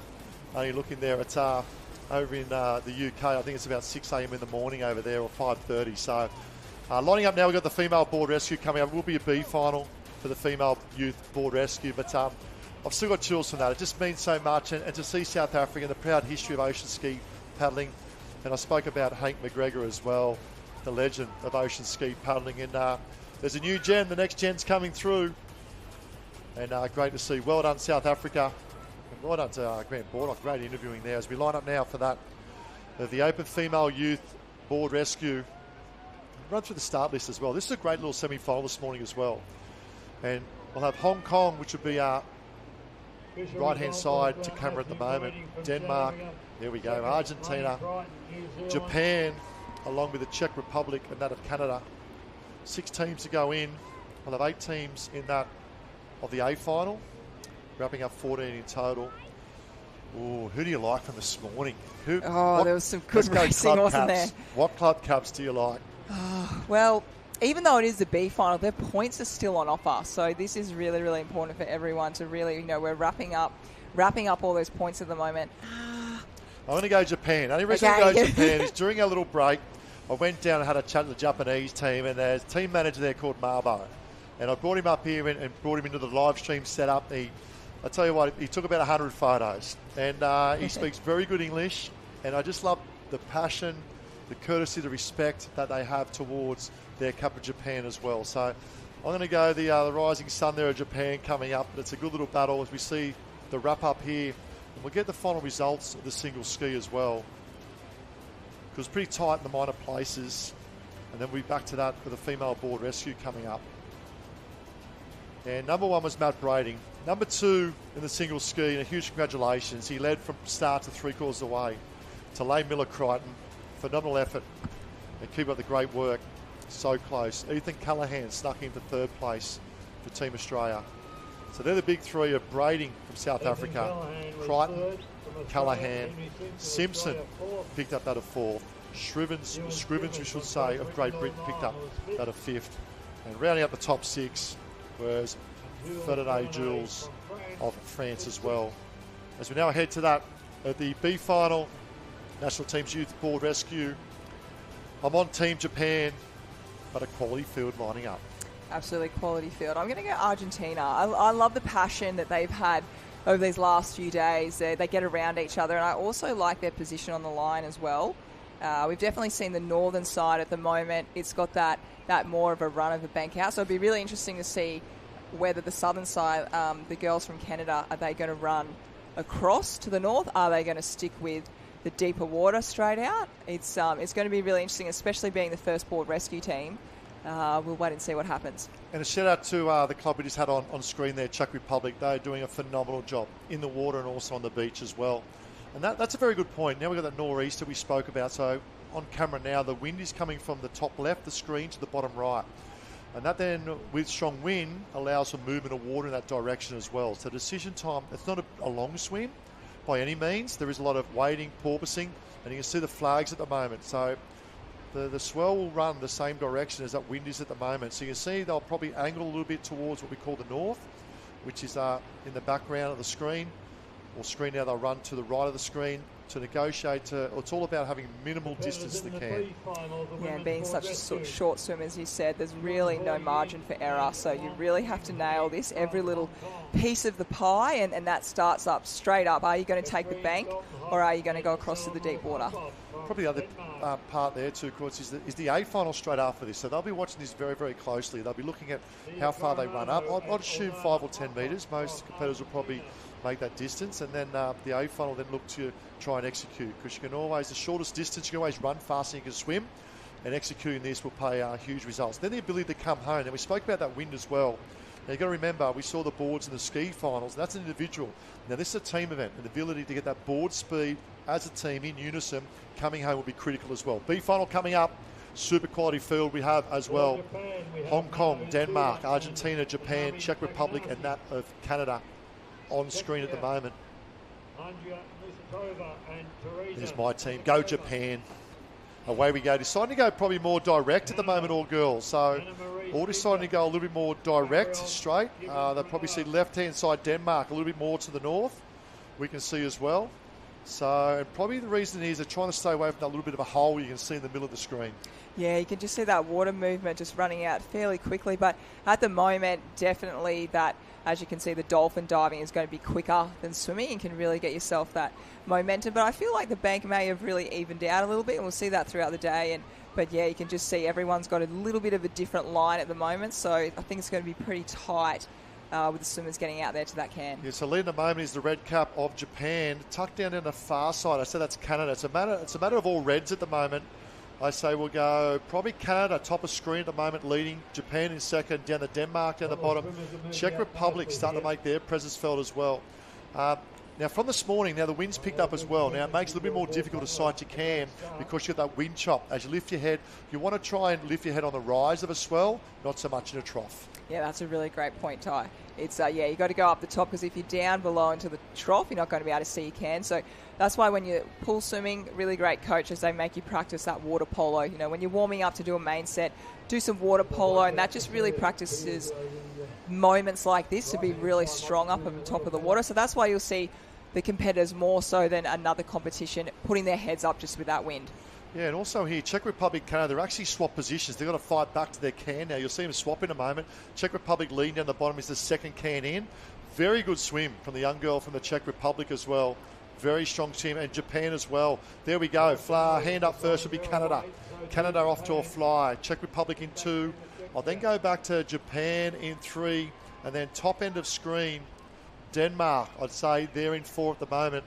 you're looking there, it's over in the UK. I think it's about 6 a.m. in the morning over there, or 5:30. So Lining up now, we've got the female board rescue coming up. It will be a B final for the female youth board rescue, but I've still got chills from that. It just means so much, and to see South Africa and the proud history of ocean ski paddling. And I spoke about Hank McGregor as well, the legend of ocean ski paddling. And there's a new gen, the next gen's coming through. And great to see. Well done, South Africa. And well done to Grant Bordock. Great interviewing there as we line up now for that. The Open Female Youth Board Rescue. Run through the start list as well. This is a great little semi-final this morning as well. And we'll have Hong Kong, which would be our right-hand side to camera at the moment. Denmark, there we go. Argentina, Japan, along with the Czech Republic and that of Canada. 6 teams to go in. We'll have 8 teams in that of the A final, wrapping up 14 in total. Ooh, who do you like from this morning? There was some good racing, wasn't there? What club caps do you like? Well, even though it is the B final, their points are still on offer. So this is really, really important for everyone to really, we're wrapping up all those points at the moment. I'm going to go Japan. Only reason I go Japan is during our little break, I went down and had a chat with the Japanese team, and there's a team manager there called Marbo. And I brought him up here and brought him into the live stream setup. I tell you what, he took about 100 photos. And he speaks very good English. And I just love the passion, the courtesy, the respect that they have towards their Cup of Japan as well. So I'm going to go the rising sun there of Japan coming up. It's a good little battle as we see the wrap-up here. And we'll get the final results of the single ski as well. Because it's pretty tight in the minor places. And then we'll be back to that for the female board rescue coming up. And number 1 was Matt Brading. Number 2 in the single ski, and a huge congratulations. He led from start to 3/4 of the way. To Lane Miller-Crichton, phenomenal effort. And keep up the great work. So close. Ethan Callahan snuck into 3rd place for Team Australia. So they're the big 3 of Brading from South Africa. Crichton, Callahan, Simpson picked up that of 4th. Scrivens, we should say, of Great Britain picked up that of 5th. And rounding up the top 6 was Ferdinand Jules of France as well. As we now head to that at the B final, National Team's Youth Board Rescue. I'm on Team Japan, but a quality field lining up. Absolutely quality field. I'm going to go Argentina. I love the passion that they've had over these last few days. They get around each other, and I also like their position on the line as well. We've definitely seen the northern side at the moment. It's got that more of a run of the bank out. So it'd be really interesting to see whether the southern side, the girls from Canada, are they going to run across to the north? Are they going to stick with the deeper water straight out? It's going to be really interesting, especially being the first board rescue team. We'll wait and see what happens. And a shout out to the club we just had on screen there, Czech Republic. They're doing a phenomenal job in the water and also on the beach as well. And that's a very good point. Now we've got that nor'easter we spoke about. So on camera now, the wind is coming from the top left, the screen, to the bottom right. And that then, with strong wind, allows for movement of water in that direction as well. So decision time, it's not a long swim by any means. There is a lot of wading, porpoising, and you can see the flags at the moment. So the swell will run the same direction as that wind is at the moment. So you can see they'll probably angle a little bit towards what we call the north, which is in the background of the screen. Or screen now, they'll run to the right of the screen to negotiate. It's all about having minimal distance to the can. Yeah, being such a short swim, as you said, there's really no margin for error. So you really have to nail this, every little piece of the pie, and that starts up straight up. Are you going to take the bank, or are you going to go across to the deep water? Probably the other part there too, Courts, is the A final straight after this. So they'll be watching this very, very closely. They'll be looking at how far they run up. I'd assume 5 or 10 metres. Most competitors will probably make that distance, and then the A final then look to try and execute, because you can always, the shortest distance, you can always run faster than you can swim, and executing this will pay huge results. Then the ability to come home, and we spoke about that wind as well. Now you've got to remember, we saw the boards in the ski finals, and that's an individual. Now this is a team event, and the ability to get that board speed as a team in unison coming home will be critical as well. B final coming up, super quality field we have as well. Hong Kong, Denmark, Argentina, Japan, Czech Republic, and that of Canada on screen at the moment. There's my team. Go Japan. Away we go. Deciding to go probably more direct at the moment, all girls. So all deciding to go a little bit more direct, straight. They'll probably see left-hand side Denmark a little bit more to the north. We can see as well. So probably the reason is they're trying to stay away from that little bit of a hole you can see in the middle of the screen. Yeah, you can just see that water movement just running out fairly quickly. But at the moment, definitely that, as you can see, the dolphin diving is going to be quicker than swimming and can really get yourself that momentum. But I feel like the bank may have really evened out a little bit, and we'll see that throughout the day. But yeah, you can just see everyone's got a little bit of a different line at the moment. So I think it's going to be pretty tight with the swimmers getting out there to that can. Yeah, so leading the moment is the red cap of Japan, tucked down in the far side. I said that's Canada. It's a matter of all reds at the moment. I say we'll go probably Canada, top of screen at the moment, leading. Japan in second, down to Denmark down the bottom. Czech Republic starting to make their presence felt as well. Now, from this morning, the wind's picked up as well. Now, it makes it a little bit more difficult to sight your cam because you've got that wind chop. As you lift your head, you want to try and lift your head on the rise of a swell, not so much in a trough. Yeah, that's a really great point, Ty. It's you got to go up the top, because if you're down below into the trough, you're not going to be able to see your can. So that's why when you're pool swimming, really great coaches, they make you practice that water polo. You know, when you're warming up to do a main set, do some water polo, and that just really practices moments like this to be really strong up on the top of the water. So that's why you'll see the competitors more so than another competition putting their heads up just with that wind. Yeah, and also here, Czech Republic, Canada, they're actually swap positions. They've got to fight back to their can now. You'll see them swap in a moment. Czech Republic leading down the bottom is the second can in. Very good swim from the young girl from the Czech Republic as well. Very strong team, and Japan as well. There we go. Hand up first will be Canada. Canada off to a fly. Czech Republic in 2. I'll then go back to Japan in 3, and then top end of screen, Denmark, I'd say they're in 4 at the moment.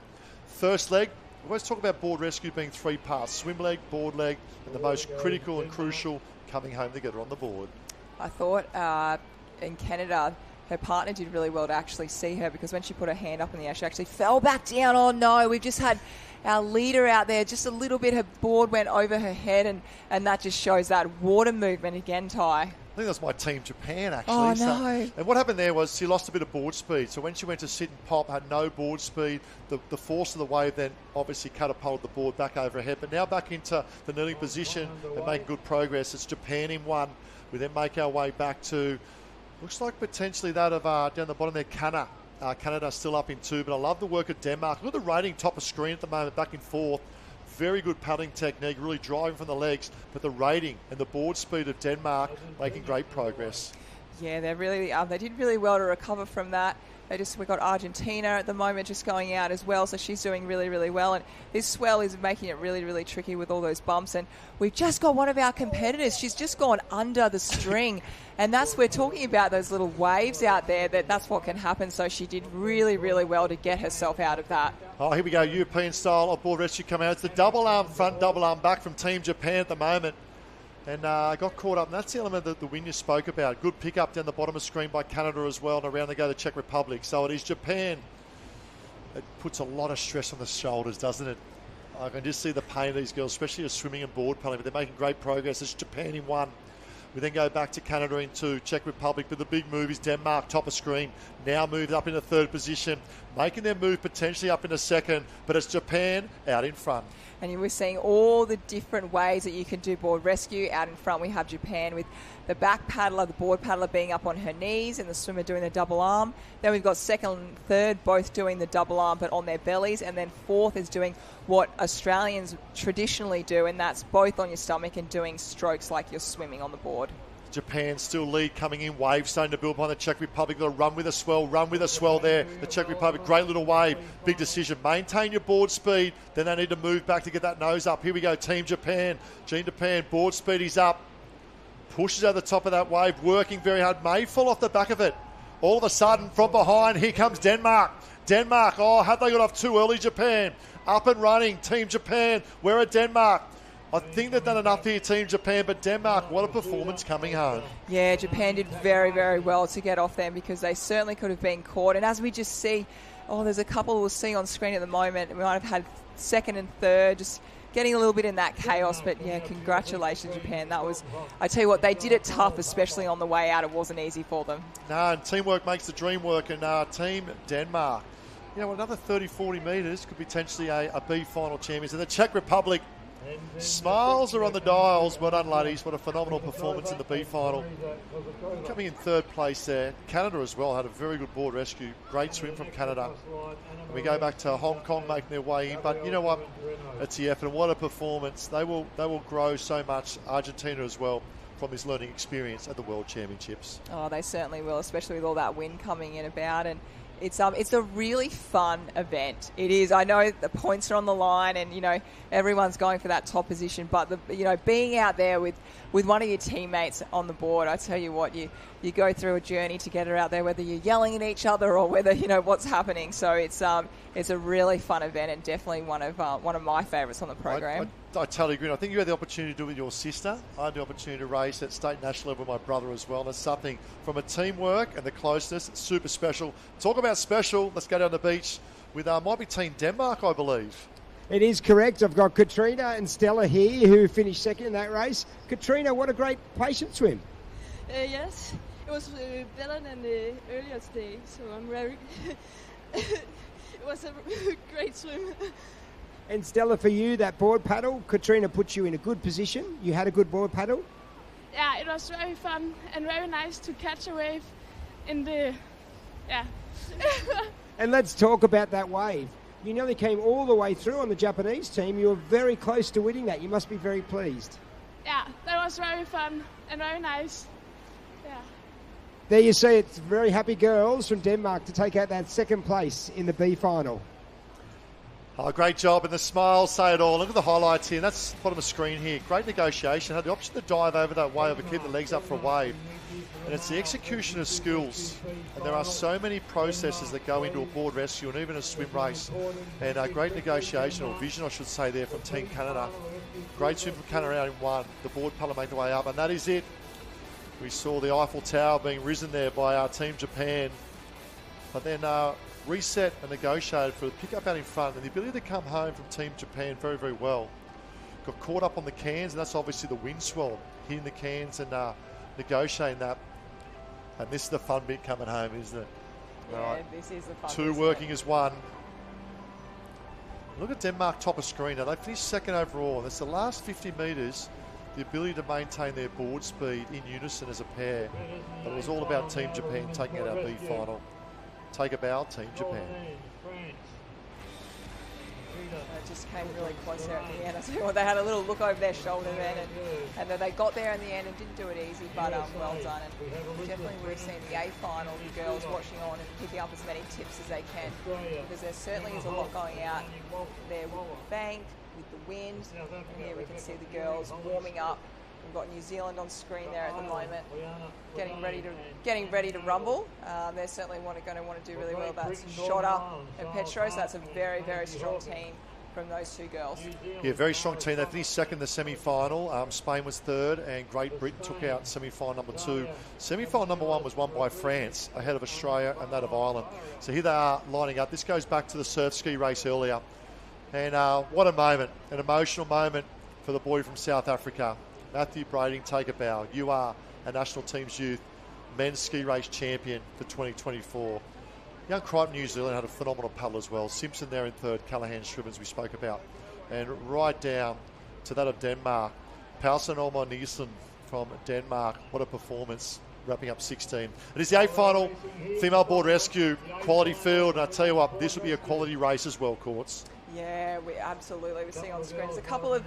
First leg, we always talk about board rescue being 3 parts: swim leg, board leg, and the most critical and crucial, coming home together on the board. I thought in Canada, her partner did really well to actually see her, because when she put her hand up in the air, she actually fell back down. Oh no, we've just had our leader out there, just a little bit, her board went over her head, and that just shows that water movement again, Ty. I think that's my team Japan, actually. Oh, no. So, and what happened there was she lost a bit of board speed. So when she went to sit and pop, had no board speed. The force of the wave then obviously catapulted the board back over her head. But now back into the kneeling position and making good progress. It's Japan in 1. We then make our way back to, looks like potentially that of down the bottom there, Canada. Canada still up in 2. But I love the work of Denmark. Look at the rating top of screen at the moment, back in 4th. Very good paddling technique, really driving from the legs, but the rating and the board speed of Denmark making great progress. Yeah, they did really well to recover from that. We've got Argentina at the moment just going out as well, so she's doing really, really well. And this swell is making it really, really tricky with all those bumps. And we've just got one of our competitors. She's just gone under the string. And we're talking about those little waves out there, that's what can happen. So she did really, really well to get herself out of that. Oh, here we go, European style of board rescue coming out. It's the double arm front, double arm back from Team Japan at the moment. And I got caught up, and that's the element that the win you spoke about. Good pick up down the bottom of the screen by Canada as well, and around they go the Czech Republic. So it is Japan. It puts a lot of stress on the shoulders, doesn't it? I can just see the pain of these girls, especially as swimming and board paddling, but they're making great progress. It's Japan in 1. We then go back to Canada in 2, Czech Republic, but the big move is Denmark, top of screen, now moved up into 3rd position, making their move potentially up into 2nd, but it's Japan out in front. And we're seeing all the different ways that you can do board rescue. Out in front we have Japan with the back paddler, the board paddler being up on her knees, and the swimmer doing the double arm. Then we've got 2nd and 3rd both doing the double arm but on their bellies, and then 4th is doing what Australians traditionally do, and that's both on your stomach and doing strokes like you're swimming on the board. Japan still lead coming in. Wave starting to build behind the Czech Republic. Got to run with a swell there. The Czech Republic, great little wave. Big decision. Maintain your board speed. Then they need to move back to get that nose up. Here we go, Team Japan. Team Japan, board speed is up. Pushes out the top of that wave, working very hard. May fall off the back of it. All of a sudden, from behind, here comes Denmark. Denmark, have they got off too early, Japan? Up and running, Team Japan. Where are Denmark? I think they've done enough here, Team Japan, but Denmark, what a performance coming home. Yeah, Japan did very, very well to get off them, because they certainly could have been caught. And as we just see, there's a couple we'll see on screen at the moment. We might have had 2nd and 3rd, just getting a little bit in that chaos. But yeah, congratulations, Japan. I tell you what, they did it tough, especially on the way out. It wasn't easy for them. No, and teamwork makes the dream work. And Team Denmark, another 30, 40 metres could potentially a B final champions. And the Czech Republic, Smiles are on the dials. Well done, ladies. What a phenomenal performance in the B final. Coming in third place there. Canada as well had a very good board rescue. Great swim from Canada. And we go back to Hong Kong making their way in. But you know what? It's the effort. And what a performance. They will grow so much. Argentina as well from this learning experience at the World Championships. Oh, they certainly will, especially with all that wind coming in about. And it's a really fun event. It is. I know the points are on the line, and everyone's going for that top position. But being out there with one of your teammates on the board, I tell you what, you go through a journey together out there, whether you're yelling at each other or whether what's happening. So it's a really fun event, and definitely one of my favourites on the program. I totally agree. I think you had the opportunity to do it with your sister. I had the opportunity to race at state national level with my brother as well. And it's something from a teamwork and the closeness. It's super special. Talk about special. Let's go down the beach with might be Team Denmark, I believe. It is correct. I've got Katrina and Stella here who finished second in that race. Katrina, what a great patient swim. Yes, it was better than earlier today, so I'm very... It was a great swim. And Stella, for you, that board paddle, Katrina put you in a good position. You had a good board paddle? Yeah, it was very fun and very nice to catch a wave in the... Yeah. And let's talk about that wave. You nearly came all the way through on the Japanese team. You were very close to winning that. You must be very pleased. Yeah, that was very fun and very nice. Yeah. There you see, it's very happy girls from Denmark to take out that second place in the B final. Oh, great job, and the smiles say it all. Look at the highlights here, and that's the bottom of the screen here. Great negotiation. Had the option to dive over that wave or keep the legs up for a wave. And it's the execution of skills. And there are so many processes that go into a board rescue and even a swim race. And a great negotiation, or vision I should say there, from Team Canada. Great swim from Canada out in one. The board paddle make the way up, and that is it. We saw the Eiffel Tower being risen there by our Team Japan. But then reset and negotiated for the pick-up out in front, and the ability to come home from Team Japan very, very well. Got caught up on the cans, and that's obviously the wind swell, hitting the cans and negotiating that. And this is the fun bit coming home, isn't it? Yeah, right. This is the fun bit. Two working as one. Look at Denmark top of screen. Now, they finished second overall. That's the last 50 metres, the ability to maintain their board speed in unison as a pair. But it was all about Team Japan taking out our B final. Take a bow, Team Japan. It just came really close there at the end. I tell you what, they had a little look over their shoulder then, and then they got there in the end and didn't do it easy, but well done. And definitely we've seen the A final, the girls watching on and picking up as many tips as they can, because there certainly is a lot going out there with the bank, with the wind, and here we can see the girls warming up. We've got New Zealand on screen there at the moment, getting ready to rumble. They're certainly going to want to do really well. That's Shotta and Petro, so that's a very, very strong team from those two girls. Yeah, very strong team. They finished second in the semi-final. Spain was third, and Great Britain took out semi-final number 2. Semi-final number 1 was won by France, ahead of Australia and that of Ireland. So here they are lining up. This goes back to the surf ski race earlier. And what a moment, an emotional moment for the boy from South Africa. Matthew Brading, take a bow. You are a national team's youth men's ski race champion for 2024. Young Crichton, New Zealand, had a phenomenal paddle as well. Simpson there in third, Callahan, Shrivens we spoke about. And right down to that of Denmark. Paulsen Olmo Nielsen from Denmark. What a performance, wrapping up 16. It is the A final, female board rescue, quality field. And I tell you what, this will be a quality race as well, Courts. Yeah, we absolutely. We're seeing on screen there's a couple of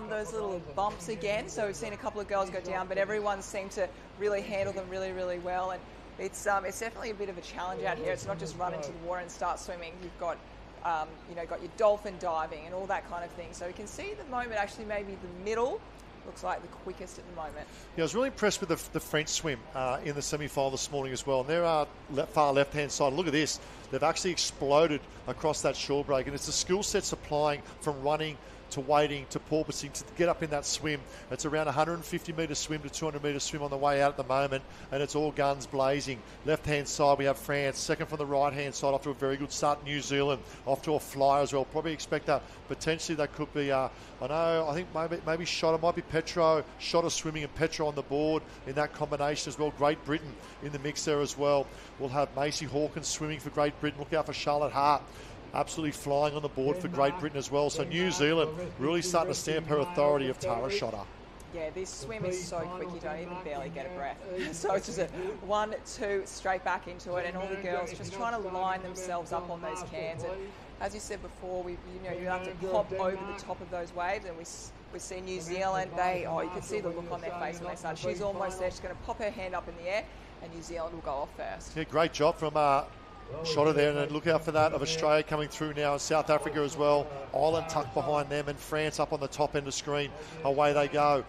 those little bumps again. So we've seen a couple of girls go down, but everyone seemed to really handle them really, really well. And it's definitely a bit of a challenge out here. It's not just run into the water and start swimming. You've got got your dolphin diving and all that kind of thing. So you can see at the moment actually maybe the middle looks like the quickest at the moment. Yeah, I was really impressed with the French swim in the semi-final this morning as well. And there are far left-hand side. Look at this. They've actually exploded across that shore break. And it's the skill sets applying from running to wading to porpoising to get up in that swim. It's around 150 metre swim to 200 metre swim on the way out at the moment, and it's all guns blazing. Left-hand side we have France, second from the right-hand side off to a very good start. New Zealand off to a flyer as well. Probably expect that potentially that could be, I think maybe Shotta, might be Petro, Shotta swimming and Petro on the board in that combination as well. Great Britain in the mix there as well. We'll have Macy Hawkins swimming for Great Britain. Look out for Charlotte Hart. absolutely flying on the board for Great Britain as well. So New Zealand really starting to stamp her authority of Tara Shotter. Yeah, this swim is so quick you don't even barely get a breath. So it's just a 1, 2, straight back into it, and all the girls just trying to line themselves up on those cans. And as you said before, you have to hop over the top of those waves, and we see New Zealand. You can see the look on their face when they start. She's almost there. She's going to pop her hand up in the air, and New Zealand will go off first. Yeah, great job from Shotter there, and look out for that of Australia coming through now, and South Africa as well. Ireland tucked behind them, and France up on the top end of screen. Away they go.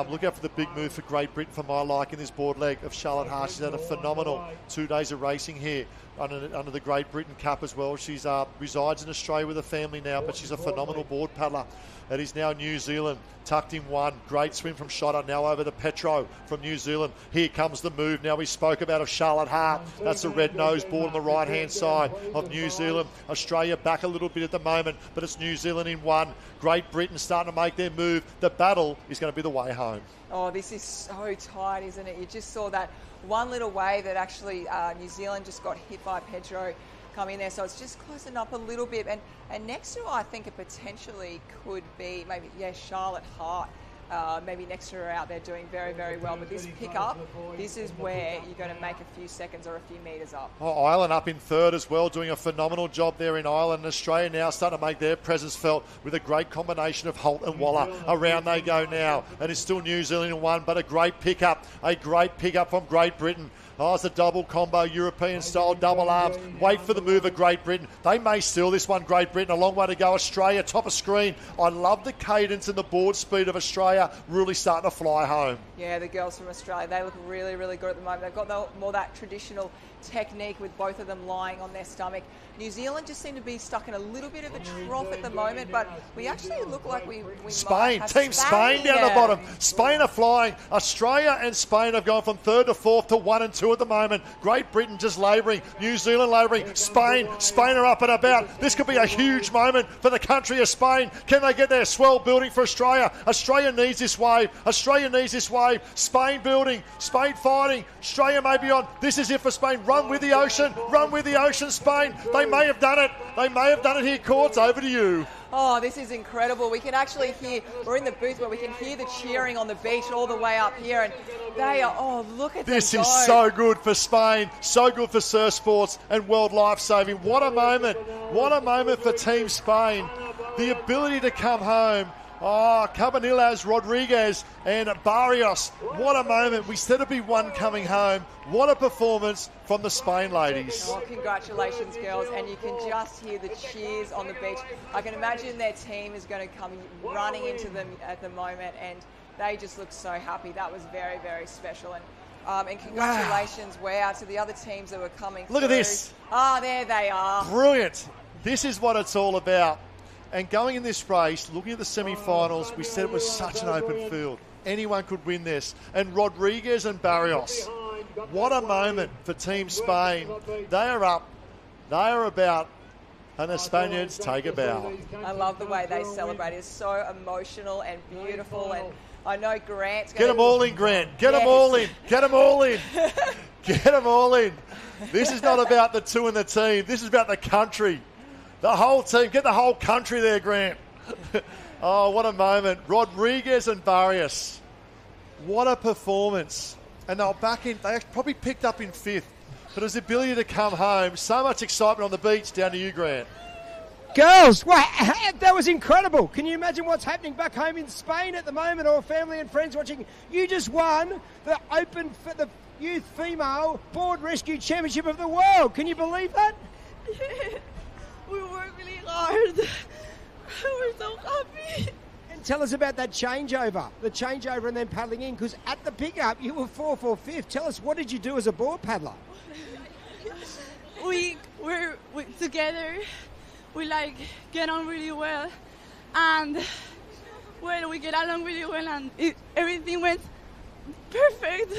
Look out for the big move for Great Britain for my liking, this board leg of Charlotte Hart. She's had a phenomenal 2 days of racing here under the Great Britain Cup as well. She's resides in Australia with a family now, but she's a phenomenal board paddler. It is now New Zealand tucked in one. Great swim from Shotter. Now over to Petro from New Zealand. Here comes the move. Now we spoke about of Charlotte Hart. That's the red nose board on the right-hand side of New Zealand. Australia back a little bit at the moment, but it's New Zealand in one. Great Britain starting to make their move. The battle is going to be the way home. Oh, this is so tight, isn't it? You just saw that one little wave that actually New Zealand just got hit by Pedro come in there, so it's just closing up a little bit. And next to her, I think it potentially could be maybe, Charlotte Hart. Maybe next to her out there doing very, very well. But this pickup, this is where you're going to make a few seconds or a few metres up. Oh, Ireland up in third as well, doing a phenomenal job there in Ireland. And Australia now starting to make their presence felt with a great combination of Holt and Waller. Around they go now. And it's still New Zealand in one, but a great pickup from Great Britain. Oh, it's a double combo, European-style double arms. Wait for the move of Great Britain. They may steal this one, Great Britain. A long way to go. Australia, top of screen. I love the cadence and the board speed of Australia really starting to fly home. Yeah, the girls from Australia, they look really, really good at the moment. They've got more that traditional technique with both of them lying on their stomach. New Zealand just seem to be stuck in a little bit of a trough at the moment, but we actually look like we Spain, might have Team Spain down the bottom. Spain are flying. Australia and Spain have gone from third to fourth to 1 and 2 at the moment. Great Britain just labouring. New Zealand labouring. Spain are up and about. This could be a huge moment for the country of Spain. Can they get their swell building for Australia? Australia needs this wave. Spain building. Spain fighting. Australia may be on. This is it for Spain. Run with the ocean, Spain. They may have done it here, Courts. Over to you. Oh, this is incredible. We can actually hear, we're in the booth where we can hear the cheering on the beach all the way up here, and they are, look at this. This is so good for Spain, so good for Surf Sports and World Lifesaving. What a moment for Team Spain. The ability to come home. Oh, Cabanillas, Rodriguez and Barrios. What a moment. We said it'd be one coming home. What a performance from the Spain ladies. Oh, congratulations, girls. And you can just hear the cheers on the beach. I can imagine their team is going to come running into them at the moment, and they just look so happy. That was very, very special. And congratulations, wow, to the other teams that were coming Look through. at this. Ah, there they are. Brilliant. This is what it's all about. And going in this race, looking at the semi-finals, we said it was such an open field. Anyone could win this. And Rodriguez and Barrios, what a moment for Team Spain. They are up, they are about, and the Spaniards take a bow. I love the way they celebrate. It's so emotional and beautiful. And I know Grant's going to... Get them all in, Grant. Get them all in. Get them all in. Get them all in. This is not about the two in the team. This is about the country. The whole team. Get the whole country there, Grant. Oh, what a moment. Rodriguez and Barrios. What a performance. And they were back in, they probably picked up in fifth. But his ability to come home, so much excitement on the beach. Down to you, Grant. Girls, wow, that was incredible. Can you imagine what's happening back home in Spain at the moment, or family and friends watching? You just won the the Youth Female Board Rescue Championship of the World. Can you believe that? We worked really hard. We're so happy. And tell us about that changeover, and then paddling in, because at the pickup you were 4/5. Tell us, what did you do as a board paddler? We're together. We get on really well, and we get along really well, and everything went perfect.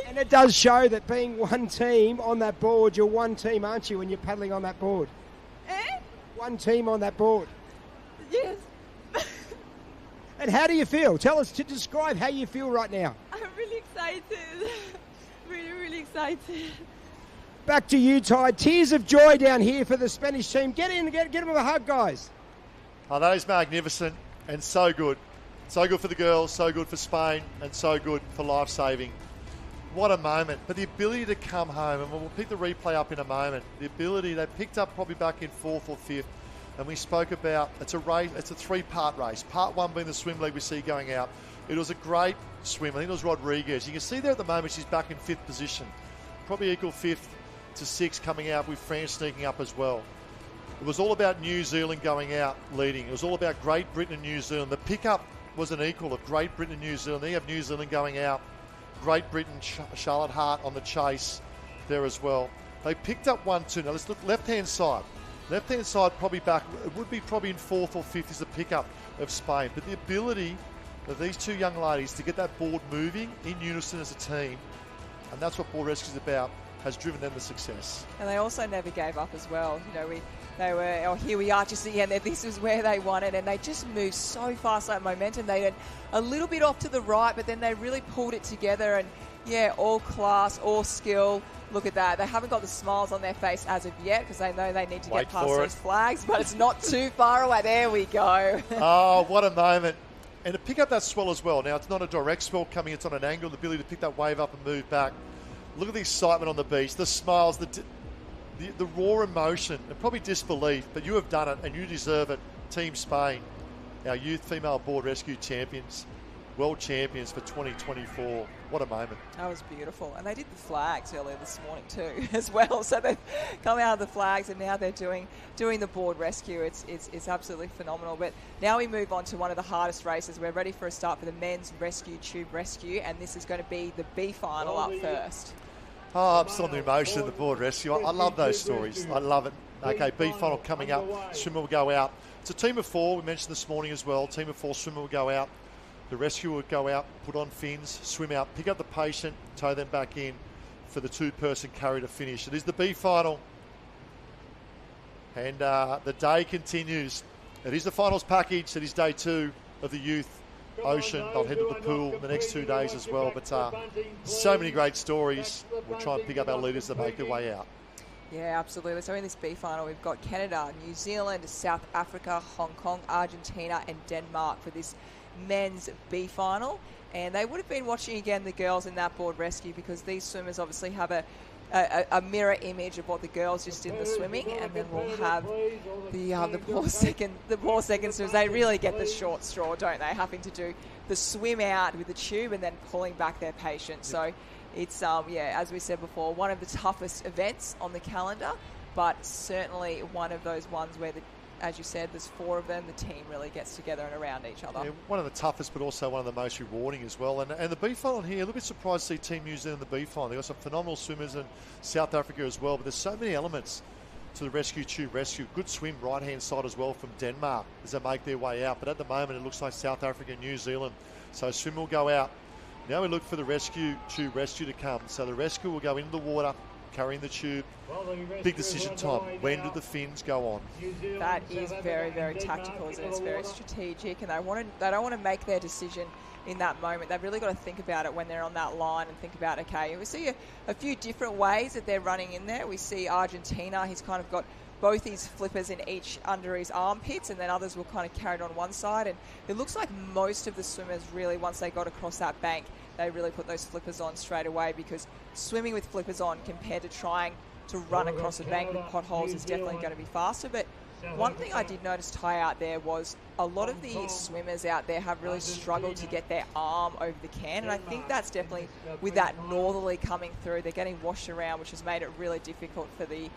And it does show that being one team on that board, you're one team, aren't you, when you're paddling on that board? One team on that board. Yes. And how do you feel? Tell us, to describe how you feel right now. I'm really excited. Really, really excited. Back to you, Ty. Tears of joy down here for the Spanish team. Get in, get them a hug, guys. Oh, that is magnificent and so good. So good for the girls, so good for Spain, and so good for Lifesaving. What a moment. But the ability to come home, and we'll pick the replay up in a moment, the ability, they picked up probably back in 4th or 5th, and we spoke about, it's a race, it's a 3-part race. Part 1 being the swim leg we see going out. It was a great swim. I think it was Rodriguez. You can see there at the moment she's back in 5th position. Probably equal 5th to 6th coming out with France sneaking up as well. It was all about New Zealand going out leading. It was all about Great Britain and New Zealand. The pickup was an equal of Great Britain and New Zealand. Then you have New Zealand going out. Great Britain, Charlotte Hart on the chase there as well. They picked up 1-2. Now let's look left-hand side. Left-hand side probably back. It would be probably in 4th or 5th is the pickup of Spain. But the ability of these two young ladies to get that board moving in unison as a team, and that's what board rescue is about, has driven them to success. And they also never gave up as well. You know, they were, oh, here we are just at the end. This is where they won it, and they just moved so fast, that momentum. They had a little bit off to the right, but then they really pulled it together, and yeah, all class, all skill. Look at that. They haven't got the smiles on their face as of yet because they know they need to get past those flags, but it's not too far away. There we go. Oh, what a moment. And to pick up that swell as well. Now, it's not a direct swell coming, it's on an angle, the ability to pick that wave up and move back. Look at the excitement on the beach, the smiles, the raw emotion, and probably disbelief, but you have done it and you deserve it. Team Spain, our youth female board rescue champions, world champions for 2024. What a moment. That was beautiful. And they did the flags earlier this morning too as well. So they've come out of the flags and now they're doing the board rescue. It's absolutely phenomenal. But now we move on to one of the hardest races. We're ready for a start for the men's rescue tube rescue, and this is going to be the B final up first. Oh, I'm still on the emotion of the board rescue. I love those stories. I love it. Okay, B final coming up. Swimmer will go out. It's a team of 4. We mentioned this morning as well. Team of 4 swimmer will go out. The rescuer would go out, put on fins, swim out, pick up the patient, tow them back in for the 2-person carry to finish. It is the B final. And the day continues. It is the finals package. It is day 2 of the youth ocean. They'll head to the pool the next 2 days as well. But so many great stories. We'll try and pick up our leaders that make their way out. Yeah, absolutely. So in this B final, we've got Canada, New Zealand, South Africa, Hong Kong, Argentina, and Denmark for this men's B final. And they would have been watching again the girls in that board rescue because these swimmers obviously have a mirror image of what the girls just did in the swimming, and then we'll have the poor second swimmers. They really get the short straw, don't they? Having to do the swim out with the tube and then pulling back their patient. So it's as we said before, one of the toughest events on the calendar, but certainly one of those ones where as you said, there's 4 of them. The team really gets together and around each other. Yeah, one of the toughest, but also one of the most rewarding as well. And the B final here, a little bit surprised to see Team New Zealand in the B final. They've got some phenomenal swimmers in South Africa as well, but there's so many elements to the rescue tube rescue. Good swim right-hand side as well from Denmark as they make their way out. But at the moment, it looks like South Africa and New Zealand. So swim will go out. Now we look for the rescue tube rescue to come. So the rescue will go into the water, carrying the tube. Big decision time. When do the fins go on? That is very, very tactical, and it's very strategic, and they don't want to make their decision in that moment. They've really got to think about it when they're on that line and think about, okay, we see a few different ways that they're running in there. We see Argentina, he's kind of got both his flippers in each under his armpits, and then others will kind of carry it on one side. And it looks like most of the swimmers really, once they got across that bank, they really put those flippers on straight away, because swimming with flippers on compared to trying to run across a bank with potholes is definitely going to be faster. But one thing I did notice, Ty, out there was a lot of the swimmers out there have really struggled to get their arm over the can, and I think that's definitely with that northerly coming through. They're getting washed around, which has made it really difficult for the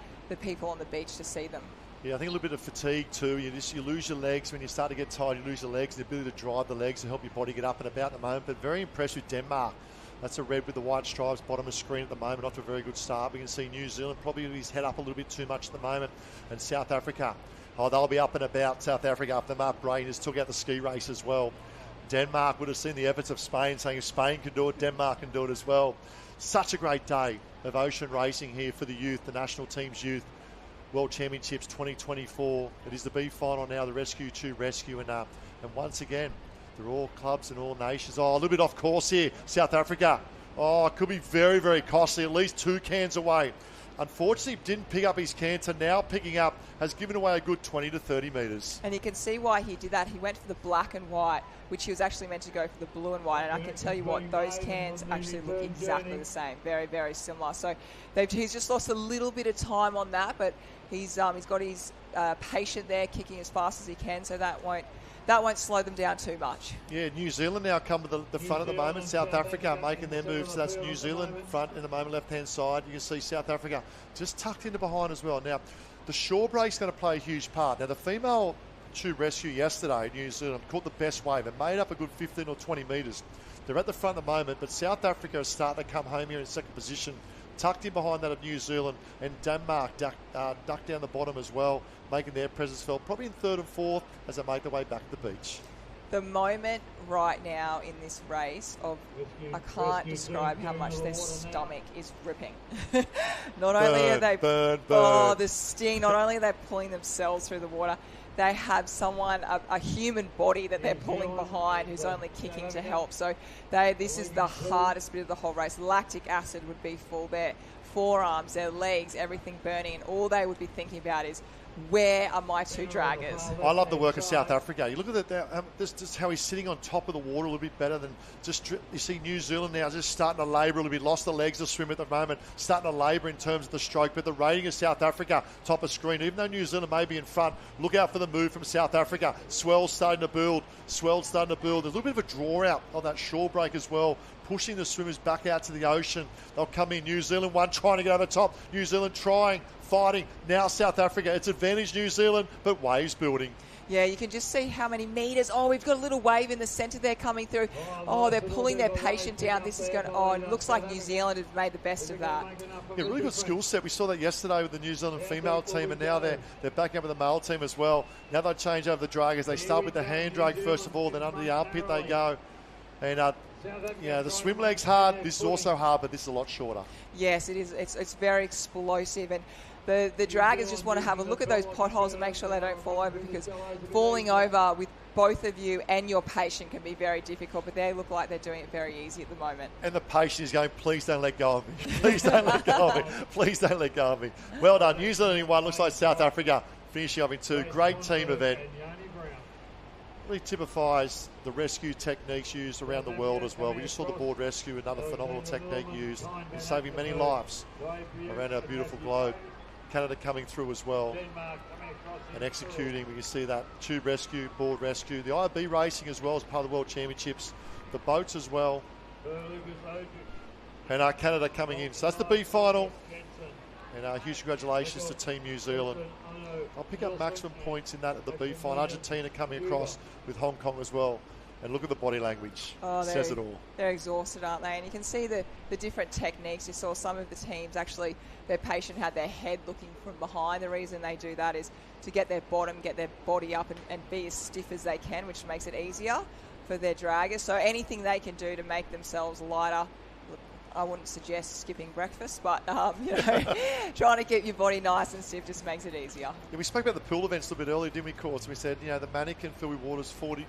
people on the beach to see them. Yeah, I think a little bit of fatigue too. You lose your legs. When you start to get tired, you lose your legs. The ability to drive the legs to help your body get up and about at the moment. But very impressed with Denmark. That's a red with the white stripes, bottom of screen at the moment, off to a very good start. We can see New Zealand probably with his head up a little bit too much at the moment. And South Africa, they'll be up and about. South Africa after Mark Brain has took out the ski race as well. Denmark would have seen the efforts of Spain, saying if Spain can do it, Denmark can do it as well. Such a great day of ocean racing here for the youth, the national team's youth. World Championships 2024. It is the B final now, the Rescue 2 Rescue. And once again, they're all clubs and all nations. Oh, a little bit off course here. South Africa. Oh, it could be very, very costly. At least 2 cans away. unfortunately didn't pick up his canter. Now picking up, has given away a good 20 to 30 metres. And you can see why he did that. He went for the black and white, which he was actually meant to go for the blue and white. And I can tell you what, those cans actually look exactly the same. Very, very similar. So he's just lost a little bit of time on that, but he's got his patient there, kicking as fast as he can, so that won't slow them down too much. Yeah, New Zealand now come to the front at the moment. South Africa making their move. So that's New Zealand front in the moment, left-hand side. You can see South Africa just tucked into behind as well. Now, the shore break's going to play a huge part. Now, the female tube rescue yesterday, New Zealand, caught the best wave and made up a good 15 or 20 metres. They're at the front at the moment, but South Africa is starting to come home here in second position. Tucked in behind that of New Zealand, and Denmark ducked down the bottom as well, making their presence felt probably in third and fourth as they make their way back to the beach. The moment right now in this race I can't describe how much their stomach is ripping. Not only are they the sting, not only are they pulling themselves through the water, they have someone, a human body that they're pulling behind who's only kicking to help. So this is the hardest bit of the whole race. Lactic acid would be full. Their forearms, their legs, everything burning, and all they would be thinking about is, where are my two draggers? I love the work of South Africa. You look at that, just how he's sitting on top of the water a little bit better than just, you see New Zealand now just starting to labour a little bit, lost the legs to swim at the moment, starting to labour in terms of the stroke, but the rating of South Africa, top of screen, even though New Zealand may be in front, look out for the move from South Africa. Swell's starting to build. There's a little bit of a draw out on that shore break as well, pushing the swimmers back out to the ocean. They'll come in. New Zealand, one trying to get over top. New Zealand trying, fighting. Now South Africa. It's advantage New Zealand, but waves building. Yeah, you can just see how many metres. Oh, we've got a little wave in the centre there coming through. Oh, they're pulling their patient down. This is going to, it looks like New Zealand have made the best of that. Yeah, really good skill set. We saw that yesterday with the New Zealand female team, and now they're backing up with the male team as well. Now they change over the draggers. They start with the hand drag first of all, then under the armpit they go. And the swim leg's hard. This is also hard, but this is a lot shorter. Yes, it is. It's very explosive, and the draggers just want to have a look at those potholes and make sure they don't fall over, because falling over with both of you and your patient can be very difficult, but they look like they're doing it very easy at the moment. And the patient is going, please don't let go of me. Please don't let go of me. Please don't let go of me. Well done. New Zealand in one. Looks like South Africa finishing up in two. Great team event. Really typifies the rescue techniques used around the world as well. We just saw the board rescue, another phenomenal technique used in saving many lives around our beautiful globe. Canada coming through as well and executing. We can see that tube rescue, board rescue, the IB racing as well as part of the World Championships, the boats as well, and Canada coming in. So that's the B final, and huge congratulations to Team New Zealand. I'll pick up maximum points in that at the B final. Argentina coming across with Hong Kong as well. And look at the body language. Says it all. They're exhausted, aren't they? And you can see the different techniques. You saw some of the teams actually, their patient had their head looking from behind. The reason they do that is to get their body up and be as stiff as they can, which makes it easier for their draggers. So anything they can do to make themselves lighter. I wouldn't suggest skipping breakfast, but trying to keep your body nice and stiff just makes it easier. Yeah, we spoke about the pool events a little bit earlier, didn't we, Courts? We said, the mannequin filled with water is 40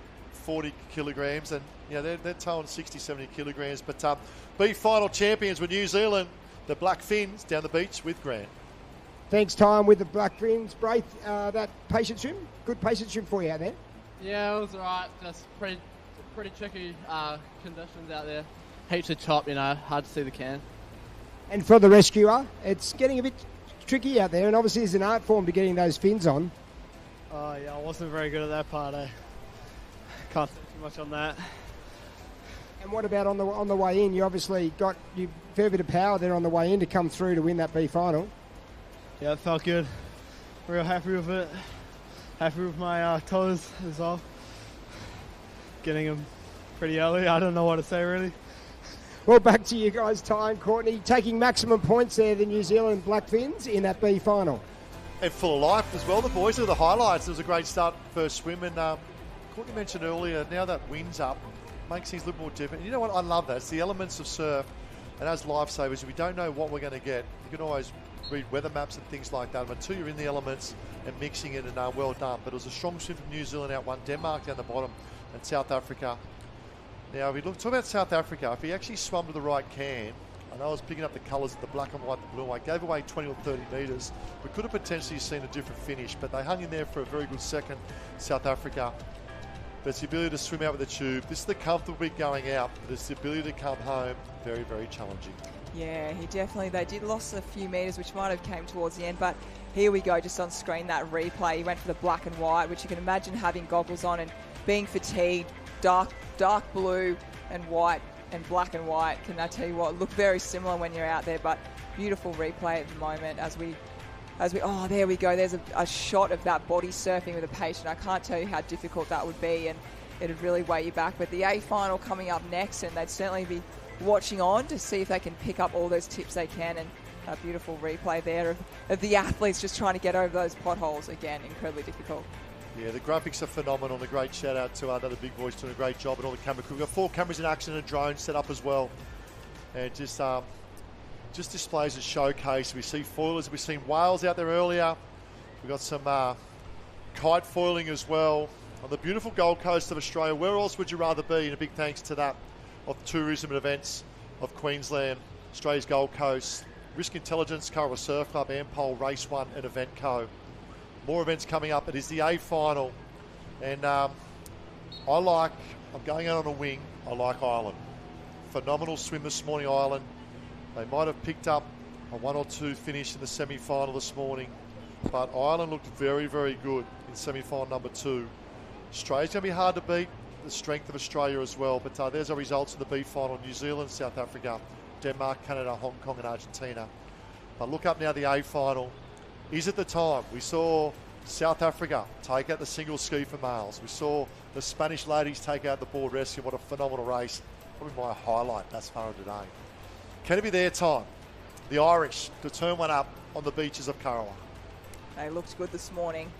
kilograms, and they're towing 60, 70 kilograms. But B final champions were New Zealand, the Black Fins, down the beach with Grant. Thanks, Time, with the Black Fins. Braith, that patient swim, good patient swim for you out there. Yeah, it was alright. Just pretty tricky conditions out there. Heaps of top, hard to see the can. And for the rescuer, it's getting a bit tricky out there, and obviously there's an art form to getting those fins on. Oh yeah, I wasn't very good at that part. I can't say too much on that. And what about on the way in? You obviously got a fair bit of power there on the way in to come through to win that B final. Yeah, it felt good. Real happy with it. Happy with my toes as well. Getting them pretty early. I don't know what to say really. Well, back to you guys, Time. Courtney taking maximum points there, the New Zealand Black Fins in that B final. And full of life as well, the boys are the highlights. It was a great start first swim, and Courtney mentioned earlier, now that wind's up, makes things a little more different. And you know what? I love that. It's the elements of surf, and as lifesavers, we don't know what we're going to get. You can always read weather maps and things like that, but until you're in the elements and mixing it, and well done. But it was a strong swim from New Zealand out one, Denmark down the bottom, and South Africa. Now, if we talk about South Africa, if he actually swum to the right can, I know I was picking up the colours of the black and white, the blue and white. Gave away 20 or 30 metres. We could have potentially seen a different finish, but they hung in there for a very good second, South Africa. But it's the ability to swim out with the tube. This is the comfortable bit going out, but it's the ability to come home. Very, very challenging. Yeah, they did lost a few metres, which might have came towards the end, but here we go, just on screen, that replay. He went for the black and white, which you can imagine having goggles on and being fatigued. Dark blue and white and black and white, can I tell you what, look very similar when you're out there, but beautiful replay at the moment as we, oh, there we go. There's a shot of that body surfing with a patient. I can't tell you how difficult that would be, and it'd really weigh you back. But the A final coming up next, and they'd certainly be watching on to see if they can pick up all those tips they can, and a beautiful replay there of the athletes just trying to get over those potholes. Again, incredibly difficult. Yeah, the graphics are phenomenal. A great shout out to the big boys doing a great job and all the camera crew. We've got 4 cameras in action and a drone set up as well. And just displays a showcase. We see foilers. We've seen whales out there earlier. We've got some kite foiling as well on the beautiful Gold Coast of Australia. Where else would you rather be? And a big thanks to that of tourism and events of Queensland, Australia's Gold Coast, Risk Intelligence, Curra Surf Club, Ampol, Race 1 and Event Co. More events coming up. It is the A final. And I'm going out on a wing. I like Ireland. Phenomenal swim this morning, Ireland. They might have picked up a 1 or 2 finish in the semi-final this morning, but Ireland looked very, very good in semi-final number 2. Australia's going to be hard to beat, the strength of Australia as well, but there's our results in the B final: New Zealand, South Africa, Denmark, Canada, Hong Kong and Argentina. But look up now, the A final. Is it the time? We saw South Africa take out the single ski for males. We saw the Spanish ladies take out the board rescue. What a phenomenal race. Probably my highlight thus far of today. Can it be their time? The Irish to turn one up on the beaches of Curra. They looked good this morning.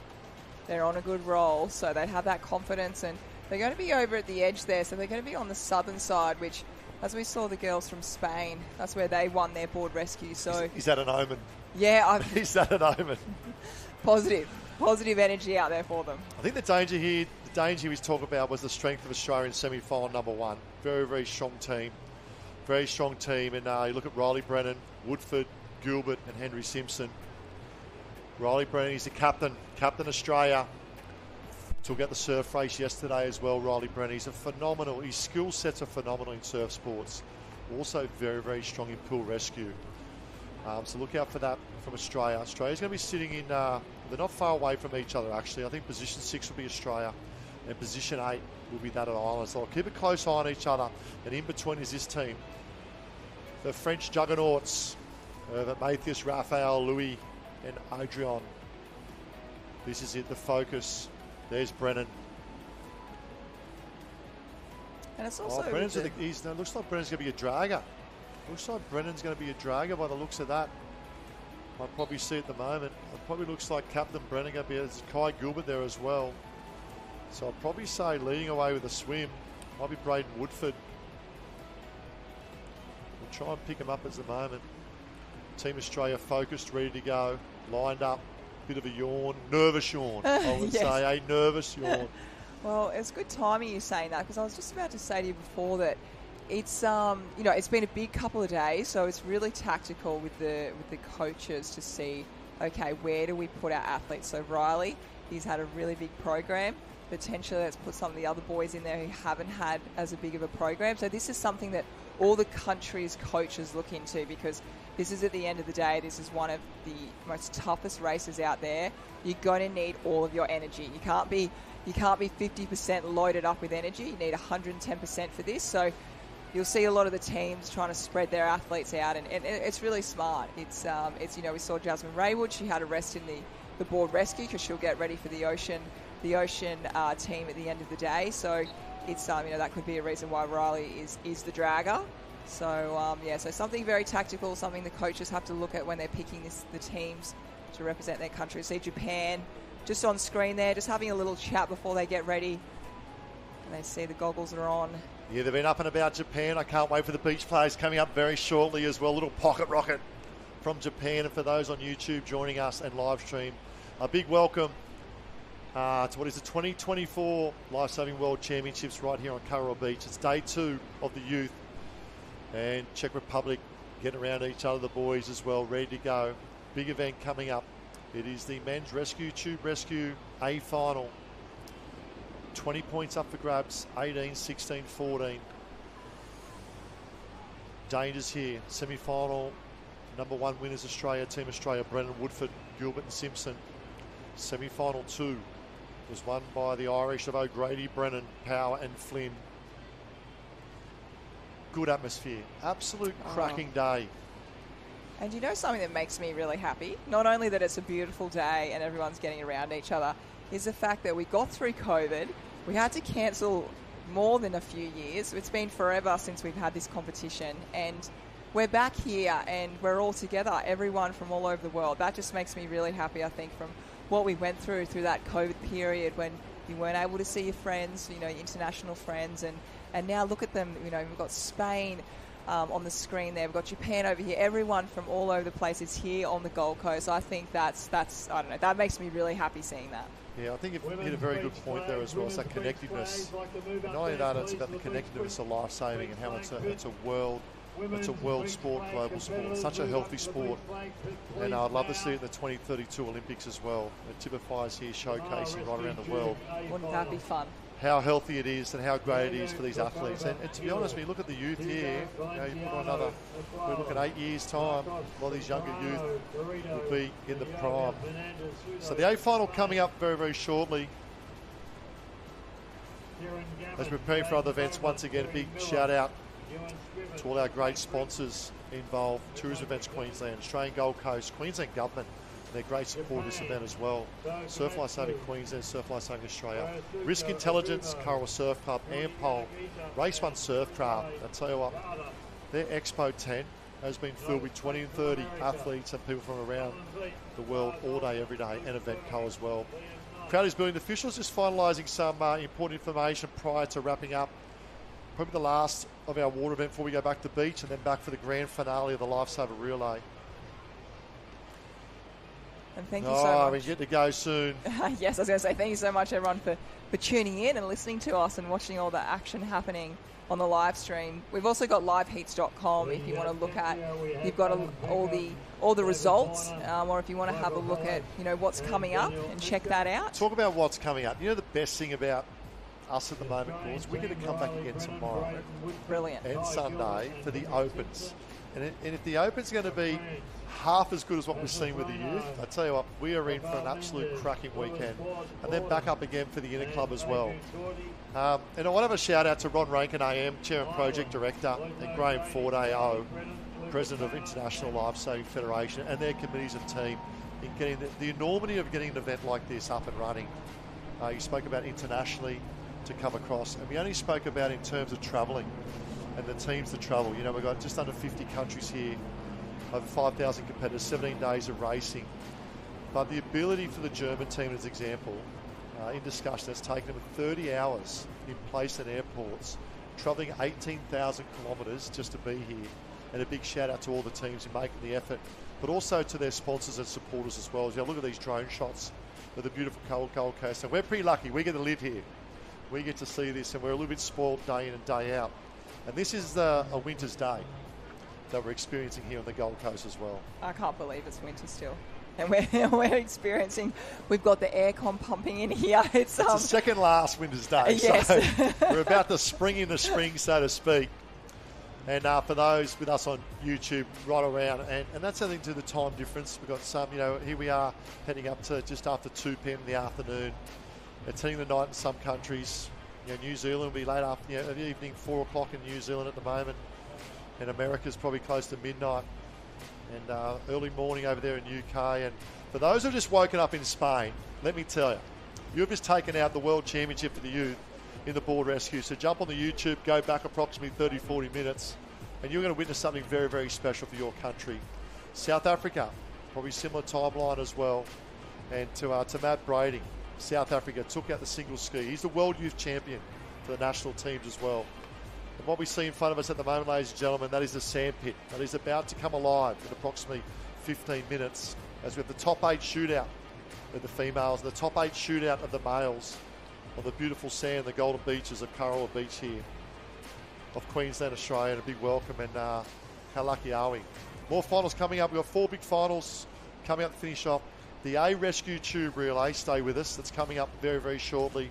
They're on a good roll, so they have that confidence, and they're going to be over at the edge there, so they're going to be on the southern side, which, as we saw the girls from Spain, that's where they won their board rescue. So is that an omen? Yeah. Is that an omen? Positive energy out there for them. I think the danger he was talking about was the strength of Australia in semi-final number 1. Very, very strong team. Very strong team. And you look at Riley Brennan, Woodford, Gilbert and Henry Simpson. Riley Brennan, he's the captain Australia. Took out the surf race yesterday as well, Riley Brennan. He's his skill sets are phenomenal in surf sports. Also very, very strong in pool rescue. So look out for that from Australia. Australia's going to be sitting in, they're not far away from each other actually. I think position 6 will be Australia and position 8 will be that of Ireland. So I'll keep a close eye on each other, and in between is this team. The French juggernauts, Matthias, Raphael, Louis and Adrian. This is it, the focus. There's Brennan. And it's also... looks like Brennan's going to be a dragger. Looks like Brennan's going to be a dragger by the looks of that. I probably see at the moment. It probably looks like Captain Brennan going to be... There's Kai Gilbert there as well. So I'd probably say leading away with a swim might be Braden Woodford. We'll try and pick him up at the moment. Team Australia focused, ready to go, lined up. Bit of a yawn, nervous yawn, I would say, a nervous yawn. Well, it's good timing you saying that, because I was just about to say to you before that it's it's been a big couple of days, so it's really tactical with the coaches to see, okay, where do we put our athletes? So Riley, he's had a really big program. Potentially let's put some of the other boys in there who haven't had as a big of a program. So this is something that all the countries' coaches look into, because this is, at the end of the day, this is one of the most toughest races out there. You're going to need all of your energy. You can't be 50% loaded up with energy. You need 110% for this. So you'll see a lot of the teams trying to spread their athletes out, and it's really smart. It's we saw Jasmine Raywood. She had a rest in the board rescue because she'll get ready for the ocean team at the end of the day. So it's that could be a reason why Riley is the dragger. So so something very tactical, something the coaches have to look at when they're picking the teams to represent their country. See Japan just on screen there, just having a little chat before they get ready. And they see the goggles are on. Yeah, they've been up and about Japan. I can't wait for the beach players coming up very shortly as well. A little pocket rocket from Japan. And for those on YouTube joining us and live stream, a big welcome to what is the 2024 Lifesaving World Championships right here on Curra Beach. It's day 2 of the youth. And Czech Republic getting around each other, the boys as well, ready to go. Big event coming up. It is the men's rescue tube rescue A final. 20 points up for grabs, 18, 16, 14. Dangers here. Semi-final, number 1 winners Australia, Team Australia, Brendan Woodford, Gilbert and Simpson. Semi-final 2 was won by the Irish of O'Grady, Brennan, Power and Flynn. Good atmosphere. Absolute cracking day. And you know something that makes me really happy? Not only that it's a beautiful day and everyone's getting around each other, is the fact that we got through COVID. We had to cancel more than a few years. It's been forever since we've had this competition, and we're back here and we're all together, everyone from all over the world. That just makes me really happy, I think, from what we went through that COVID period when you weren't able to see your friends, you know, your international friends, and now look at them, you know, we've got Spain on the screen there, we've got Japan over here, everyone from all over the place is here on the Gold Coast. I think that's I don't know, that makes me really happy seeing that. Yeah, I think you've hit a very good point there as well. It's that connectedness. Not only that, it's about the connectedness of Lifesaving and how it's a world sport, global sport. Such a healthy sport. And I'd love to see it in the 2032 Olympics as well. It typifies here showcasing right around the world. Wouldn't that be fun? How healthy it is and how great it is for these athletes. And to be honest, when you look at the youth here, you know, you put on another, we look at 8 years' time, a lot of these younger youth will be in the prime. So the A final coming up very, very shortly. As we prepare for other events, once again, a big shout out to all our great sponsors involved. Tourism Events Queensland, Australian Gold Coast, Queensland Government. They're great support of this event as well. Surf Lifesaving Queensland, Surf Lifesaving Australia. Risk Intelligence, Coral Surf Club, Ampol, Race 1 Surfcraft. I tell you what, their Expo tent has been filled with 20 and 30 athletes and people from around the world all day, every day, and Eventco as well. Crowd is building. The officials just finalising some important information prior to wrapping up. Probably the last of our water event before we go back to the beach, and then back for the grand finale of the Lifesaver Relay. And thank you so much. We get to go soon. Yes, I was going to say thank you so much, everyone, for tuning in and listening to us and watching all the action happening on the live stream. We've also got liveheats.com if you want to look at. You've got all the results, or if you want to have a look at, you know, what's coming up and check that out. Talk about what's coming up. You know, the best thing about us at the moment, is we're going to come back again tomorrow. Brilliant. And Sunday for the Opens. And if the Opens are going to be half as good as what we've seen with the youth, I tell you what, we are in for an absolute cracking weekend. And then back up again for the Inner Club as well. And I want to have a shout out to Ron Rankin AM, Chair and Project Director, and Graham Ford AO, President of International Lifesaving Federation, and their committees and team in getting the enormity of getting an event like this up and running. You spoke about internationally to come across, and we only spoke about in terms of travelling and the teams that travel. You know, we've got just under 50 countries here, over 5,000 competitors, 17 days of racing. But the ability for the German team, as an example, in discussion, has taken them 30 hours in place at airports, travelling 18,000 kilometres just to be here. And a big shout out to all the teams in making the effort, but also to their sponsors and supporters as well. As you look at these drone shots of the beautiful Gold Coast, and we're pretty lucky. We get to live here. We get to see this, and we're a little bit spoiled day in and day out. And this is a winter's day that we're experiencing here on the Gold Coast as well. I can't believe it's winter still. And we're experiencing, we've got the aircon pumping in here. It's the second last winter's day. Yes. So we're about to spring into spring, so to speak. And for those with us on YouTube, right around, and that's something to the time difference. We've got some, you know, here we are heading up to just after 2 p.m. in the afternoon. It's hitting the night in some countries. You know, New Zealand will be late after, you know, evening, 4 o'clock in New Zealand at the moment. And America's probably close to midnight. And early morning over there in UK. And for those who've just woken up in Spain, let me tell you, you've just taken out the World Championship for the youth in the board rescue. So jump on the YouTube, go back approximately 30, 40 minutes, and you're going to witness something very, very special for your country. South Africa, probably similar timeline as well. And to Matt Brady, South Africa took out the single ski. He's the world youth champion for the national teams as well. And what we see in front of us at the moment, ladies and gentlemen, that is the sandpit. That is about to come alive in approximately 15 minutes as we have the top 8 shootout of the females and the top 8 shootout of the males on the beautiful sand, the golden beaches of Kurrawa Beach here of Queensland, Australia. And a big welcome. And How lucky are we? More finals coming up. We've got 4 big finals coming up to finish off. The A Rescue Tube Relay, stay with us. That's coming up very, very shortly.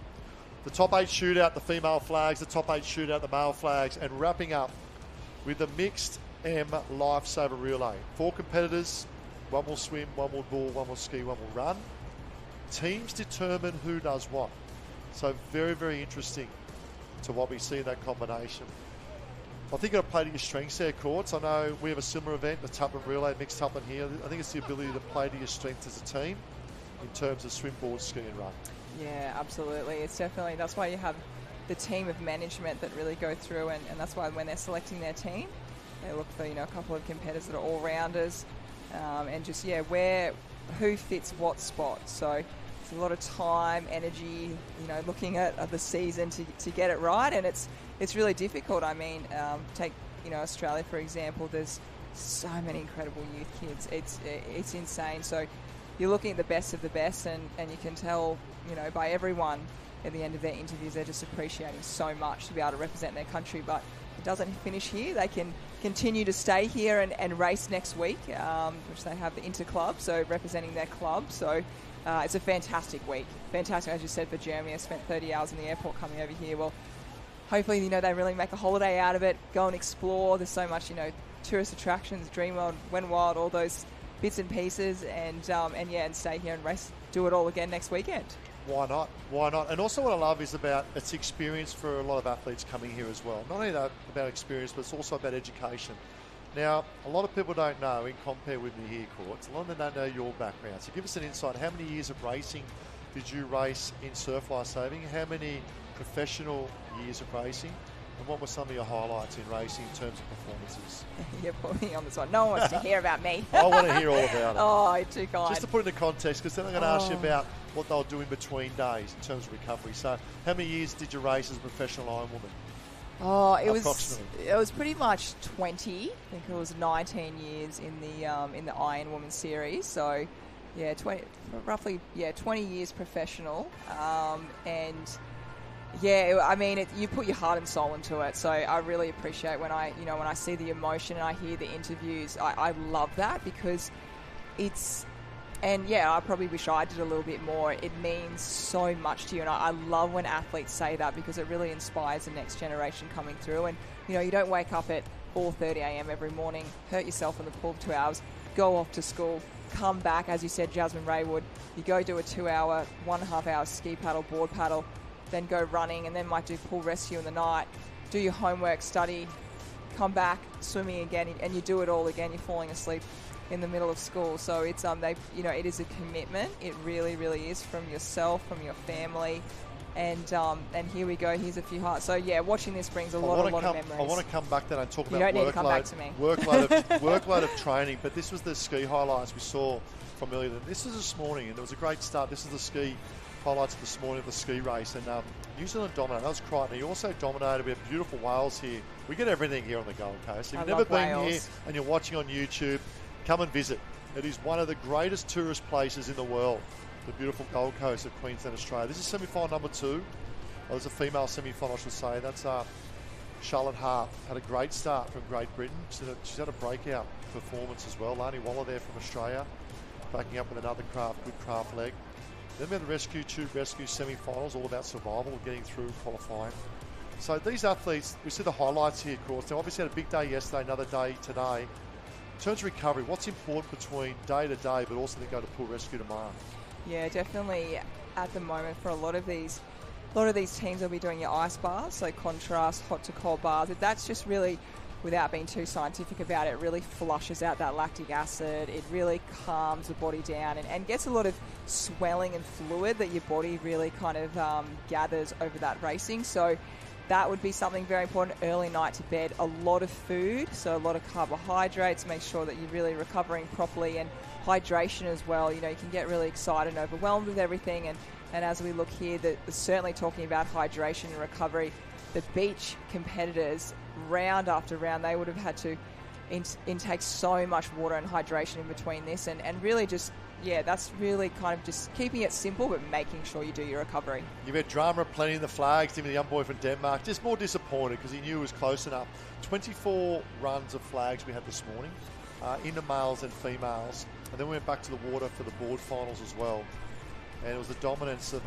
The top 8 shootout, the female flags, the top 8 shootout, the male flags, and wrapping up with the mixed M Lifesaver Relay. 4 competitors, one will swim, one will ball, one will ski, one will run. Teams determine who does what. So very, very interesting to what we see in that combination. I think you've got to play to your strengths there, Courts. I know we have a similar event, the Tupman Relay, mixed Tupman here. I think it's the ability to play to your strengths as a team in terms of swim, board, ski and run. Yeah, absolutely. It's definitely, that's why you have the team of management that really go through, and that's why when they're selecting their team, they look for, a couple of competitors that are all-rounders, and just, who fits what spot. So it's a lot of time, energy, looking at the season to get it right, and it's really difficult. I mean, take, Australia, for example, there's so many incredible youth kids. It's insane. So you're looking at the best of the best, and you can tell, by everyone at the end of their interviews, they're just appreciating so much to be able to represent their country. But it doesn't finish here. They can continue to stay here and race next week, which they have the inter-club, so representing their club. So it's a fantastic week. Fantastic, as you said, for Germany. I spent 30 hours in the airport coming over here. Well, hopefully, they really make a holiday out of it, go and explore. There's so much, tourist attractions, Dreamworld, When Wild, all those bits and pieces, and stay here and race, do it all again next weekend. Why not? Why not? And also what I love is about its experience for a lot of athletes coming here as well. Not only that about experience, but it's also about education. Now, a lot of people don't know, in compare with me here, Courts, a lot of them don't know your background. So give us an insight. How many years of racing did you race in surf lifesaving? How many professional years of racing? And what were some of your highlights in racing in terms of performances? You're putting me on this one. No one wants to hear about me. I want to hear all about it. Oh, you're too kind. Just to put it into context, because then I'm going to ask you about what they'll do in between days in terms of recovery. So how many years did you race as a professional Ironwoman? Oh, it was pretty much 20. I think it was 19 years in the Ironwoman series. So, 20 years professional. You put your heart and soul into it. So I really appreciate when I see the emotion and I hear the interviews. I love that because I probably wish I did a little bit more. It means so much to you, and I love when athletes say that because it really inspires the next generation coming through. And you don't wake up at 4:30 a.m. every morning, hurt yourself in the pool for 2 hours, go off to school, come back, as you said, Jasmine Raywood, you go do a 2-hour, 1.5 hour ski paddle, board paddle, then go running, and then might do pool rescue in the night, do your homework, study, come back, swimming again, and you do it all again. You're falling asleep in the middle of school. So it's it is a commitment. It really, really is, from yourself, from your family, and here we go. Here's a few hearts. So watching this brings a lot of memories. I want to come back then and talk about you don't need to come back to me. workload of training. But this was the ski highlights we saw from earlier. This is this morning, and it was a great start. This is the ski highlights this morning of the ski race, and New Zealand dominated. That was Crichton. You also dominated. We have beautiful Wales here. We get everything here on the Gold Coast. If you've never been here and you're watching on YouTube, come and visit. It is one of the greatest tourist places in the world, the beautiful Gold Coast of Queensland, Australia. This is semi-final number 2. There's a female semi-final, I should say. That's Charlotte Hart. Had a great start from Great Britain. She's had a breakout performance as well. Lani Waller there from Australia, backing up with another good craft leg. Then we had the Rescue Tube Rescue semi-finals, all about survival, getting through, qualifying. So these athletes, we see the highlights here, of course. They obviously had a big day yesterday, another day today. In terms of recovery, what's important between day to day, but also to go to pool rescue tomorrow? Yeah, definitely. At the moment, for a lot of these teams, will be doing your ice bars, so contrast, hot to cold bars. That's just really, without being too scientific about it, really flushes out that lactic acid. It really calms the body down and gets a lot of swelling and fluid that your body really kind of gathers over that racing. So that would be something very important. Early night to bed, a lot of food, so a lot of carbohydrates. Make sure that you're really recovering properly, and hydration as well. You can get really excited and overwhelmed with everything. And as we look here, certainly talking about hydration and recovery, the beach competitors, round after round, they would have had to intake so much water and hydration in between this, and really just yeah, that's really kind of just keeping it simple, but making sure you do your recovery. You've had drama plenty in the flags. Even the young boy from Denmark, just more disappointed because he knew it was close enough. 24 runs of flags we had this morning, in the males and females. And then we went back to the water for the board finals as well. And it was the dominance of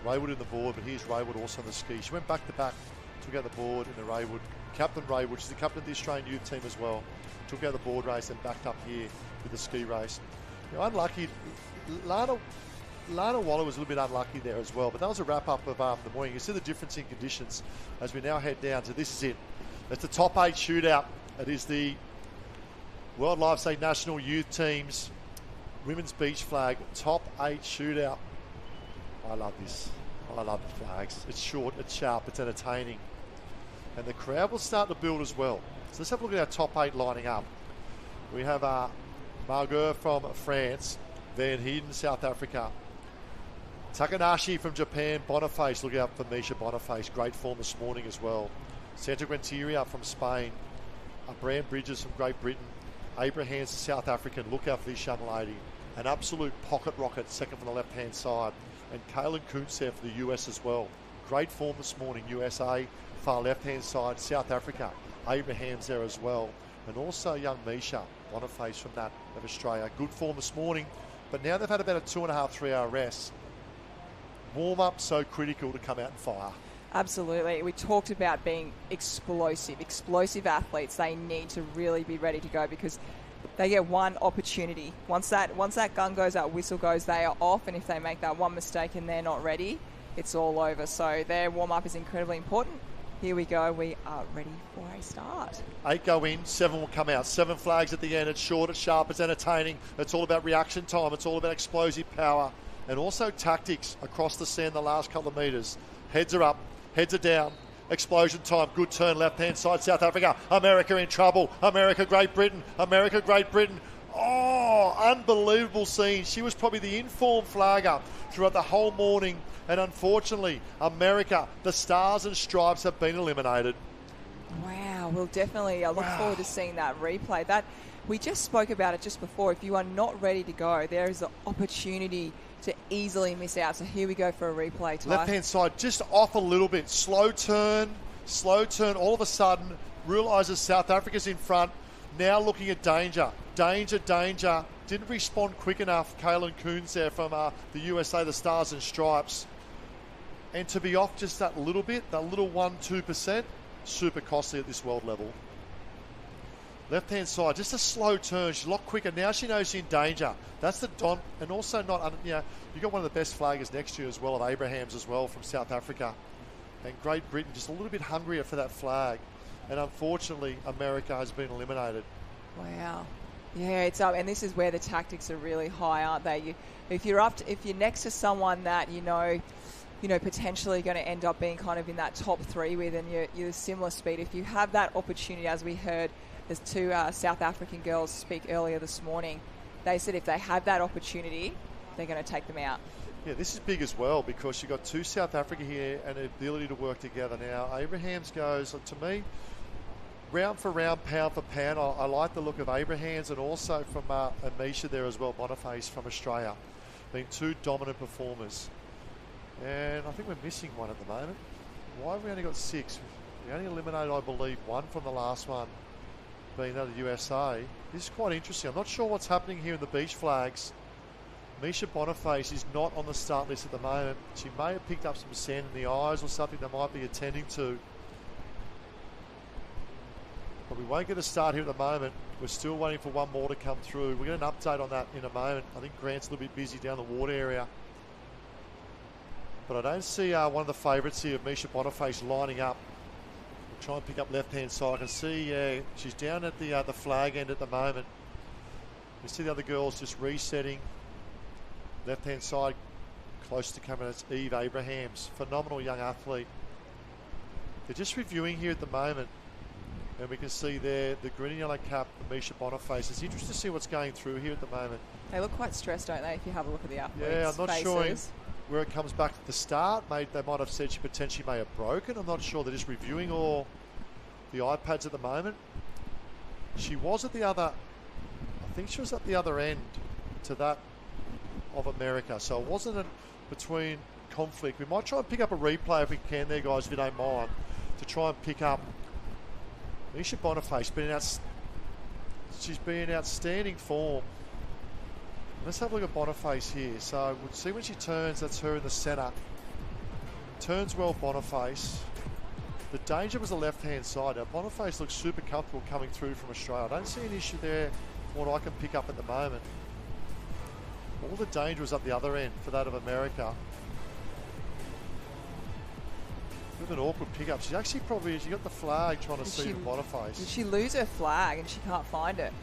Raywood in the board, but here's Raywood also on the ski. She went back to back, took out the board in the Raywood. Captain Raywood, she's the captain of the Australian youth team as well. Took out the board race and backed up here with the ski race. You know, unlucky. Lana Waller was a little bit unlucky there as well, but that was a wrap-up of the morning. You see the difference in conditions as we now head down to this is it. It's the top 8 shootout. It is the World Lifesaving National Youth Teams Women's Beach Flag top 8 shootout. I love this. I love the flags. It's short, it's sharp, it's entertaining. And the crowd will start to build as well. So let's have a look at our top 8 lining up. We have Margot from France, Van Heeden, South Africa, Takanashi from Japan, Boniface, look out for Misha Boniface, great form this morning as well. Santa Guantiria from Spain, Bram Bridges from Great Britain, Abrahams, the South African, look out for this young lady. An absolute pocket rocket, second from the left-hand side. And Kaylin Kuntz for the US as well. Great form this morning, USA, far left-hand side, South Africa. Abrahams there as well. And also young Misha Boniface from that of Australia. Good form this morning, but now they've had about a 2.5, 3 hour rest. Warm-up so critical to come out and fire. Absolutely. We talked about being explosive athletes. They need to really be ready to go because they get one opportunity. Once that gun goes, that whistle goes, they are off, and if they make that one mistake and they're not ready, it's all over. So their warm-up is incredibly important. Here we go. We are ready for a start. 8 go in, 7 will come out. 7 flags at the end. It's short, it's sharp, it's entertaining. It's all about reaction time. It's all about explosive power. And also tactics across the sand the last couple of metres. Heads are up, heads are down. Explosion time, good turn, left-hand side, South Africa. America in trouble. America, Great Britain. America, Great Britain. Oh, unbelievable scene. She was probably the in-form flagger throughout the whole morning. And unfortunately, America, the Stars and Stripes have been eliminated. Wow, we'll definitely look forward to seeing that replay. That we just spoke about it just before. If you are not ready to go, there is an opportunity to easily miss out. So here we go for a replay. Left-hand side, just off a little bit. Slow turn. All of a sudden, realises South Africa's in front. Now looking at danger. Danger. Didn't respond quick enough. Kaylin Kuntz there from the USA, the Stars and Stripes. And to be off just that little bit, that little 1-2%, super costly at this world level. Left-hand side, just a slow turn. She's a lot quicker. Now she knows she's in danger. That's the Don, and also you've got one of the best flaggers next to you as well, of Abrahams as well from South Africa. And Great Britain just a little bit hungrier for that flag. And unfortunately, America has been eliminated. Wow. Yeah, it's up, and this is where the tactics are really high, aren't they? If you're next to someone that you know, potentially going to end up being kind of in that top 3 with, and you're similar speed. If you have that opportunity, as we heard, there's 2 South African girls speak earlier this morning. They said if they have that opportunity, they're going to take them out. Yeah, this is big as well because you've got 2 South Africa here and the ability to work together. Now, Abrahams goes, to me, round for round, pound for pound. I like the look of Abrahams and also from Amisha there as well, Boniface from Australia. Been 2 dominant performers. And I think we're missing one at the moment. Why have we only got 6? We only eliminated, I believe, 1 from the last one, being that of the USA. This is quite interesting. I'm not sure what's happening here in the beach flags. Misha Boniface is not on the start list at the moment. She may have picked up some sand in the eyes or something they might be attending to. But we won't get a start here at the moment. We're still waiting for one more to come through. We'll get an update on that in a moment. I think Grant's a little bit busy down the water area. But I don't see one of the favourites here, Misha Boniface, lining up. We'll try and pick up left-hand side. I can see she's down at the flag end at the moment. We see the other girls just resetting. Left-hand side, close to coming, it's Eve Abrahams. Phenomenal young athlete. They're just reviewing here at the moment. And we can see there the green and yellow cap, Misha Boniface. It's interesting to see what's going through here at the moment. They look quite stressed, don't they, if you have a look at the athletes' Yeah, I'm not faces. sure where it comes back to the start. They might have said she potentially may have broken. I'm not sure. They're just reviewing all the iPads at the moment. She was at the other, I think she was at the other end to that of America. So it wasn't between conflict. We might try and pick up a replay if we can there, guys, if you don't mind, to try and pick up Misha Boniface. She's been in outstanding form. Let's have a look at Boniface here. So we'll see when she turns, that's her in the centre. Turns well, Boniface. The danger was the left-hand side. Now, Boniface looks super comfortable coming through from Australia. I don't see an issue there from what I can pick up at the moment. All the danger was up the other end for that of America. Bit of an awkward pickup. She's actually she got the flag trying to see Boniface. Did she lose her flag and she can't find it?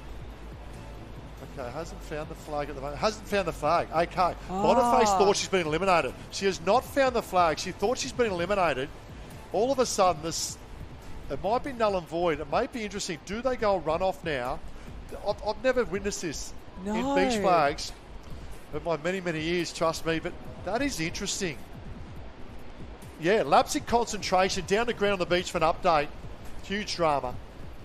Okay, hasn't found the flag at the moment. Hasn't found the flag. Okay. Boniface thought she's been eliminated. She has not found the flag. She thought she's been eliminated. All of a sudden, it might be null and void. It might be interesting. Do they go run off now? I've never witnessed this in beach flags in my many, many years, trust me, but that is interesting. Yeah, lapse in concentration, down the ground on the beach for an update. Huge drama.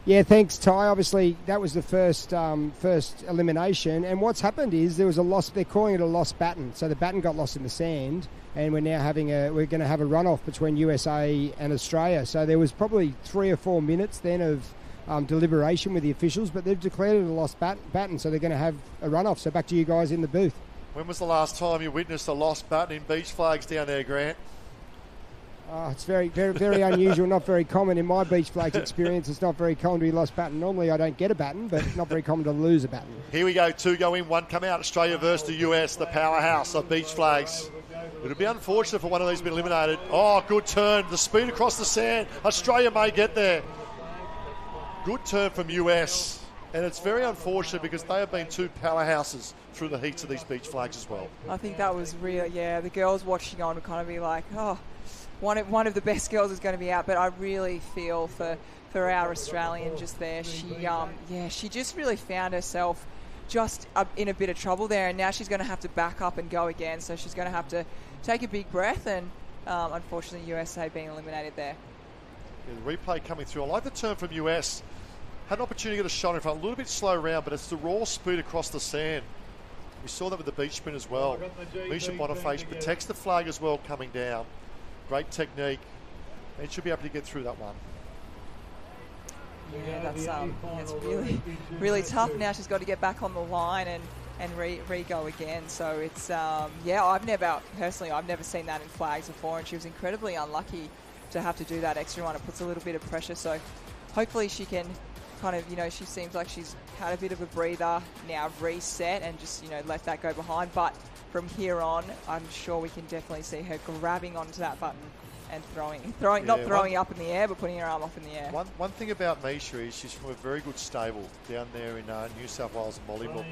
Yeah, thanks, Ty. Obviously, that was the first elimination. And what's happened is there was a loss. They're calling it a lost baton. So the baton got lost in the sand, and we're now we're going to have a runoff between USA and Australia. So there was probably 3 or 4 minutes then of deliberation with the officials, but they've declared it a lost baton. So they're going to have a runoff. So back to you guys in the booth. When was the last time you witnessed a lost baton in beach flags down there, Grant? It's very, very, very unusual, not very common in my beach flags experience. It's not very common to be lost baton. Normally I don't get a baton, but not very common to lose a baton. Here we go, 2 go in, 1 come out. Australia versus the US, the powerhouse of beach flags. It would be unfortunate for one of these to be eliminated. Oh, good turn. The speed across the sand. Australia may get there. Good turn from US. And it's very unfortunate because they have been 2 powerhouses through the heats of these beach flags as well. I think that was real. Yeah, the girls watching on would kind of be like, oh, one of the best girls is going to be out. But I really feel for our Australian just there. She just really found herself just in a bit of trouble there, and now she's going to have to back up and go again. So she's going to have to take a big breath, and unfortunately USA being eliminated there. Yeah, the replay coming through. I like the turn from US. Had an opportunity to get a shot in front, a little bit slow round, but it's the raw speed across the sand. We saw that with the beach sprint as well. Misha Boniface protects the flag as well coming down. Great technique, and she'll be able to get through that one. Yeah, that's really, really tough. Now she's got to get back on the line and re-go again. So it's, I've never seen that in flags before, and she was incredibly unlucky to have to do that extra one. It puts a little bit of pressure, so hopefully she can kind of, she seems like she's had a bit of a breather, now reset and just, let that go behind. But from here on, I'm sure we can definitely see her grabbing onto that button and not throwing up in the air, but putting her arm up in the air. One thing about Misha is she's from a very good stable down there in New South Wales and Mollyville,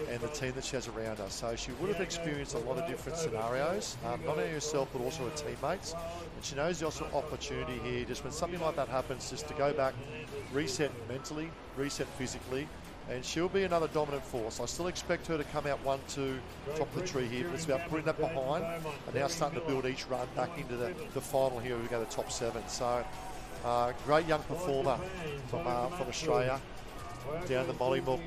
and the team that she has around her. So she would have experienced a lot of different scenarios, not only herself but also her teammates. And she knows the also opportunity here, just when something like that happens, just to go back, reset mentally, reset physically, and she'll be another dominant force. I still expect her to come out 1-2, top of the tree here, but it's about putting that behind and now starting to build each run back into the final here. We go to the top 7. So great young performer from Australia down the Mollymook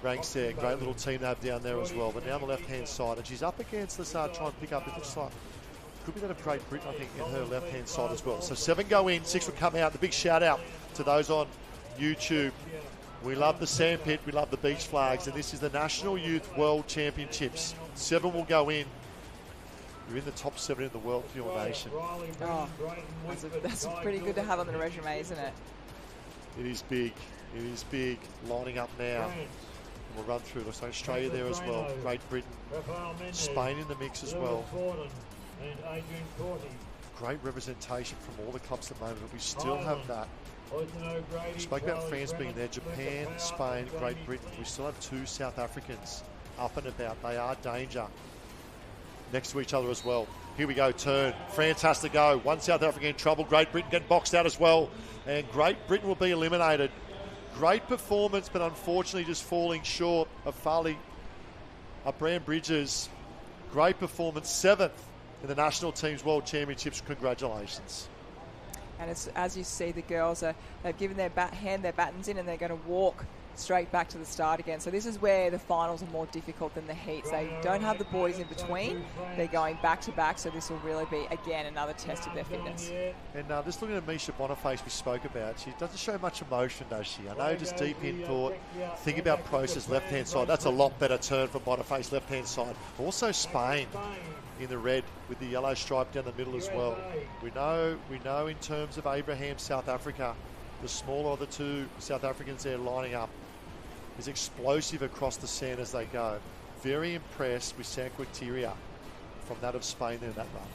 ranks there. Great little team they have down there as well. But now on the left-hand side, and she's up against this, trying to pick up, it looks like could be that of Great Britain, I think, in her left-hand side as well. So 7 go in, 6 will come out. The big shout-out to those on YouTube. We love the sandpit, we love the beach flags, and this is the National Youth World Championships. 7 will go in. You're in the top 7 in the world for your nation. Oh, that's pretty good to have on the resume, isn't it? It is big. It is big. Lining up now. And we'll run through. Looks like Australia there as well. Great Britain. Spain in the mix as well. Great representation from all the clubs at the moment, but we still have that. We spoke about France being there, Japan, Spain, Great Britain. We still have 2 South Africans up and about. They are danger next to each other as well. Here we go, turn. France has to go. 1 South African in trouble. Great Britain getting boxed out as well. And Great Britain will be eliminated. Great performance, but unfortunately just falling short of Bram Bridges. Great performance, 7th in the National Team's World Championships. Congratulations. And it's, as you see, the girls they've given their batons in, and they're going to walk straight back to the start again. So this is where the finals are more difficult than the heats. They don't have the boys in between. They're going back to back, so this will really be, again, another test of their fitness. And just looking at Misha Boniface we spoke about, she doesn't show much emotion, does she? I know just deep in thought, think about process, left-hand side. That's a lot better turn for Boniface, left-hand side. Also Spain in the red with the yellow stripe down the middle as well. We know in terms of Abraham, South Africa, the smaller of the two South Africans there lining up is explosive across the sand as they go. Very impressed with Sanquitiria from that of Spain in that run.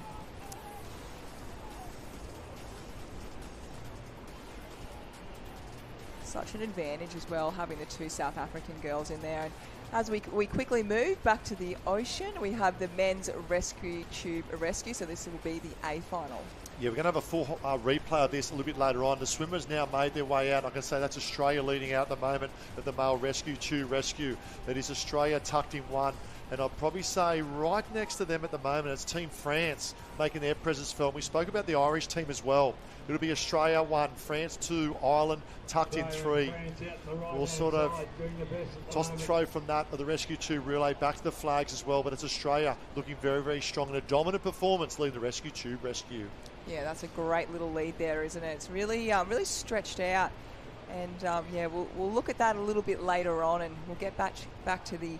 Such an advantage as well, having the two South African girls in there. And as we quickly move back to the ocean, we have the men's rescue tube rescue. So this will be the A final. Yeah, we're going to have a full replay of this a little bit later on. The swimmers now made their way out. I can say that's Australia leading out at the moment at the male rescue tube rescue. That is Australia tucked in one. And I'll probably say right next to them at the moment, it's Team France making their presence felt. We spoke about the Irish team as well. It'll be Australia 1, France 2, Ireland tucked in 3. We'll sort of toss and throw from that of the rescue tube relay back to the flags as well. But it's Australia looking very, very strong and a dominant performance leading the rescue tube rescue. Yeah, that's a great little lead there, isn't it? It's really, really stretched out. And yeah, we'll look at that a little bit later on, and we'll get back to the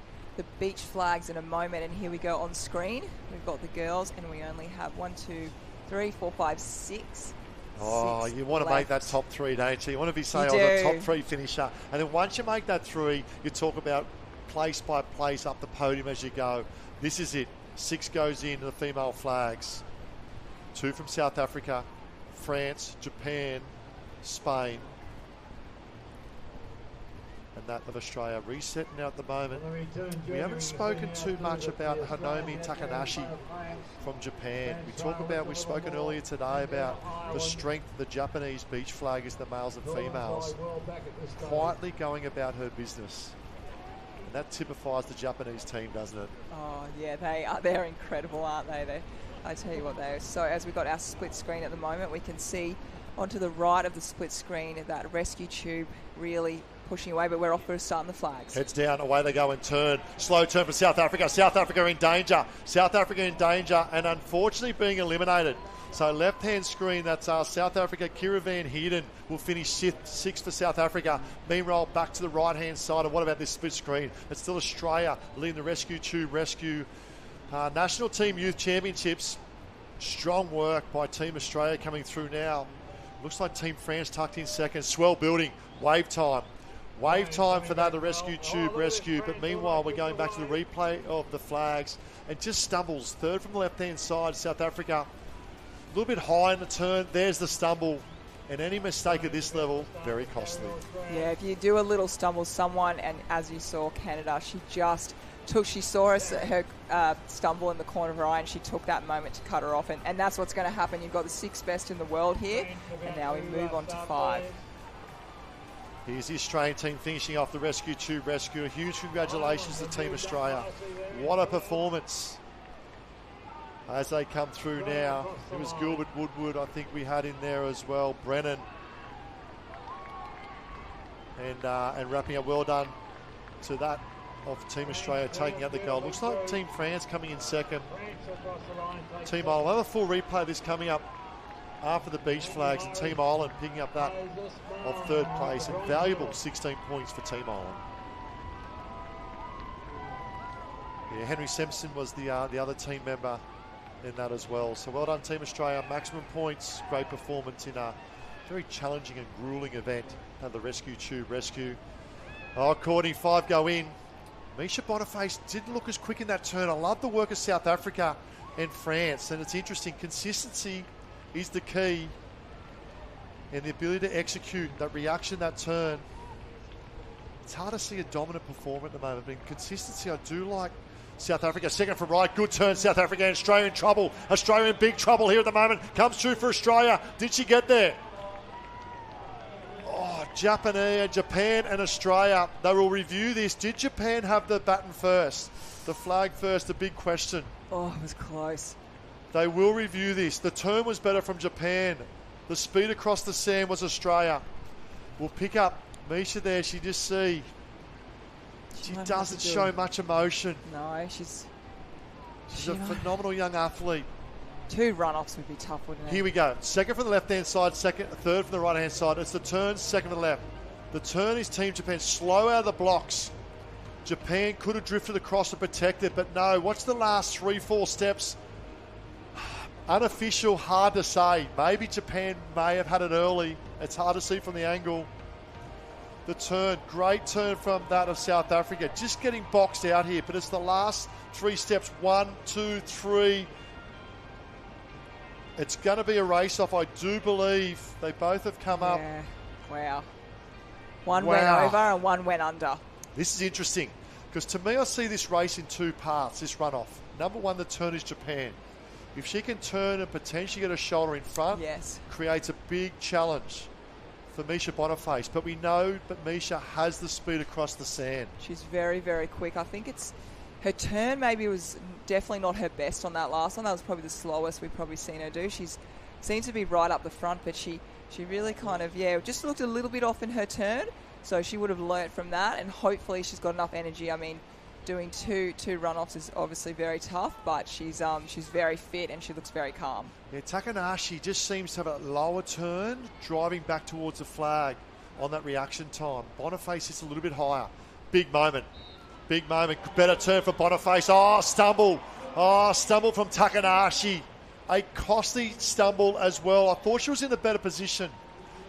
beach flags in a moment. And here we go on screen. We've got the girls, and we only have 1, 2, 3, 4, 5, 6. Oh, you want to make that top 3, don't you? You want to be saying, the top 3 finisher. And then once you make that 3, you talk about place by place up the podium as you go. This is it. 6 goes into the female flags. 2 from South Africa, France, Japan, Spain. And that of Australia resetting now at the moment. We haven't spoken too much about Hanomi Takanashi from Japan. We've spoken earlier today about the strength of the Japanese beach flaggers, the males and females, quietly going about her business. And that typifies the Japanese team, doesn't it? Oh, yeah, they're incredible, aren't they? I tell you what, so as we've got our split screen at the moment, we can see onto the right of the split screen that rescue tube really pushing away, but we're off for a start on the flags. Heads down, away they go and turn. Slow turn for South Africa. South Africa in danger. South Africa in danger and unfortunately being eliminated. So left-hand screen, that's South Africa. Kira Van Heerden will finish 6th for South Africa. Meanwhile, back to the right-hand side. And what about this split screen? It's still Australia leading the rescue tube rescue. National Team Youth Championships. Strong work by Team Australia coming through now. Looks like Team France tucked in second. Swell building. Wave time. Wave time for that, the rescue tube rescue. But meanwhile, we're going back to the replay of the flags. And just stumbles. 3rd from the left-hand side, South Africa. A little bit high in the turn. There's the stumble. And any mistake at this level, very costly. Yeah, if you do a little stumble, someone, and as you saw, Canada, she saw her stumble in the corner of her eye, and she took that moment to cut her off. And that's what's going to happen. You've got the 6th best in the world here. And now we move on to 5. Here's the Australian team finishing off the rescue tube rescue. A huge congratulations to Team Australia. What a performance as they come through now. It was Gilbert Woodward, I think we had in there as well. Brennan. And wrapping up, well done to that of Team Australia taking out the gold. Looks like Team France coming in second. Team Ireland. We'll have a full replay of this coming up after the beach flags, and Team Ireland picking up that of 3rd place. A valuable 16 points for Team Ireland. Yeah, Henry Simpson was the other team member in that as well. So well done, Team Australia. Maximum points, great performance in a very challenging and grueling event at the rescue tube rescue. Oh, Courtney, 5 go in. Misha Boniface didn't look as quick in that turn. I love the work of South Africa and France, and it's interesting. Consistency is the key, and the ability to execute that reaction, that turn. It's hard to see a dominant performer at the moment, but in consistency, I do like South Africa. 2nd from right, good turn, South Africa. And Australia in trouble. Australia in big trouble here at the moment. Comes through for Australia. Did she get there? Oh, Japan and Australia. They will review this. Did Japan have the baton first? The flag first, the big question. Oh, it was close. They will review this. The turn was better from Japan. The speed across the sand was Australia. We'll pick up Misha there, she doesn't show much emotion. No, she's a phenomenal young athlete. 2 runoffs would be tough, wouldn't it? Here we go. Second from the left-hand side, third from the right-hand side. It's the turn, second from the left. The turn is Team Japan slow out of the blocks. Japan could have drifted across and protected, but no. Watch the last 3-4 steps. Unofficial, hard to say. Maybe Japan may have had it early. It's hard to see from the angle. The turn, great turn from that of South Africa. Just getting boxed out here, but it's the last 3 steps. 1, 2, 3. It's going to be a race-off. I do believe they both have come up. Wow. One went over and one went under. This is interesting, because to me I see this race in 2 parts, this runoff. Number 1, the turn is Japan. If she can turn and potentially get a shoulder in front, creates a big challenge for Misha Boniface. But we know that Misha has the speed across the sand. She's very, very quick. I think her turn maybe was definitely not her best on that last one. That was probably the slowest we've probably seen her do. She's seems to be right up the front, but she really kind of, just looked a little bit off in her turn. So she would have learnt from that, and hopefully she's got enough energy. I mean, doing two runoffs is obviously very tough, but she's very fit and she looks very calm. Yeah, Takanashi just seems to have a lower turn, driving back towards the flag on that reaction time. Boniface is a little bit higher. Big moment. Better turn for Boniface. Stumble from Takanashi. A costly stumble as well. I thought she was in a better position.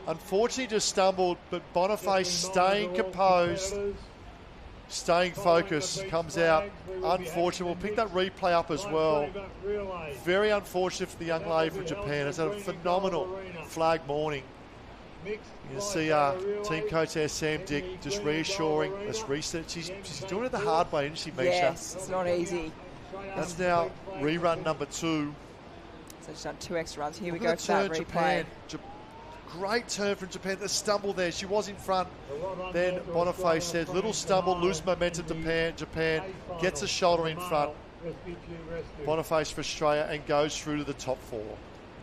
Unfortunately, just stumbled, but Boniface staying composed, staying focused, comes out. Unfortunate. We'll pick that replay up as well. Very unfortunate for the young lady from Japan. It's a phenomenal flag morning. You can see team coach there, Sam Dick, just reassuring. Let's reset. She's doing it the hard way, isn't she, Misha? Yes, it's not easy. That's now rerun number 2. So she's done 2 extra runs. Here we go for that replay. Great turn from Japan. The stumble there. She was in front. Then Boniface said, little stumble, lose momentum. Japan gets a shoulder in front. Boniface for Australia and goes through to the top 4.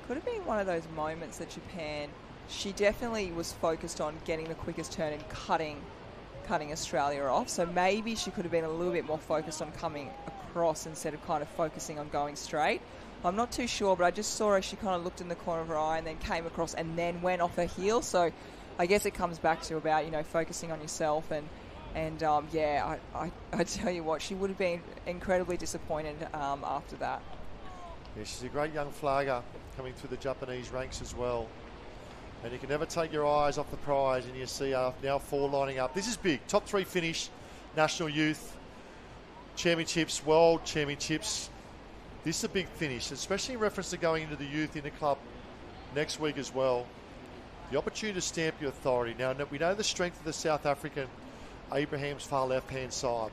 Could have been one of those moments that Japan, she definitely was focused on getting the quickest turn and cutting Australia off. So maybe she could have been a little bit more focused on coming across instead of kind of focusing on going straight. I'm not too sure, but I just saw her, she kind of looked in the corner of her eye and then came across and then went off her heel. So I guess it comes back to about, focusing on yourself and I tell you what, she would have been incredibly disappointed after that. Yeah, she's a great young flagger coming through the Japanese ranks as well. And you can never take your eyes off the prize, and you see now 4 lining up. This is big. Top 3 finish, National Youth Championships, World Championships. This is a big finish, especially in reference to going into the Youth Interclub next week as well. The opportunity to stamp your authority. Now, we know the strength of the South African, Abraham's far left-hand side.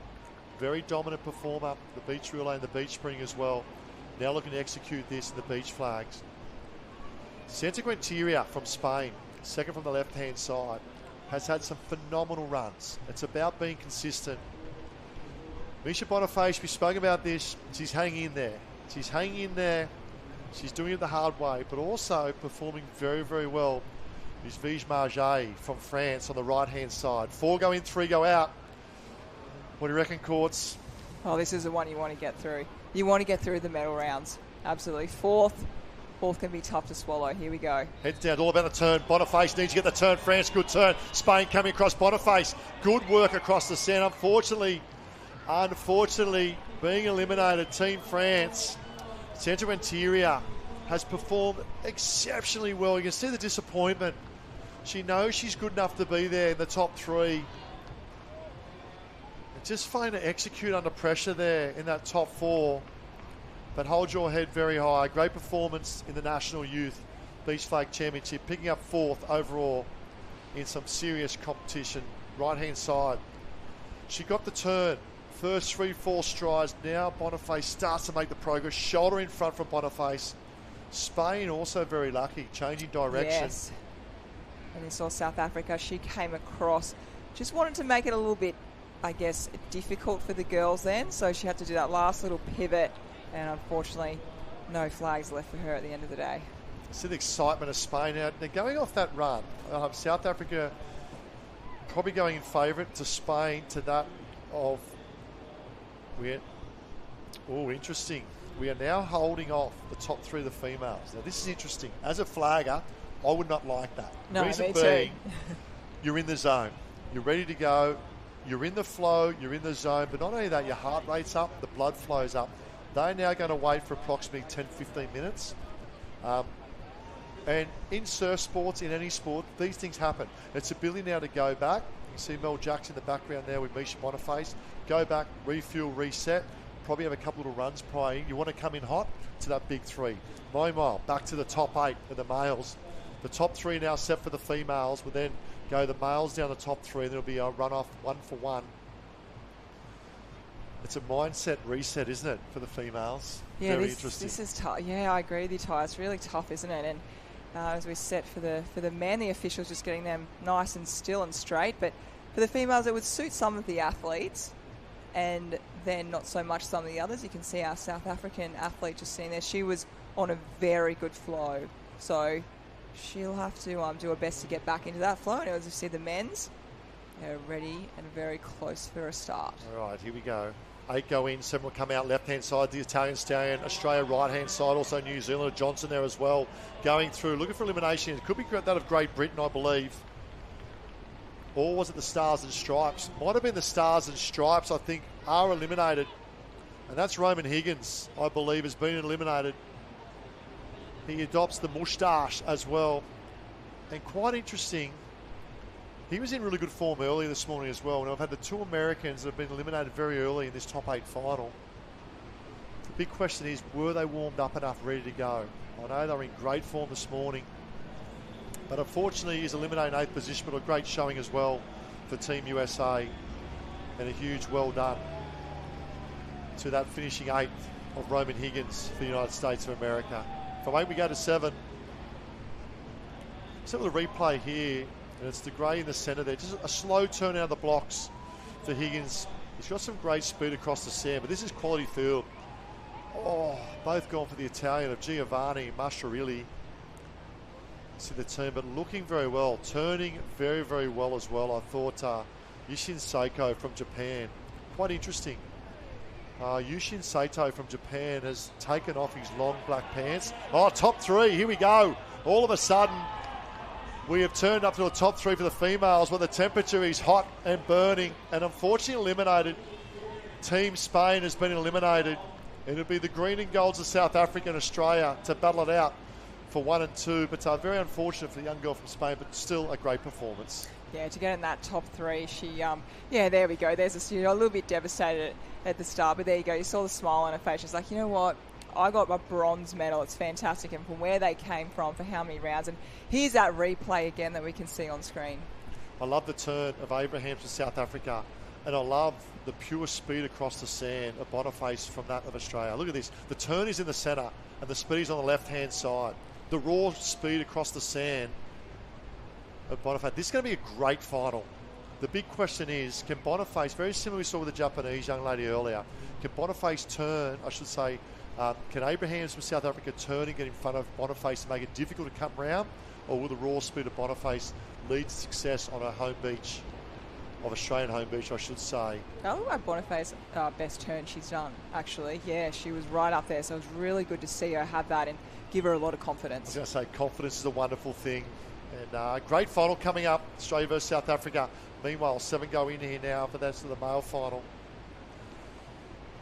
Very dominant performer, the beach relay and the beach spring as well. Now looking to execute this in the beach flags. Santa Quinteria from Spain, second from the left-hand side, has had some phenomenal runs. It's about being consistent. Misha Boniface, we spoke about this. She's hanging in there. She's doing it the hard way, but also performing very, very well. Is Vige Marget from France on the right-hand side. 4 go in, 3 go out. What do you reckon, Courts? Oh, this is the one you want to get through. You want to get through the medal rounds. Absolutely. Fourth can be tough to swallow. Here we go. Heads down, all about the turn. Boniface needs to get the turn. France, good turn. Spain coming across Boniface. Good work across the centre. Unfortunately, being eliminated, Team France, Santa Quinteria has performed exceptionally well. You can see the disappointment. She knows she's good enough to be there in the top 3. And just failing to execute under pressure there in that top 4. But hold your head very high. Great performance in the National Youth Beach Flag Championship, picking up 4th overall in some serious competition. Right-hand side. She got the turn. First 3-4 strides. Now Boniface starts to make the progress. Shoulder in front from Boniface. Spain also very lucky, changing direction. Yes. And you saw South Africa. She came across. Just wanted to make it a little bit, I guess, difficult for the girls then. So she had to do that last little pivot. And unfortunately, no flags left for her at the end of the day. See the excitement of Spain now. They're going off that run. South Africa probably going in favourite to Spain to that of... interesting. We are now holding off the top 3 of the females. Now, this is interesting. As a flagger, I would not like that. No, Reason me being, too. you're in the zone. You're ready to go. You're in the flow. You're in the zone. But not only that, your heart rate's up. The blood flows up. They're now going to wait for approximately 10, 15 minutes. And in surf sports, in any sport, these things happen. It's ability now to go back. You can see Mel Jackson in the background there with Misha Boniface. Go back, refuel, reset. Probably have a couple little runs prior. You want to come in hot to that big 3. Meanwhile, back to the top 8 of the males. The top 3 now set for the females. Will then go the males down the top 3. And there'll be a run-off 1 for 1. It's a mindset reset, isn't it, for the females? Yeah, Very interesting. This is tough. Yeah, I agree with you, Ty. It's really tough, isn't it? And as we set for the men, the officials just getting them nice and still and straight. But for the females, it would suit some of the athletes, and then not so much some of the others. You can see our South African athlete just sitting there. She was on a very good flow, so she'll have to do her best to get back into that flow. And as you see, the men's, they're ready and very close for a start. All right, here we go. 8 go in, 7 will come out left-hand side, the Italian stallion. Australia right-hand side, also New Zealand. Johnson there as well, going through, looking for elimination. It could be that of Great Britain, I believe. Or was it the Stars and Stripes? Might have been the Stars and Stripes, I think, are eliminated. And that's Roman Higgins, I believe, has been eliminated. He adopts the moustache as well. And quite interesting, he was in really good form earlier this morning as well. And I've had the 2 Americans that have been eliminated very early in this top 8 final. The big question is, were they warmed up enough, ready to go? I know they were in great form this morning. But unfortunately, he's eliminated in 8th position, but a great showing as well for Team USA. And a huge well done to that finishing 8th of Roman Higgins for the United States of America. From 8 we go to 7. Let's have a replay here. And it's the grey in the centre there. Just a slow turn out of the blocks for Higgins. He's got some great speed across the sand, but this is quality field. Oh, both gone for the Italian of Giovanni and Mastrorilli. See the team, but looking very well. Turning very, very well as well. I thought Yushin Seiko from Japan. Quite interesting. Yushin Saito from Japan has taken off his long black pants. Oh, top 3. Here we go. All of a sudden, we have turned up to a top 3 for the females where the temperature is hot and burning, and unfortunately eliminated. Team Spain has been eliminated. It'll be the green and golds of South Africa and Australia to battle it out for 1 and 2. But very unfortunate for the young girl from Spain, but still a great performance. Yeah, to get in that top 3, she, there we go. There's a little bit devastated at the start, but there you go. You saw the smile on her face. She's like, you know what? I got a bronze medal. It's fantastic. And from where they came from, for how many rounds. And here's that replay again that we can see on screen. I love the turn of Abraham to South Africa. And I love the pure speed across the sand of Boniface from that of Australia. Look at this. The turn is in the centre and the speed is on the left-hand side. The raw speed across the sand of Boniface. This is going to be a great final. The big question is, can Boniface, very similar we saw with the Japanese young lady earlier, can Boniface turn, I should say, can Abrahams from South Africa turn and get in front of Boniface to make it difficult to come round? Or will the raw speed of Boniface lead to success on her home beach, of Australian home beach, I should say? That looked like Boniface's best turn she's done, actually. Yeah, she was right up there, so it was really good to see her have that and give her a lot of confidence. I was going to say, confidence is a wonderful thing. And great final coming up, Australia versus South Africa. Meanwhile, 7 go in here now, but that's to the male final.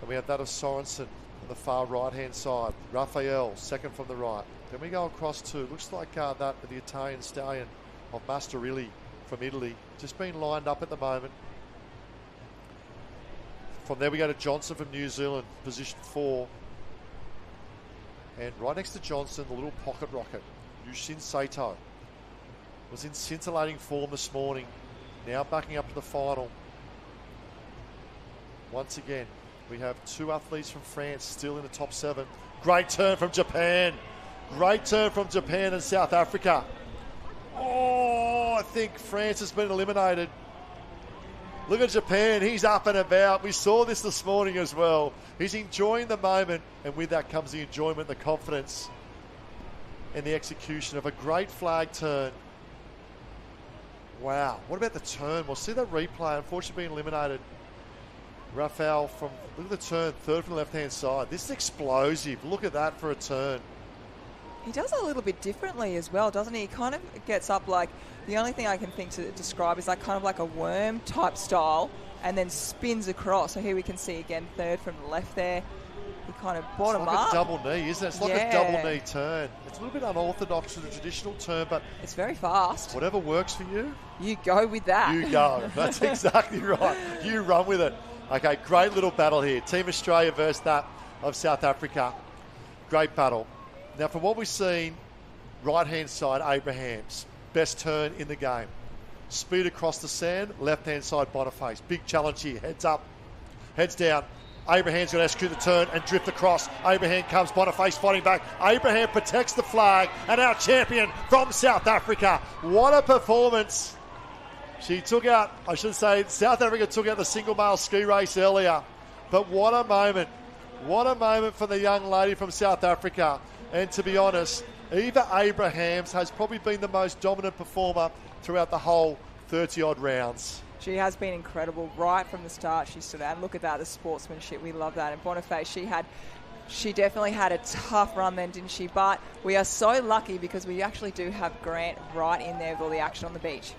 And we have that of Sorensen on the far right-hand side. Raphael, second from the right. Then we go across to, looks like that of the Italian stallion of Mastrorilli from Italy. Just being lined up at the moment. From there we go to Johnson from New Zealand, position 4. And right next to Johnson, the little pocket rocket, Yushin Saito, was in scintillating form this morning. Now backing up to the final. Once again, we have 2 athletes from France still in the top 7. Great turn from Japan. Great turn from Japan and South Africa. Oh, I think France has been eliminated. Look at Japan. He's up and about. We saw this morning as well. He's enjoying the moment, and with that comes the enjoyment, the confidence, and the execution of a great flag turn. Wow. What about the turn? We'll see that replay. Unfortunately being eliminated. Rafael look at the turn, third from the left-hand side. This is explosive. Look at that for a turn. He does it a little bit differently as well, doesn't he? He kind of gets up like, the only thing I can think to describe is like kind of like a worm type style, and then spins across. So here we can see again, third from the left there. He kind of bottom up. It's like up. a double knee, isn't it? It's like a double knee turn. It's a little bit unorthodox to the traditional turn, but it's very fast. Whatever works for you. You go with that. You go. That's exactly right. You run with it. Okay, great little battle here. Team Australia versus that of South Africa. Great battle. Now, from what we've seen, right-hand side, Abraham's best turn in the game. Speed across the sand, left-hand side, Boniface. Big challenge here. Heads up, heads down. Abraham's going to execute the turn and drift across. Abraham comes, Boniface fighting back. Abraham protects the flag, and our champion from South Africa. What a performance. She took out, I should say, South Africa took out the single male ski race earlier. But what a moment. What a moment for the young lady from South Africa. And to be honest, Eva Abrahams has probably been the most dominant performer throughout the whole 30-odd rounds. She has been incredible right from the start. She stood out. And look at that, the sportsmanship. We love that. And Boniface, she definitely had a tough run then, didn't she? But we are so lucky because we actually do have Grant right in there with all the action on the beach.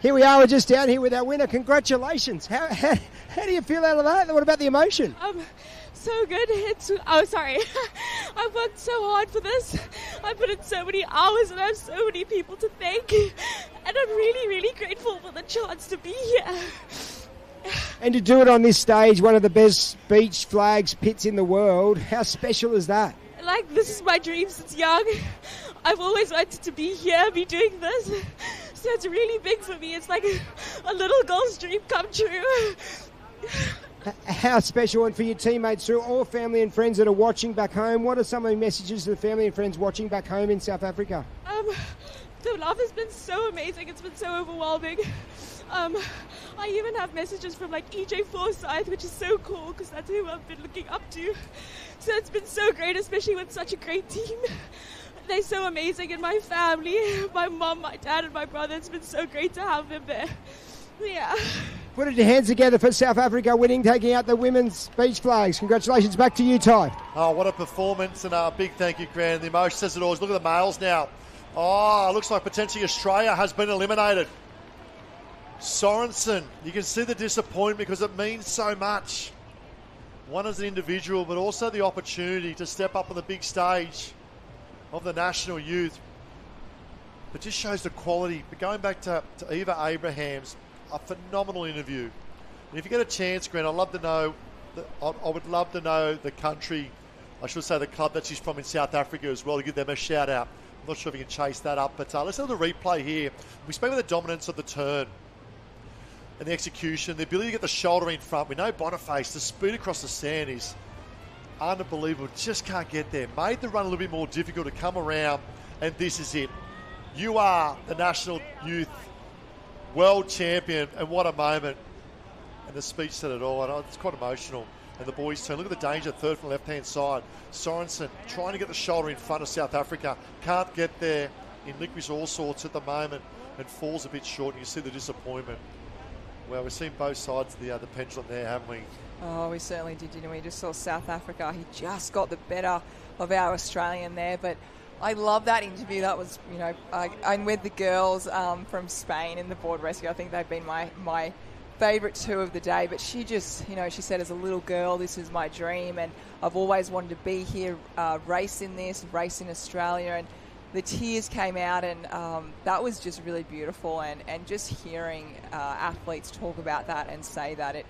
Here we are, we're just down here with our winner. Congratulations. How do you feel out of that? What about the emotion? So good. Sorry. I've worked so hard for this. I put in so many hours and I have so many people to thank. And I'm really, really grateful for the chance to be here. And to do it on this stage, one of the best beach flags pits in the world, how special is that? Like, this is my dream since young. I've always wanted to be here, be doing this. So it's really big for me. It's like a little girl's dream come true. How special, and for your teammates, through all family and friends that are watching back home, what are some of the messages to the family and friends watching back home in South Africa? The love has been so amazing. It's been so overwhelming. I even have messages from like EJ Forsyth, which is so cool because that's who I've been looking up to. So it's been so great, especially with such a great team. They're so amazing, and my family, my mom, my dad, and my brother. It's been so great to have them there. Yeah. Put your hands together for South Africa winning, taking out the women's beach flags. Congratulations. Back to you, Ty. Oh, what a performance, and a big thank you, Grant. The emotion says it all. Look at the males now. Oh, looks like potentially Australia has been eliminated. Sorensen, you can see the disappointment because it means so much. One as an individual, but also the opportunity to step up on the big stage of the national youth. It just shows the quality. But going back to Eva Abrahams, a phenomenal interview. And if you get a chance, Grant, I'd love to know. I would love to know the country. I should say the club that she's from in South Africa as well, to give them a shout out. I'm not sure if you can chase that up, but let's have the replay here. We spoke about the dominance of the turn and the execution, the ability to get the shoulder in front. We know Boniface, the speed across the sand is unbelievable. Just can't get there. Made the run a little bit more difficult to come around, and this is it. You are the national youth world champion, and what a moment. And the speech said it all, and it's quite emotional. And the boys turn. Look at the danger, third from the left-hand side. Sorensen trying to get the shoulder in front of South Africa. Can't get there in liquids all sorts at the moment and falls a bit short, and you see the disappointment. Well, we've seen both sides of the pendulum there, haven't we? Oh, we certainly did. You know, we just saw South Africa. He just got the better of our Australian there, but I love that interview. That was, you know, I'm with the girls from Spain in the board rescue. I think they've been my favourite two of the day. But she just, you know, she said as a little girl, this is my dream, and I've always wanted to be here, race in Australia, and the tears came out, and that was just really beautiful. And just hearing athletes talk about that and say that, it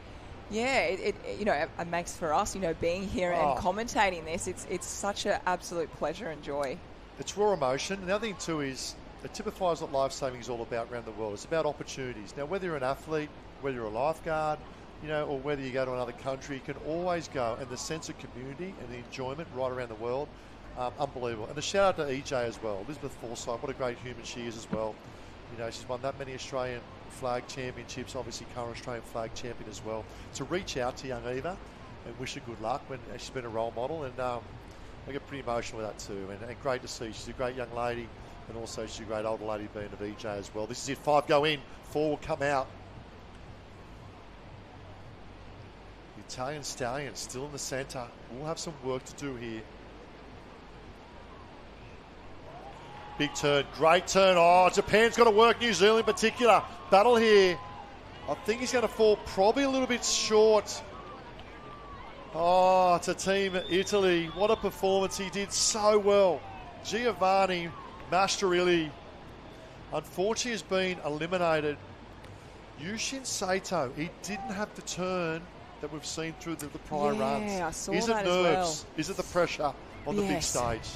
you know, it makes for us, you know, being here and commentating this, it's such an absolute pleasure and joy. It's raw emotion. And the other thing too is it typifies what lifesaving is all about around the world. It's about opportunities. Now, whether you're an athlete, whether you're a lifeguard, you know, or whether you go to another country, you can always go. And the sense of community and the enjoyment right around the world, unbelievable. And a shout out to EJ as well. Elizabeth Forsyth, what a great human she is as well. You know, she's won that many Australian flag championships, obviously current Australian flag champion as well. To reach out to young Eva and wish her good luck when she's been a role model, and I get pretty emotional with that too. And great to see. She's a great young lady, And also she's a great older lady being a VJ as well. This is it. 5 go in, 4 will come out. The Italian stallion still in the centre. We'll have some work to do here. Big turn, great turn. Oh, Japan's got to work, New Zealand in particular. Battle here. I think he's going to fall probably a little bit short. Oh, to Team Italy. What a performance. He did so well. Giovanni Mastroili, unfortunately, has been eliminated. Yushin Saito, he didn't have the turn that we've seen through the prior runs. I saw Is that it as nerves? well. Is it the pressure on the big stage?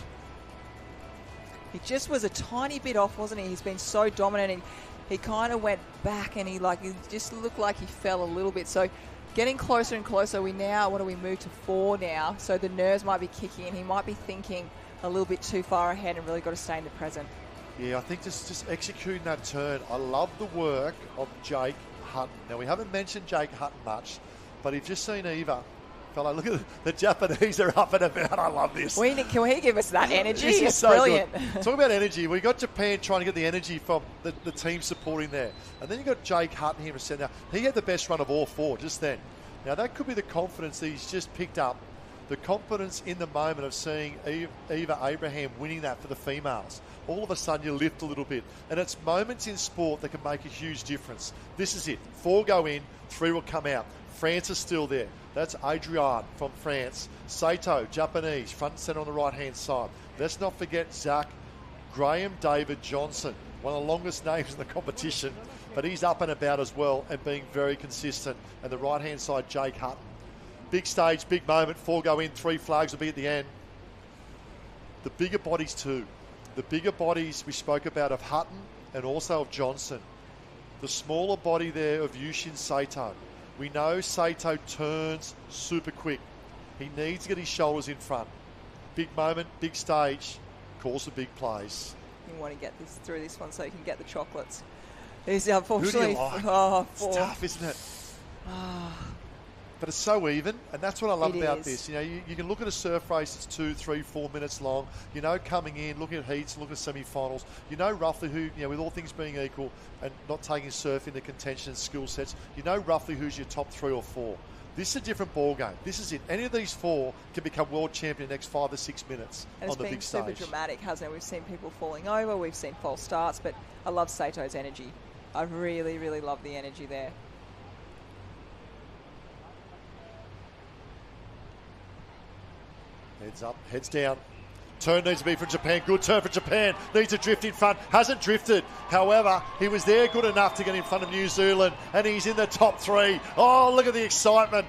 He just was a tiny bit off, wasn't he? He's been so dominating. He kind of went back and he just looked like he fell a little bit. So getting closer and closer. We move to 4 now. So the nerves might be kicking in. He might be thinking a little bit too far ahead and really got to stay in the present. Yeah, I think just executing that turn. I love the work of Jake Hutton. Now, we haven't mentioned Jake Hutton much, but you've just seen Eva. Fella, look at the Japanese are up and about. I love this. Can he give us that energy? This is It's so brilliant. Good. Talk about energy. We got Japan trying to get the energy from the team supporting there. And then you got Jake Hutton here in centre. He had the best run of all 4 just then. Now, that could be the confidence that he's just picked up. The confidence in the moment of seeing Eva Abraham winning that for the females. All of a sudden, you lift a little bit. And it's moments in sport that can make a huge difference. This is it. 4 go in, 3 will come out. France is still there. That's Adrian from France. Saito, Japanese, front and centre on the right-hand side. Let's not forget Zach Graham David Johnson, one of the longest names in the competition, but he's up and about as well and being very consistent. And the right-hand side, Jake Hutton. Big stage, big moment. 4 go in, 3 flags will be at the end. The bigger bodies too. The bigger bodies we spoke about of Hutton and also of Johnson. The smaller body there of Yushin Saito. We know Saito turns super quick. He needs to get his shoulders in front. Big moment, big stage, calls for big plays. You want to get through this one so you can get the chocolates. He's unfortunately... Who do you like? Oh, it's tough, isn't it? But it's so even, and that's what I love about this. You know, you can look at a surf race that's 2, 3, 4 minutes long. You know, coming in, looking at heats, looking at semi-finals. You know roughly who, you know, with all things being equal and not taking surf into contention and skill sets, you know roughly who's your top 3 or 4. This is a different ball game. This is it. Any of these 4 can become world champion in the next 5 or 6 minutes on the big stage. And it's been super dramatic, hasn't it? We've seen people falling over, we've seen false starts, but I love Sato's energy. I really, really love the energy there. Heads up, heads down. Turn needs to be for Japan. Good turn for Japan. Needs to drift in front. Hasn't drifted. However, he was there good enough to get in front of New Zealand, and he's in the top 3. Oh, look at the excitement.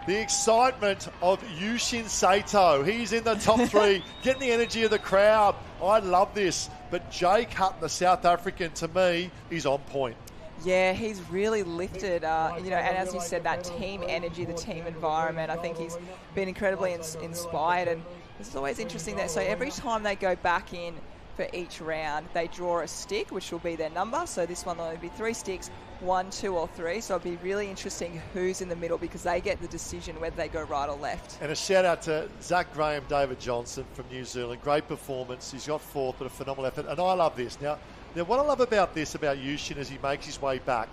The excitement of Yushin Saito. He's in the top 3, getting the energy of the crowd. I love this. But Jake Hutton, the South African, to me, is on point. Yeah, he's really lifted, and as you said, that team energy, the team environment. I think he's been incredibly inspired, and it's always interesting that. So every time they go back in for each round, they draw a stick, which will be their number. So this one will only be 3 sticks, 1, 2, or 3. So it'll be really interesting who's in the middle because they get the decision whether they go right or left. And a shout out to Zach Graham David Johnson from New Zealand. Great performance. He's got 4th, but a phenomenal effort. And I love this. Now, what I love about this, about Yushin, as he makes his way back,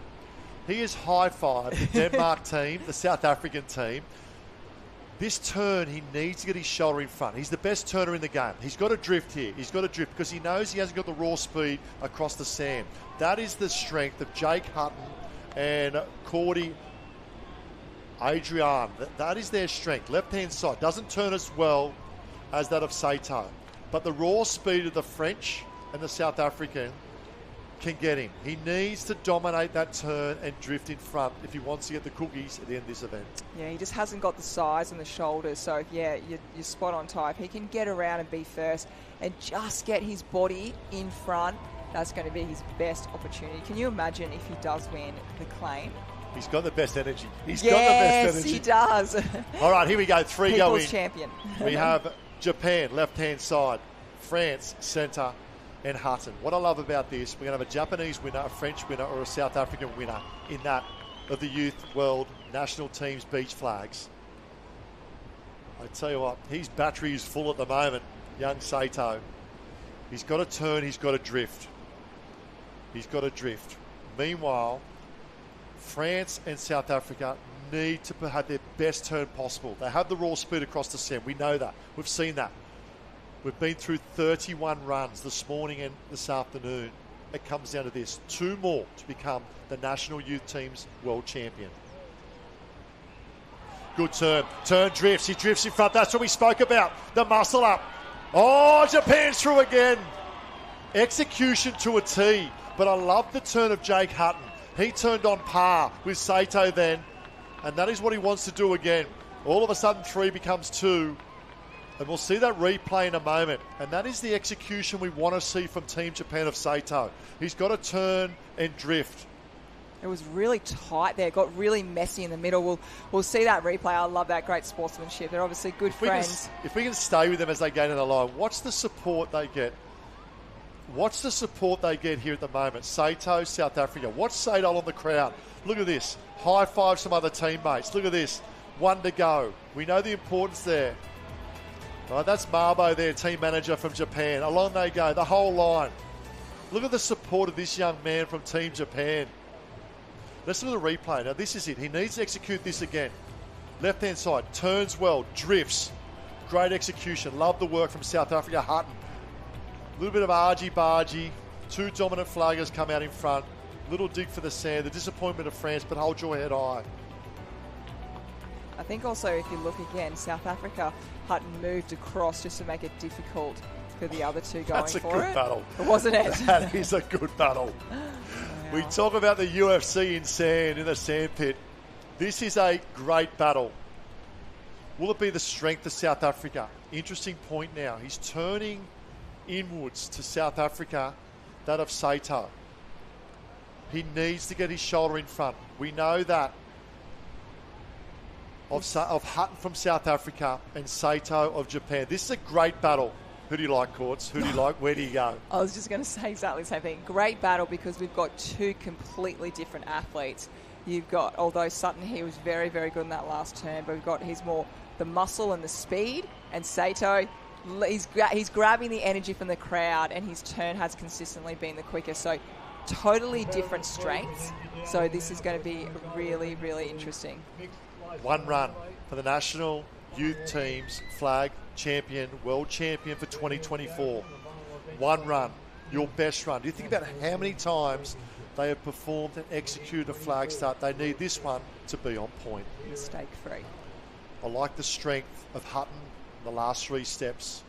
he has high-fived the Denmark team, the South African team. This turn, he needs to get his shoulder in front. He's the best turner in the game. He's got to drift here. He's got to drift because he knows he hasn't got the raw speed across the sand. That is the strength of Jake Hutton and Cordy Adrian. That is their strength. Left-hand side. Doesn't turn as well as that of Saito. But the raw speed of the French and the South African can get him. He needs to dominate that turn and drift in front if he wants to get the cookies at the end of this event. Yeah, he just hasn't got the size and the shoulders. So, yeah, you're spot on type. He can get around and be first and just get his body in front. That's going to be his best opportunity. Can you imagine if he does win the claim? He's got the best energy. He's got the best energy. Yes, he does. All right, here we go. 3 go in. People's champion. We have Japan, left-hand side. France, centre. And Hutton. What I love about this, we're going to have a Japanese winner, a French winner, or a South African winner in that of the Youth World National Team's beach flags. I tell you what, his battery is full at the moment, young Saito. He's got to turn, he's got to drift. He's got to drift. Meanwhile, France and South Africa need to have their best turn possible. They have the raw speed across the sem. We know that. We've seen that. We've been through 31 runs this morning and this afternoon. It comes down to this. 2 more to become the national youth team's world champion. Good turn. Turn drifts. He drifts in front. That's what we spoke about. The muscle up. Oh, Japan's through again. Execution to a T. But I love the turn of Jake Hutton. He turned on par with Sato then. And that is what he wants to do again. All of a sudden 3 becomes 2. And we'll see that replay in a moment. And that is the execution we want to see from Team Japan of Sato. He's got to turn and drift. It was really tight there. It got really messy in the middle. We'll see that replay. I love that great sportsmanship. They're obviously good friends. If we can stay with them as they gain in the line, watch the support they get. Watch the support they get here at the moment. Sato, South Africa. Watch Sato on the crowd. Look at this. High five some other teammates. Look at this. 1 to go. We know the importance there. All right, that's Marbo there, team manager from Japan. Along they go, the whole line. Look at the support of this young man from Team Japan. Listen to the replay. Now, this is it. He needs to execute this again. Left-hand side, turns well, drifts. Great execution. Love the work from South Africa. Hutton. A little bit of argy-bargy. 2 dominant flaggers come out in front. Little dig for the sand. The disappointment of France, but hold your head high. I think also if you look again, South Africa, Hutton moved across just to make it difficult for the other 2 going That's a for good it. battle. Wasn't it? That is a good battle. Wow. We talk about the UFC in sand, in the sand pit. This is a great battle. Will it be the strength of South Africa? Interesting point now. He's turning inwards to South Africa, that of Sato. He needs to get his shoulder in front. We know that. Of Hutton from South Africa and Sato of Japan. This is a great battle. Who do you like, Courts? Who do you like? Where do you go? I was just going to say exactly the same thing. Great battle because we've got 2 completely different athletes. You've got, although Sutton, he was very, very good in that last turn, but we've got his more the muscle and the speed. And Sato, he's grabbing the energy from the crowd, and his turn has consistently been the quickest. So totally different strengths. So this is going to be really, really interesting. 1 run for the national youth team's flag champion, world champion for 2024. 1 run, your best run. Do you think about how many times they have performed and executed a flag start? They need this one to be on point. Mistake free. I like the strength of Hutton in the last 3 steps.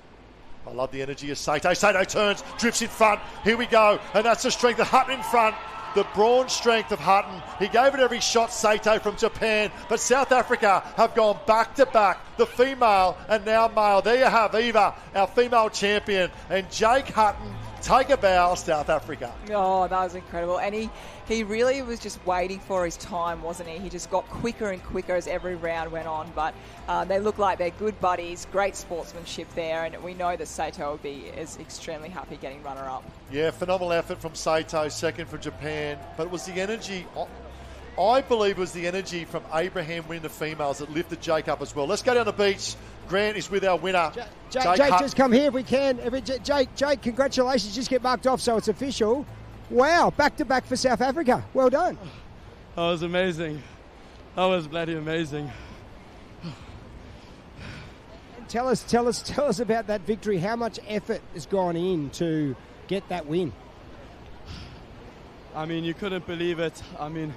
I love the energy of Sato. Sato turns, drifts in front. Here we go. And that's the strength of Hutton in front. The brawn strength of Hutton. He gave it every shot, Sato from Japan. But South Africa have gone back to back. The female and now male. There you have Eva, our female champion. And Jake Hutton, take a bow, South Africa. Oh, that was incredible. And he really was just waiting for his time, wasn't he? He just got quicker and quicker as every round went on. But they look like they're good buddies, great sportsmanship there. And we know that Sato is extremely happy getting runner-up. Yeah, phenomenal effort from Sato, second from Japan. But it was the energy, I believe it was the energy from Abraham winning the females that lifted Jake up as well. Let's go down the beach. Grant is with our winner. Jake, just come here if we can. Jake, congratulations. Just get marked off so it's official. Wow, back-to-back for South Africa. Well done. That was amazing. That was bloody amazing. Tell us about that victory. How much effort has gone in to get that win? I mean, you couldn't believe it. I mean,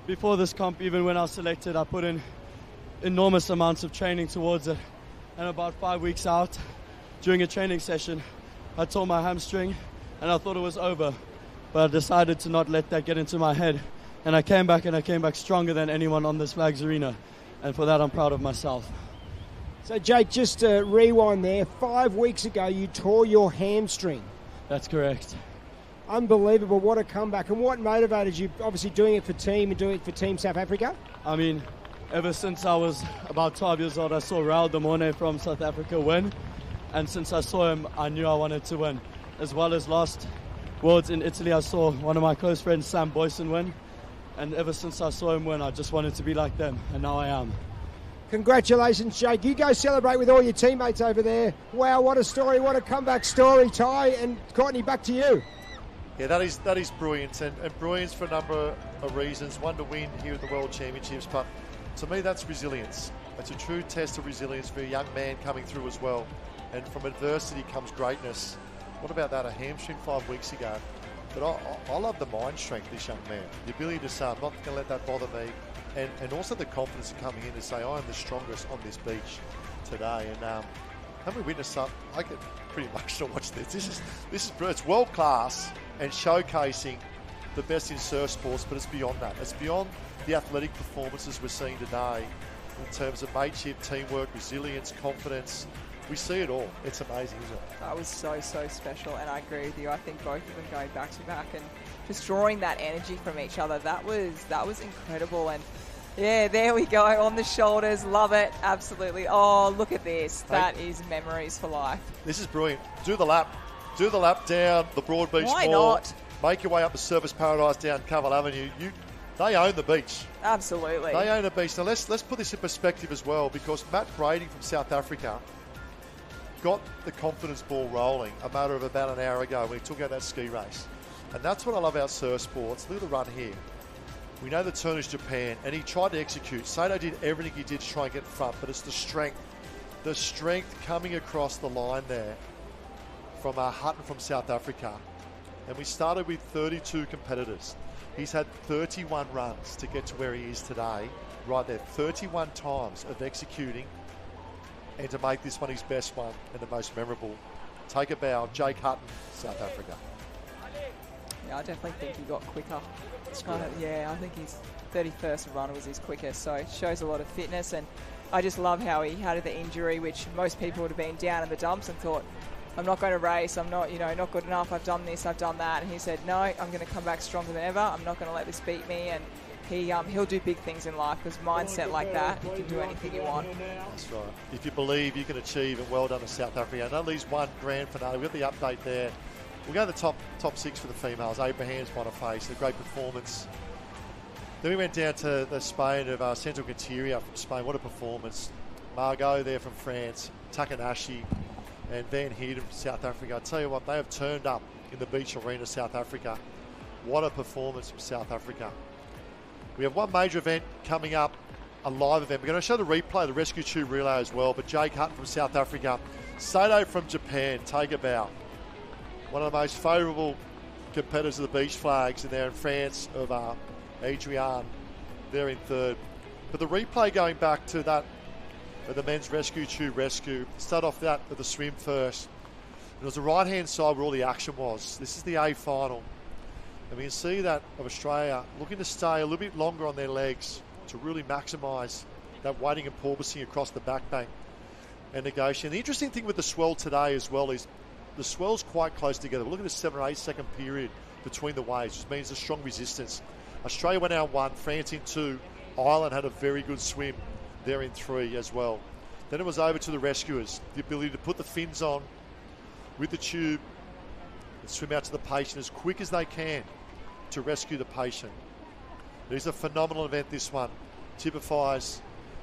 before this comp, even when I was selected, I put in enormous amounts of training towards it. And about 5 weeks out, during a training session, I tore my hamstring and I thought it was over. But I decided to not let that get into my head. And I came back stronger than anyone on this Flags Arena. And for that, I'm proud of myself. So, Jake, just to rewind there, 5 weeks ago, you tore your hamstring. That's correct. Unbelievable. What a comeback. And what motivated you, obviously doing it for team and doing it for Team South Africa? I mean, ever since I was about 12 years old, I saw Raul Damone from South Africa win. And since I saw him, I knew I wanted to win. As well as last Worlds in Italy, I saw one of my close friends, Sam Boyson, win. And ever since I saw him win, I just wanted to be like them. And now I am. Congratulations, Jake. You go celebrate with all your teammates over there. Wow, what a story, what a comeback story, Ty. And Courtney, back to you. Yeah, that is brilliant, and brilliant for a number of reasons. One, to win here at the World Championships, but to me that's resilience. It's a true test of resilience for a young man coming through as well. And from adversity comes greatness. What about that? A hamstring 5 weeks ago. But I love the mind strength of this young man. The ability to say, I'm not going to let that bother me. And also the confidence of coming in to say, I am the strongest on this beach today. And haven't we witnessed something? I get pretty emotional watching this. This is brilliant. It's world class and showcasing the best in surf sports, but it's beyond that. It's beyond the athletic performances we're seeing today in terms of mateship, teamwork, resilience, confidence. We see it all. It's amazing, isn't it? That was so special, and I agree with you. I think both of them going back to back and just drawing that energy from each other, that was incredible. And yeah, there we go, on the shoulders. Love it, absolutely. Oh, look at this. That is memories for life. This is brilliant. Do the lap down the Broad Beach Why Mall. not? Make your way up the Surfers Paradise down Covell Avenue. They own the beach. Absolutely. They own the beach. Now let's put this in perspective as well, because Matt Brady from South Africa got the confidence ball rolling a matter of about an hour ago when he took out that ski race. And that's what I love about surf sports. Look at the run here. We know the turn is Japan, and he tried to execute. Sato did everything he did to try and get in front, but it's the strength coming across the line there from Hutton from South Africa. And we started with 32 competitors. He's had 31 runs to get to where he is today. Right there, 31 times of executing, and to make this one his best one and the most memorable. Take a bow, Jake Hutton, South Africa. Yeah, I definitely think he got quicker. I think his 31st run was his quickest, so it shows a lot of fitness. And I just love how he had the injury, which most people would have been down in the dumps and thought, I'm not going to race, I'm not, not good enough, I've done this, I've done that. And he said, no, I'm going to come back stronger than ever, I'm not going to let this beat me. And he'll do big things in life, because mindset like that, you can do anything you want. That's right. If you believe you can achieve, and well done to South Africa. And at least one grand finale. We've got the update there. We'll go to the top 6 for the females. Abraham's Boniface, a great performance. Then we went down to the Spain of Central Canteria from Spain. What a performance. Margot there from France, Takanashi, and Van Heerden from South Africa. I tell you what, they have turned up in the beach arena, South Africa. What a performance from South Africa. We have one major event coming up, a live event. We're going to show the replay, the rescue tube relay as well. But Jake Hutton from South Africa, Sato from Japan, take a bow. One of the most favourable competitors of the beach flags, and there in France of Adrian, they're in third. But the replay going back to that of the men's rescue tube rescue, start off that with the swim first. It was the right-hand side where all the action was. This is the A final. And we can see that of Australia looking to stay a little bit longer on their legs to really maximise that weighting and porpoising across the back bank and negotiating. The interesting thing with the swell today as well is the swell's quite close together. We're looking at a 7 or 8 second period between the waves, which means a strong resistance. Australia went out 1, France in 2. Ireland had a very good swim. They're in 3 as well. Then it was over to the rescuers. The ability to put the fins on with the tube and swim out to the patient as quick as they can to rescue the patient. It is a phenomenal event, this one. Typifies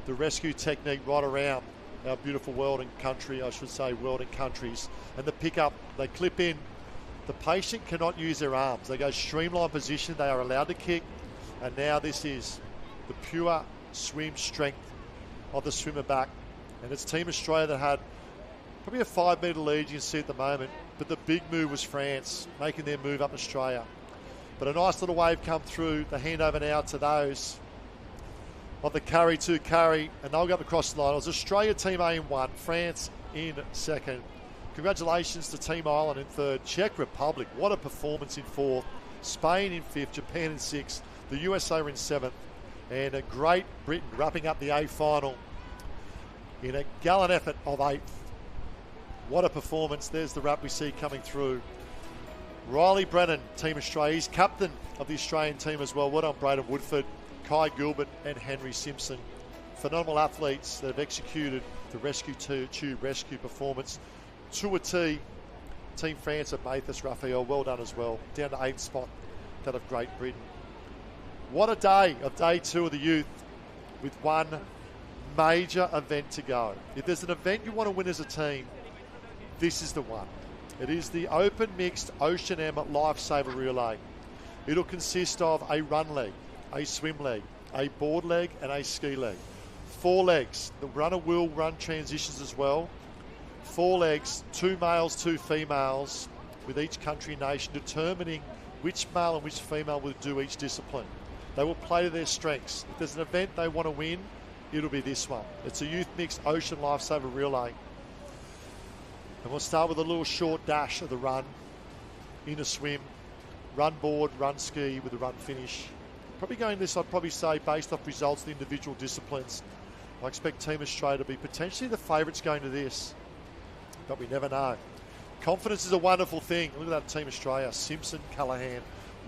the rescue technique right around our beautiful world and country, I should say world and countries. And the pickup, they clip in. The patient cannot use their arms. They go streamlined position. They are allowed to kick. And now this is the pure swim strength of the swimmer back. And it's Team Australia that had probably a 5 metre lead, you can see at the moment. But the big move was France, making their move up Australia. But a nice little wave come through. The handover now to those of the carry to carry, and they'll go across the line. It was Australia Team A in 1, France in 2nd. Congratulations to Team Ireland in 3rd. Czech Republic, what a performance in 4th. Spain in 5th, Japan in 6th. The USA in 7th. And a Great Britain wrapping up the A final in a gallant effort of 8th. What a performance. There's the wrap we see coming through. Riley Brennan, Team Australia. He's captain of the Australian team as well. Well done, Braden Woodford, Kai Gilbert and Henry Simpson. Phenomenal athletes that have executed the rescue tube rescue performance to a T. Team France at Mathis, Raphael, well done as well. Down to 8th spot, that of Great Britain. What a day of day 2 of the youth, with one major event to go. If there's an event you want to win as a team, this is the one. It is the Open Mixed Ocean M Lifesaver Relay. It'll consist of a run leg, a swim leg, a board leg, and a ski leg. 4 legs. The runner will run transitions as well. 4 legs, 2 males, 2 females, with each country and nation determining which male and which female will do each discipline. They will play to their strengths. If there's an event they want to win, it'll be this one. It's a Youth Mixed Ocean Lifesaver Relay. And we'll start with a little short dash of the run, in a swim, run board, run ski with a run finish. Probably going this, I'd probably say, based off results of the individual disciplines. I expect Team Australia to be potentially the favourites going to this, but we never know. Confidence is a wonderful thing. Look at that Team Australia: Simpson, Callaghan,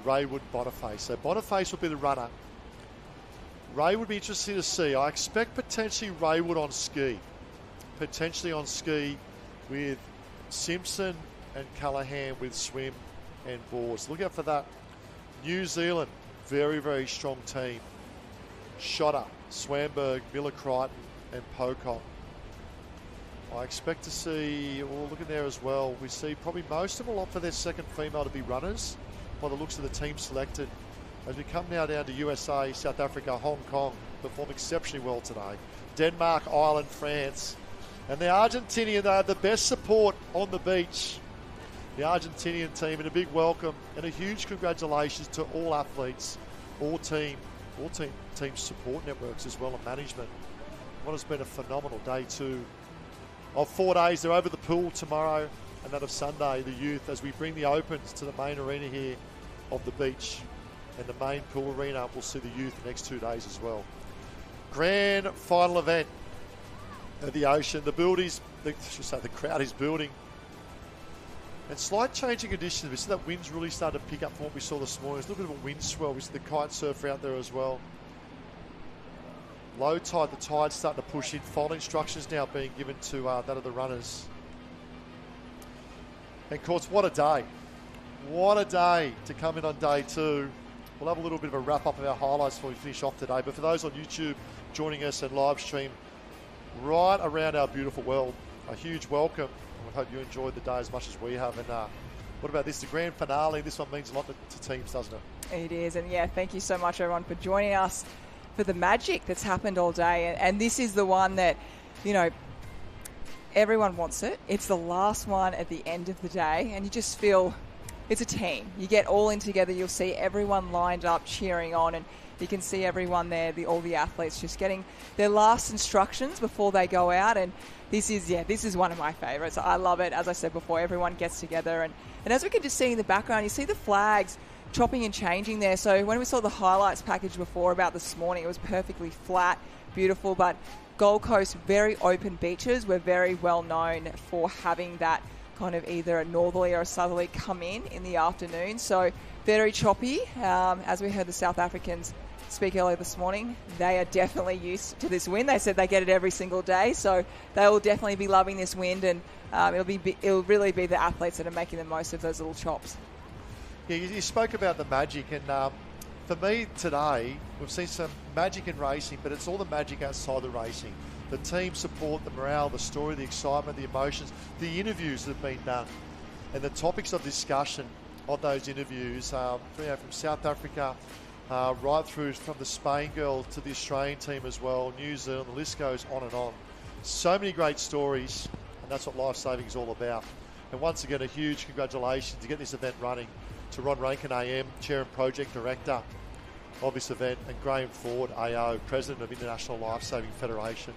Raywood, Boniface. So Boniface will be the runner. Ray would be interesting to see. I expect potentially Raywood on ski. Potentially on ski with Simpson and Callaghan with swim and boards. Look out for that. New Zealand, very, very strong team. Shotter, Swamberg, Miller Crichton and Pocock. I expect to see, well, look in there as well. We see probably most of them will opt for their second female to be runners by the looks of the team selected. As we come now down to USA, South Africa, Hong Kong, perform exceptionally well today. Denmark, Ireland, France. And the Argentinian, they have the best support on the beach. The Argentinian team, and a big welcome and a huge congratulations to all athletes, all team support networks as well, and management. What has been a phenomenal day 2 of 4 days. They're over the pool tomorrow and that of Sunday, the youth, as we bring the Opens to the main arena here of the beach. And the main pool arena, we'll see the youth the next 2 days as well. Grand final event at the Ocean. The crowd is building. And slight change in conditions. We see that wind's really started to pick up from what we saw this morning. There's a little bit of a wind swell. We see the kite surfer out there as well. Low tide, the tide's starting to push in. Final instructions now being given to that of the runners. And of course, what a day. What a day to come in on day 2. We'll have a little bit of a wrap-up of our highlights before we finish off today. But for those on YouTube joining us and live stream right around our beautiful world, a huge welcome. And we hope you enjoyed the day as much as we have. And what about this? The grand finale. This one means a lot to teams, doesn't it? It is. And yeah, thank you so much, everyone, for joining us for the magic that's happened all day. And this is the one that, you know, everyone wants it. It's the last one at the end of the day. And you just feel it's a team. You get all in together. You'll see everyone lined up cheering on, and you can see everyone there, all the athletes just getting their last instructions before they go out. And this is one of my favourites. I love it. As I said before, everyone gets together. And as we can just see in the background, you see the flags chopping and changing there. So when we saw the highlights package before about this morning, it was perfectly flat, beautiful. But Gold Coast, very open beaches. We're very well known for having that kind of either a northerly or a southerly come in the afternoon. So very choppy. As we heard the South Africans speak earlier this morning, they are definitely used to this wind. They said they get it every single day. So they will definitely be loving this wind, and it'll really be the athletes that are making the most of those little chops. Yeah, you spoke about the magic, and for me today, we've seen some magic in racing, but it's all the magic outside the racing. The team support, the morale, the story, the excitement, the emotions, the interviews that have been done, and the topics of discussion of those interviews, from South Africa, right through from the Spain girl to the Australian team as well, New Zealand, the list goes on and on. So many great stories, and that's what Lifesaving is all about. And once again, a huge congratulations to get this event running to Ron Rankin AM, Chair and Project Director of this event, and Graham Ford, AO, President of International Lifesaving Federation.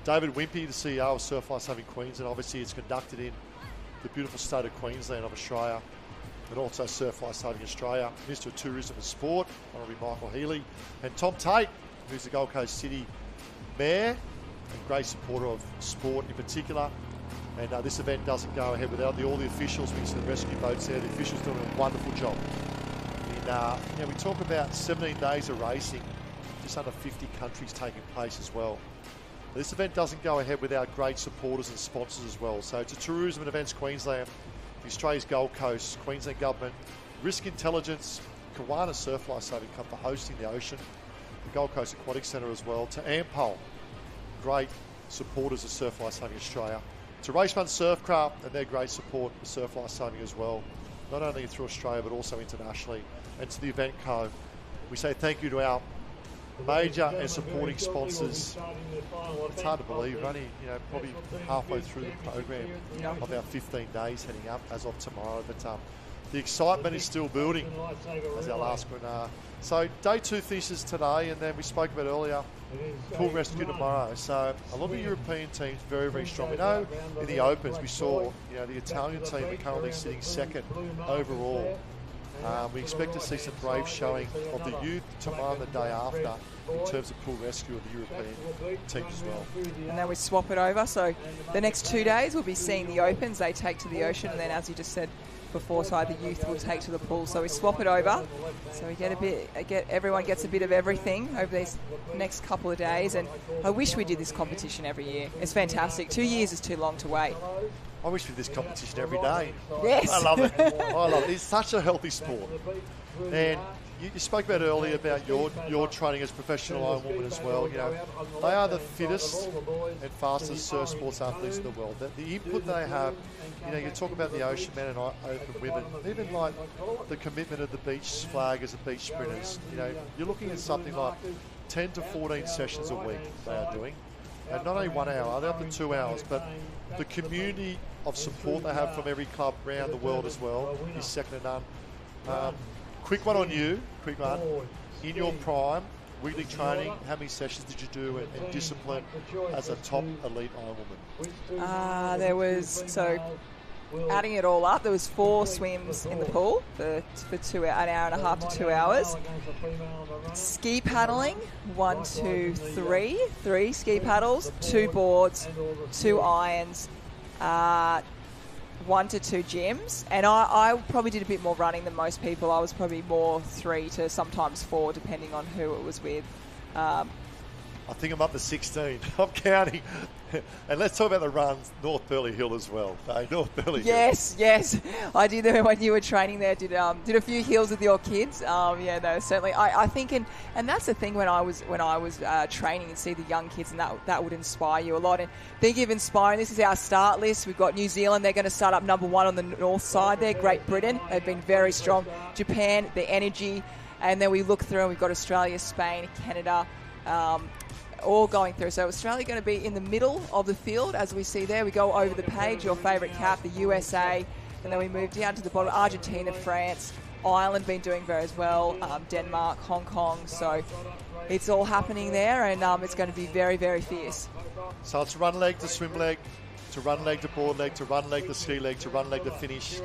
David Wimpy, the CEO of Surf Lifesaving Queensland. Obviously, it's conducted in the beautiful state of Queensland of Australia, and also Surf Lifesaving Australia. Minister of Tourism and Sport, Honorary Michael Healy, and Tom Tate, who's the Gold Coast City Mayor and great supporter of sport in particular. And this event doesn't go ahead without all the officials. We see the rescue boats there. The officials doing a wonderful job. And we talk about 17 days of racing, just under 50 countries taking place as well. This event doesn't go ahead without great supporters and sponsors as well. So to Tourism and Events Queensland, Australia's Gold Coast, Queensland Government, Risk Intelligence, Kiwana Surf Lifesaving Club for hosting the Ocean, the Gold Coast Aquatic Centre as well, to Ampol, great supporters of Surf Lifesaving Australia. To Raceman Surfcraft and their great support for Surf Lifesaving as well, not only through Australia but also internationally. And to the Event Co, we say thank you to our major and supporting sponsors. It's hard to believe, we're only probably halfway through the program of our 15 days heading up as of tomorrow, but the excitement is still building as our last one. So day 2 finishes today, and then we spoke about earlier, pool rescue tomorrow. So a lot of the European teams very, very strong. We know in the Opens we saw the Italian team are currently sitting second overall. We expect to see some brave showing of the youth tomorrow and the day after in terms of pool rescue of the European teams as well. And then we swap it over. So the next 2 days we'll be seeing the Opens. They take to the ocean, and then, as you just said before, Ty, the youth will take to the pool. So we swap it over. So we everyone gets a bit of everything over these next couple of days. And I wish we did this competition every year. It's fantastic. 2 years is too long to wait. I wish we did this competition every day. Yes. I love it. I love it. It's such a healthy sport. And you spoke about earlier about your training as a professional Iron Woman as well. They are the fittest and fastest surf sports athletes in the world. The input they have, you talk about the ocean men and open women, even like the commitment of the beach flaggers and beach sprinters. You're looking at something like 10 to 14 sessions a week they are doing. And not only 1 hour, they're up to 2 hours, but the community of support they have from every club around the world as well is second to none. Quick one on you, quick one. In your prime, weekly training, how many sessions did you do and discipline as a top elite Iron Woman? There was, adding it all up, there was 4 swims in the pool for an hour and a half to 2 hours. Ski paddling, 1, 2, 3. 3 ski paddles, 2 boards, 2 irons, 1 to 2 gyms. And I probably did a bit more running than most people. I was probably more 3 to sometimes 4, depending on who it was with. I think I'm up to 16. I'm counting. And let's talk about the runs, North Burleigh Hill as well. North Burleigh Hill. Yes. I did them when you were training there. Did a few hills with your kids. Certainly. I think, and that's the thing when I was training and see the young kids, and that would inspire you a lot. And thinking of inspiring, this is our start list. We've got New Zealand. They're going to start up number 1 on the north side there. Great Britain. They've been very strong. Japan, the energy. And then we look through and we've got Australia, Spain, Canada, all going through. So Australia going to be in the middle of the field, as we see there. We go over the page, your favourite cap, the USA, and then we move down to the bottom, Argentina, France, Ireland been doing very well, Denmark, Hong Kong. So it's all happening there, and it's going to be very, very fierce. So it's run leg to swim leg, to run leg to board leg, to run leg to ski leg, to run leg to finish.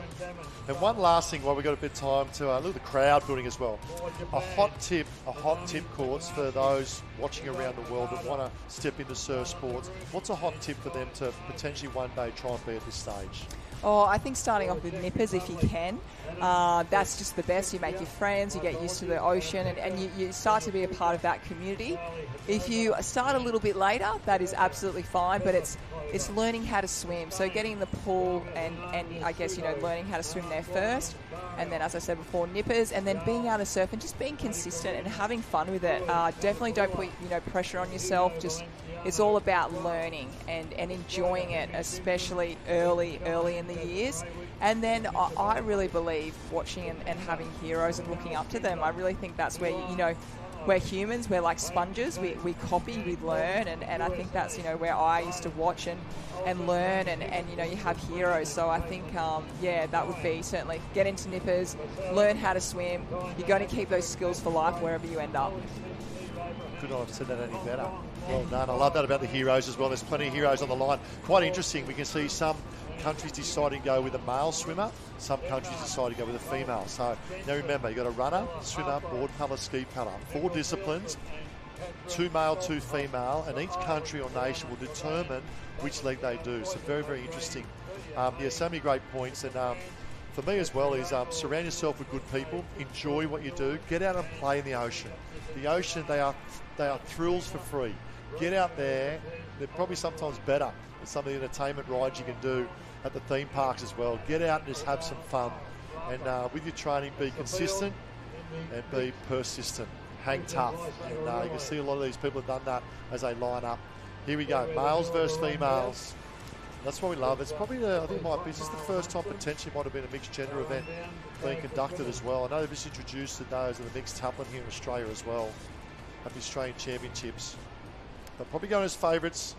And one last thing while we've got a bit of time to look at the crowd building as well. A hot tip course for those watching around the world that want to step into surf sports. What's a hot tip for them to potentially one day try and be at this stage? Oh, I think starting off with nippers if you can. That's just the best. You make your friends, you get used to the ocean, and you start to be a part of that community. If you start a little bit later, that is absolutely fine, but it's learning how to swim. So getting in the pool and I guess, learning how to swim there first. And then, as I said before, nippers, and then being able to surf and just being consistent and having fun with it. Definitely don't put pressure on yourself. It's all about learning and enjoying it, especially early in the years. And then I really believe watching and having heroes and looking up to them. I really think that's where, we're humans, we're like sponges, we copy, we learn, and I think that's, where I used to watch and learn, and you have heroes. So I think, that would be certainly get into nippers, learn how to swim. You're going to keep those skills for life wherever you end up. Could not have said that any better. Well done. I love that about the heroes as well. There's plenty of heroes on the line. Quite interesting. We can see some countries deciding to go with a male swimmer. Some countries decide to go with a female. So now remember, you've got a runner, swimmer, board paddler, ski paddler. 4 disciplines, 2 male, 2 female, and each country or nation will determine which leg they do. So very, very interesting. So many great points. And for me as well is surround yourself with good people. Enjoy what you do. Get out and play in the ocean. The ocean, they are thrills for free. Get out there. They're probably sometimes better than some of the entertainment rides you can do at the theme parks as well. Get out and just have some fun. And with your training, be consistent and be persistent. Hang tough. And you can see a lot of these people have done that as they line up Here we go, males versus females. That's what we love. It's probably I think this is the first time potentially might have been a mixed gender event being conducted as well. I know they've just introduced those in the mixed tumbling here in Australia as well at the Australian Championships. They're probably going as favourites.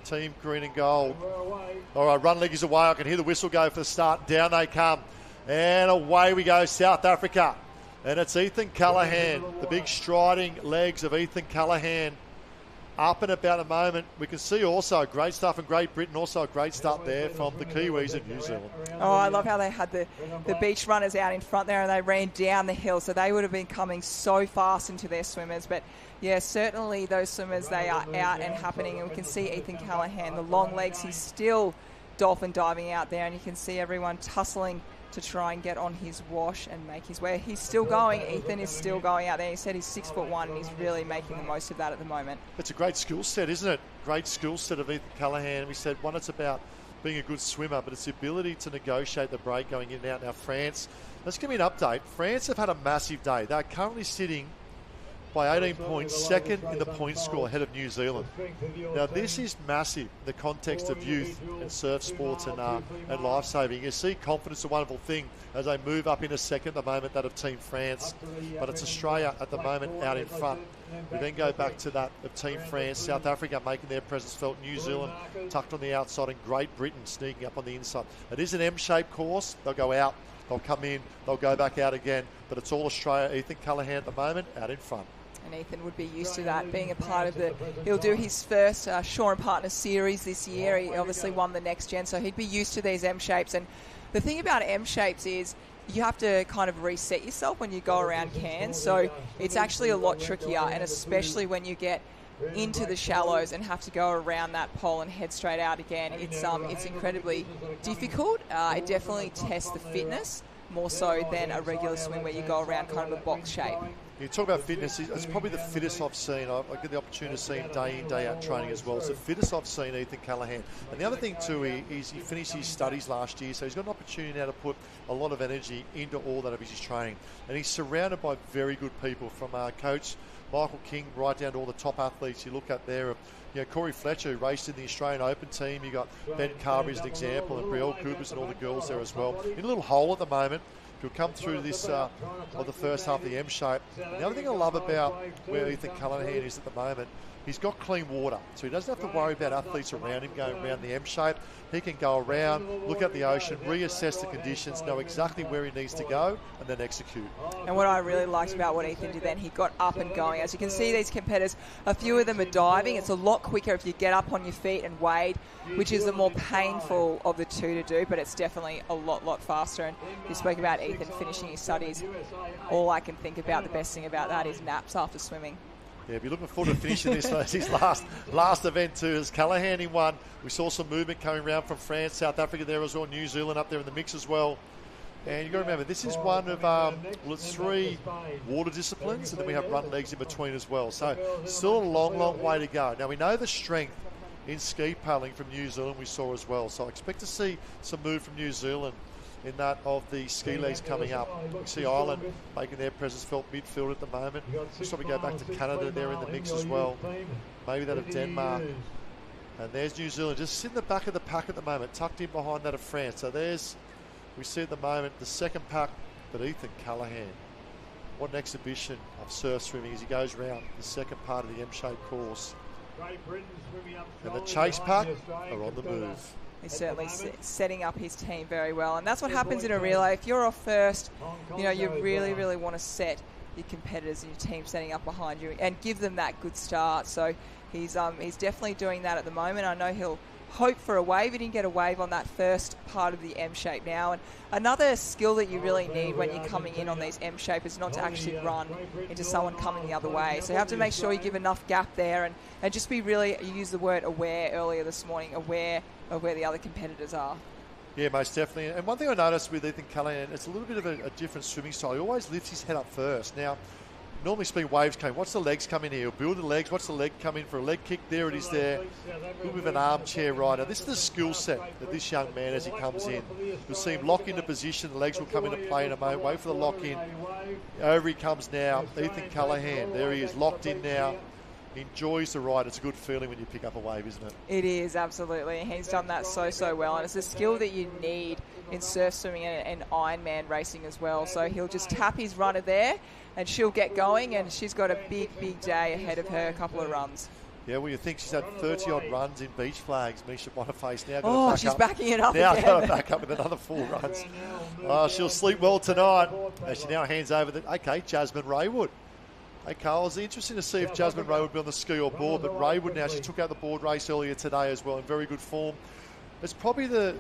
Team green and gold. All right, run leg is away. I can hear the whistle go for the start. Down they come. And away we go, South Africa. And it's Ethan Callaghan. The big striding legs of Ethan Callaghan. Up and about the moment. We can see also great stuff in Great Britain, also a great start there from the Kiwis in New Zealand. Oh, I love how they had the beach runners out in front there and they ran down the hill, so they would have been coming so fast into their swimmers. But yeah, certainly those swimmers, they are out and happening, and we can see Ethan Callaghan, the long legs, he's still dolphin diving out there, and you can see everyone tussling to try and get on his wash and make his way. He's still going. Ethan is still going out there. He said he's 6'1" and he's really making the most of that at the moment. It's a great skill set, isn't it? Great skill set of Ethan Callaghan. We said one, it's about being a good swimmer, but it's the ability to negotiate the break going in and out. Now France, let's give me an update. France have had a massive day. They're currently sitting by 18 points, second in the point score ahead of New Zealand. Now this is massive in the context of youth and surf sports and lifesaving. You see confidence, a wonderful thing as they move up in a second at the moment, that of Team France. But it's Australia at the moment out in front. We then go back to that of Team France, South Africa making their presence felt, New Zealand tucked on the outside, and Great Britain sneaking up on the inside. It is an M-shaped course. They'll go out, they'll come in, they'll go back out again. But it's all Australia. Ethan Callaghan at the moment out in front. And Ethan would be used to that, being a part of he'll do his first Shaw and Partners series this year. He obviously won the Next Gen, so he'd be used to these M-shapes. And the thing about M-shapes is you have to kind of reset yourself when you go around Cairns. So it's actually a lot trickier, and especially when you get into the shallows and have to go around that pole and head straight out again. It's incredibly difficult. It definitely tests the fitness more so than a regular swim where you go around kind of a box shape. You talk about fitness, it's probably the fittest I've seen. I get the opportunity to see him day in, day out training as well. It's the fittest I've seen, Ethan Callaghan. And the other thing too is he finished his studies last year, so he's got an opportunity now to put a lot of energy into all that of his training. And he's surrounded by very good people, from coach Michael King right down to all the top athletes you look at there. You know, Corey Fletcher, who raced in the Australian Open team. You got Ben Carberry as an example, and Brielle Coopers and all the girls there as well. In a little hole at the moment. He'll come through this the first half of the M shape. And the other thing I love about where Ethan Callaghan is at the moment, he's got clean water, so he doesn't have to worry about athletes around him going around the M shape. He can go around, look at the ocean, reassess the conditions, know exactly where he needs to go, and then execute. And what I really liked about what Ethan did then, he got up and going. As you can see, these competitors, a few of them are diving. It's a lot quicker if you get up on your feet and wade, which is the more painful of the two to do, but it's definitely a lot faster. And you spoke about Ethan finishing his studies. All I can think about, the best thing about that, is naps after swimming. Yeah, be looking forward to finishing this his last event too. As Callaghan in one, we saw some movement coming around from France, South Africa there as well, New Zealand up there in the mix as well. And you've got to remember, this is one of it's 3 water disciplines, and then we have run legs in between as well. So still a long way to go. Now we know the strength in ski paddling from New Zealand we saw as well. So I expect to see some move from New Zealand in that of the ski legs coming up. We see Ireland making their presence felt midfield at the moment. We'll probably go back to Canada there in the mix as well. Maybe that of Denmark. And there's New Zealand just sitting in the back of the pack at the moment, tucked in behind that of France. So we see at the moment the second pack, but Ethan Callaghan. What an exhibition of surf swimming as he goes around the second part of the M-shaped course. And the chase pack are on the move. He's certainly setting up his team very well, and that's what happens in a relay. If you're off first, you know, you really want to set your competitors and your team setting up behind you and give them that good start. So he's definitely doing that at the moment. I know he'll hope for a wave. He didn't get a wave on that first part of the M shape now. And another skill that you really need when you're coming in on these M shape is not to actually run into someone coming the other way. So you have to make sure you give enough gap there and just be really, you used the word aware earlier this morning, aware of where the other competitors are. Yeah, most definitely. And one thing I noticed with Ethan Callaghan, it's a little bit of a different swimming style. He always lifts his head up first. Now, normally speaking, waves come. Watch the legs come in here. He'll build the legs. Watch the leg come in for a leg kick. There it is there. A little bit of an armchair rider. This is the skill set that this young man as he comes in. You'll see him lock into position. The legs will come into play in a moment. Wait for the lock in. Over he comes now. Ethan Callaghan. There he is, locked in now. enjoys the ride. It's a good feeling when you pick up a wave, isn't it? It is, absolutely. He's done that so well, and it's a skill that you need in surf swimming and Ironman racing as well. So he'll just tap his runner there, and she'll get going, and she's got a big day ahead of her, a couple of runs. Yeah, well, you think she's had 30-odd runs in beach flags, Misha Boniface. Now she's backing it up now again. Now got to back up with another 4 runs. She'll sleep well tonight as she now hands over Jasmine Raywood. Hey, Carl, it's interesting to see if Jasmine Ray would be on the ski or board, but Raywood now, she took out the board race earlier today as well in very good form. It's probably the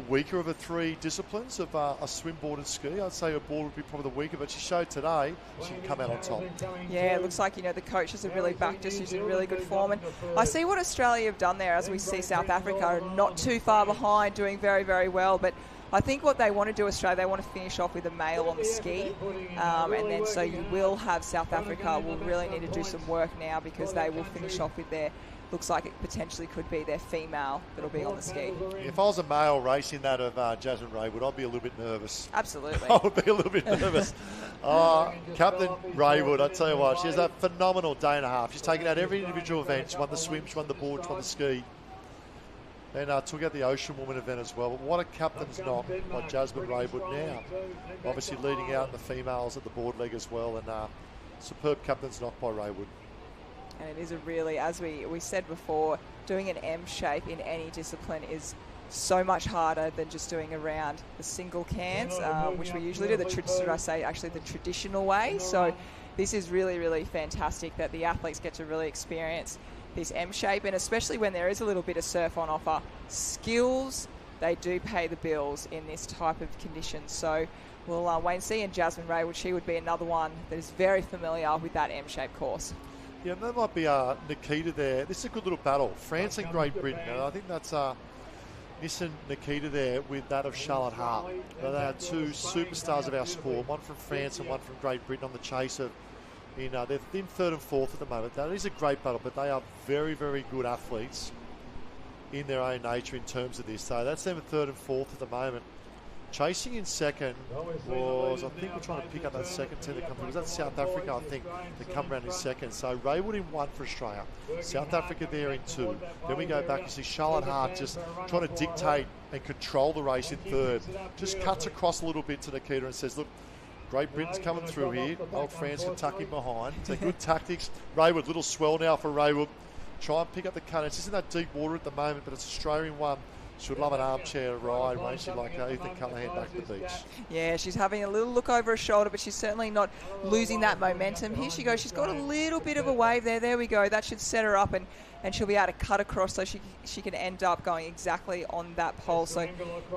weaker of the 3 disciplines of a swim, board and ski. I'd say her board would be probably the weaker, but she showed today she can come out on top. Yeah, it looks like, the coaches have really backed her. She's in really good form. And I see what Australia have done there as we see South Africa are not too far behind, doing very well. But I think what they want to do, Australia, they want to finish off with a male on the ski. And then so you will have South Africa will really need to do some work now because they will finish off with their, looks like it potentially could be their female that'll be on the ski. If I was a male racing that of Jasmine Raywood, I'd be a little bit nervous. Absolutely. I would be a little bit nervous. Captain Raywood, I tell you what, she has a phenomenal day and a half. She's taken out every individual event. She won the swim, she won the board, she won the ski. And took out the Ocean Woman event as well. But what a captain's knock by Jasmine Raywood now. Obviously leading out in the females at the board leg as well. And superb captain's knock by Raywood. And it is a really, as we said before, doing an M shape in any discipline is so much harder than just doing around the single cans, which we usually do, the traditional way. So this is really fantastic that the athletes get to really experience this M shape, and especially when there is a little bit of surf on offer. Skills, they do pay the bills in this type of conditions. So we'll wait and see. And Jasmine Raywood, she would be another one that is very familiar with that M-shaped course. Yeah, that might be Nikita there. This is a good little battle. France and Great Britain. And I think that's missing Nikita there with that of Charlotte Hart. They are 2 superstars of our sport, one from France and one from Great Britain on the chase of. They're in 3rd and 4th at the moment. That is a great battle, but they are very good athletes in their own nature in terms of this. So that's them at 3rd and 4th at the moment. Chasing in second was, I think we're trying to pick up that second team that come through. Was that South Africa, I think, that come around in second. So Raywood in 1 for Australia. South Africa there in 2. Then we go back and see Charlotte Hart just trying to dictate and control the race in 3rd. Just cuts across a little bit to Nikita and says, look, Great Britain's coming through here. Old France can tuck him behind. So good tactics. Raywood, little swell now for Raywood. Try and pick up the cut. It's just in that deep water at the moment, but it's Australian one. She'd love an armchair ride, won't she, like Ethan Callaghan back to the beach. Yeah, she's having a little look over her shoulder, but she's certainly not losing that momentum. Here she goes. She's got a little bit of a wave there. There we go. That should set her up, and she'll be able to cut across so she can end up going exactly on that pole. So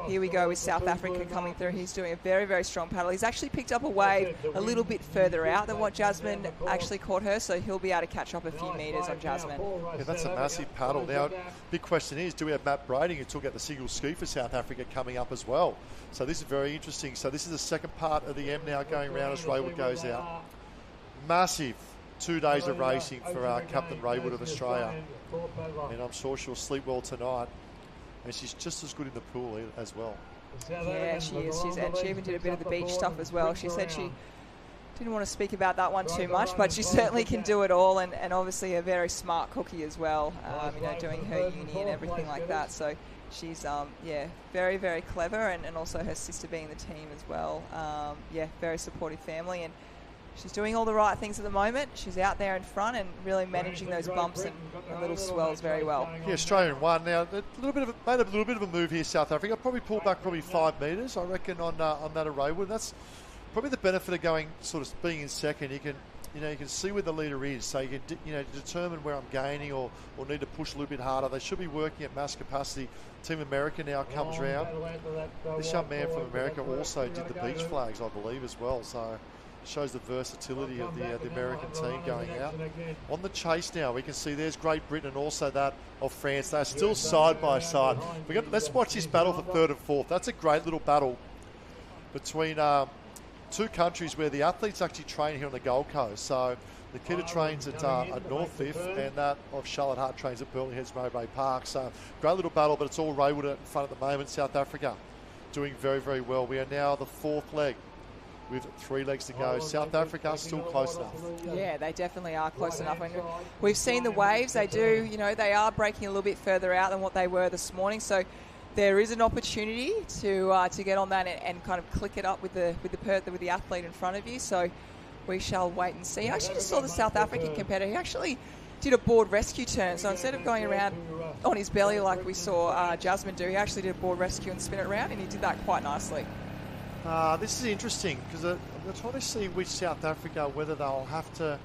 here we go with South Africa coming through. He's doing a very strong paddle. He's actually picked up a wave a little bit further out than what Jasmine actually caught her, so he'll be able to catch up a few metres on Jasmine. Yeah, that's a massive paddle. Now, big question is, do we have Matt Brady, who took out the single ski for South Africa, coming up as well? So this is very interesting. So this is the second part of the M now going round as Raywood goes out. Massive 2 days of racing for Captain Raywood of Australia. And I'm sure she'll sleep well tonight. And she's just as good in the pool as well. Yeah, she is. And she even did a bit of the beach stuff as well. She said she didn't want to speak about that one too much, but she certainly can do it all, and obviously a very smart cookie as well, doing her uni and everything like that. So she's, very clever, and also her sister being the team as well. Very supportive family, and she's doing all the right things at the moment. She's out there in front and really managing those bumps and little swells very well. Yeah, Australian 1 now. Made a little bit of a move here, South Africa. Probably pulled back 5 metres, I reckon, on that of Raywood. That's probably the benefit of going being in second. You can see where the leader is, so you can determine where I'm gaining or need to push a little bit harder. They should be working at mass capacity. Team America now comes round. This young man from America also did the beach flags, I believe, as well. So shows the versatility of the American team going out. On the chase now, we can see there's Great Britain and also that of France. They're still side by side. Let's watch this battle for 3rd and 4th. That's a great little battle between 2 countries where the athletes actually train here on the Gold Coast. So Nikita trains at North Cliff, and that of Charlotte Hart trains at Burley Heads Mowbray Park. So great little battle, but it's all Raywood in front at the moment. South Africa doing very well. We are now the 4th leg with 3 legs to go. South Africa still close enough. Yeah, they definitely are close enough. And we've seen the waves. They do, they are breaking a little bit further out than what they were this morning. So there is an opportunity to get on that and kind of click it up with the athlete in front of you. So we shall wait and see. I actually just saw the South African competitor. He actually did a board rescue turn. So instead of going around on his belly like we saw Jasmine do, he actually did a board rescue and spin it around, and he did that quite nicely. This is interesting because I'm trying to see which South Africa, whether they'll have to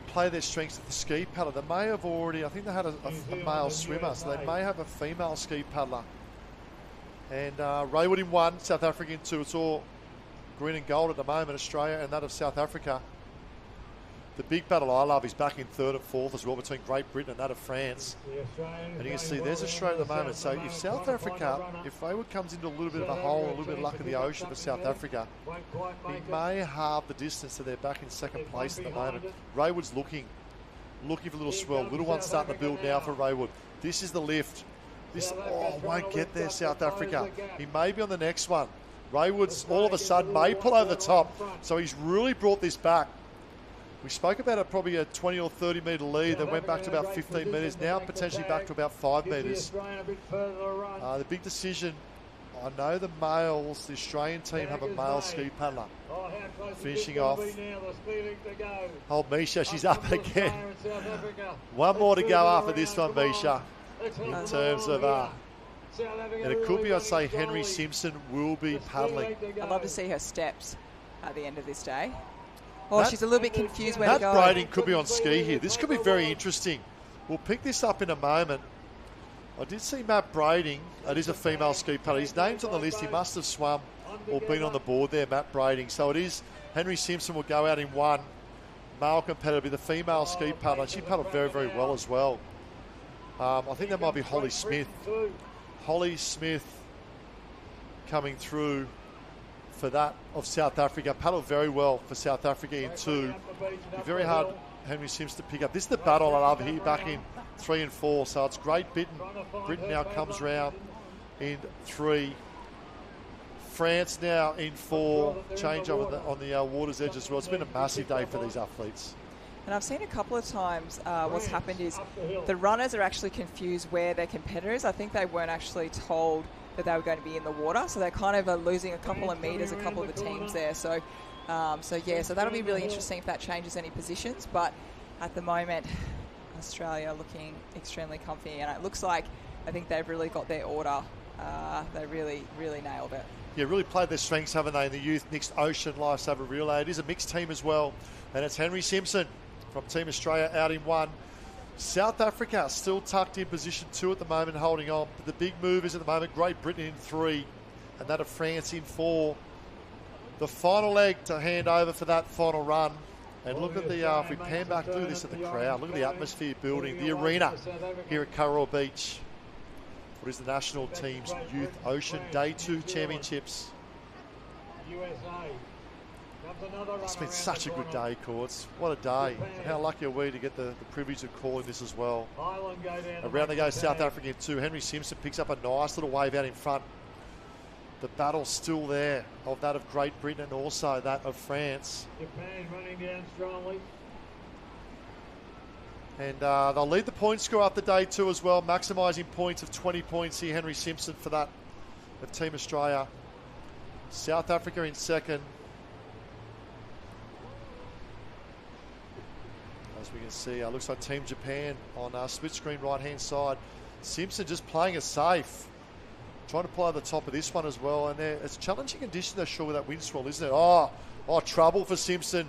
play their strengths at the ski paddle. They may have already, I think they had a male swimmer, so they may have a female ski paddler. And Raywood in 1, South Africa in 2. It's all green and gold at the moment, Australia and that of South Africa. The big battle I love is back in 3rd and 4th as well between Great Britain and that of France. And you can see there's Australia at the moment. So if South Africa, if Raywood comes into a little bit of a hole, a little bit of luck in the ocean for South Africa, he may halve the distance, so they're back in 2nd place at the moment. Raywood's looking for a little swell. Little one starting to build now for Raywood. This is the lift. This won't get there, South Africa. He may be on the next one. Raywood's all of a sudden may pull over the top, so he's really brought this back. We spoke about probably a 20 or 30 metre lead that went back to about 15 metres, now potentially back to about 5 metres. The big decision, I know the males, the Australian team have a male ski paddler. Finishing off. Old Misha, she's up again. One more to go after this one, Misha, in terms of... and it could be, I'd say, Henry Simpson will be paddling. I'd love to see her steps at the end of this day. She's a little bit confused where to go. Matt Brading could be on ski here. This could be very interesting. We'll pick this up in a moment. I did see Matt Brading. It is a female ski paddler. His name's on the list. He must have swum or been on the board there, Matt Brading. So it is Henry Simpson will go out in 1. Male competitor will be the female ski paddler. She paddled very, very well as well. I think that might be Holly Smith. Holly Smith coming through for that of South Africa. Paddled very well for South Africa in 2. Be very hard Henry Simpson to pick up. This is the battle I love here back in 3 and 4. So it's Great Britain. Britain now comes round in 3. France now in 4. Change on the water's edge as well. It's been a massive day for these athletes. And I've seen a couple of times what's happened is the runners are actually confused where their competitors. I think they weren't actually told that they were going to be in the water, so they're kind of losing a couple of metres, a couple of the teams there. So that'll be really interesting if that changes any positions. But at the moment, Australia looking extremely comfy, and it looks like I think they've really got their order. They really, really nailed it. Yeah, really played their strengths, haven't they, in the youth mixed ocean lifesaver relay. It is a mixed team as well, and it's Henry Simpson from Team Australia out in 1. South Africa still tucked in position 2 at the moment, holding on. But the big movers at the moment, Great Britain in 3, and that of France in 4. The final leg to hand over for that final run. And look at the, if we pan back, look at this at the crowd. Look at the atmosphere building, the arena here at Kurrawa Beach. What is the national team's Youth Ocean Day 2 Championships. It's been such a good day, Courts. What a day. And how lucky are we to get the privilege of calling this as well. Around they go, South Africa in 2. Henry Simpson picks up a nice little wave out in front. The battle's still there of that of Great Britain and also that of France. Japan running down strongly. And they'll lead the point score after day 2 as well, maximising points of 20 points here. Henry Simpson for that of Team Australia. South Africa in 2nd. As we can see, looks like Team Japan on split screen right-hand side. Simpson just playing it safe. Trying to play the top of this one as well. And it's challenging conditions, they're sure, with that wind swell, isn't it? Oh, trouble for Simpson.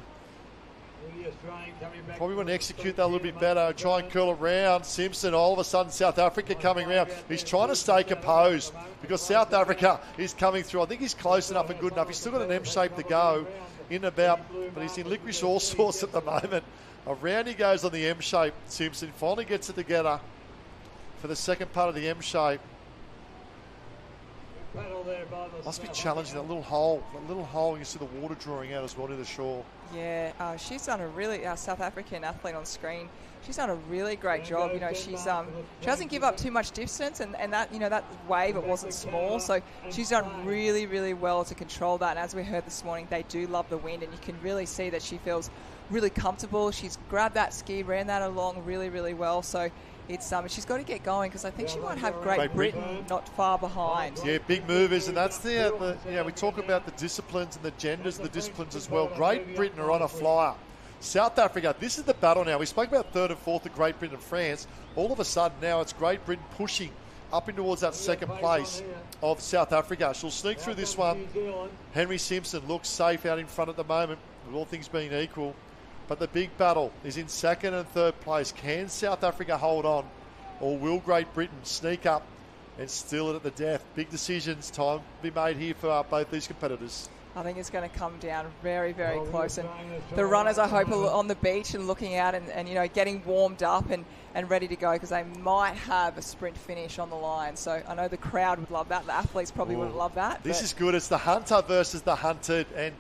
Probably want to execute that a little bit better. Try and curl it round. Simpson, all of a sudden, South Africa coming round. He's trying to stay composed because South Africa is coming through. I think he's close enough and good enough. He's still got an M shape to go in and about, but he's in licorice all sorts at the moment. Around he goes on the M shape. Simpson finally gets it together for the second part of the M shape. Must be challenging, that little hole. You see the water drawing out as well near the shore. Yeah, she's done a really South African athlete on screen. She's done a really great job. You know, she doesn't give up too much distance, and that that wave, it wasn't small, so she's done really, really well to control that. And as we heard this morning, they do love the wind, and you can really see that she feels really comfortable. She's grabbed that ski, ran that along really, really well. So it's she's got to get going, because I think she might have Great Britain not far behind. Yeah, big movers, and that's we talk about the disciplines and the genders of the disciplines as well. Great Britain are on a flyer. South Africa, this is the battle now. We spoke about third and fourth of Great Britain and France. All of a sudden now it's Great Britain pushing up in towards that second place of South Africa. She'll sneak through this one. Henry Simpson looks safe out in front at the moment, with all things being equal. But the big battle is in second and third place. Can South Africa hold on, or will Great Britain sneak up and steal it at the death? Big decisions time to be made here for both these competitors. I think it's going to come down very, very close. And the runners, I hope, are on the beach and looking out and getting warmed up and ready to go, because they might have a sprint finish on the line. So I know the crowd would love that. The athletes probably wouldn't love that. This is good. It's the hunter versus the hunted. And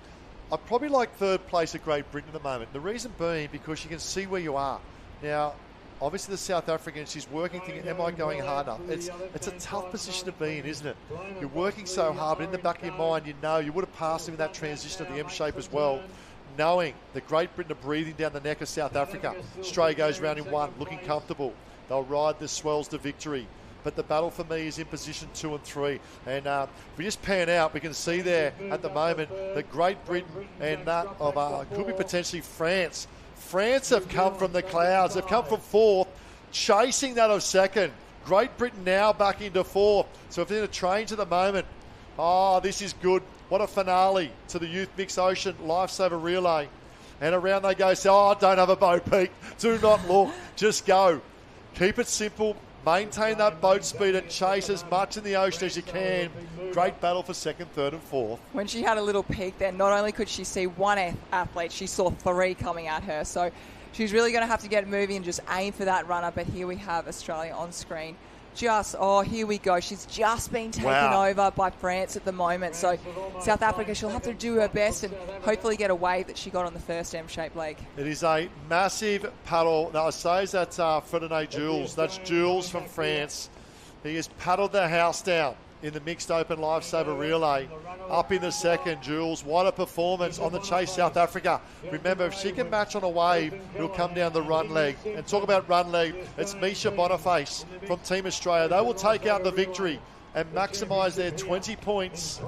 I probably like third place at Great Britain at the moment. The reason being because you can see where you are. Now, obviously the South African, she's working, thinking, am I going hard enough? It's a tough position to be in, isn't it? You're working so hard, but in the back of your mind, you know you would have passed him in that transition of the M shape as well, knowing that Great Britain are breathing down the neck of South Africa. Australia goes round in one, looking comfortable. They'll ride the swells to victory. But the battle for me is in position 2 and 3. And if we just pan out, we can see there at the moment that Great Britain and that of could be potentially France. France have come from the clouds. They've come from fourth, chasing that of second. Great Britain now back into fourth. So if they're in a train at the moment, this is good. What a finale to the Youth Mixed Ocean Lifesaver Relay. And around they go, say, don't have a bow peak. Do not look. Just go. Keep it simple. Maintain that boat speed and chase as much in the ocean as you can. Great battle for second, third and fourth. When she had a little peek there, not only could she see one athlete, she saw 3 coming at her. So she's really going to have to get moving and just aim for that runner. But here we have Australia on screen. Here we go. She's just been taken over by France at the moment. So South Africa, she'll have to do her best and hopefully get a wave that she got on the first M-shaped leg. It is a massive paddle. Now, I say that's Fredonnet Jules. That's Jules from France. He has paddled the house down in the mixed open Lifesaver Relay. Up in the second, Jules. What a performance on the chase, South Africa. Remember, if she can match on a wave, it'll come down the run leg. And talk about run leg, it's Misha Boniface from Team Australia. They will take out the victory and maximise their 20 points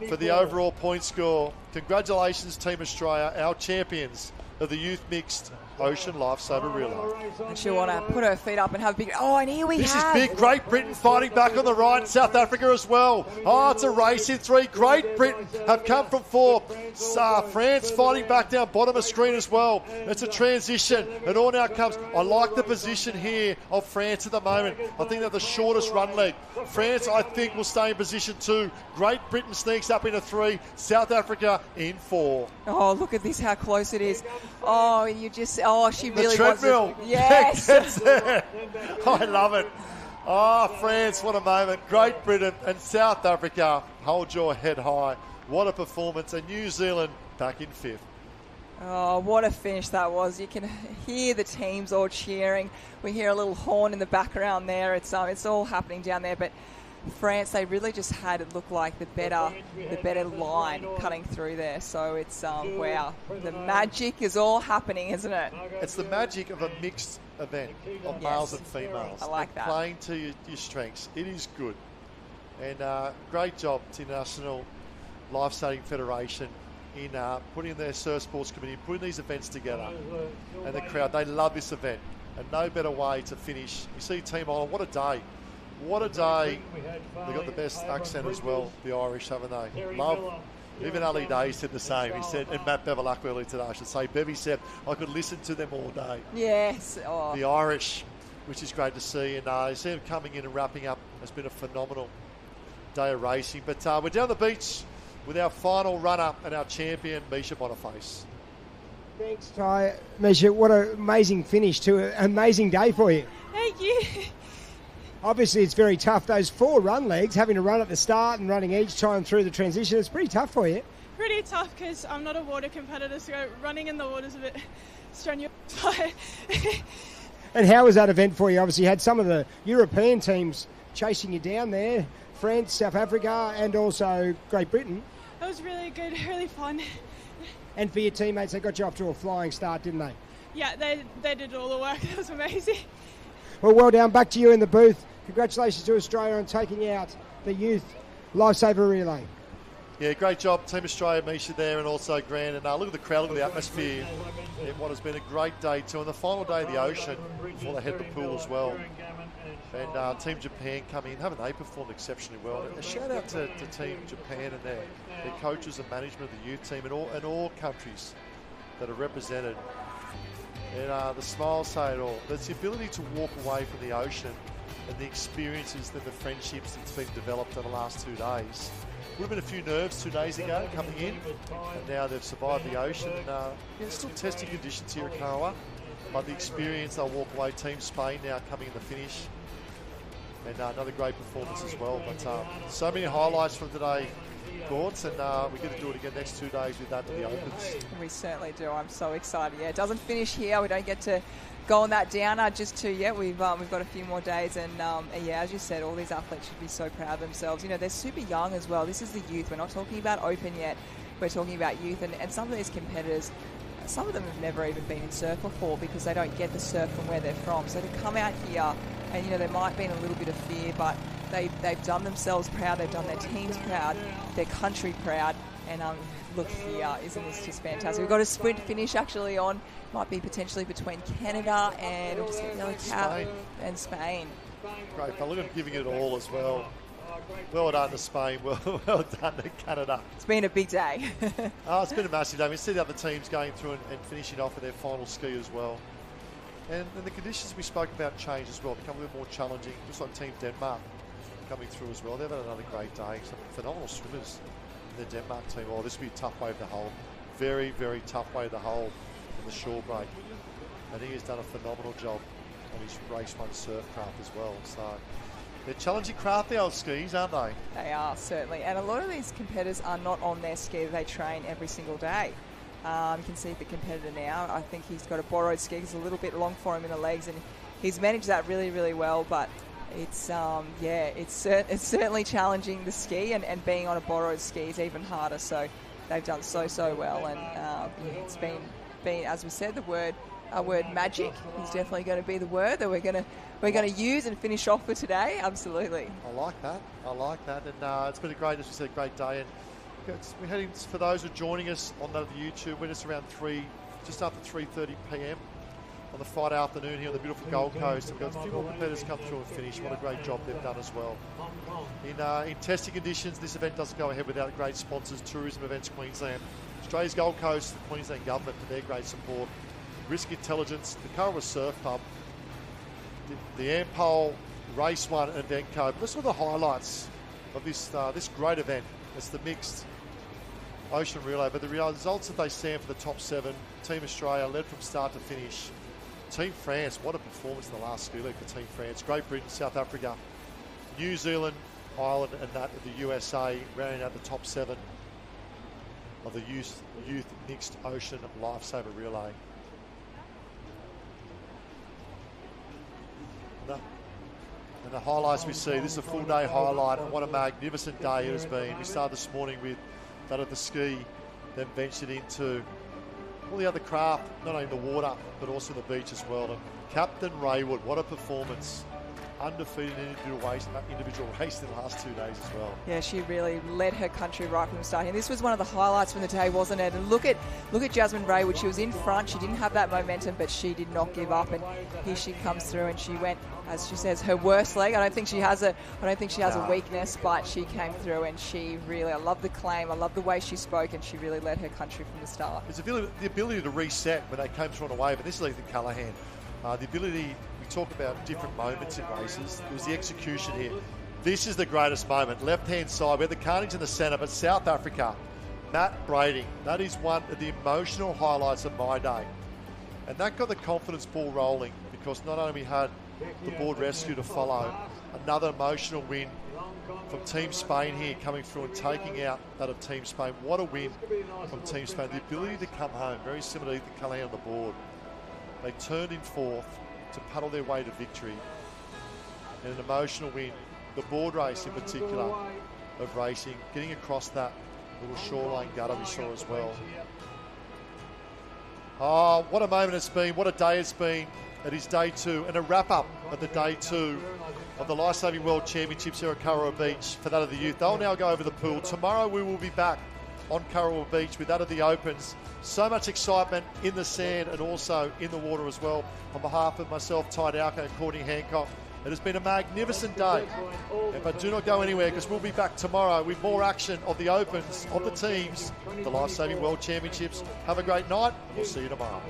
for the overall point score. Congratulations, Team Australia, our champions of the Youth Mixed Ocean Lifesaver Relay. And she'll want to put her feet up and have a big... and here we have... This is big. Great Britain fighting back on the right. South Africa as well. It's a race in 3. Great Britain have come from 4. France fighting back down bottom of screen as well. It's a transition. And all now comes... I like the position here of France at the moment. I think they're the shortest run leg. France, I think, will stay in position 2. Great Britain sneaks up into 3. South Africa in 4. Oh, look at this, how close it is. She really wants it. Yes. I love it. France, what a moment. Great Britain and South Africa, hold your head high. What a performance. And New Zealand back in 5th. Oh, what a finish that was. You can hear the teams all cheering. We hear a little horn in the background there. It's all happening down there. But France, they really just had it look like the better line cutting through there. So it's, wow. The magic is all happening, isn't it? It's the magic of a mixed event of males and females. I like that. Playing to your strengths. It is good. And great job to International Lifesaving Federation in putting their Surf Sports Committee, putting these events together. And the crowd, they love this event. And no better way to finish. You see Team Ireland, what a day. What a day. They've got the best accent as well, the Irish, haven't they? Love. Even Ali Day said the same. He said, and Matt Bevilacqua earlier today, I should say, Bevy said, I could listen to them all day. Yes. The Irish, which is great to see. And you see them coming in and wrapping up. It's been a phenomenal day of racing. But we're down the beach with our final runner and our champion, Misha Boniface. Thanks, Ty. Misha, what an amazing finish to an amazing day for you. Thank you. Obviously, it's very tough. Those 4 run legs, having to run at the start and running each time through the transition, it's pretty tough for you. Pretty tough because I'm not a water competitor, so running in the water is a bit strenuous. And how was that event for you? Obviously, you had some of the European teams chasing you down there, France, South Africa, and also Great Britain. It was really good, really fun. And for your teammates, they got you off to a flying start, didn't they? Yeah, they did all the work. It was amazing. Well done. Back to you in the booth. Congratulations to Australia on taking out the youth Lifesaver relay. Yeah, great job, Team Australia, Misha there, and also Grant. And look at the crowd, look at the atmosphere. What has been a great day too. And the final day of the Ocean before they head the pool as well. And Team Japan come in, haven't they performed exceptionally well? A shout out to Team Japan and their coaches and management of the youth team and all countries that are represented. And the smiles say it all. There's the ability to walk away from the ocean and the experiences and the friendships that's been developed over the last 2 days. Would have been a few nerves 2 days ago coming in, and now they've survived the ocean. And still testing conditions here at Karawa, but the experience, they'll walk away. Team Spain now coming in the finish, and another great performance as well. But so many highlights from today, Courts, and we get to do it again next 2 days with that to the Opens. We certainly do. I'm so excited. Yeah, it doesn't finish here. We don't get to go on that downer just to yet. We've got a few more days, and yeah, as you said, all these athletes should be so proud of themselves. You know, they're super young as well. This is the youth. We're not talking about Open yet. We're talking about youth, and some of these competitors, some of them have never even been in surf before because they don't get the surf from where they're from. So to come out here, and you know, there might have been a little bit of fear, but they've done themselves proud. They've done their teams proud, their country proud, and look here, isn't this just fantastic? We've got a sprint finish actually on. Might be potentially between Canada and Spain. Great, but look at them giving it all as well. Well done to Spain, well done to Canada. It's been a big day. It's been a massive day. We see the other teams going through and finishing off with their final ski as well. And the conditions we spoke about change as well, become a bit more challenging, just like Team Denmark coming through as well. They've had another great day. Some phenomenal swimmers in the Denmark team. Oh, this will be a tough wave to hold. Very, very tough wave to hold in the shore break. I think he's done a phenomenal job on his race 1 surf craft as well. So they're challenging craft, the old skis, aren't they? They are, certainly. And a lot of these competitors are not on their ski. They train every single day. You can see the competitor now. I think he's got a borrowed ski. It's a little bit long for him in the legs, and he's managed that really, really well. But it's it's certainly challenging the ski, and being on a borrowed ski is even harder. So they've done so well, and it's been as we said, the word magic is definitely going to be the word that we're going to use and finish off for today. Absolutely. I like that. And it's been a great, as we said, great day. And we're heading, for those who are joining us on the YouTube, we're just around just after 3:30 p.m. on the Friday afternoon here on the beautiful Gold Coast. We've got a few more competitors come through and finish. What a great job they've done as well. In testing conditions, this event doesn't go ahead without great sponsors, Tourism Events Queensland, Australia's Gold Coast, the Queensland Government for their great support, Risk Intelligence, the Karawa Surf Pub, the Ampole, Race 1 and Event Code. Let's look at the highlights of this great event. It's the mixed ocean relay, but the results that they stand for the top 7, Team Australia led from start to finish. Team France, what a performance in the last ski league for Team France. Great Britain, South Africa, New Zealand, Ireland and that of the USA rounding out the top 7 of the youth mixed ocean lifesaver relay. And the highlights we see, this is a full day highlight, and what a magnificent day it has been. We started this morning with that of the ski, then ventured into all the other craft, not only the water, but also the beach as well. And Captain Raywood, what a performance. Undefeated in individual race in the last 2 days as well. Yeah, she really led her country right from the start. And this was one of the highlights from the day, wasn't it? And look at Jasmine Raywood. She was in front. She didn't have that momentum, but she did not give up. And here she comes through, and she went, as she says, her worst leg. I don't think she has a weakness, but she came through, and she really, I love the claim. I love the way she spoke, and she really led her country from the start. It's the ability to reset when they came through on a wave, and this is Ethan Callahan. The ability, we talk about different moments in races. It was the execution here. This is the greatest moment. Left-hand side, we had the carnage in the centre, but South Africa, Matt Brading. That is one of the emotional highlights of my day. And that got the confidence ball rolling, because not only we had the board rescue to follow, Another emotional win from Team Spain here, coming through and taking out that of Team Spain. What a win from Team Spain. The ability to come home, very similar to Calais on the board. They turned in fourth to paddle their way to victory. And an emotional win. The board race in particular of racing, getting across that little shoreline gutter we saw as well. Oh, what a moment it's been. What a day it's been. It is day 2 and a wrap-up of the day 2 of the Lifesaving World Championships here at Kurrawa Beach for that of the youth. They'll now go over the pool. Tomorrow we will be back on Kurrawa Beach with that of the Opens. So much excitement in the sand and also in the water as well. On behalf of myself, Ty Dowker and Courtney Hancock, it has been a magnificent day. But do not go anywhere, because we'll be back tomorrow with more action of the Opens, of the teams, the Lifesaving World Championships. Have a great night. We'll see you tomorrow.